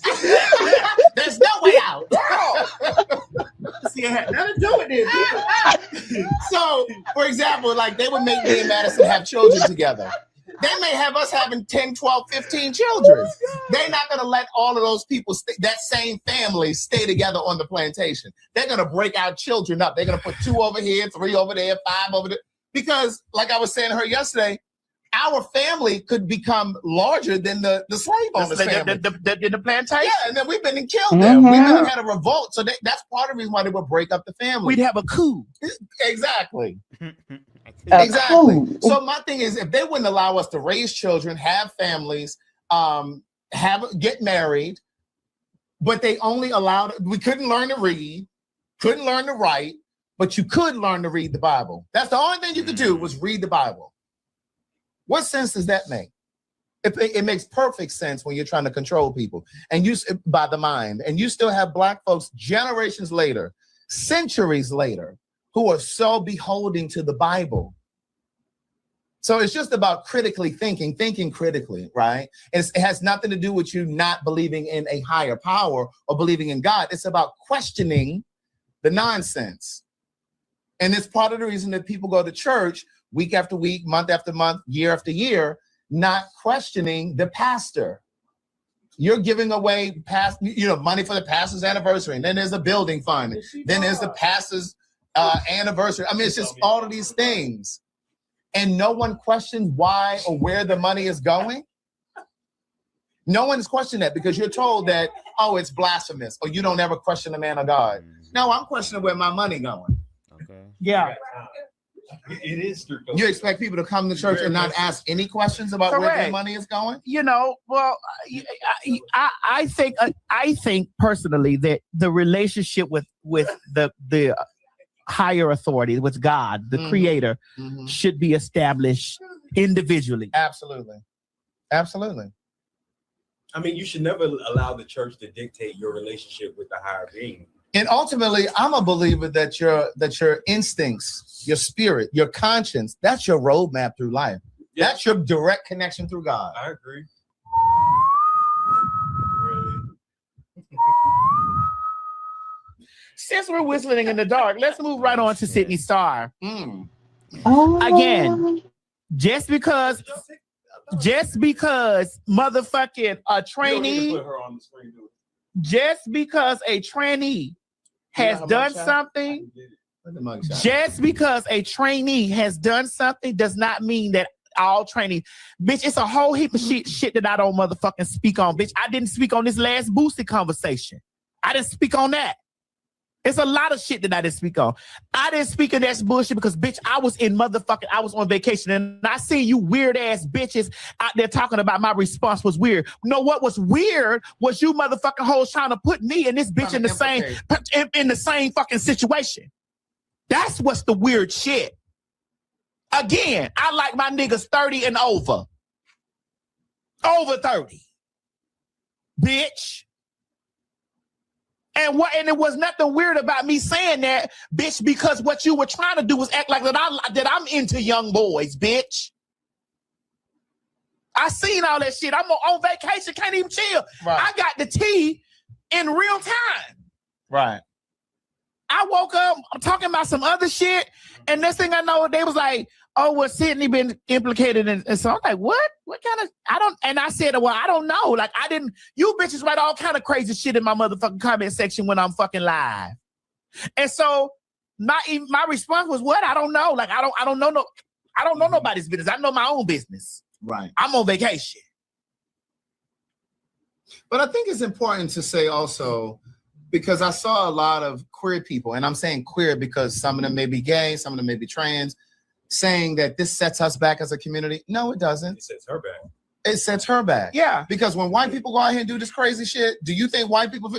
There's no way out. See, it had nothing to do with this. So, for example, like they would make me and Madison have children together. They may have us having 10, 12, 15 children. They're not going to let all of those people, that same family, stay together on the plantation. They're going to break our children up. They're going to put 2 over here, 3 over there, 5 over there. Because, like I was saying to her yesterday, our family could become larger than the slave owners' family. The plantation? Yeah, and then we've been and killed them. We've been and had a revolt. So that's part of the reason why they would break up the family. We'd have a coup. Exactly. Exactly. So my thing is, if they wouldn't allow us to raise children, have families, get married, but they only allowed, we couldn't learn to read, couldn't learn to write, but you could learn to read the Bible. That's the only thing you could do was read the Bible. What sense does that make? It makes perfect sense when you're trying to control people and by the mind. And you still have Black folks generations later, centuries later, who are so beholding to the Bible. So it's just about critically thinking critically, right? It has nothing to do with you not believing in a higher power or believing in God. It's about questioning the nonsense. And it's part of the reason that people go to church week after week, month after month, year after year, not questioning the pastor. You're giving away money for the pastor's anniversary, and then there's a building fund, then there's the pastor's anniversary. I mean, it's just all of these things, and no one questions why or where the money is going. No one's questioning that because you're told that, oh, it's blasphemous, or you don't ever question the man of God. No, I'm questioning where my money going. Okay. Yeah. It is true. You expect people to come to church and not ask any questions about where their money is going? You know, well, I think personally that the relationship with the higher authority, with God, the Creator, should be established individually. Absolutely. Absolutely. I mean, you should never allow the church to dictate your relationship with the higher being. And ultimately, I'm a believer that your instincts, your spirit, your conscience, that's your roadmap through life. Yeah. That's your direct connection through God. I agree. Since we're whistling in the dark, let's move right on to Sydney Starr. Again, just because motherfucking a trainee, just because a trainee has done something, just because a trainee has done something does not mean that all training, bitch, it's a whole heap of shit that I don't motherfucking speak on, bitch. I didn't speak on this last boosted conversation. I didn't speak on that. It's a lot of shit that I didn't speak on. I didn't speak on that bullshit because, bitch, I was on vacation and I see you weird ass bitches out there talking about my response was weird. You know what was weird was you motherfucking hoes trying to put me and this bitch in the same fucking situation. That's what's the weird shit. Again, I like my niggas 30 and over. Over 30. Bitch. And it was nothing weird about me saying that, bitch, because what you were trying to do was act like that I'm into young boys, bitch. I seen all that shit. I'm on vacation, can't even chill. Right. I got the tea in real time. Right. I woke up, I'm talking about some other shit, and next thing I know, they was like, oh, well, Sydney been implicated. And so I'm like, what? What kind of, and I said, well, I don't know. Like, you bitches write all kind of crazy shit in my motherfucking comment section when I'm fucking live. And so my response was, what? I don't know. Like, I don't know nobody's business. I know my own business. Right. I'm on vacation. But I think it's important to say also, because I saw a lot of queer people, and I'm saying queer because some of them may be gay, some of them may be trans, saying that this sets us back as a community. No, it doesn't. It sets her back. It sets her back. Yeah. Because when white people go out here and do this crazy shit, do you think white people...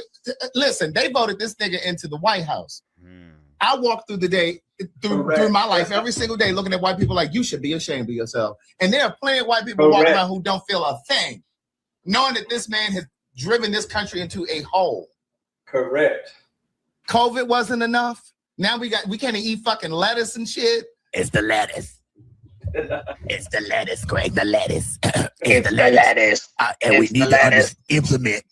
Listen, they voted this nigga into the White House. I walk through the day, through my life every single day looking at white people like, you should be ashamed of yourself. And there are plenty of white people walking around who don't feel a thing, knowing that this man has driven this country into a hole. Correct. COVID wasn't enough. Now we can't eat fucking lettuce and shit. It's the lettuce. It's the lettuce, Greg. The lettuce. It's the lettuce. And we need to implement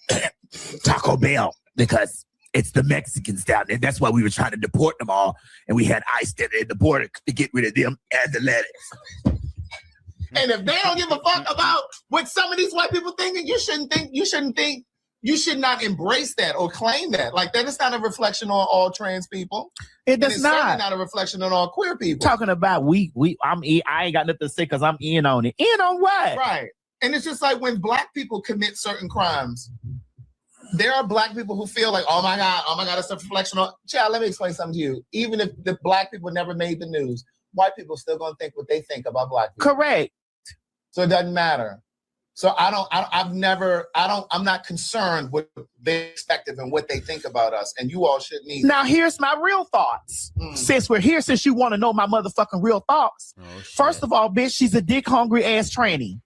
Taco Bell because it's the Mexicans down there. That's why we were trying to deport them all. And we had ICE standing at the border to get rid of them and the lettuce. And if they don't give a fuck about what some of these white people thinking, you should not embrace that or claim that. Like, that is not a reflection on all trans people. It does not. It's not a reflection on all queer people. Talking about I ain't got nothing to say because I'm in on it. In on what? Right. And it's just like when black people commit certain crimes, there are black people who feel like, oh my God, it's a reflection on... Child, let me explain something to you. Even if the black people never made the news, white people still gonna think what they think about black people. Correct. So it doesn't matter. So I'm not concerned with their perspective and what they think about us, and you all shouldn't either. Now here's my real thoughts. Since we're here, since you want to know my motherfucking real thoughts. First of all, bitch, she's a dick hungry ass tranny.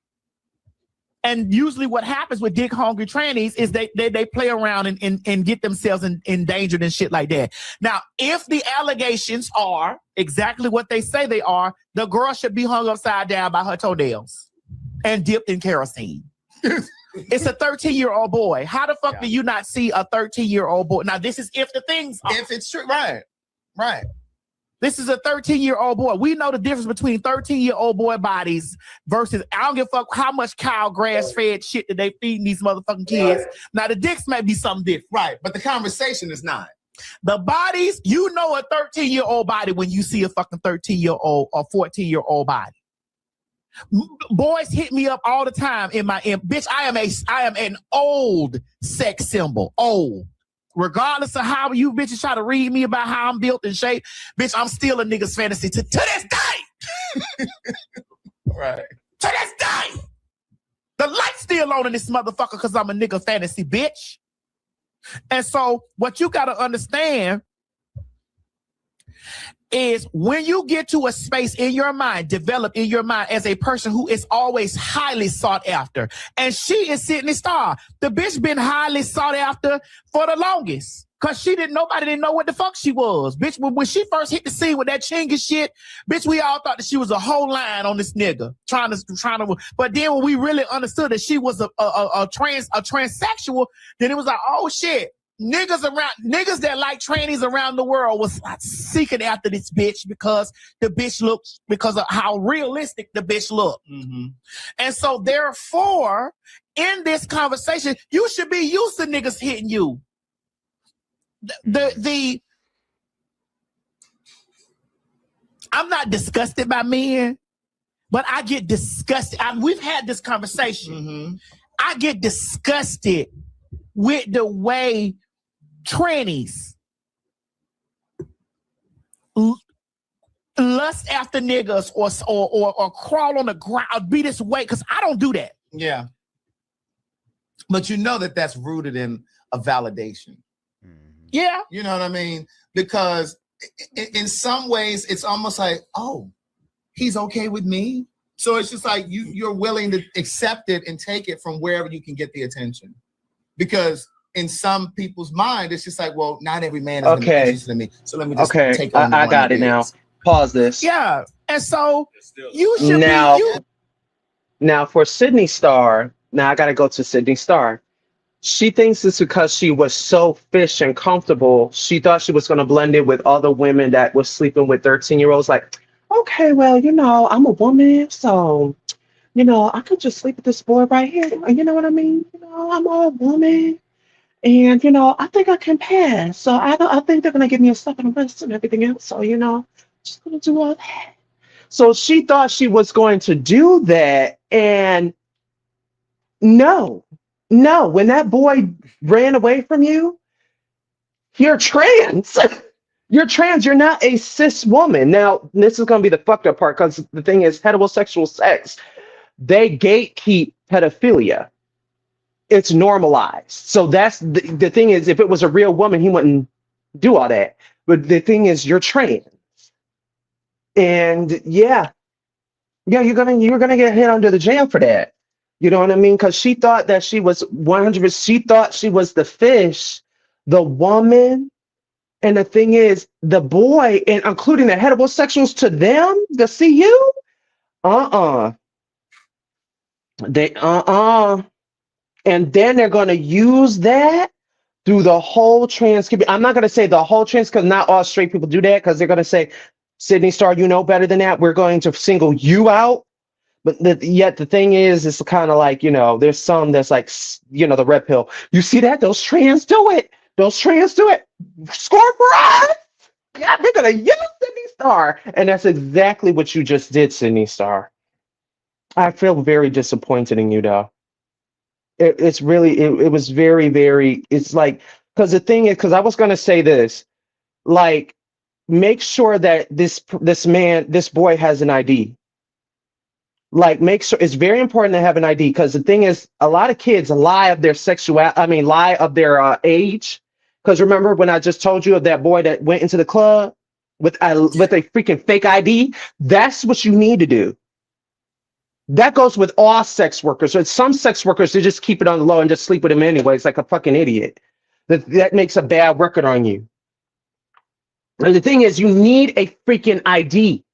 And usually what happens with dick hungry trannies is they play around and get themselves endangered and shit like that. Now, if the allegations are exactly what they say they are, the girl should be hung upside down by her toenails and dipped in kerosene. It's a 13-year-old boy. How the fuck do you not see a 13-year-old boy? Now, this is if the things are. If it's true. Right. Right. This is a 13-year-old boy. We know the difference between 13-year-old boy bodies versus, I don't give a fuck how much cow grass-fed shit that they feeding these motherfucking kids. Right. Now, the dicks may be something different. Right, but the conversation is not. The bodies, you know a 13-year-old body when you see a fucking 13-year-old or 14-year-old body. Boys hit me up all the time bitch, I am an old sex symbol. Old. Regardless of how you bitches try to read me about how I'm built and shaped, bitch, I'm still a nigga's fantasy to this day. Right. To this day. The light's still on in this motherfucker because I'm a nigga fantasy, bitch. And so what you gotta understand is when you get to a space in your mind, develop in your mind as a person who is always highly sought after. And she is Sydney Starr. The bitch been highly sought after for the longest. Cause nobody didn't know what the fuck she was. Bitch, when she first hit the scene with that chingy shit, bitch, we all thought that she was a whole line on this nigga. Trying to, but then when we really understood that she was a transsexual, then it was like, oh shit. niggas that like trannies around the world was seeking after this bitch because the bitch looks, because of how realistic the bitch looked. And so therefore, in this conversation, you should be used to niggas hitting you. I'm not disgusted by men, but I get disgusted. We've had this conversation. I get disgusted with the way trannies lust after niggas or crawl on the ground, be this way, because I don't do that. Yeah. But you know that that's rooted in a validation. Yeah. You know what I mean? Because in some ways, it's almost like, oh, he's okay with me. So it's just like you're willing to accept it and take it from wherever you can get the attention. Because in some people's mind, it's just like, well, not every man is going to be interested in me. So let me just take on the I one got that it now. is. Pause this. Yeah. And so you should Now for Sydney Star, now I got to go to Sydney Star. She thinks it's because she was so fish and comfortable. She thought she was going to blend in with other women that was sleeping with 13-year-olds. Like, okay, well, you know, I'm a woman, so, you know, I could just sleep with this boy right here. You know what I mean? You know, I'm a woman, and, you know, I think I can pass. So I think they're going to give me a slap on the wrist and everything else. So, you know, just going to do all that. So she thought she was going to do that, and no, when that boy ran away from you, you're trans. You're trans. You're not a cis woman. Now, this is going to be the fucked up part, because the thing is, heterosexual sex, they gatekeep pedophilia. It's normalized. So that's the thing is, if it was a real woman, he wouldn't do all that. But the thing is, you're trans. And yeah, you're gonna get hit under the jail for that. You know what I mean? Because she thought that she was 100%. She thought she was the fish, the woman, and the thing is, the boy, and including the heterosexuals, to them, to see you, they and then they're gonna use that through the whole trans community. I'm not gonna say the whole trans, because not all straight people do that, because they're gonna say, Sydney Star, you know better than that. We're going to single you out. But yet the thing is, it's kind of like, you know, there's some that's like, you know, the red pill. You see that? Those trans do it. Those trans do it. Score for us. Yeah, they're going to use Sydney Star. And that's exactly what you just did, Sydney Star. I feel very disappointed in you, though. It's really, it was very, very, it's like, because the thing is, because I was going to say this, like, make sure that this boy has an ID. Like, make sure, it's very important to have an ID, because the thing is, a lot of kids lie of their lie of their age. Because remember when I just told you of that boy that went into the club with a freaking fake ID? That's what you need to do. That goes with all sex workers. So some sex workers, they just keep it on the low and just sleep with him anyway. It's like a fucking idiot. That makes a bad record on you. And the thing is, you need a freaking ID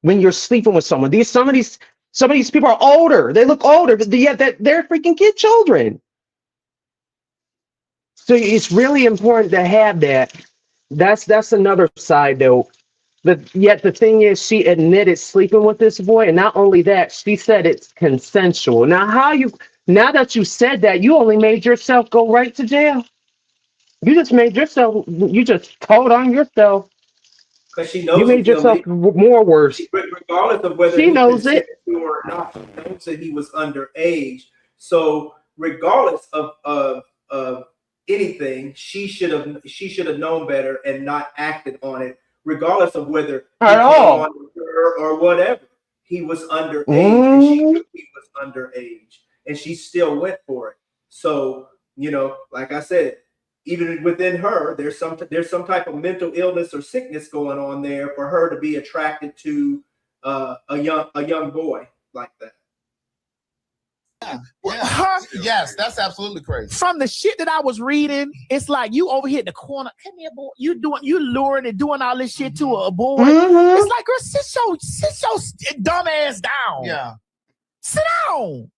when you're sleeping with someone. Some of these people are older. They look older, but yet they're freaking children. So it's really important to have that. That's another side though. But yet the thing is, she admitted sleeping with this boy, and not only that, she said it's consensual. Now that you said that, you only made yourself go right to jail. You just told on yourself. Because she knows you made yourself more worse. Regardless of whether she knows it or not, she knows that he was underage. So regardless of anything, she should have known better and not acted on it. Regardless of whether he came on her or whatever, he was underage, and she knew he was underage, and she still went for it. So, you know, like I said, even within her, there's some type of mental illness or sickness going on there for her to be attracted to a young boy like that. Yeah. Yes, that's absolutely crazy. From the shit that I was reading, it's like you over here in the corner. Come here, boy. You luring and doing all this shit to a boy. It's like, girl, sit your dumb ass down. Yeah. Sit down.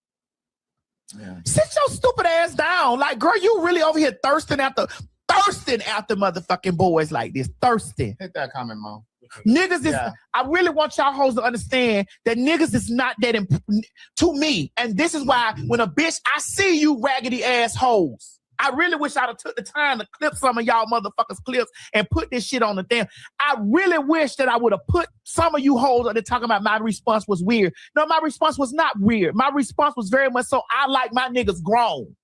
Sit your stupid ass down. Like, girl, you really over here thirsting after motherfucking boys like this. Thirsting. Hit that comment, Mo. Niggas is, I really want y'all hoes to understand that niggas is not that to me. And this is why when a bitch, I see you raggedy ass hoes. I really wish I'd have took the time to clip some of y'all motherfuckers clips and put this shit on the damn. I really wish that I would have put some of you hoes that talking about my response was weird. No, my response was not weird. My response was very much so I like my niggas grown.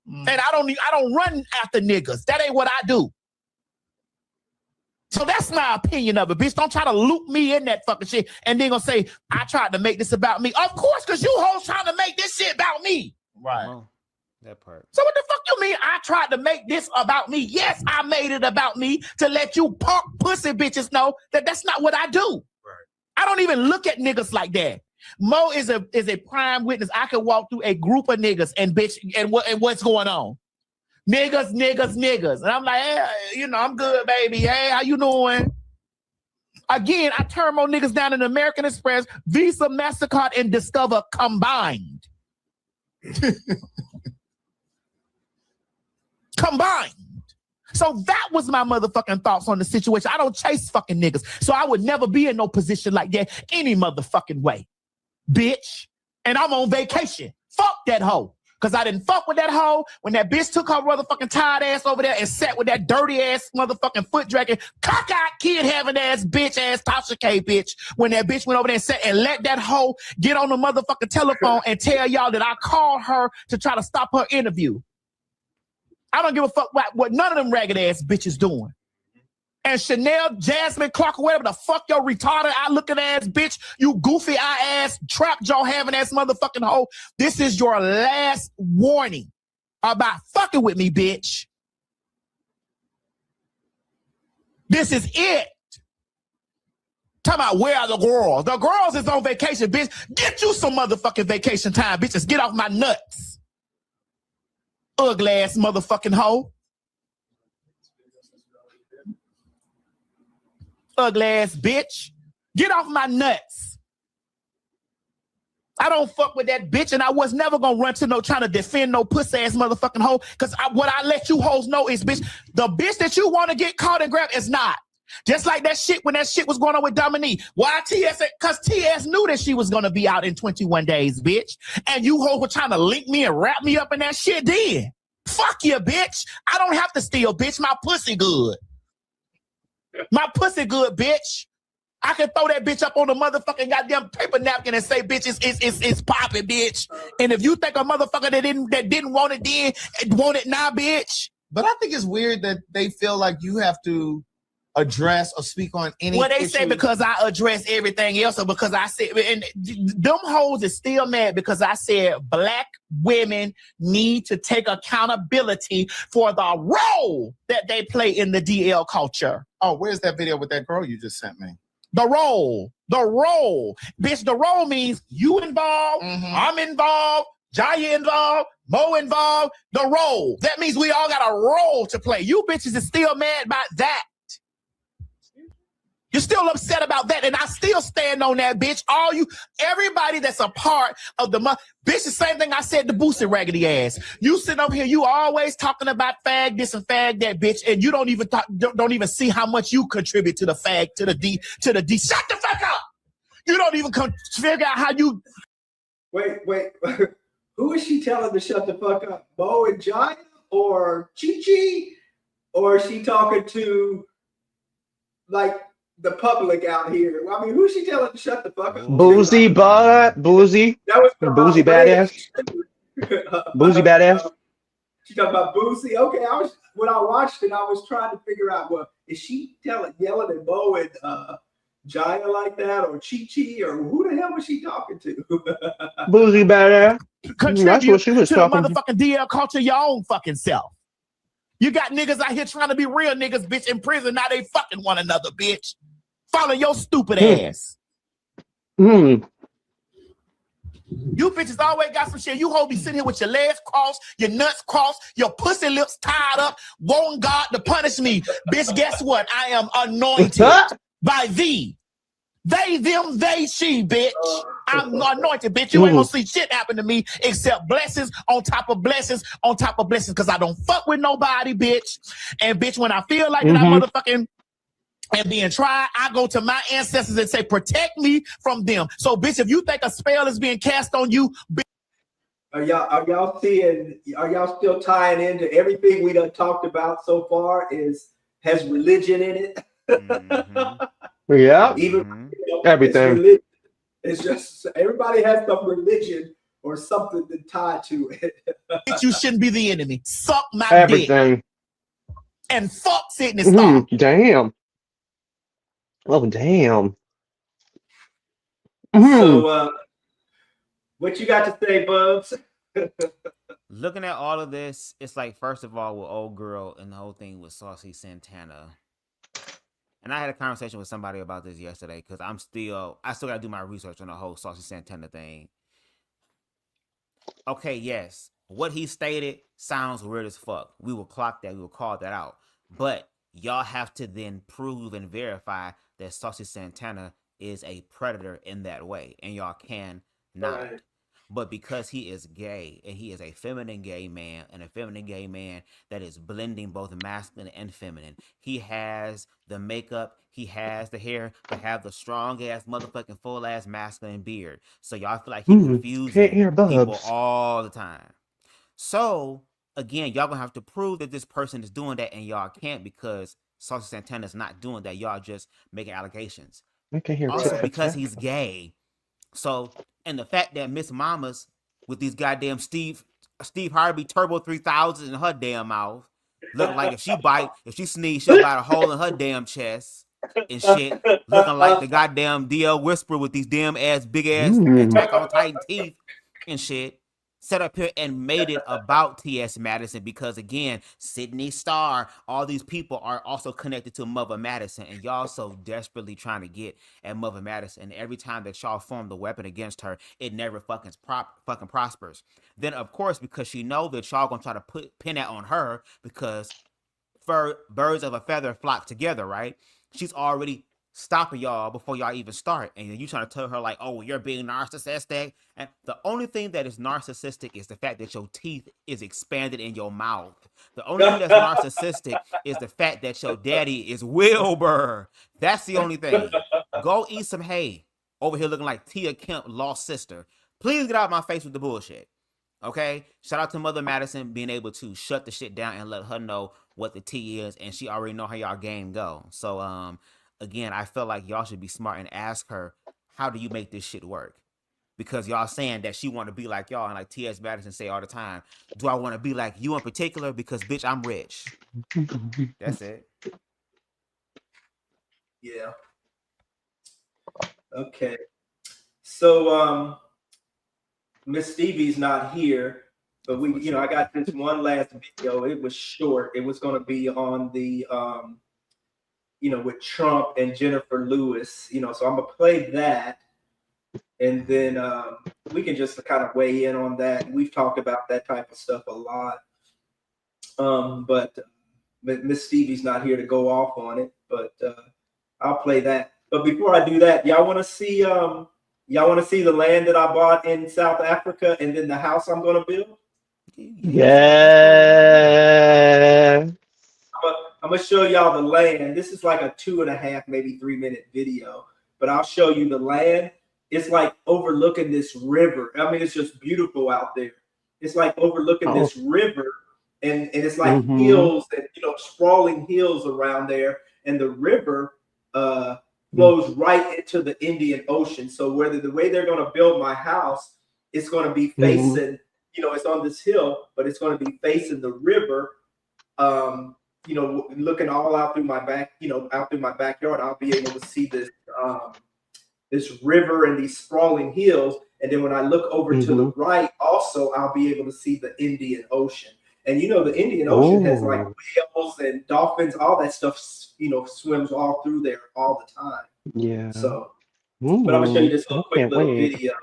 And I don't run after niggas. That ain't what I do. So that's my opinion of it, bitch. Don't try to loop me in that fucking shit and then gonna say, I tried to make this about me. Of course, because you hoes trying to make this shit about me. Right. That part. So what the fuck you mean I tried to make this about me? Yes, I made it about me to let you punk pussy bitches know that that's not what I do. Right. I don't even look at niggas like that. Mo is a prime witness. I can walk through a group of niggas and bitch and what's going on. Niggas. And I'm like, hey, I'm good, baby. Hey, how you doing? Again, I turn more niggas down in American Express, Visa, MasterCard, and Discover combined. Combined. So that was my motherfucking thoughts on the situation. I don't chase fucking niggas. So I would never be in no position like that any motherfucking way. Bitch. And I'm on vacation. Fuck that hoe. Because I didn't fuck with that hoe when that bitch took her motherfucking tired ass over there and sat with that dirty ass motherfucking foot dragging, cockeyed kid having ass bitch ass Tasha K bitch. When that bitch went over there and sat and let that hoe get on the motherfucking telephone and tell y'all that I called her to try to stop her interview. I don't give a fuck what none of them ragged ass bitches doing. And Chanel, Jasmine, Clark, whatever the fuck your retarded eye looking ass bitch, you goofy eye ass, trap jaw having ass motherfucking hoe. This is your last warning about fucking with me, bitch. This is it. Talking about where are the girls? The girls is on vacation, bitch. Get you some motherfucking vacation time, bitches. Get off my nuts. Ugly ass motherfucking hoe. Ugly ass bitch. Get off my nuts. I don't fuck with that bitch, and I was never gonna run to no trying to defend no pussy ass motherfucking hoe. Because what I let you hoes know is, bitch, the bitch that you want to get caught and grab is not. Just like that shit when that shit was going on with Dominique. Why TS? Because TS knew that she was gonna be out in 21 days, bitch. And you hoes were trying to link me and wrap me up in that shit then. Fuck you, bitch. I don't have to steal, bitch. My pussy good. My pussy good, bitch. I can throw that bitch up on the motherfucking goddamn paper napkin and say, bitch, it's popping, bitch. And if you think a motherfucker that didn't want it then, want it now, bitch. But I think it's weird that they feel like you have to address or speak on any Well, they issue. say because I address everything else, or because I said, and them hoes is still mad because I said black women need to take accountability for the role that they play in the DL culture. Oh, where's that video with that girl you just sent me? The role. Bitch, the role means you involved, I'm involved, Jaya involved, Mo involved, the role. That means we all got a role to play. You bitches is still mad about that. You're still upset about that, and I still stand on that, bitch. Everybody that's a part of the bitch, the same thing I said to Boosie raggedy ass. You sit over here, you always talking about fag this and fag that, bitch, and you don't even see how much you contribute to the fag, to the D. Shut the fuck up! You don't even figure out how you. Wait. Who is she telling to shut the fuck up? Mo and Jaya or Chi-Chi? Or is she talking to like the public out here? I mean, who's she telling to shut the fuck up? Boozy. That was Boozy badass. Boozy badass. She talking about Boozy. Okay, when I watched it, I was trying to figure out, well, is she yelling at Mo and Jaya like that, or Chi-Chi, or who the hell was she talking to? Boozy badass. That's what she was talking to. The motherfucking DL culture, your own fucking self. You got niggas out here trying to be real niggas, bitch, in prison. Now they fucking one another, bitch. Follow your stupid ass. You bitches always got some shit. You hold me sitting here with your legs crossed, your nuts crossed, your pussy lips tied up, wanting God to punish me. Bitch, guess what? I am anointed by thee. They, them, they, she, bitch. I'm anointed, bitch. You ain't gonna see shit happen to me except blessings on top of blessings on top of blessings, because I don't fuck with nobody, bitch. And bitch, when I feel like that I motherfucking and being tried, I go to my ancestors and say, protect me from them. So, bitch, if you think a spell is being cast on you, bitch. Are y'all still tying into everything we done talked about so far? Has religion in it? Yeah. Even Everything. Religion. It's just everybody has some religion or something to tie to it. Bitch, you shouldn't be the enemy. Suck my Everything. dick. And fuck sitting and stop. Damn. Oh, damn. So, what you got to say, Bubs? Looking at all of this, it's like, first of all, with old girl and the whole thing with Saucy Santana. And I had a conversation with somebody about this yesterday because I still gotta do my research on the whole Saucy Santana thing. Okay, yes, what he stated sounds weird as fuck. We will clock that. We will call that out. But y'all have to then prove and verify that Saucy Santana is a predator in that way, and y'all can not. Right. But because he is gay, and he is a feminine gay man, and a feminine gay man that is blending both masculine and feminine, he has the makeup, he has the hair, to have the strong ass motherfucking full ass masculine beard. So y'all feel like he confusing people all the time. So again, y'all gonna have to prove that this person is doing that, and y'all can't, because Saucy Santana is not doing that. Y'all just making allegations. Also, because he's gay. So, and the fact that Miss Mamas with these goddamn Steve Harvey Turbo 3000 in her damn mouth, looking like if she sneeze, she'll bite a hole in her damn chest and shit, looking like the goddamn DL Whisperer with these damn big ass Attack on Titan teeth and shit. Set up here and made it about T.S. Madison because, again, Sydney Starr, all these people are also connected to Mother Madison, and y'all so desperately trying to get at Mother Madison. And every time that y'all form the weapon against her, it never fucking prospers. Then, of course, because she know that y'all gonna try to pin that on her, because birds of a feather flock together, right? She's already stopping y'all before y'all even start, and you trying to tell her like, oh, you're being narcissistic. And the only thing that is narcissistic is the fact that your teeth is expanded in your mouth. The only thing that's narcissistic is the fact that your daddy is Wilbur. That's the only thing. Go eat some hay. Over here looking like Tia Kemp lost sister. Please get out of my face with the bullshit. Okay? Shout out to Mother Madison being able to shut the shit down and let her know what the tea is, and she already know how y'all game go. So again, I feel like y'all should be smart and ask her, how do you make this shit work? Because y'all saying that she want to be like y'all, and like T.S. Madison say all the time, do I want to be like you in particular? Because, bitch, I'm rich. That's it. Yeah. Okay. So, Miss Stevie's not here, but I got this one last video. It was short. It was going to be on the, with Trump and Jennifer Lewis, so I'm going to play that. And then we can just kind of weigh in on that. We've talked about that type of stuff a lot. But Miss Stevie's not here to go off on it, but I'll play that. But before I do that, y'all want to see the land that I bought in South Africa and then the house I'm going to build? Yeah. I'm going to show y'all the land. This is like a 2.5, maybe 3-minute video, but I'll show you the land. It's like overlooking this river. I mean, it's just beautiful out there. It's like overlooking this river, and it's like hills and sprawling hills around there, and the river flows right into the Indian Ocean. So the way they're going to build my house, it's going to be facing, it's on this hill, but it's going to be facing the river. Looking all out through my back, out through my backyard, I'll be able to see this river and these sprawling hills. And then when I look over to the right, also, I'll be able to see the Indian Ocean. And the Indian Ocean has like whales and dolphins, all that stuff, swims all through there all the time. Yeah. So, but I'm gonna show you this quick little video.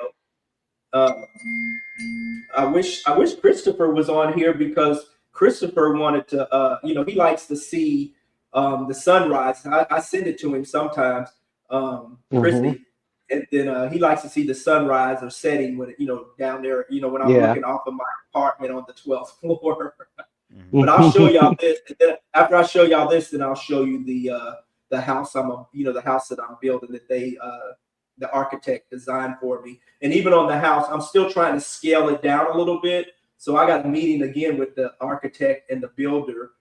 I wish Christopher was on here, because Christopher wanted to, he likes to see the sunrise. I send it to him sometimes. Christy. And then he likes to see the sunrise or setting when down there, when I'm Yeah. looking off of my apartment on the 12th floor. But I'll show y'all this. And then after I show y'all this, then I'll show you the house the house that I'm building that the architect designed for me. And even on the house, I'm still trying to scale it down a little bit. So I got a meeting again with the architect and the builder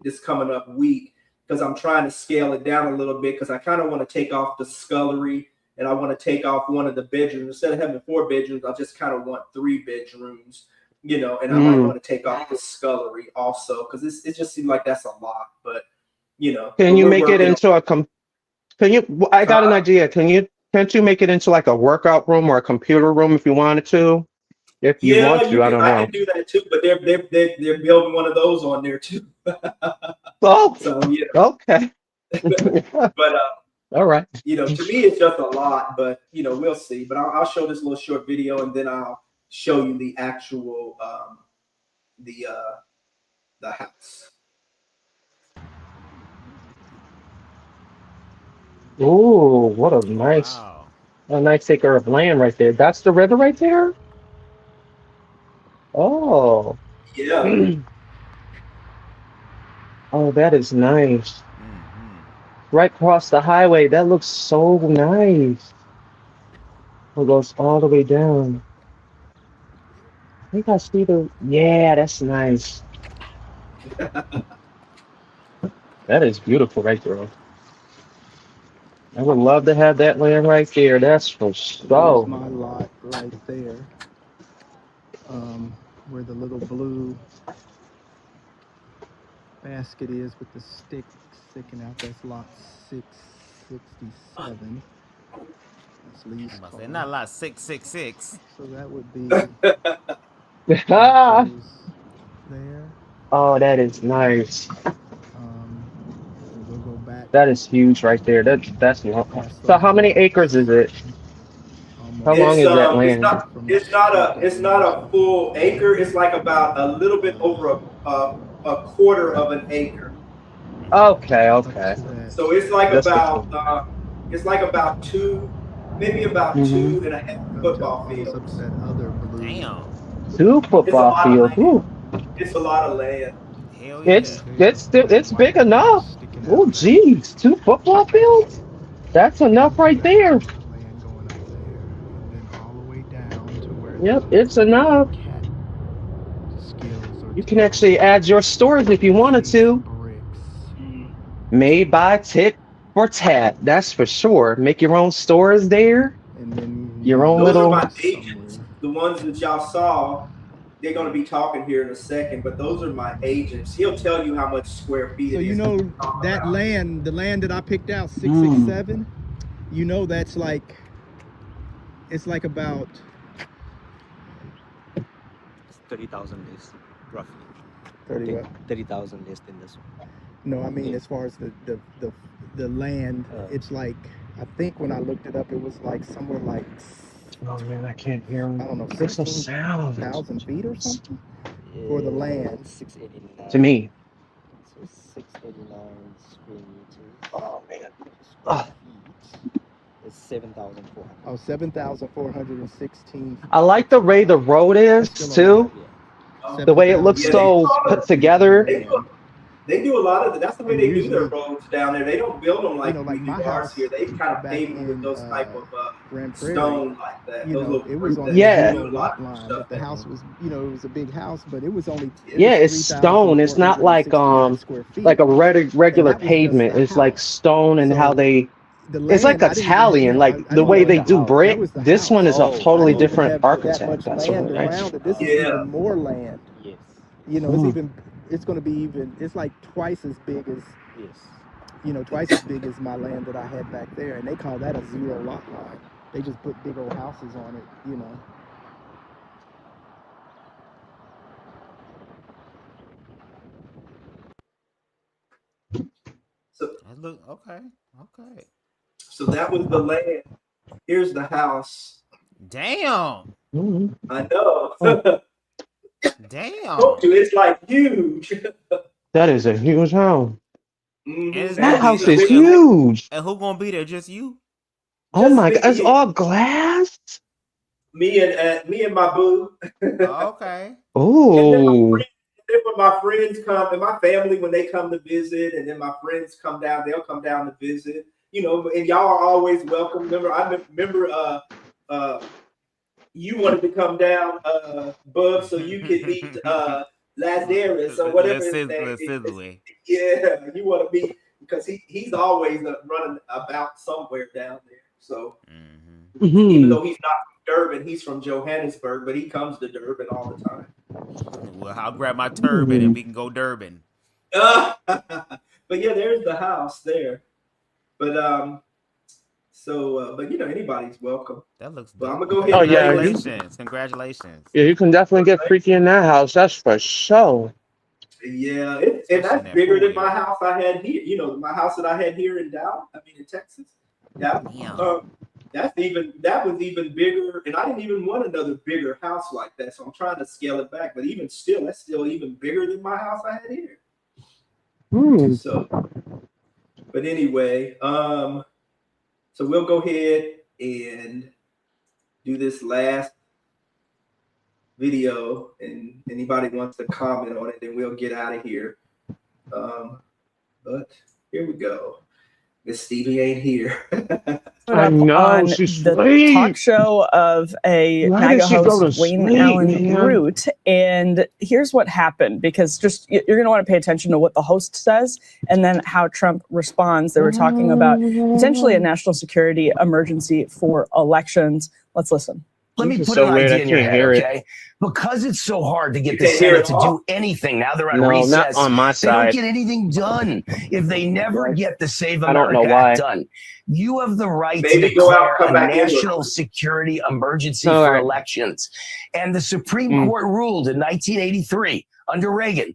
this coming up week, because I'm trying to scale it down a little bit, because I kind of want to take off the scullery and I want to take off one of the bedrooms. Instead of having 4 bedrooms, I just kind of want 3 bedrooms, and I might want to take off the scullery also, because it just seems like that's a lot. But can you make it into I got an idea. Can't you make it into like a workout room or a computer room if you wanted to? If you want to, I don't know. I can do that too, but they're building one of those on there too. Oh, so yeah. Okay. But all right. To me it's just a lot, but we'll see. But I'll show this little short video, and then I'll show you the actual the house. Ooh, what a nice acre of land right there. That's the river right there? Oh. Yeah. Oh, that is nice. Right across the highway. That looks so nice. It goes all the way down. I think I see yeah, that's nice. That is beautiful right there. I would love to have that land right there. That's for There's sure. my lot right there. Where the little blue basket is with the stick sticking out. That's lot 667. That's Lee's car. Not lot 666. So that would be there. Oh, that is nice. We'll go back. That is huge right there. That's not. So how many acres is it? How long is that land? It's not a full acre. It's like about a little bit over a quarter of an acre. Okay. So it's like about 2, maybe about 2.5 football fields. Damn. 2 football fields. Ooh. It's a lot of land. Hell yeah. It's big enough. Oh geez, 2 football fields? That's enough right there. Yep, it's enough. You can actually add your stores if you wanted to. Made by tit for tat, that's for sure. Make your own stores there. Your own Those little. are my agents. The ones that y'all saw, they're going to be talking here in a second, but those are my agents. He'll tell you how much square feet it is. So that land, the land that I picked out, 667, that's like, it's like about 30,000 less, roughly. 30,000 less than this one. No, I mean, as far as the land, it's like, I think when I looked it up, it was like somewhere like, oh man, I can't hear him. I don't know, There's no sound. 16,000 feet or something for the land. 689. To me. So 689 square meters. Oh man. It's 7,400. Oh, 7,416. I like the way the road is too. The way it looks so put together. They do a lot of that's the way they do their roads down there. They don't build them like we do ours here. They kind of pave them with those type of stone like that. It was on yeah. the lot line, but the house was, it was a big house, but it was only. It's stone. It's not like a regular pavement. It's like stone and how they. It's like Italian, like the way they do brick. This one is a totally different architect. That's really nice. This is even more land. Yes. It's going to be it's like twice as big as, twice as big as my land that I had back there. And they call that a 0 lot line. They just put big old houses on it, So look okay. So that was the land. Here's the house. Damn. I know. Damn. Told you, it's like huge. That is a huge home. That house is huge. And who gonna be there? Just you? Oh my God, it's all glass. Me and my boo. Okay. Oh. And then when my friends come and my family, when they come to visit, and then my friends come down, they'll come down to visit. You know, and y'all are always welcome. Remember, you wanted to come down, Bub, so you could meet Lazarus or whatever his name is. Yeah, you want to meet because he's always running about somewhere down there. So even though he's not from Durban, he's from Johannesburg, but he comes to Durban all the time. Well, I'll grab my turban and we can go Durban. But yeah, there's the house there. But but you know, anybody's welcome. That looks But I'm dope. gonna go ahead. Congratulations. Congratulations. Yeah, you can definitely get freaky in that house. That's for sure. Yeah, and that's bigger than my house I had here. You know, my house that I had here in Texas. That was even bigger, and I didn't even want another bigger house like that. So I'm trying to scale it back. But even still, that's still even bigger than my house I had here. So, but anyway, so we'll go ahead and do this last video, and anybody wants to comment on it, then we'll get out of here. But here we go. Miss Stevie ain't here. I know, on she's the sweet. talk show of a Why did MAGA she go to host, Wayne sleep, Allen man? Root. And here's what happened, because just you're going to want to pay attention to what the host says and then how Trump responds. They were talking about potentially a national security emergency for elections. Let's listen. Let me put an idea in your head, okay? Because it's so hard to get the Senate to do anything now they're on recess. Not on my They side. don't get anything done if they never get the Save I don't know America why. Act done. You have the right Maybe to go out, declare come a back in. national security emergency All for right. elections. And the Supreme Court ruled in 1983 under Reagan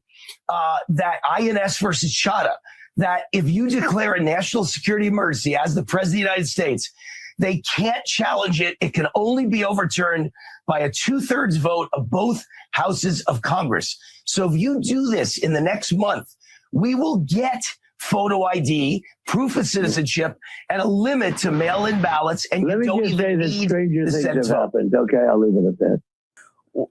that INS versus Chadha, that if you declare a national security emergency as the President of the United States, they can't challenge it. It can only be overturned by a 2/3 vote of both houses of Congress. So if you do this in the next month, we will get photo ID, proof of citizenship, and a limit to mail-in ballots. And you don't even need the Senate vote. Okay, I'll leave it at that.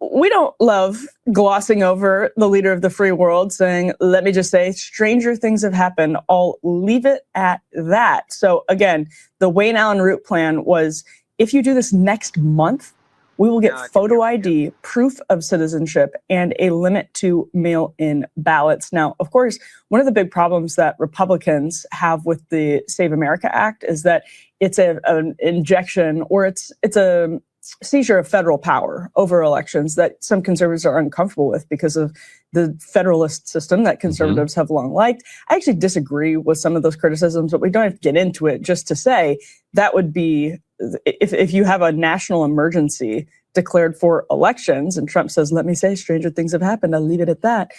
We don't love glossing over the leader of the free world saying, let me just say, stranger things have happened. I'll leave it at that. So again, the Wayne Allen Root plan was, if you do this next month, we will get photo ID, proof of citizenship, and a limit to mail-in ballots. Now, of course, one of the big problems that Republicans have with the Save America Act is that it's an injection, or it's a seizure of federal power over elections that some conservatives are uncomfortable with because of the federalist system that conservatives have long liked. I actually disagree with some of those criticisms, but we don't have to get into it. Just to say that would be, if you have a national emergency declared for elections and Trump says, let me say, stranger things have happened, I'll leave it at that.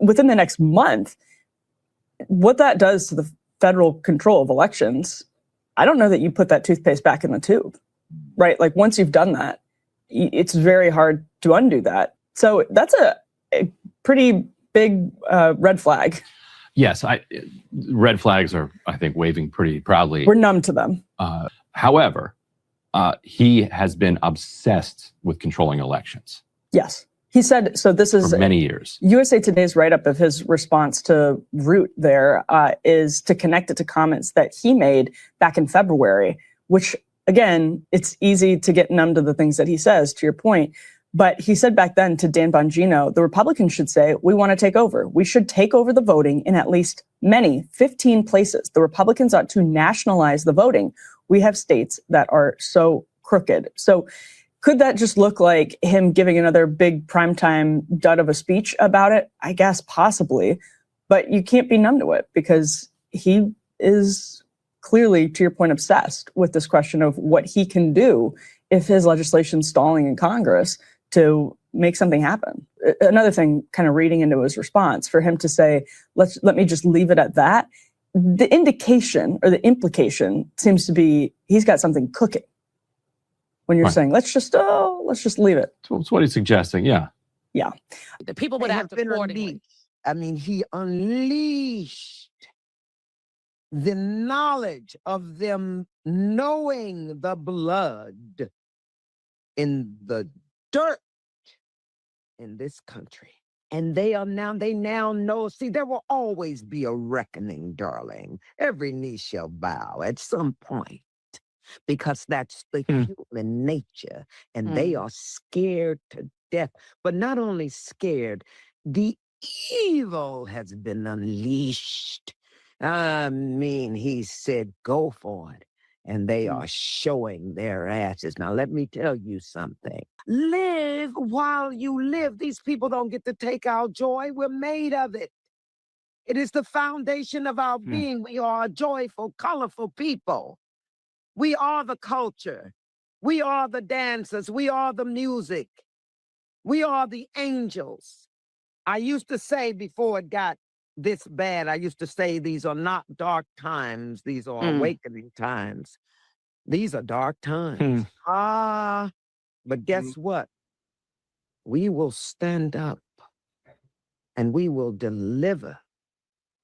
Within the next month, what that does to the federal control of elections, I don't know that you put that toothpaste back in the tube. Right? Like once you've done that, it's very hard to undo that. So that's a pretty big red flag. Yes, red flags are, I think, waving pretty proudly. We're numb to them. However, he has been obsessed with controlling elections. Yes. He said, so this is for many years. USA Today's write-up of his response to Root there is to connect it to comments that he made back in February, which again, it's easy to get numb to the things that he says, to your point. But he said back then to Dan Bongino, the Republicans should say, we want to take over. We should take over the voting in at least 15 places. The Republicans ought to nationalize the voting. We have states that are so crooked. So could that just look like him giving another big primetime dud of a speech about it? I guess possibly. But you can't be numb to it because he is clearly, to your point, obsessed with this question of what he can do if his legislation's stalling in Congress to make something happen. Another thing, kind of reading into his response, for him to say, let me just leave it at that. The indication or the implication seems to be he's got something cooking. When you're saying, let's just leave it. That's what he's suggesting. Yeah. Yeah. The people would have to unleash. I mean, he unleashed the knowledge of them knowing the blood in the dirt in this country. And they now know, see, there will always be a reckoning, darling. Every knee shall bow at some point, because that's the human nature. And they are scared to death. But not only scared, the evil has been unleashed. I mean, he said, go for it. And they are showing their asses. Now, let me tell you something. Live while you live. These people don't get to take our joy. We're made of it. It is the foundation of our being. We are a joyful, colorful people. We are the culture. We are the dancers. We are the music. We are the angels. I used to say before it got this bad, I used to say these are not dark times. These are awakening times. These are dark times. But guess what? We will stand up and we will deliver.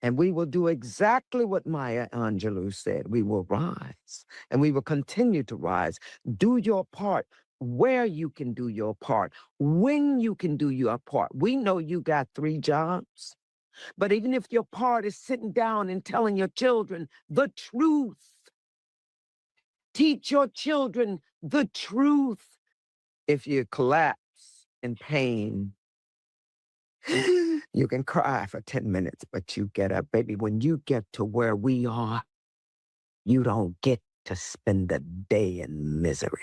And we will do exactly what Maya Angelou said. We will rise and we will continue to rise. Do your part where you can do your part, when you can do your part. We know you got 3 jobs, but even if your part is sitting down and telling your children the truth, teach your children the truth. If you collapse in pain, you can cry for 10 minutes, but you get up. Baby, when you get to where we are, you don't get to spend the day in misery.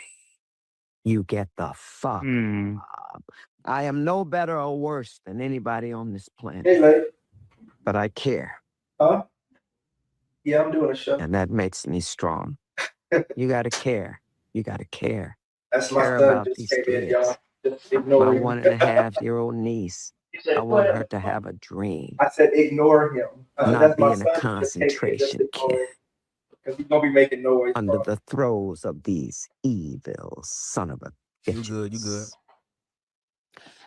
You get the fuck up. I am no better or worse than anybody on this planet. Hey, mate. But I care. Huh? Yeah, I'm doing a show. And that makes me strong. You got to care. You got to care. That's my Care son about just these came in, kids. y'all. Just ignore My him. 1.5-year-old niece. I want her to have a dream. I said ignore him. I said, Not that's be my in a son. He just came in, just concentration ignore him. camp Because he's going to be making noise. under the throes of these evil son of a bitches. You good, you good.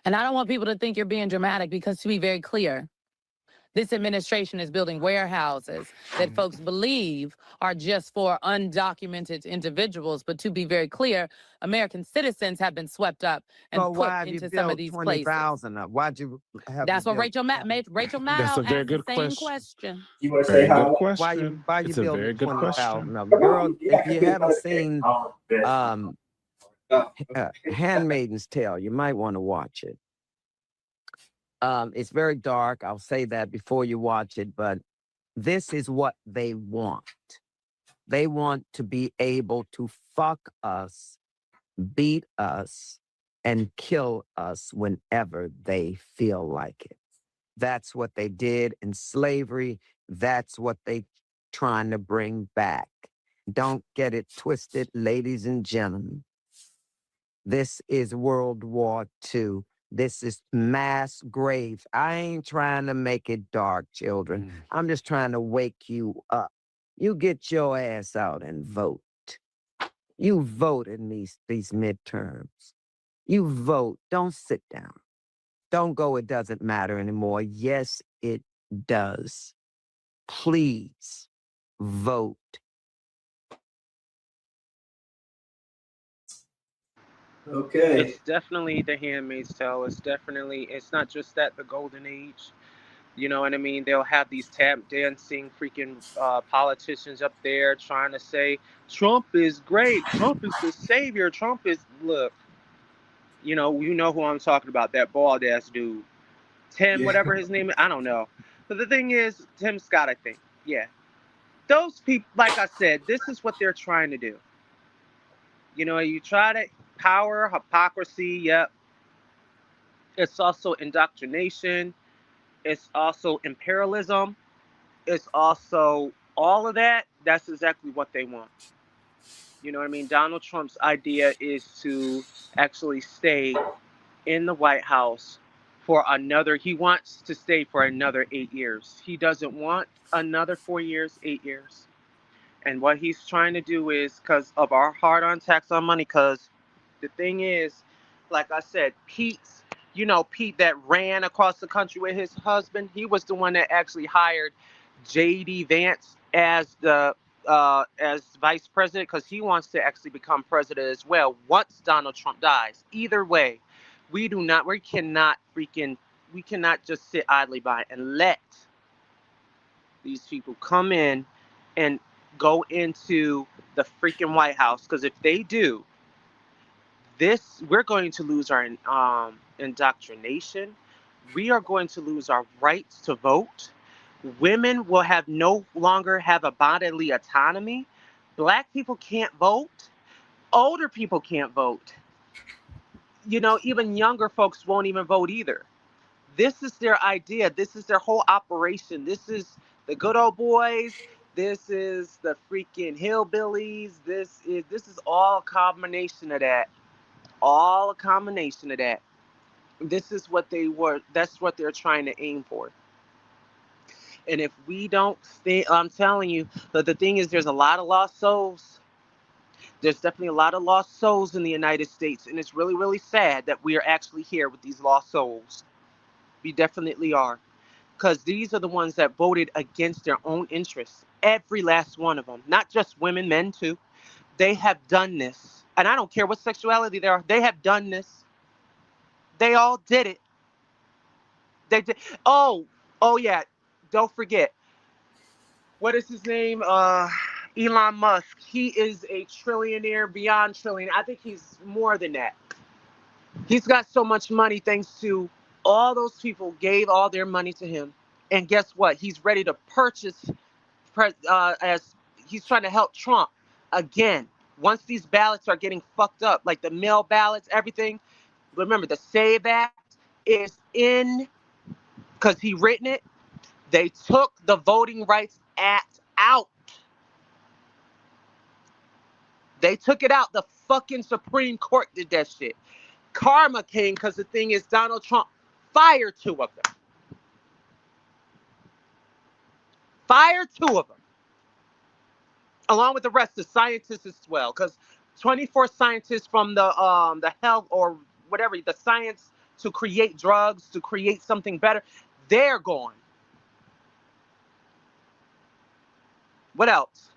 And I don't want people to think you're being dramatic, because to be very clear, this administration is building warehouses that folks believe are just for undocumented individuals. But to be very clear, American citizens have been swept up and So put why have you into some of built these 20,000 up? Why'd you have That's what built Rachel Maddow a very asked the good same question. question. You want to Very say how? good question. Why you It's a building very good 20,000 question. of them? Girl, Yeah, if you haven't seen Handmaid's Tale, you might want to watch it. It's very dark. I'll say that before you watch it, but this is what they want. They want to be able to fuck us, beat us, and kill us whenever they feel like it. That's what they did in slavery. That's what they trying to bring back. Don't get it twisted, ladies and gentlemen. This is World War II. This is mass graves. I ain't trying to make it dark, children. I'm just trying to wake you up. You get your ass out and vote. You vote in these midterms. You vote. Don't sit down. Don't go, it doesn't matter anymore. Yes, it does. Please vote. Okay. It's definitely the Handmaid's Tale. It's not just that, the golden age. You know what I mean? They'll have these tap dancing freaking politicians up there trying to say Trump is great. Trump is the savior. Trump is, look, you know who I'm talking about, that bald ass dude. Tim, Yeah. whatever his name is, I don't know. But the thing is, Tim Scott, I think. Yeah. Those people, like I said, this is what they're trying to do. You know, you try to power, hypocrisy, yep. It's also indoctrination. It's also imperialism. It's also all of that. That's exactly what they want. You know what I mean? Donald Trump's idea is to actually stay in the White House he wants to stay for another 8 years. He doesn't want another 4 years, 8 years. And what he's trying to do is, because of our hard-on tax on money, because the thing is, like I said, Pete that ran across the country with his husband, he was the one that actually hired J.D. Vance as the as vice president because he wants to actually become president as well once Donald Trump dies. Either way, we cannot just sit idly by and let these people come in and go into the freaking White House, because if they do this, we're going to lose our indoctrination. We are going to lose our rights to vote. Women will no longer have a bodily autonomy. Black people can't vote. Older people can't vote. Even younger folks won't even vote either. This is their idea. This is their whole operation. This is the good old boys. This is the freaking hillbillies. This is all a combination of that. All a combination of that. This is what that's what they're trying to aim for. And if we don't stay, I'm telling you, but the thing is, there's a lot of lost souls. There's definitely a lot of lost souls in the United States. And it's really, really sad that we are actually here with these lost souls. We definitely are. Because these are the ones that voted against their own interests. Every last one of them. Not just women, men too. They have done this. And I don't care what sexuality they are. They have done this. They all did it. They did. Oh yeah. Don't forget. What is his name? Elon Musk. He is a trillionaire, beyond trillionaire. I think he's more than that. He's got so much money thanks to all those people gave all their money to him. And guess what? He's ready to purchase as he's trying to help Trump again. Once these ballots are getting fucked up, like the mail ballots, everything. Remember, the SAVE Act is in because he written it. They took the Voting Rights Act out. They took it out. The fucking Supreme Court did that shit. Karma came because the thing is, Donald Trump fired 2 of them. Fired 2 of them. Along with the rest of the scientists as well. Because 24 scientists from the health or whatever, the science to create drugs, to create something better, they're gone. What else?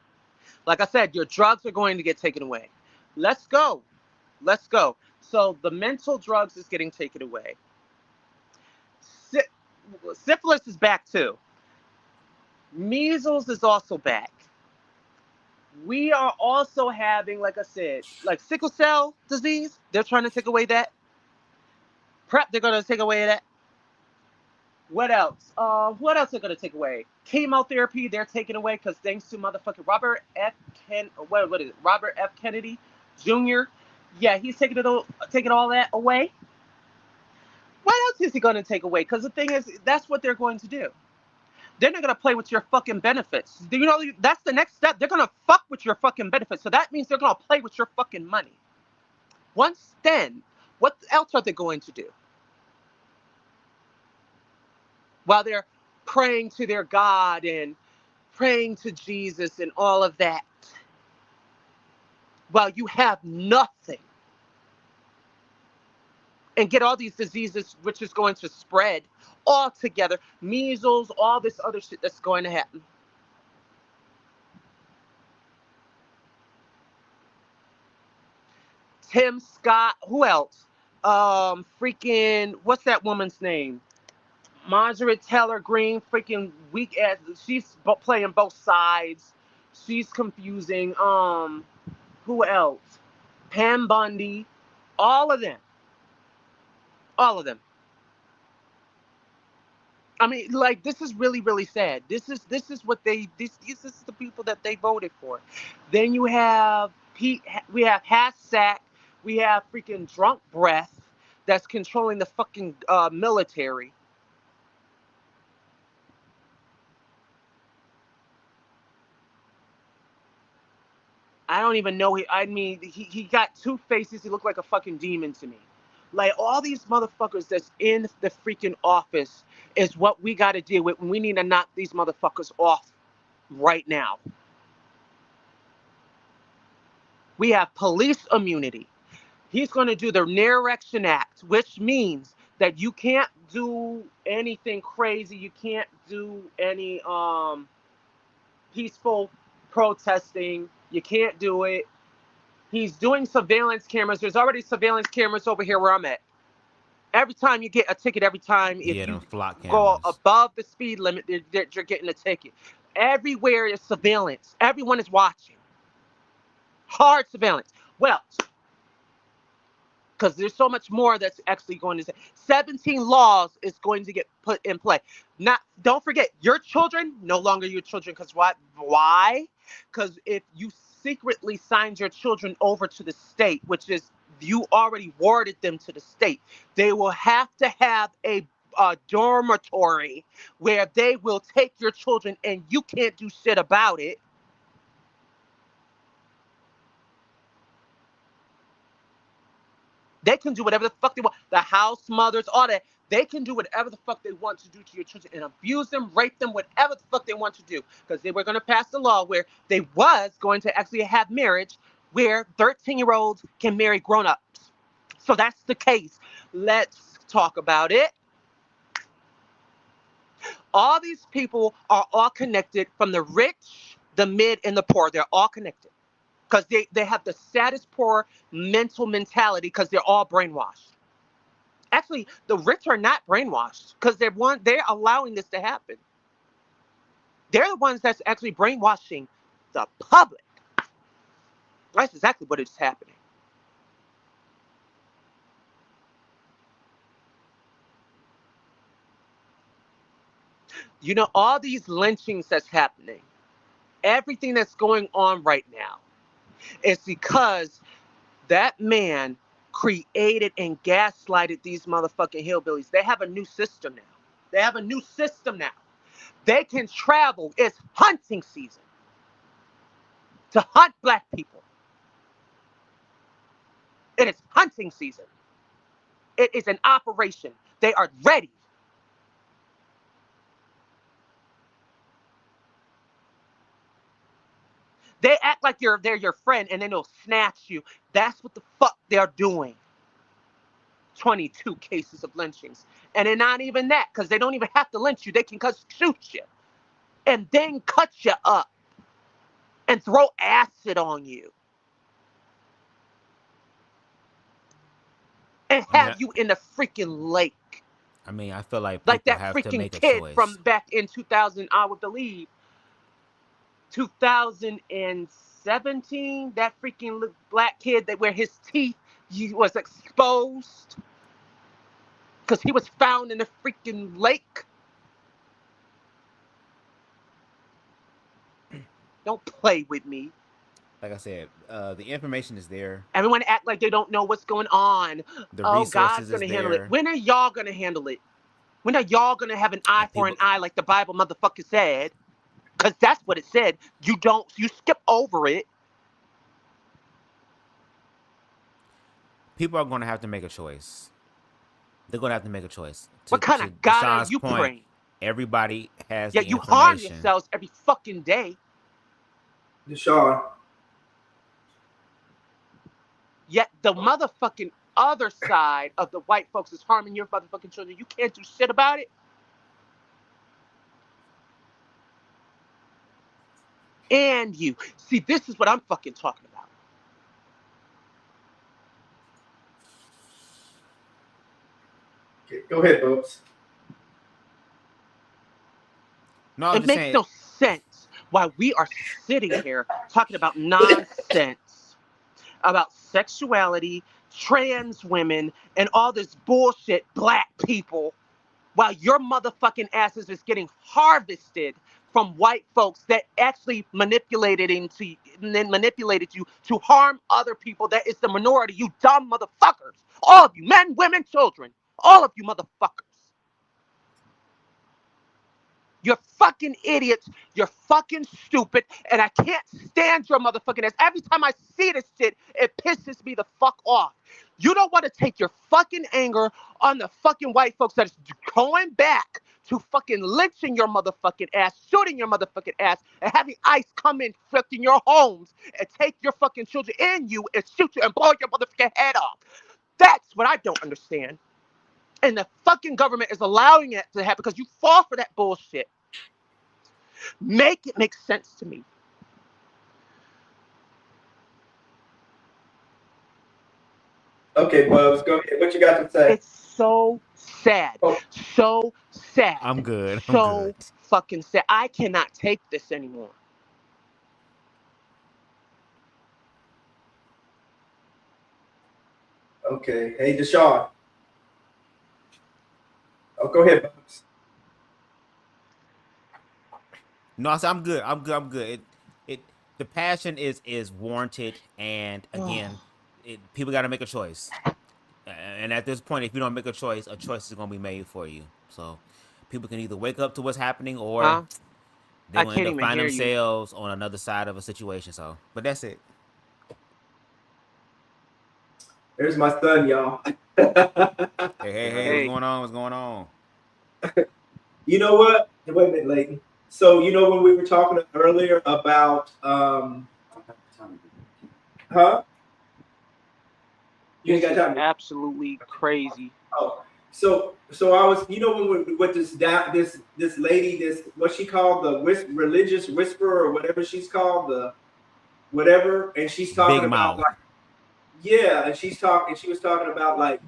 Like I said, your drugs are going to get taken away. Let's go. Let's go. So the mental drugs is getting taken away. Syphilis is back too. Measles is also back. We are also having, like I said, like sickle cell disease. They're trying to take away that. PrEP, they're going to take away that. What else? What else are going to take away? Chemotherapy, they're taking away because thanks to motherfucking Robert F. Kennedy Jr. Yeah, he's taking all that away. What else is he going to take away? Because the thing is, that's what they're going to do. They're not going to play with your fucking benefits. That's the next step. They're going to fuck with your fucking benefits. So that means they're going to play with your fucking money. Once then, what else are they going to do? While they're praying to their God and praying to Jesus and all of that. While you have nothing. And get all these diseases, which is going to spread all together. Measles, all this other shit that's going to happen. Tim Scott, who else? Freaking, what's that woman's name? Margaret Taylor Greene, freaking weak ass. She's playing both sides. She's confusing. Who else? Pam Bundy. All of them. All of them. I mean, like, this is really, really sad. This is what this is the people that they voted for. Then we have Hassack, we have freaking Drunk Breath that's controlling the fucking military. I don't even know. He got 2 faces. He looked like a fucking demon to me. Like, all these motherfuckers that's in the freaking office is what we got to deal with. And we need to knock these motherfuckers off right now. We have police immunity. He's going to do the Near-Election Act, which means that you can't do anything crazy. You can't do any, peaceful protesting. You can't do it. He's doing surveillance cameras. There's already surveillance cameras over here where I'm at. Every time you get a ticket, every time if Yeah, you them flock go cameras. above the speed limit, you're getting a ticket. Everywhere is surveillance. Everyone is watching. Hard surveillance. Well, because there's so much more that's actually going to say. 17 laws is going to get put in play. Don't forget, your children, no longer your children. Because what? Why? Because if you secretly signed your children over to the state, which is you already warded them to the state, they will have to have a dormitory where they will take your children and you can't do shit about it. They can do whatever the fuck they want. The house mothers, all that. They can do whatever the fuck they want to do to your children and abuse them, rape them, whatever the fuck they want to do. Because they were going to pass a law where they was going to actually have marriage where 13-year-olds can marry grown-ups. So that's the case. Let's talk about it. All these people are all connected from the rich, the mid, and the poor. They're all connected. Because they have the status poor mental mentality because they're all brainwashed. Actually, the rich are not brainwashed because they're allowing this to happen. They're the ones that's actually brainwashing the public. That's exactly what is happening. You know, all these lynchings that's happening, everything that's going on right now is because that man created and gaslighted these motherfucking hillbillies. They have a new system now. They can travel. It's hunting season to hunt black people. It is hunting season. It is an operation. They are ready. They act like they're your friend and then they'll snatch you. That's what the fuck they're doing. 22 cases of lynchings. And they're not even that, because they don't even have to lynch you. They can shoot you and then cut you up and throw acid on you and have you in the freaking lake. I mean, I feel like Like people that have to freaking make a kid choice. from back in 2000, I would believe, 2017, that freaking black kid where his teeth was exposed because he was found in a freaking lake. Don't play with me. Like I said, the information is there. Everyone act like they don't know what's going on. The Oh, resources God's is gonna handle there. it. When are y'all gonna handle it? When are y'all gonna have an eye for an eye like the Bible motherfucker said? Because that's what it said. You skip over it. People are going to have to make a choice. They're going to have to make a choice. What kind of God are you praying? Everybody has Yeah, the you harm information. yourselves every fucking day. Deshaun. Yet the motherfucking other side of the white folks is harming your motherfucking children. You can't do shit about it. And you. See, this is what I'm fucking talking about. Okay, go ahead, folks. No, it makes no sense why we are sitting here talking about nonsense about sexuality, trans women, and all this bullshit, black people, while your motherfucking asses is getting harvested from white folks that actually manipulated you to harm other people. That is the minority, you dumb motherfuckers. All of you, men, women, children, all of you motherfuckers. You're fucking idiots. You're fucking stupid. And I can't stand your motherfucking ass. Every time I see this shit, it pisses me the fuck off. You don't want to take your fucking anger on the fucking white folks that's going back to fucking lynching your motherfucking ass, shooting your motherfucking ass, and having ICE come in fucking your homes and take your fucking children in you and shoot you and blow your motherfucking head off. That's what I don't understand. And the fucking government is allowing it to happen because you fall for that bullshit. Make it make sense to me. Okay, Bubs, go ahead. What you got to say? It's so sad. Oh, So sad. I'm good. I'm So good. fucking sad. I cannot take this anymore. okay. Hey, Deshaun. Oh, go ahead, Bubs. No, I said I'm good. I'm good. I'm good. The passion is warranted, and again, people got to make a choice. And at this point, if you don't make a choice is going to be made for you. So people can either wake up to what's happening, or Huh? they're I going to can't end up even finding hear you. themselves on another side of a situation. So, but that's it. There's my son, y'all. Hey, what's going on? What's going on? You know what? Wait a minute, Leighton. So you know when we were talking earlier about huh? You ain't got time. Absolutely crazy. Oh, so I was, you know, when we, with this lady, this what she called the religious whisperer or whatever she's called, the whatever, and she's talking Big about mouth. like, yeah, and she was talking about like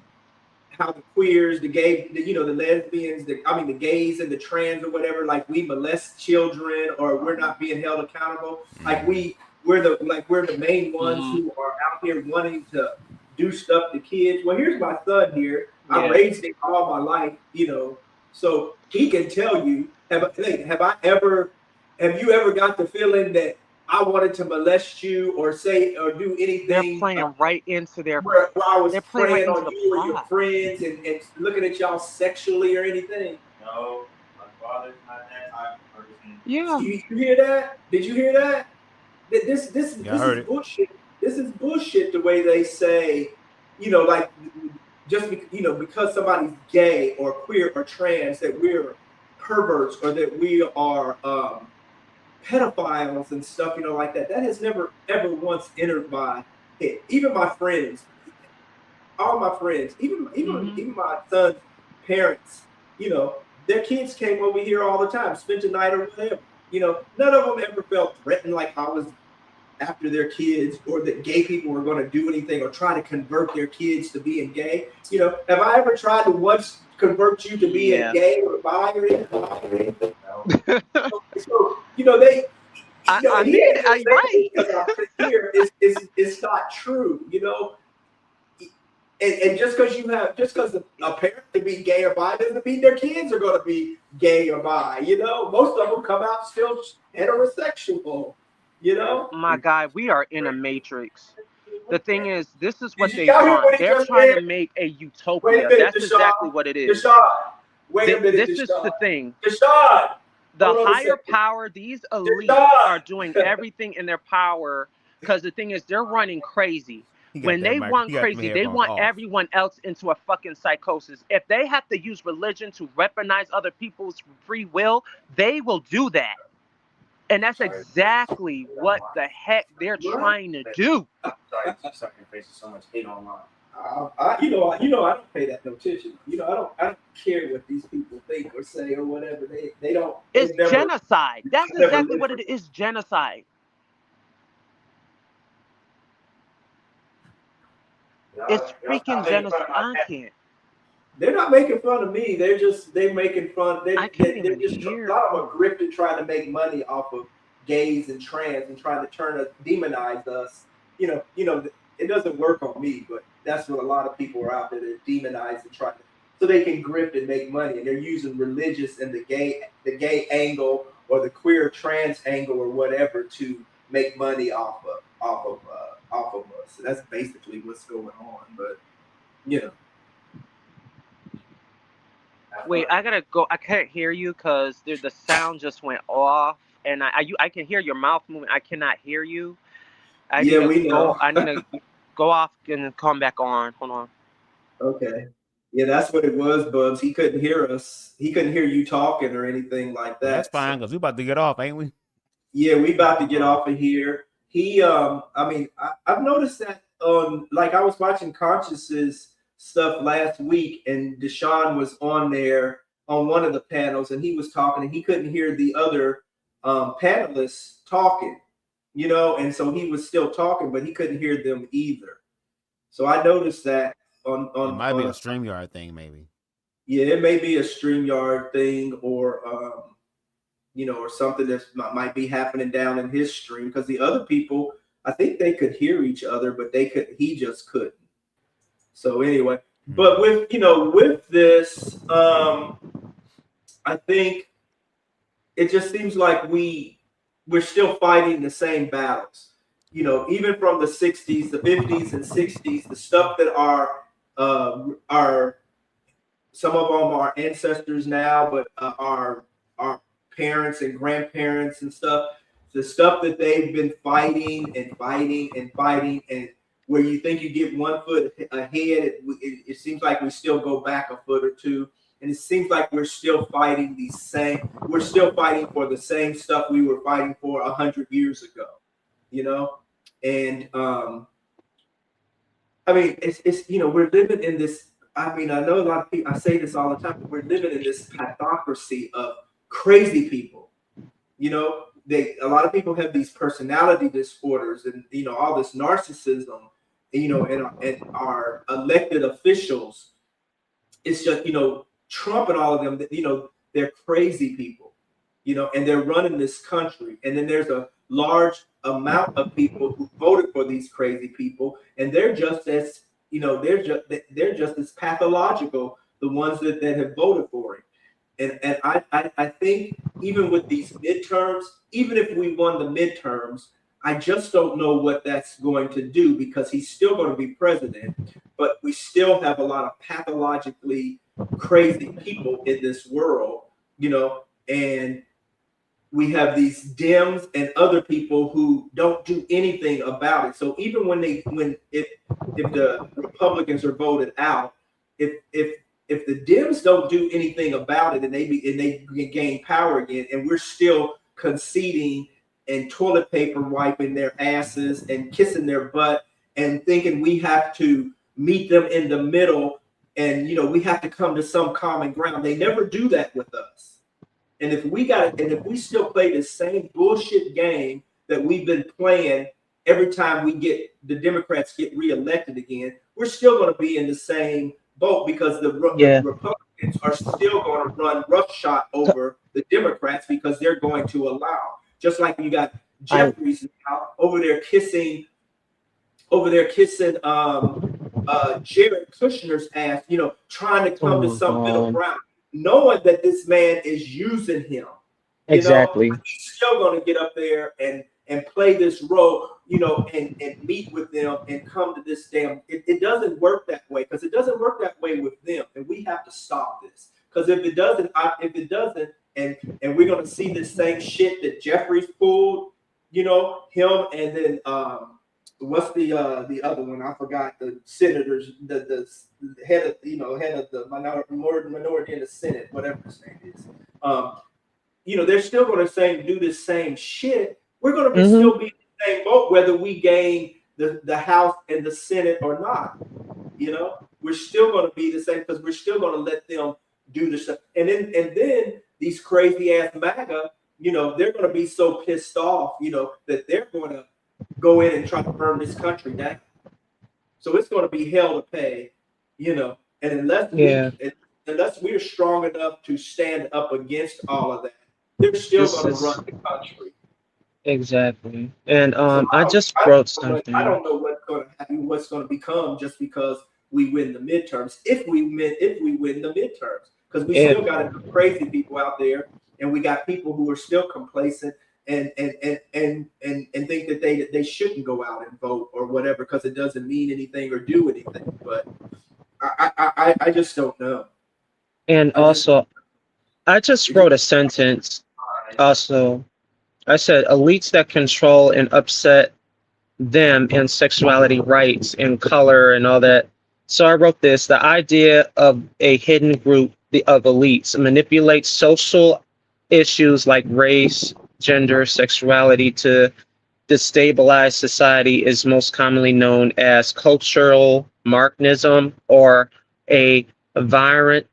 how the queers, the gay, the lesbians, the gays and the trans or whatever, like we molest children or we're not being held accountable. Like we're the main ones who are out here wanting to do stuff to kids. Well, here's my son here. I raised him all my life, so he can tell you. Have you ever got the feeling that I wanted to molest you or say or do anything? They're playing right into their. Where I was they're playing right preying into on the you or your plot. friends and looking at y'all sexually or anything? No, my father's not that type of person. Yeah. You hear that? Did you hear that? This heard is it. bullshit. This is bullshit. The way they say, like just because somebody's gay or queer or trans, that we're perverts or that we are pedophiles and stuff, like that. That has never ever once entered my head. Even my friends, all my friends, even my son's parents, their kids came over here all the time, spent the night or whatever. None of them ever felt threatened like I was after their kids or that gay people were going to do anything or try to convert their kids to being gay. Have I ever tried to once convert you to being gay or bi or anything? So, they. I mean, I'm right. Here it's not true, And just because a parent to be gay or bi doesn't mean their kids are going to be gay or bi. Most of them come out still heterosexual. My guy, we are in a matrix. The thing is, this is what they want. They're trying to make a utopia. That's exactly what it is. Wait a minute, this is the thing. Deshaun, the higher power, these elites are doing everything in their power because the thing is, they're running crazy. When they want crazy, they want everyone else into a fucking psychosis. If they have to use religion to weaponize other people's free will, they will do that. And that's exactly what the heck they're trying to do. Sorry for facing so much hate online. I don't pay that no attention. I don't care what these people think or say or whatever. They don't. It's genocide. That's exactly what it is. Genocide. It's freaking genocide. I can't. They're not making fun of me. They're making fun. They're just hear. A lot of them are grifted trying to make money off of gays and trans and trying to demonize us. It doesn't work on me, but that's what a lot of people are out there that demonize and try to, so they can grift and make money. And they're using religious and the gay angle or the queer trans angle or whatever to make money off of us. So that's basically what's going on. But Wait, I gotta go. I can't hear you because the sound just went off, and I can hear your mouth moving. I cannot hear you. I need to go off and come back on. Hold on. Okay. Yeah, that's what it was, Bubs. He couldn't hear us. He couldn't hear you talking or anything like that. That's fine, because we about to get off, ain't we? Yeah, we about to get off of here. I've noticed that like I was watching Conscious's stuff last week, and Deshaun was on there on one of the panels, and he was talking, and he couldn't hear the other panelists talking, you know, and so he was still talking, but he couldn't hear them either. So I noticed that on It might be a StreamYard thing, maybe. Yeah, it may be a StreamYard thing, or you know, or something that might be happening down in his stream, because the other people, I think they could hear each other, but he just couldn't. So anyway, but with, you know, with this, I think it just seems like we're still fighting the same battles. You know, even from the 60s, the 50s and 60s, the stuff that are some of them are ancestors now, but our parents and grandparents and stuff, the stuff that they've been fighting and fighting and fighting, and where you think you get 1 foot ahead, it seems like we still go back a foot or two. And it seems like we're still fighting we're still fighting for the same stuff we were fighting for 100 years ago, you know? And I mean, it's, you know, we're living in this, I mean, I know a lot of people, I say this all the time, but we're living in this pathocracy of crazy people. You know, a lot of people have these personality disorders and, you know, all this narcissism, you know, and our elected officials. It's just, you know, Trump and all of them, you know, they're crazy people, you know, and they're running this country. And then there's a large amount of people who voted for these crazy people, and they're just as, you know, they're just as pathological, the ones that have voted for him. And I think even with these midterms, even if we won the midterms, I just don't know what that's going to do, because he's still going to be president, but we still have a lot of pathologically crazy people in this world, you know, and we have these Dems and other people who don't do anything about it. So even if the Republicans are voted out, if the Dems don't do anything about it and they gain power again, and we're still conceding and toilet paper wiping their asses and kissing their butt and thinking we have to meet them in the middle, and, you know, we have to come to some common ground. They never do that with us. And if we still play the same bullshit game that we've been playing every time the Democrats get reelected again, we're still going to be in the same boat, because the Republicans are still going to run roughshod over the Democrats, because they're going to allow, just like you got Jeffries now over there kissing Jared Kushner's ass, you know, trying to come to some middle ground, knowing that this man is using him. Exactly. You know, he's still going to get up there and play this role, you know, and meet with them and come to this damn. It doesn't work that way, because it doesn't work that way with them, and we have to stop this. Because if it doesn't, and we're going to see this same shit that Jeffries pulled, you know, him, and then what's the other one? I forgot. The senators, the head of the minority in the Senate, whatever his name is. You know, they're still going to do the same shit. We're going to still be in the same boat, whether we gain the House and the Senate or not. You know, we're still going to be the same, because we're still going to let them do the stuff. And then these crazy ass MAGA, you know, they're going to be so pissed off, you know, that they're going to go in and try to burn this country down. So it's going to be hell to pay, you know. And unless we're strong enough to stand up against all of that, they're still going to run the country. Exactly. And I just wrote something. I don't know what's going to happen, what's going to become, just because we win the midterms. If we win the midterms, because we still got crazy people out there, and we got people who are still complacent and think that they shouldn't go out and vote or whatever, because it doesn't mean anything or do anything. But I just don't know. And also, I just wrote a sentence. Also, I said elites that control and upset them in sexuality rights and color and all that. So I wrote this: the idea of a hidden group of elites manipulates social issues like race, gender, sexuality to destabilize society is most commonly known as cultural Marxism, or a violent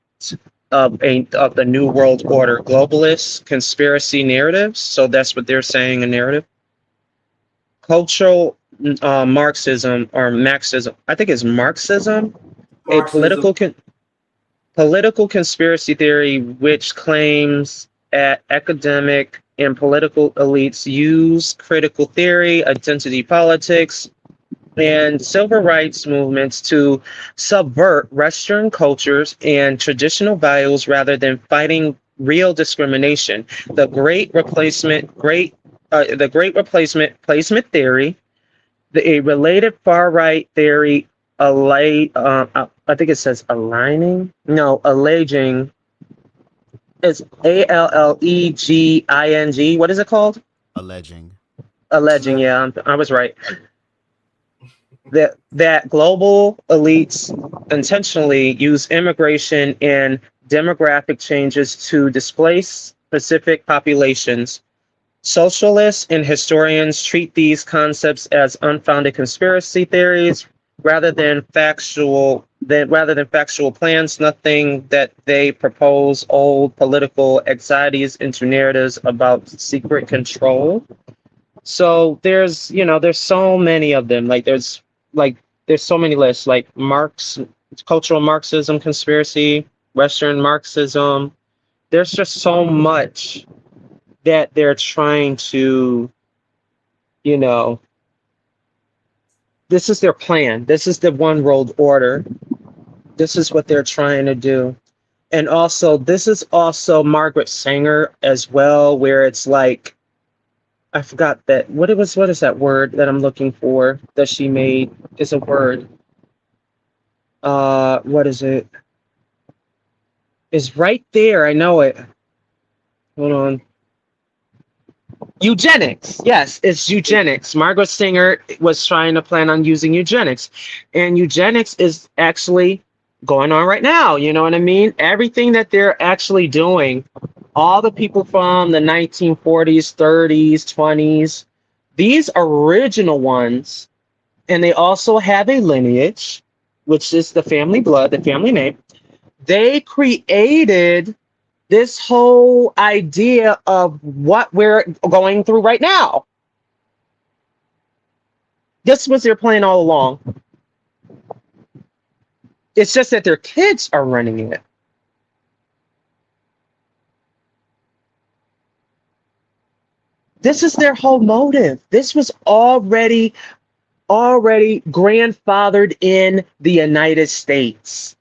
of the New World Order, globalist conspiracy narratives. So that's what they're saying, a narrative. Cultural Marxism or Marxism, I think it's Marxism, a political conspiracy theory which claims that academic and political elites use critical theory, identity politics, and civil rights movements to subvert Western cultures and traditional values rather than fighting real discrimination. The Great Replacement placement theory, a related far right theory, I think it says alleging. It's ALLEGING. What is it called? Alleging. Yeah, I was right. That global elites intentionally use immigration and demographic changes to displace specific populations. Socialists and historians treat these concepts as unfounded conspiracy theories rather than factual plans. Nothing that they propose old political anxieties into narratives about secret control. So there's so many of them. There's so many lists, like cultural Marxism conspiracy, Western Marxism. There's just so much that they're trying to, this is their plan. This is the one world order. This is what they're trying to do. And also, this is also Margaret Sanger as well, where it's like, I forgot that. What is that word that I'm looking for that she made? Is a word. What is it? It's right there. I know it. Hold on. Eugenics. Yes, it's eugenics. Margaret Sanger was trying to plan on using eugenics. And eugenics is actually going on right now. You know what I mean? Everything that they're actually doing, all the people from the 1940s, 30s, 20s, these original ones, and they also have a lineage, which is the family blood, the family name. They created this whole idea of what we're going through right now. This was their plan all along. It's just that their kids are running it. This is their whole motive. This was already grandfathered in the United States.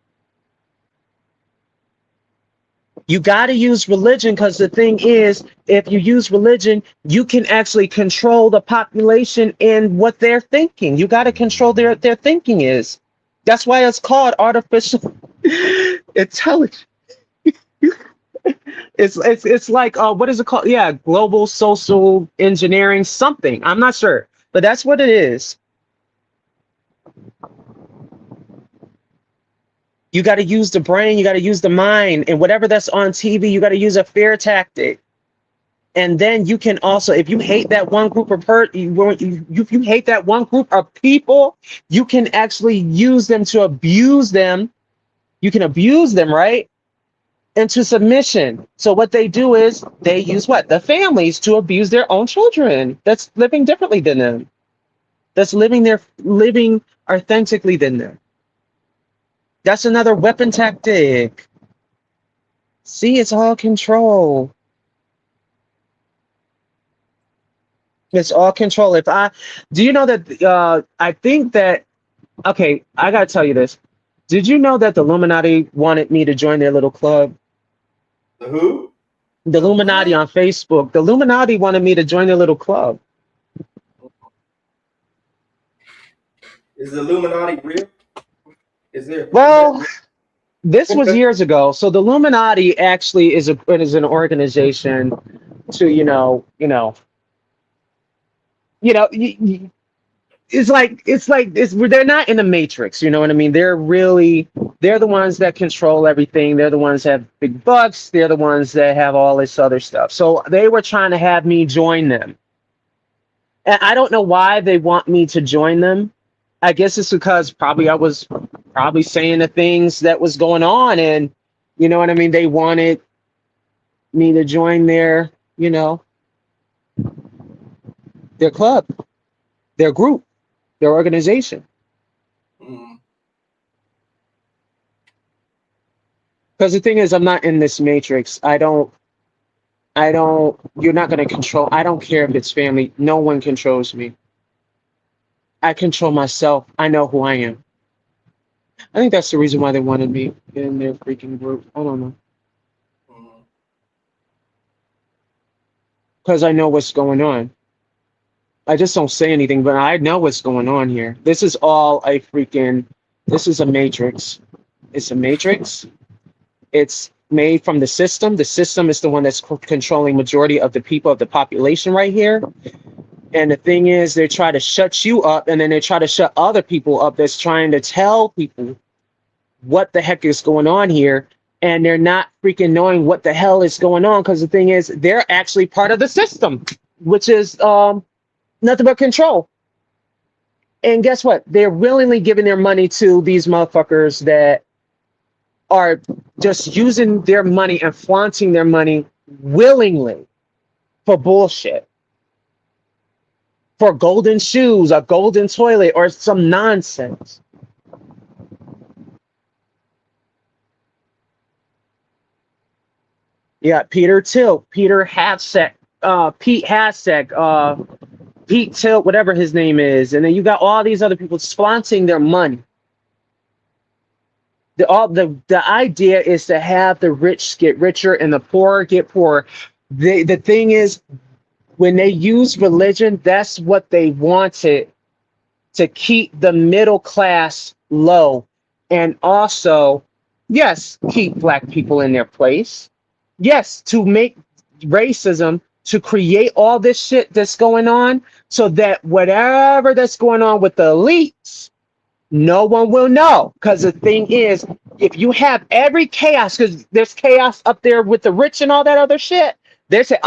You got to use religion, because the thing is, if you use religion, you can actually control the population and what they're thinking. You got to control their thinking is. That's why it's called artificial intelligence. It's like what is it called? Yeah, global social engineering something. I'm not sure, but that's what it is. You got to use the brain, you got to use the mind, and whatever that's on TV, you got to use a fear tactic. And then you can also, if you hate that one group of you hate that one group of people, you can actually use them to abuse them. You can abuse them, right? Into submission. So what they do is they use what? The families to abuse their own children that's living differently than them. That's living authentically than them. That's another weapon tactic. See, it's all control. It's all control. Do you know that, I think that, okay, I gotta tell you this. Did you know that the Illuminati wanted me to join their little club? The who? The Illuminati on Facebook. The Illuminati wanted me to join their little club. Is the Illuminati real? Is there? Well, this was years ago. So the Illuminati actually is an organization to, they're not in the Matrix. You know what I mean? They're the ones that control everything. They're the ones that have big bucks. They're the ones that have all this other stuff. So they were trying to have me join them. And I don't know why they want me to join them. I guess it's because I was saying the things that was going on, and You know what I mean? They wanted me to join their, you know, their club, their group, their organization. Because the thing is, I'm not in this matrix. You're not going to control. I don't care if it's family. No one controls me. I control myself. I know who I am. I think that's the reason why they wanted me in their freaking group. I don't know. Because I know what's going on. I just don't say anything, but I know what's going on here. This is all a freaking, this is a matrix. It's a matrix. It's made from the system. The system is the one that's controlling majority of the people, of the population right here. And the thing is, they try to shut you up, and then they try to shut other people up that's trying to tell people what the heck is going on here. And they're not freaking knowing what the hell is going on, because the thing is, they're actually part of the system, which is nothing but control. And guess what? They're willingly giving their money to these motherfuckers that are just using their money and flaunting their money willingly for bullshit. For golden shoes, a golden toilet, or some nonsense. Yeah, Peter Tilt, Peter Hasek, Pete Hasek, Pete Tilt, whatever his name is. And then you got all these other people flaunting their money. The idea is to have the rich get richer and the poor get poorer. The thing is, when they use religion, that's what they wanted, to keep the middle class low. And also, yes, keep black people in their place. Yes, to make racism, to create all this shit that's going on, so that whatever that's going on with the elites, no one will know. Because the thing is, if you have every chaos, because there's chaos up there with the rich and all that other shit, they say,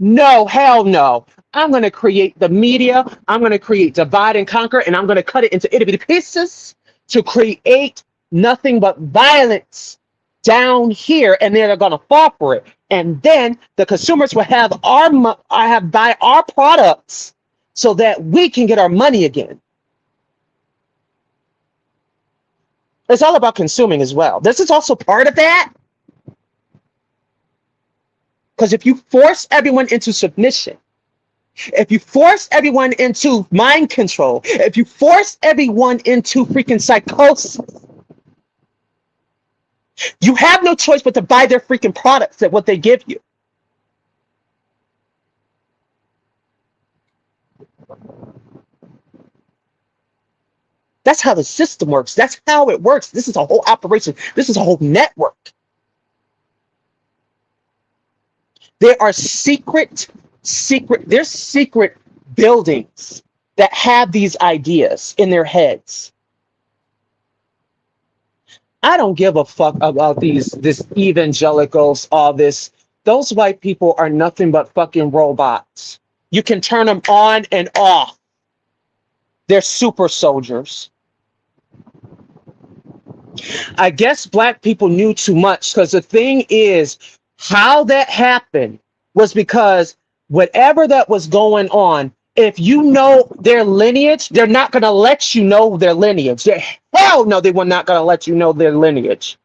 no, hell no. I'm going to create the media. I'm going to create divide and conquer, and I'm going to cut it into itty bitty pieces to create nothing but violence down here, and they're going to fall for it. And then the consumers will have buy our products so that we can get our money again. It's all about consuming as well. This is also part of that. Because if you force everyone into submission, if you force everyone into mind control, if you force everyone into freaking psychosis, you have no choice but to buy their freaking products at what they give you. That's how the system works. That's how it works. This is a whole operation. This is a whole network. There are secret buildings that have these ideas in their heads. I don't give a fuck about this evangelicals, all this. Those white people are nothing but fucking robots. You can turn them on and off. They're super soldiers. I guess black people knew too much, because the thing is, how that happened was because whatever that was going on, if you know their lineage, they're not going to let you know their lineage. Hell no, they were not going to let you know their lineage.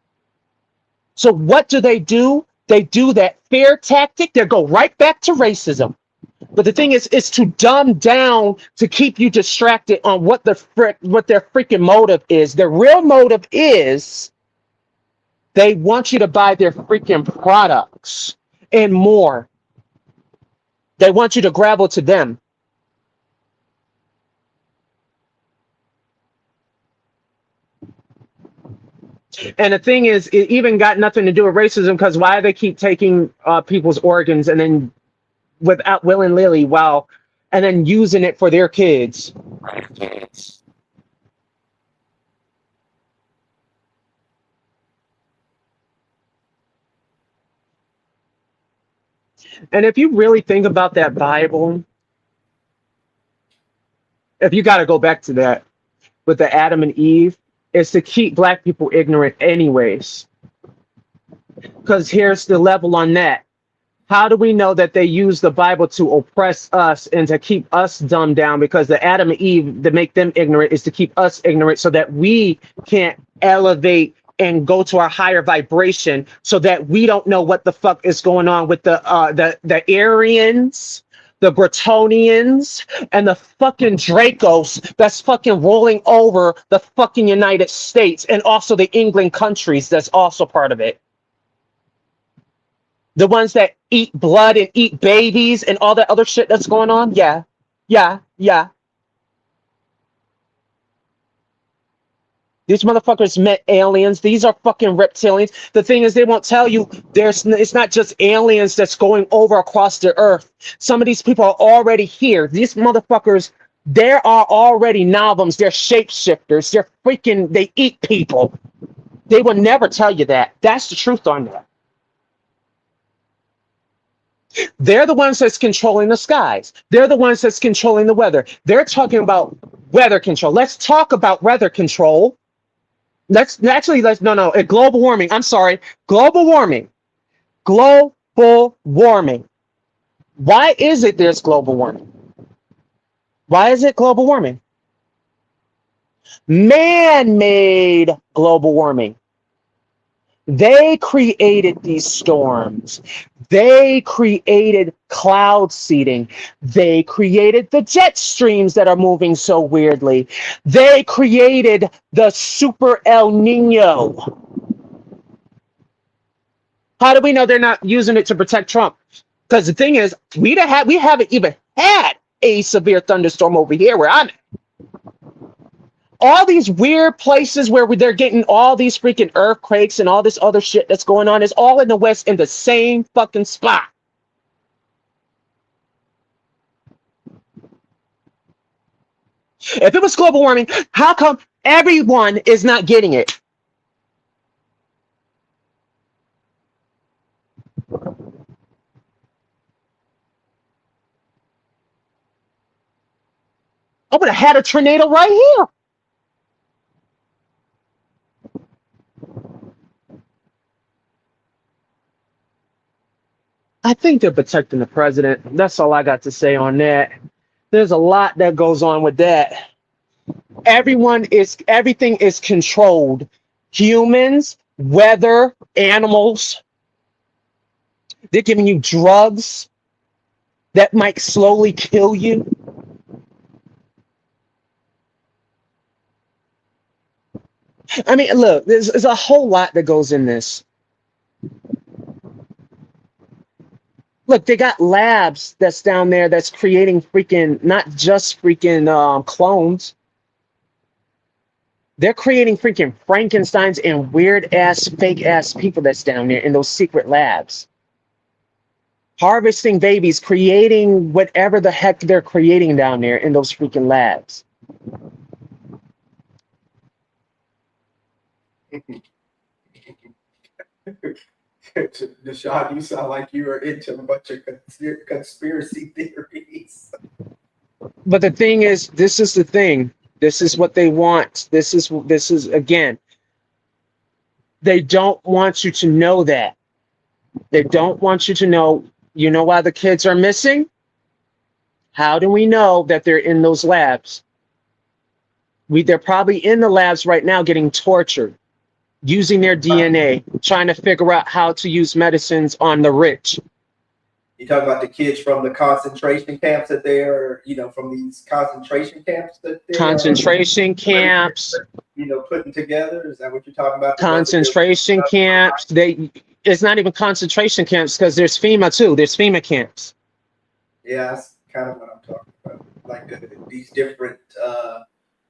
So what do? They do that fear tactic. They go right back to racism. But the thing is, it's to dumb down, to keep you distracted on what their freaking motive is. Their real motive is they want you to buy their freaking products and more. They want you to gravel to them. And the thing is, it even got nothing to do with racism, because why they keep taking people's organs and then without willingly, and then using it for their kids. And if you really think about that Bible, if you got to go back to that with the Adam and Eve, it's to keep black people ignorant anyways. Because here's the level on that. How do we know that they use the Bible to oppress us and to keep us dumbed down? Because the Adam and Eve, to make them ignorant, is to keep us ignorant so that we can't elevate and go to our higher vibration, so that we don't know what the fuck is going on with the Aryans, the Bretonians, and the fucking Dracos that's fucking rolling over the fucking United States, and also the England countries that's also part of it. The ones that eat blood and eat babies and all that other shit that's going on. Yeah. These motherfuckers met aliens. These are fucking reptilians. The thing is, they won't tell you it's not just aliens that's going over across the earth. Some of these people are already here. These motherfuckers, there are already Novums. They're shapeshifters. They eat people. They will never tell you that. That's the truth on that. They're the ones that's controlling the skies. They're the ones that's controlling the weather. They're talking about weather control. Let's talk about weather control. Global warming. I'm sorry. Global warming. Global warming. Why is it there's global warming? Why is it global warming? Man-made global warming. They created these storms. They created cloud seeding. They created the jet streams that are moving so weirdly. They created the super El Nino. How do we know they're not using it to protect Trump? Because the thing is, we haven't even had a severe thunderstorm over here where I'm at. All these weird places where they're getting all these freaking earthquakes and all this other shit that's going on is all in the West in the same fucking spot. If it was global warming, how come everyone is not getting it? I would have had a tornado right here. I think they're protecting the president. That's all I got to say on that. There's a lot that goes on with that. Everything is controlled. Humans, weather, animals. They're giving you drugs that might slowly kill you. I mean, look, there's a whole lot that goes in this. Look, they got labs that's down there that's creating freaking, not just freaking clones. They're creating freaking Frankensteins and weird-ass, fake-ass people that's down there in those secret labs. Harvesting babies, creating whatever the heck they're creating down there in those freaking labs. Deshaun, you sound like you are into a bunch of conspiracy theories. But the thing is, this is the thing. This is what they want. This is again. They don't want you to know that. They don't want you to know. You know why the kids are missing? How do we know that they're in those labs? They're probably in the labs right now getting tortured, using their DNA, trying to figure out how to use medicines on the rich. You talk about the kids from the concentration camps that they're, from these concentration camps that they camps, putting together. Is that what you're talking about? Concentration camps. It's not even concentration camps because there's FEMA too. There's FEMA camps. Yeah, that's kind of what I'm talking about. Like these different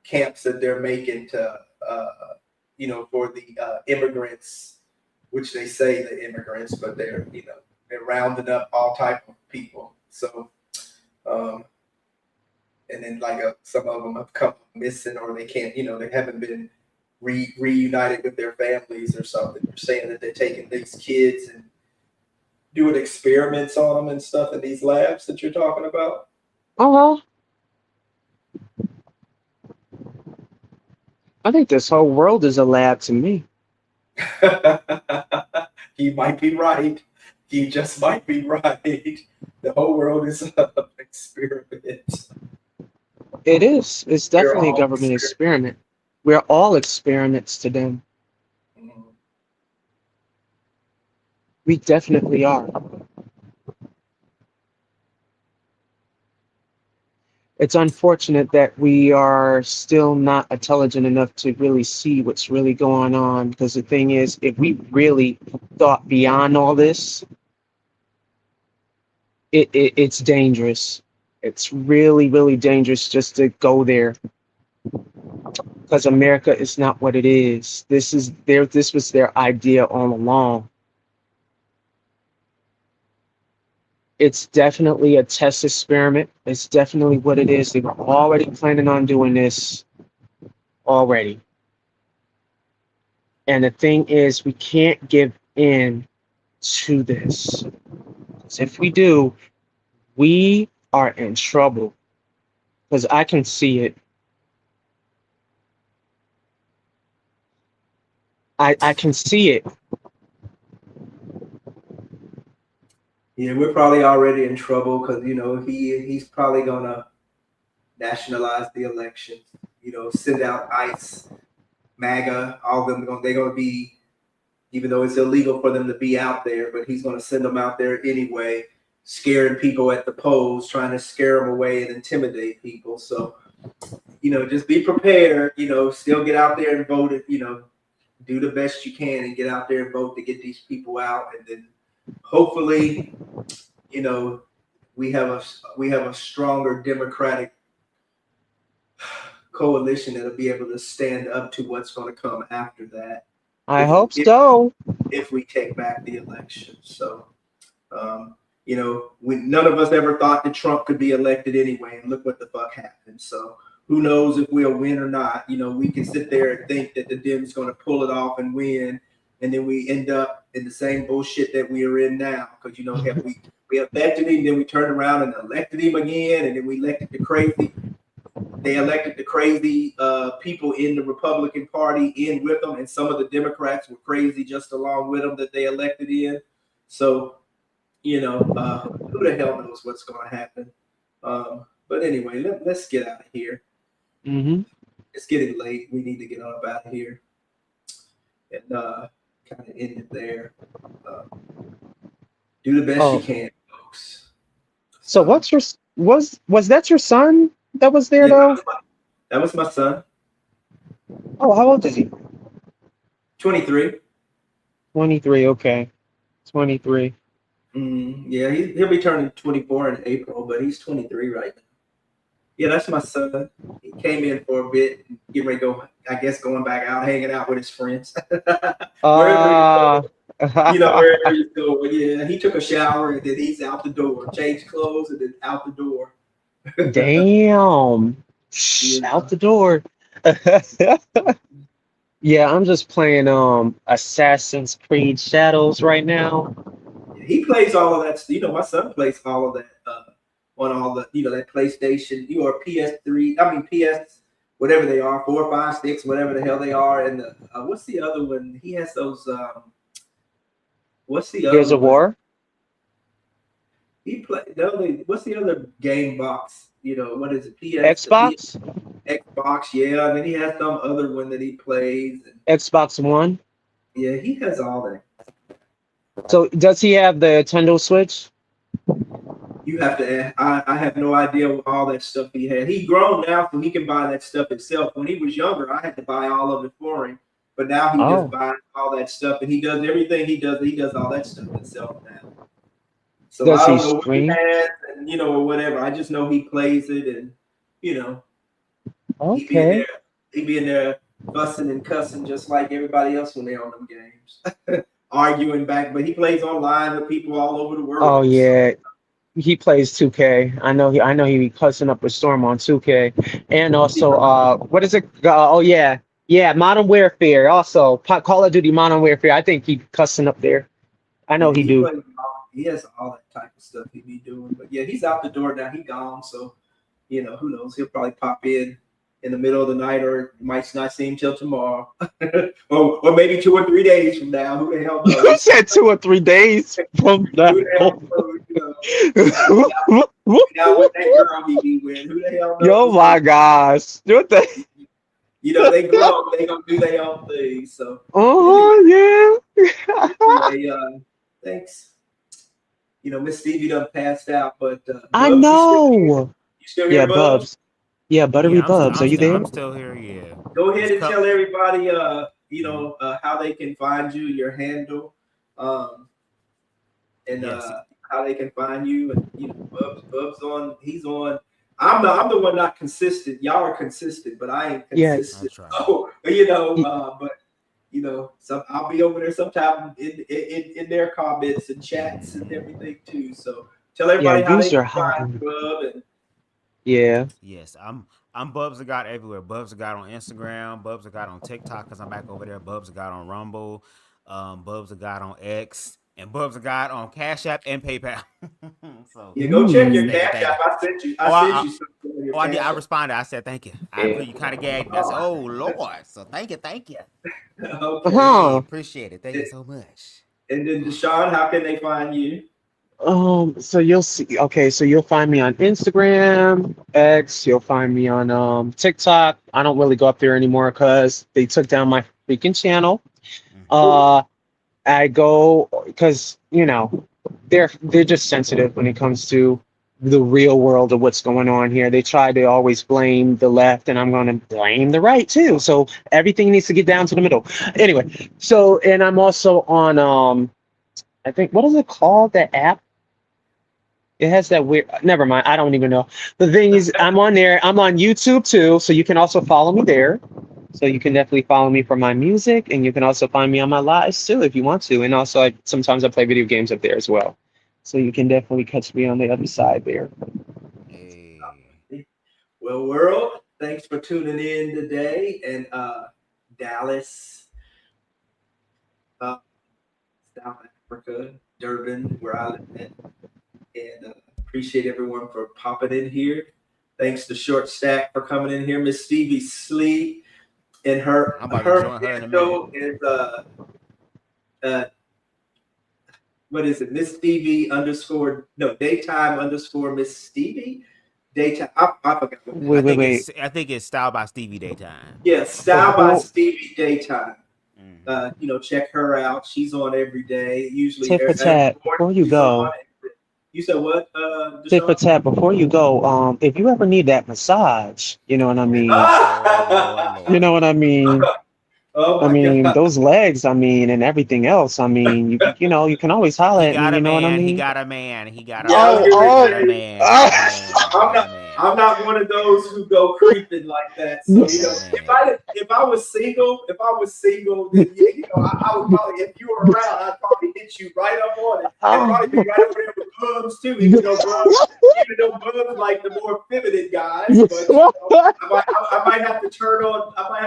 camps that they're making to, for the immigrants, which they say the immigrants, but they're rounding up all type of people. So, and then some of them have come missing, or they can't, they haven't been reunited with their families or something. They're saying that they're taking these kids and doing experiments on them and stuff in these labs that you're talking about. Oh, I think this whole world is a lab to me. You might be right. You just might be right. The whole world is an experiment. It is. It's We're definitely a all government experiment. We're all experiments to them. We definitely are. It's unfortunate that we are still not intelligent enough to really see what's really going on. Because the thing is, if we really thought beyond all this, it's dangerous. It's really, really dangerous just to go there. Because America is not what it is. This was their idea all along. It's definitely a test experiment. It's definitely what it is. They were already planning on doing this already. And the thing is, we can't give in to this. Because if we do, we are in trouble. Because I can see it. I can see it. Yeah, we're probably already in trouble because he's probably gonna nationalize the elections. Send out ICE, MAGA, all of them. They're gonna be, even though it's illegal for them to be out there, but he's gonna send them out there anyway, scaring people at the polls, trying to scare them away and intimidate people. So, just be prepared. Still get out there and vote. Do the best you can and get out there and vote to get these people out, and then hopefully, we have a stronger Democratic coalition that'll be able to stand up to what's going to come after that. I hope so. If we take back the election. So, none of us ever thought that Trump could be elected anyway, and look what the fuck happened. So who knows if we'll win or not? We can sit there and think that the Dems going to pull it off and win, and then we end up in the same bullshit that we are in now. Because we elected him, then we turned around and elected him again, and then we elected the crazy. They elected the crazy people in the Republican Party in with them, and some of the Democrats were crazy just along with them that they elected in. So, who the hell knows what's going to happen? But anyway, let's get out of here. Mm-hmm. It's getting late. We need to get up out of here and kind of end it there. Do the best you can, folks. So was that your son that was there though? That was my son. Oh, how old is he? 23. 23. Okay, 23. Yeah, he'll be turning 24 in April, but he's 23 right now. Yeah, that's my son. He came in for a bit, getting ready to go, I guess, going back out, hanging out with his friends. Wherever he's going. Yeah, he took a shower and then he's out the door, changed clothes and then out the door. Damn. Out the door. Yeah, I'm just playing Assassin's Creed Shadows right now. He plays all of that. My son plays all of that on all the, that PlayStation, or PS3. I mean, PS, whatever they are, 4, 5, 6, whatever the hell they are. And what's the other one? He has those. What's the other? Gears of War. He played. What's the other game box? What is it? Xbox. Xbox, yeah. And then he has some other one that he plays. Xbox One. Yeah, he has all that. So does he have the Nintendo Switch? You have to ask. I have no idea all that stuff he had. He's grown now, so he can buy that stuff himself. When he was younger, I had to buy all of it for him. But now he just buys all that stuff, and he does everything he does. He does all that stuff himself now. So does I don't he know stream? what he has, and or whatever. I just know he plays it, and Okay. He be in there fussing and cussing just like everybody else when they're on them games, arguing back. But he plays online with people all over the world. Oh yeah, he plays 2K. I know he be cussing up a storm on 2K, and also what is it? Modern Warfare. Also, Call of Duty Modern Warfare. I think he cussing up there. I know he do. He has all that type of stuff he be doing. But yeah, he's out the door now. He gone. So who knows? He'll probably pop in in the middle of the night, or you might not see him till tomorrow, or maybe 2 or 3 days from now. Who the hell knows? Who said 2 or 3 days from now? Who the hell knows? Now with that girl he be with, who the hell knows? Yo, my gosh. What the? They grow, they gonna do their own thing. So yeah. anyway, thanks. Miss Stevie done passed out, but I Bubs, know. you still here, Yeah, Bubs? Bubs. Yeah, Buttery Bubs. Are you there? I'm still here. Yeah. Go ahead and tell everybody, how they can find you, your handle, and how they can find you. And Bubs on. He's on. I'm the one not consistent. Y'all are consistent, but I ain't consistent. Yeah, so so I'll be over there sometime in their comments and chats and everything too. So tell everybody how they can find Bub and. Yeah. Yes, I'm Bubs the God everywhere. Bubs the God on Instagram. Bubs the God on TikTok because I'm back over there. Bubs the God on Rumble. Bubs the God on X. And Bubs the God on Cash App and PayPal. So go check your Cash App. I sent you something. I responded. I said thank you. You kind of gagged me. I said, oh Lord. So thank you. Okay. Appreciate it. Thank you so much. And then Deshaun, how can they find you? So you'll see. Okay, so you'll find me on Instagram, X. You'll find me on TikTok. I don't really go up there anymore because they took down my freaking channel. I go because they're just sensitive when it comes to the real world of what's going on here. They try to always blame the left, and I'm going to blame the right too. So everything needs to get down to the middle. Anyway, and I'm also on I think, what is it called? That app? It has that weird. Never mind. I don't even know. The thing is, I'm on there. I'm on YouTube too, so you can also follow me there. So you can definitely follow me for my music, and you can also find me on my lives too if you want to. And also, sometimes I play video games up there as well. So you can definitely catch me on the other side there. Hey. Well, world, thanks for tuning in today, and Dallas, South Africa, Durban, where I live at. And appreciate everyone for popping in here. Thanks to Short Stack for coming in here. Miss Stevie Sleep and her handle is what is it? Miss Stevie daytime _ Miss Stevie. Daytime. I forgot. Wait. I think it's Style by Stevie Daytime. Yeah, Style by Stevie Daytime. Check her out. She's on every day. Usually tip for tat before you go. You said what? Tip for tat before you go. If you ever need that massage, you know what I mean. You know what I mean. Oh I mean, God. those legs. I mean, and everything else. I mean, you can always holler at me. You know what I mean. He got a man. He got a man. I'm not one of those who go creeping like that. So if I was single, then I would probably, if you were around, I'd probably hit you right up on it, and probably be right over there with Bubs too. Even though Bubs like the more feminine guys, but I might have to turn on. A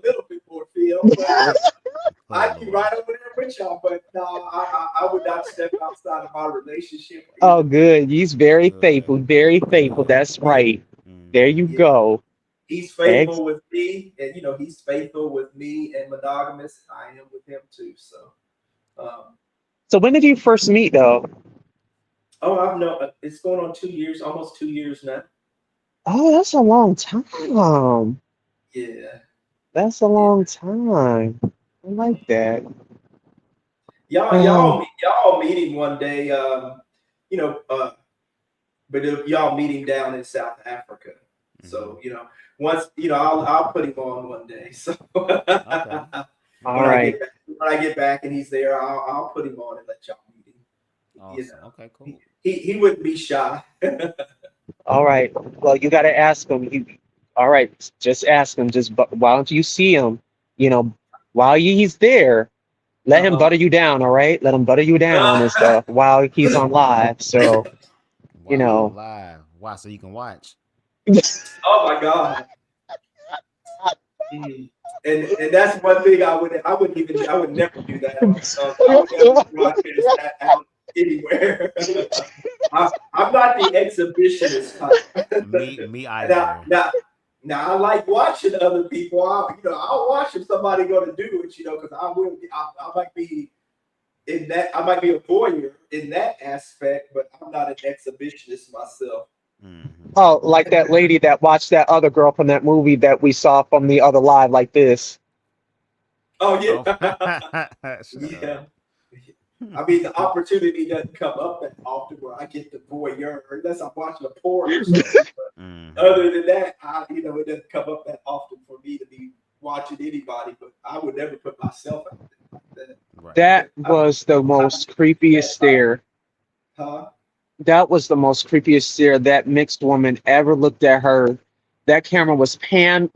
little bit more feel. I'd be right over there with y'all, but no, I would not step outside of my relationship. Oh, good. He's very faithful. Very faithful. That's right. There you go. He's faithful with me, and he's faithful with me and monogamous. I am with him too. So, so when did you first meet, though? Oh, I've known. It's going on 2 years, almost 2 years now. Oh, that's a long time. Yeah. That's a long time. I like that. Y'all meet him one day, but y'all meet him down in South Africa. So, once, I'll put him on one day. So okay. When I get back and he's there, I'll put him on and let y'all meet him. Awesome. Okay, cool. He wouldn't be shy. All right. Well, you got to ask him. All right. Just ask him. Why don't you see him? While he's there, let him butter you down. All right. Let him butter you down and stuff while he's on live. So, live. Why? So you can watch. Oh my God. And that's one thing I would never do that. I would never broadcast that out anywhere. I'm not the exhibitionist type. Me either. Now I like watching other people. I'll watch if somebody going to do it, because I might be in that. I might be a voyeur in that aspect, but I'm not an exhibitionist myself. Oh, like that lady that watched that other girl from that movie that we saw from the other live, like this. Oh yeah, Shut yeah. I mean, the opportunity doesn't come up that often where I get the voyeur unless I'm watching a porn or something. But other than that, it doesn't come up that often for me to be watching anybody. But I would never put myself out there like that. Right. That was the most creepiest stare. Huh? That was the most creepiest stare that mixed woman ever looked at her. That camera was panning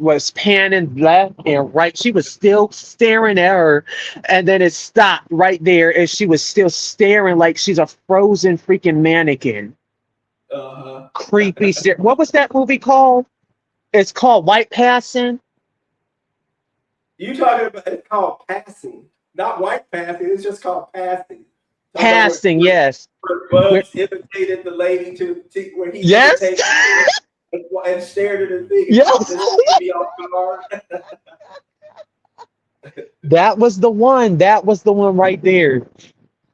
left and right. She was still staring at her, and then it stopped right there, and she was still staring like she's a frozen freaking mannequin. Creepy stare. What was that movie called? It's called White Passing. You talking about? It's called Passing, not White Passing. It's just called Passing. Passing, yes. Bugs imitated the lady to where he imitated and stared at her thing. Yes. That was the one. That was the one right there.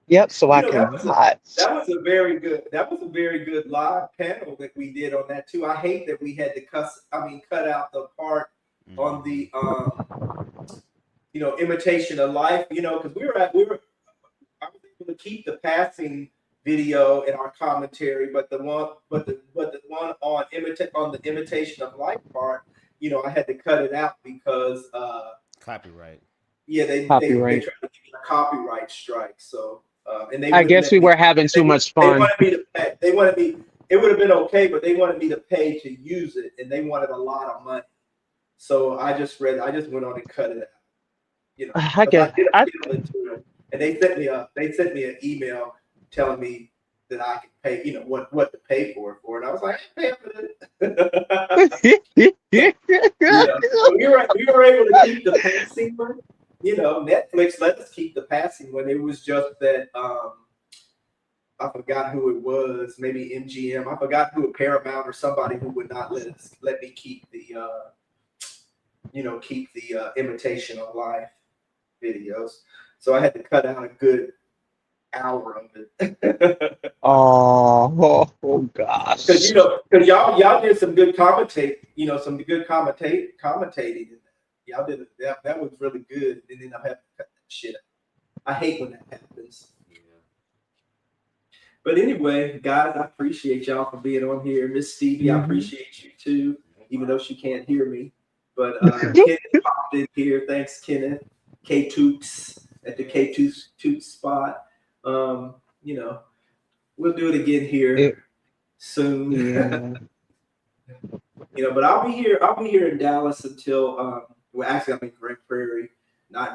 Yep. So I can. That was a very good live panel that we did on that too. I hate that we had to cut out the part on the imitation of life. Because I was able to keep the passing video in our commentary, but the one on the imitation of life part, I had to cut it out because copyright. Yeah, they tried to give me a copyright strike. So and they I guess we were having too much fun. They wanted me to pay. They wanted me. It would have been okay, but they wanted me to pay to use it, and they wanted a lot of money. So I just went on and cut it out. I guess. And they sent me an email telling me that I could pay, what to pay for it, and I was like, I ain't paying for this. So we were able to keep the passing one. Netflix let us keep the passing one. It was just that I forgot who it was, maybe MGM. I forgot who, Paramount or somebody who would not let me keep the imitation of life videos. So I had to cut out a good hour of it. oh gosh. Because y'all did some good commentating in that. Y'all did it. That was really good. And then I had to cut that shit out. I hate when that happens. Yeah. But anyway, guys, I appreciate y'all for being on here. Miss Stevie, I appreciate you too, even though she can't hear me. But Kenneth popped in here. Thanks, Kenneth. K-Toots at the K-Toots spot. We'll do it again here soon. Yeah. But I'll be here in Dallas until actually I'm in Grand Prairie, not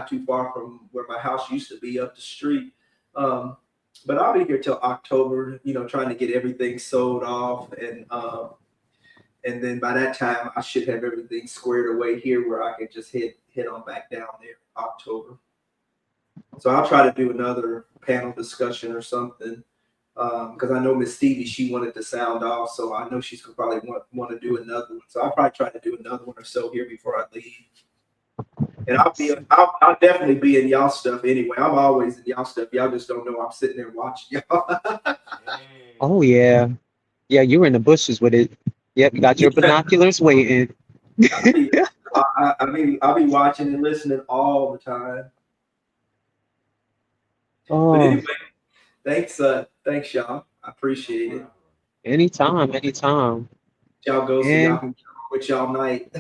too far from where my house used to be, up the street. But I'll be here till October, trying to get everything sold off, and then by that time I should have everything squared away here where I can just head on back down there October. So I'll try to do another panel discussion or something, because I know Miss Stevie, she wanted to sound off, so I know she's gonna probably want to do another one. So I'll probably try to do another one or so here before I leave. And I'll definitely be in y'all stuff anyway. I'm always in y'all stuff. Y'all just don't know I'm sitting there watching y'all. Oh yeah, you're in the bushes with it. Yep, you got your binoculars waiting. I'll be watching and listening all the time. Oh. But anyway, thanks y'all. I appreciate it. Anytime. Y'all go see y'all with y'all night.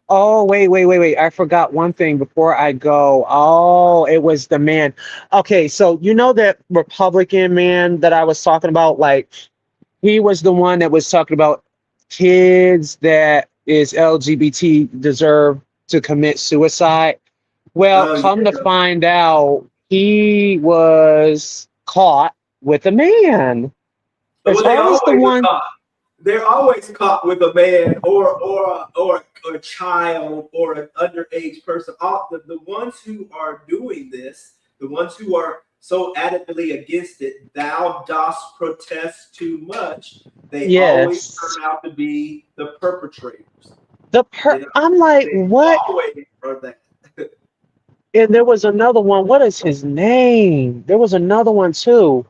Oh, wait. I forgot one thing before I go. Oh, it was the man. Okay, so that Republican man that I was talking about, like, he was the one that was talking about kids that is LGBT deserve to commit suicide. Well, come to find out, he was caught with a man. It's always the one. They're always caught with a man or a child or an underage person. All the ones who are doing this, the ones who are so adamantly against it, thou dost protest too much. they always turn out to be the perpetrators. I'm like, what? Always are that. And there was another one. What is his name? There was another one too.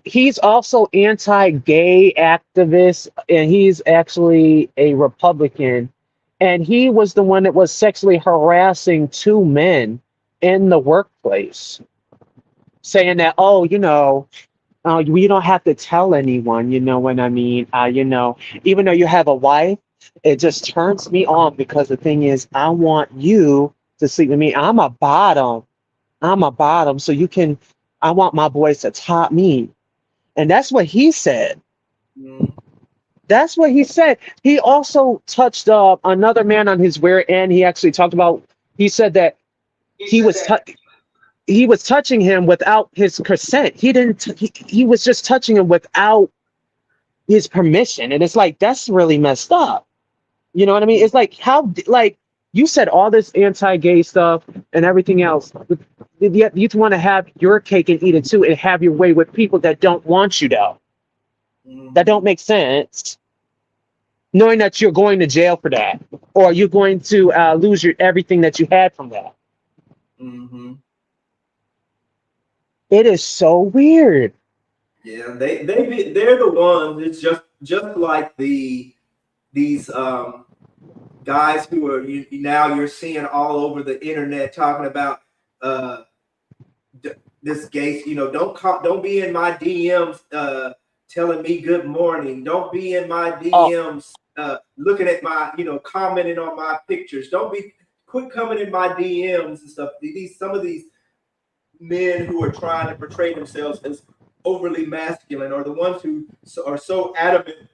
He's also anti-gay activist, and he's actually a Republican. And he was the one that was sexually harassing two men in the workplace, saying that, oh, you know, we don't have to tell anyone, you know what I mean? You know, even though you have a wife, it just turns me on because the thing is, I want you to sleep with me. I'm a bottom. So you can, I want my boys to top me. And that's what he said. That's what he said. He also touched another man on his rear end. He actually talked about, he said that he was touching him without his consent. He was just touching him without his permission. And it's like, that's really messed up. You know what I mean? It's like, how, like, you said all this anti-gay stuff and everything else, yet you want to have your cake and eat it too, and have your way with people that don't want you to. That don't make sense. Knowing that you're going to jail for that, or you're going to lose everything that you had from that. It is so weird. Yeah, they're the ones. It's just like these guys who are now you're seeing all over the internet talking about this gay. You know, don't be in my DMs telling me good morning. Don't be in my DMs looking at my, you know, commenting on my pictures. Quit coming in my DMs and stuff. Some of these men who are trying to portray themselves as overly masculine are the ones who are so adamant,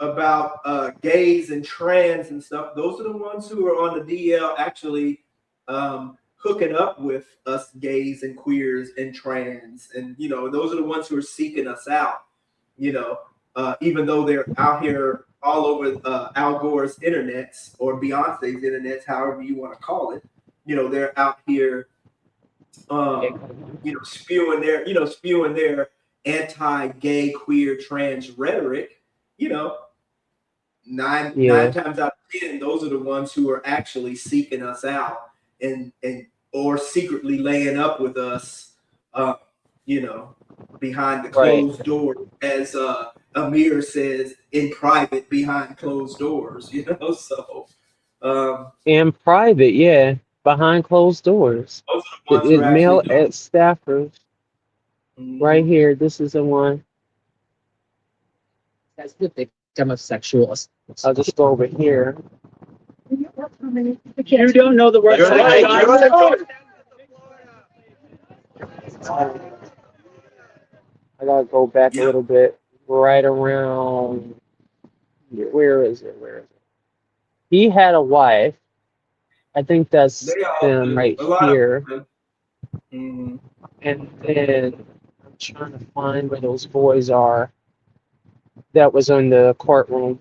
about gays and trans and stuff. Those are the ones who are on the DL actually hooking up with us gays and queers and trans. And, you know, those are the ones who are seeking us out, you know, even though they're out here all over Al Gore's internets or Beyonce's internets, however you want to call it. You know, they're out here spewing their anti-gay, queer, trans rhetoric. You know, nine times out of 10, those are the ones who are actually seeking us out and or secretly laying up with us, behind the closed door, as Amir says, in private behind closed doors. You know, so In private, yeah, behind closed doors. Male staffers. Right here, this is the one. As the victim of sexual assault. I'll just go over here. You don't know the word. I gotta go back a little bit. Right around. Where is it? He had a wife. I think that's him right here. And then I'm trying to find where those boys are. That was in the courtroom.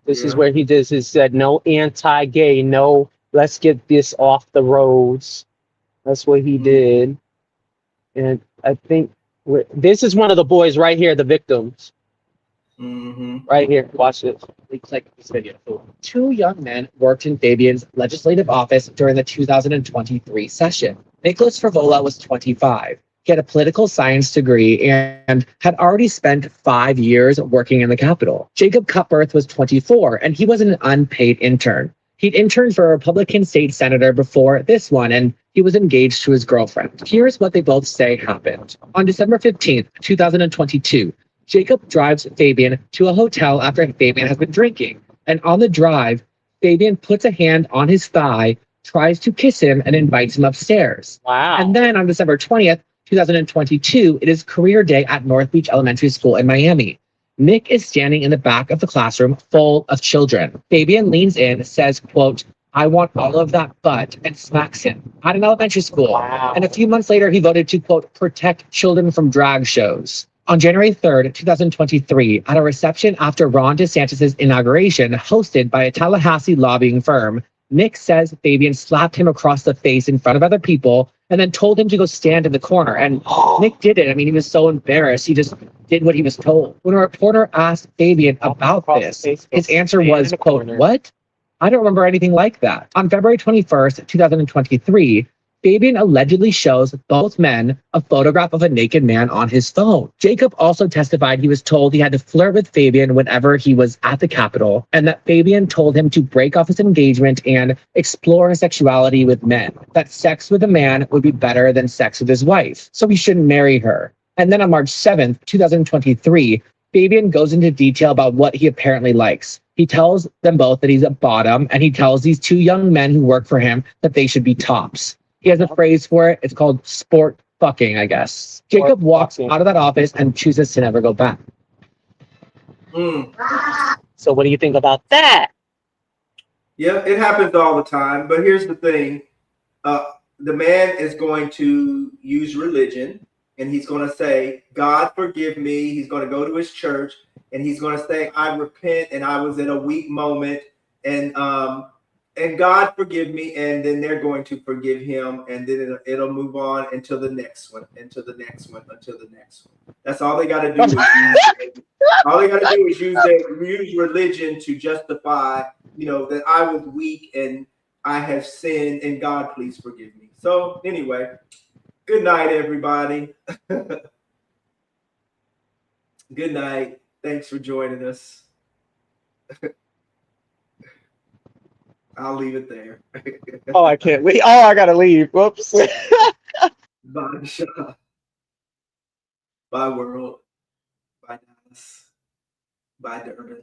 This is where he said no anti-gay, no, let's get this off the roads. That's what he did. And I think this is one of the boys right here, the victims. Right here, watch this. Click this video. Two young men worked in Fabian's legislative office during the 2023 session. Nicholas Frivola was 25. He had a political science degree and had already spent 5 years working in the Capitol. Jacob Cutbirth was 24, and he was an unpaid intern. He'd interned for a Republican state senator before this one, and he was engaged to his girlfriend. Here's what they both say happened. On December 15th, 2022, Jacob drives Fabian to a hotel after Fabian has been drinking. And on the drive, Fabian puts a hand on his thigh, tries to kiss him, and invites him upstairs. Wow. And then on December 20th, 2022, it is career day at North Beach Elementary School in Miami. Nick is standing in the back of the classroom full of children. Fabian leans in, says, quote, "I want all of that butt," and smacks him at an elementary school. Wow. And a few months later, he voted to, quote, protect children from drag shows. On January 3rd, 2023, at a reception after Ron DeSantis' inauguration hosted by a Tallahassee lobbying firm, Nick says Fabian slapped him across the face in front of other people and then told him to go stand in the corner. And Nick did it. I mean, he was so embarrassed. He just did what he was told. When a reporter asked Fabian about this, his answer was, quote, "What? I don't remember anything like that." On February 21st, 2023, Fabian allegedly shows both men a photograph of a naked man on his phone. Jacob also testified he was told he had to flirt with Fabian whenever he was at the Capitol, and that Fabian told him to break off his engagement and explore his sexuality with men, that sex with a man would be better than sex with his wife, so he shouldn't marry her. And then on March 7th, 2023, Fabian goes into detail about what he apparently likes. He tells them both that he's a bottom, and he tells these two young men who work for him that they should be tops. He has a phrase for it. It's called sport fucking, I guess. Jacob walks out of that office and chooses to never go back. So what do you think about that? Yeah, it happens all the time. But here's the thing. The man is going to use religion, and he's going to say, "God forgive me." He's going to go to his church, and he's going to say, "I repent, and I was in a weak moment, and God forgive me." And then they're going to forgive him, and then it'll move on until the next one, until the next one, until the next one. That's all they got to do. All they got to do is use religion to justify, that I was weak and I have sinned, and God, please forgive me. So anyway, good night, everybody. Good night. Thanks for joining us. I'll leave it there. Oh, I can't leave. Oh, I gotta leave. Whoops. Bye, Shaw. Bye, world. Bye, Dallas. Bye, Durban.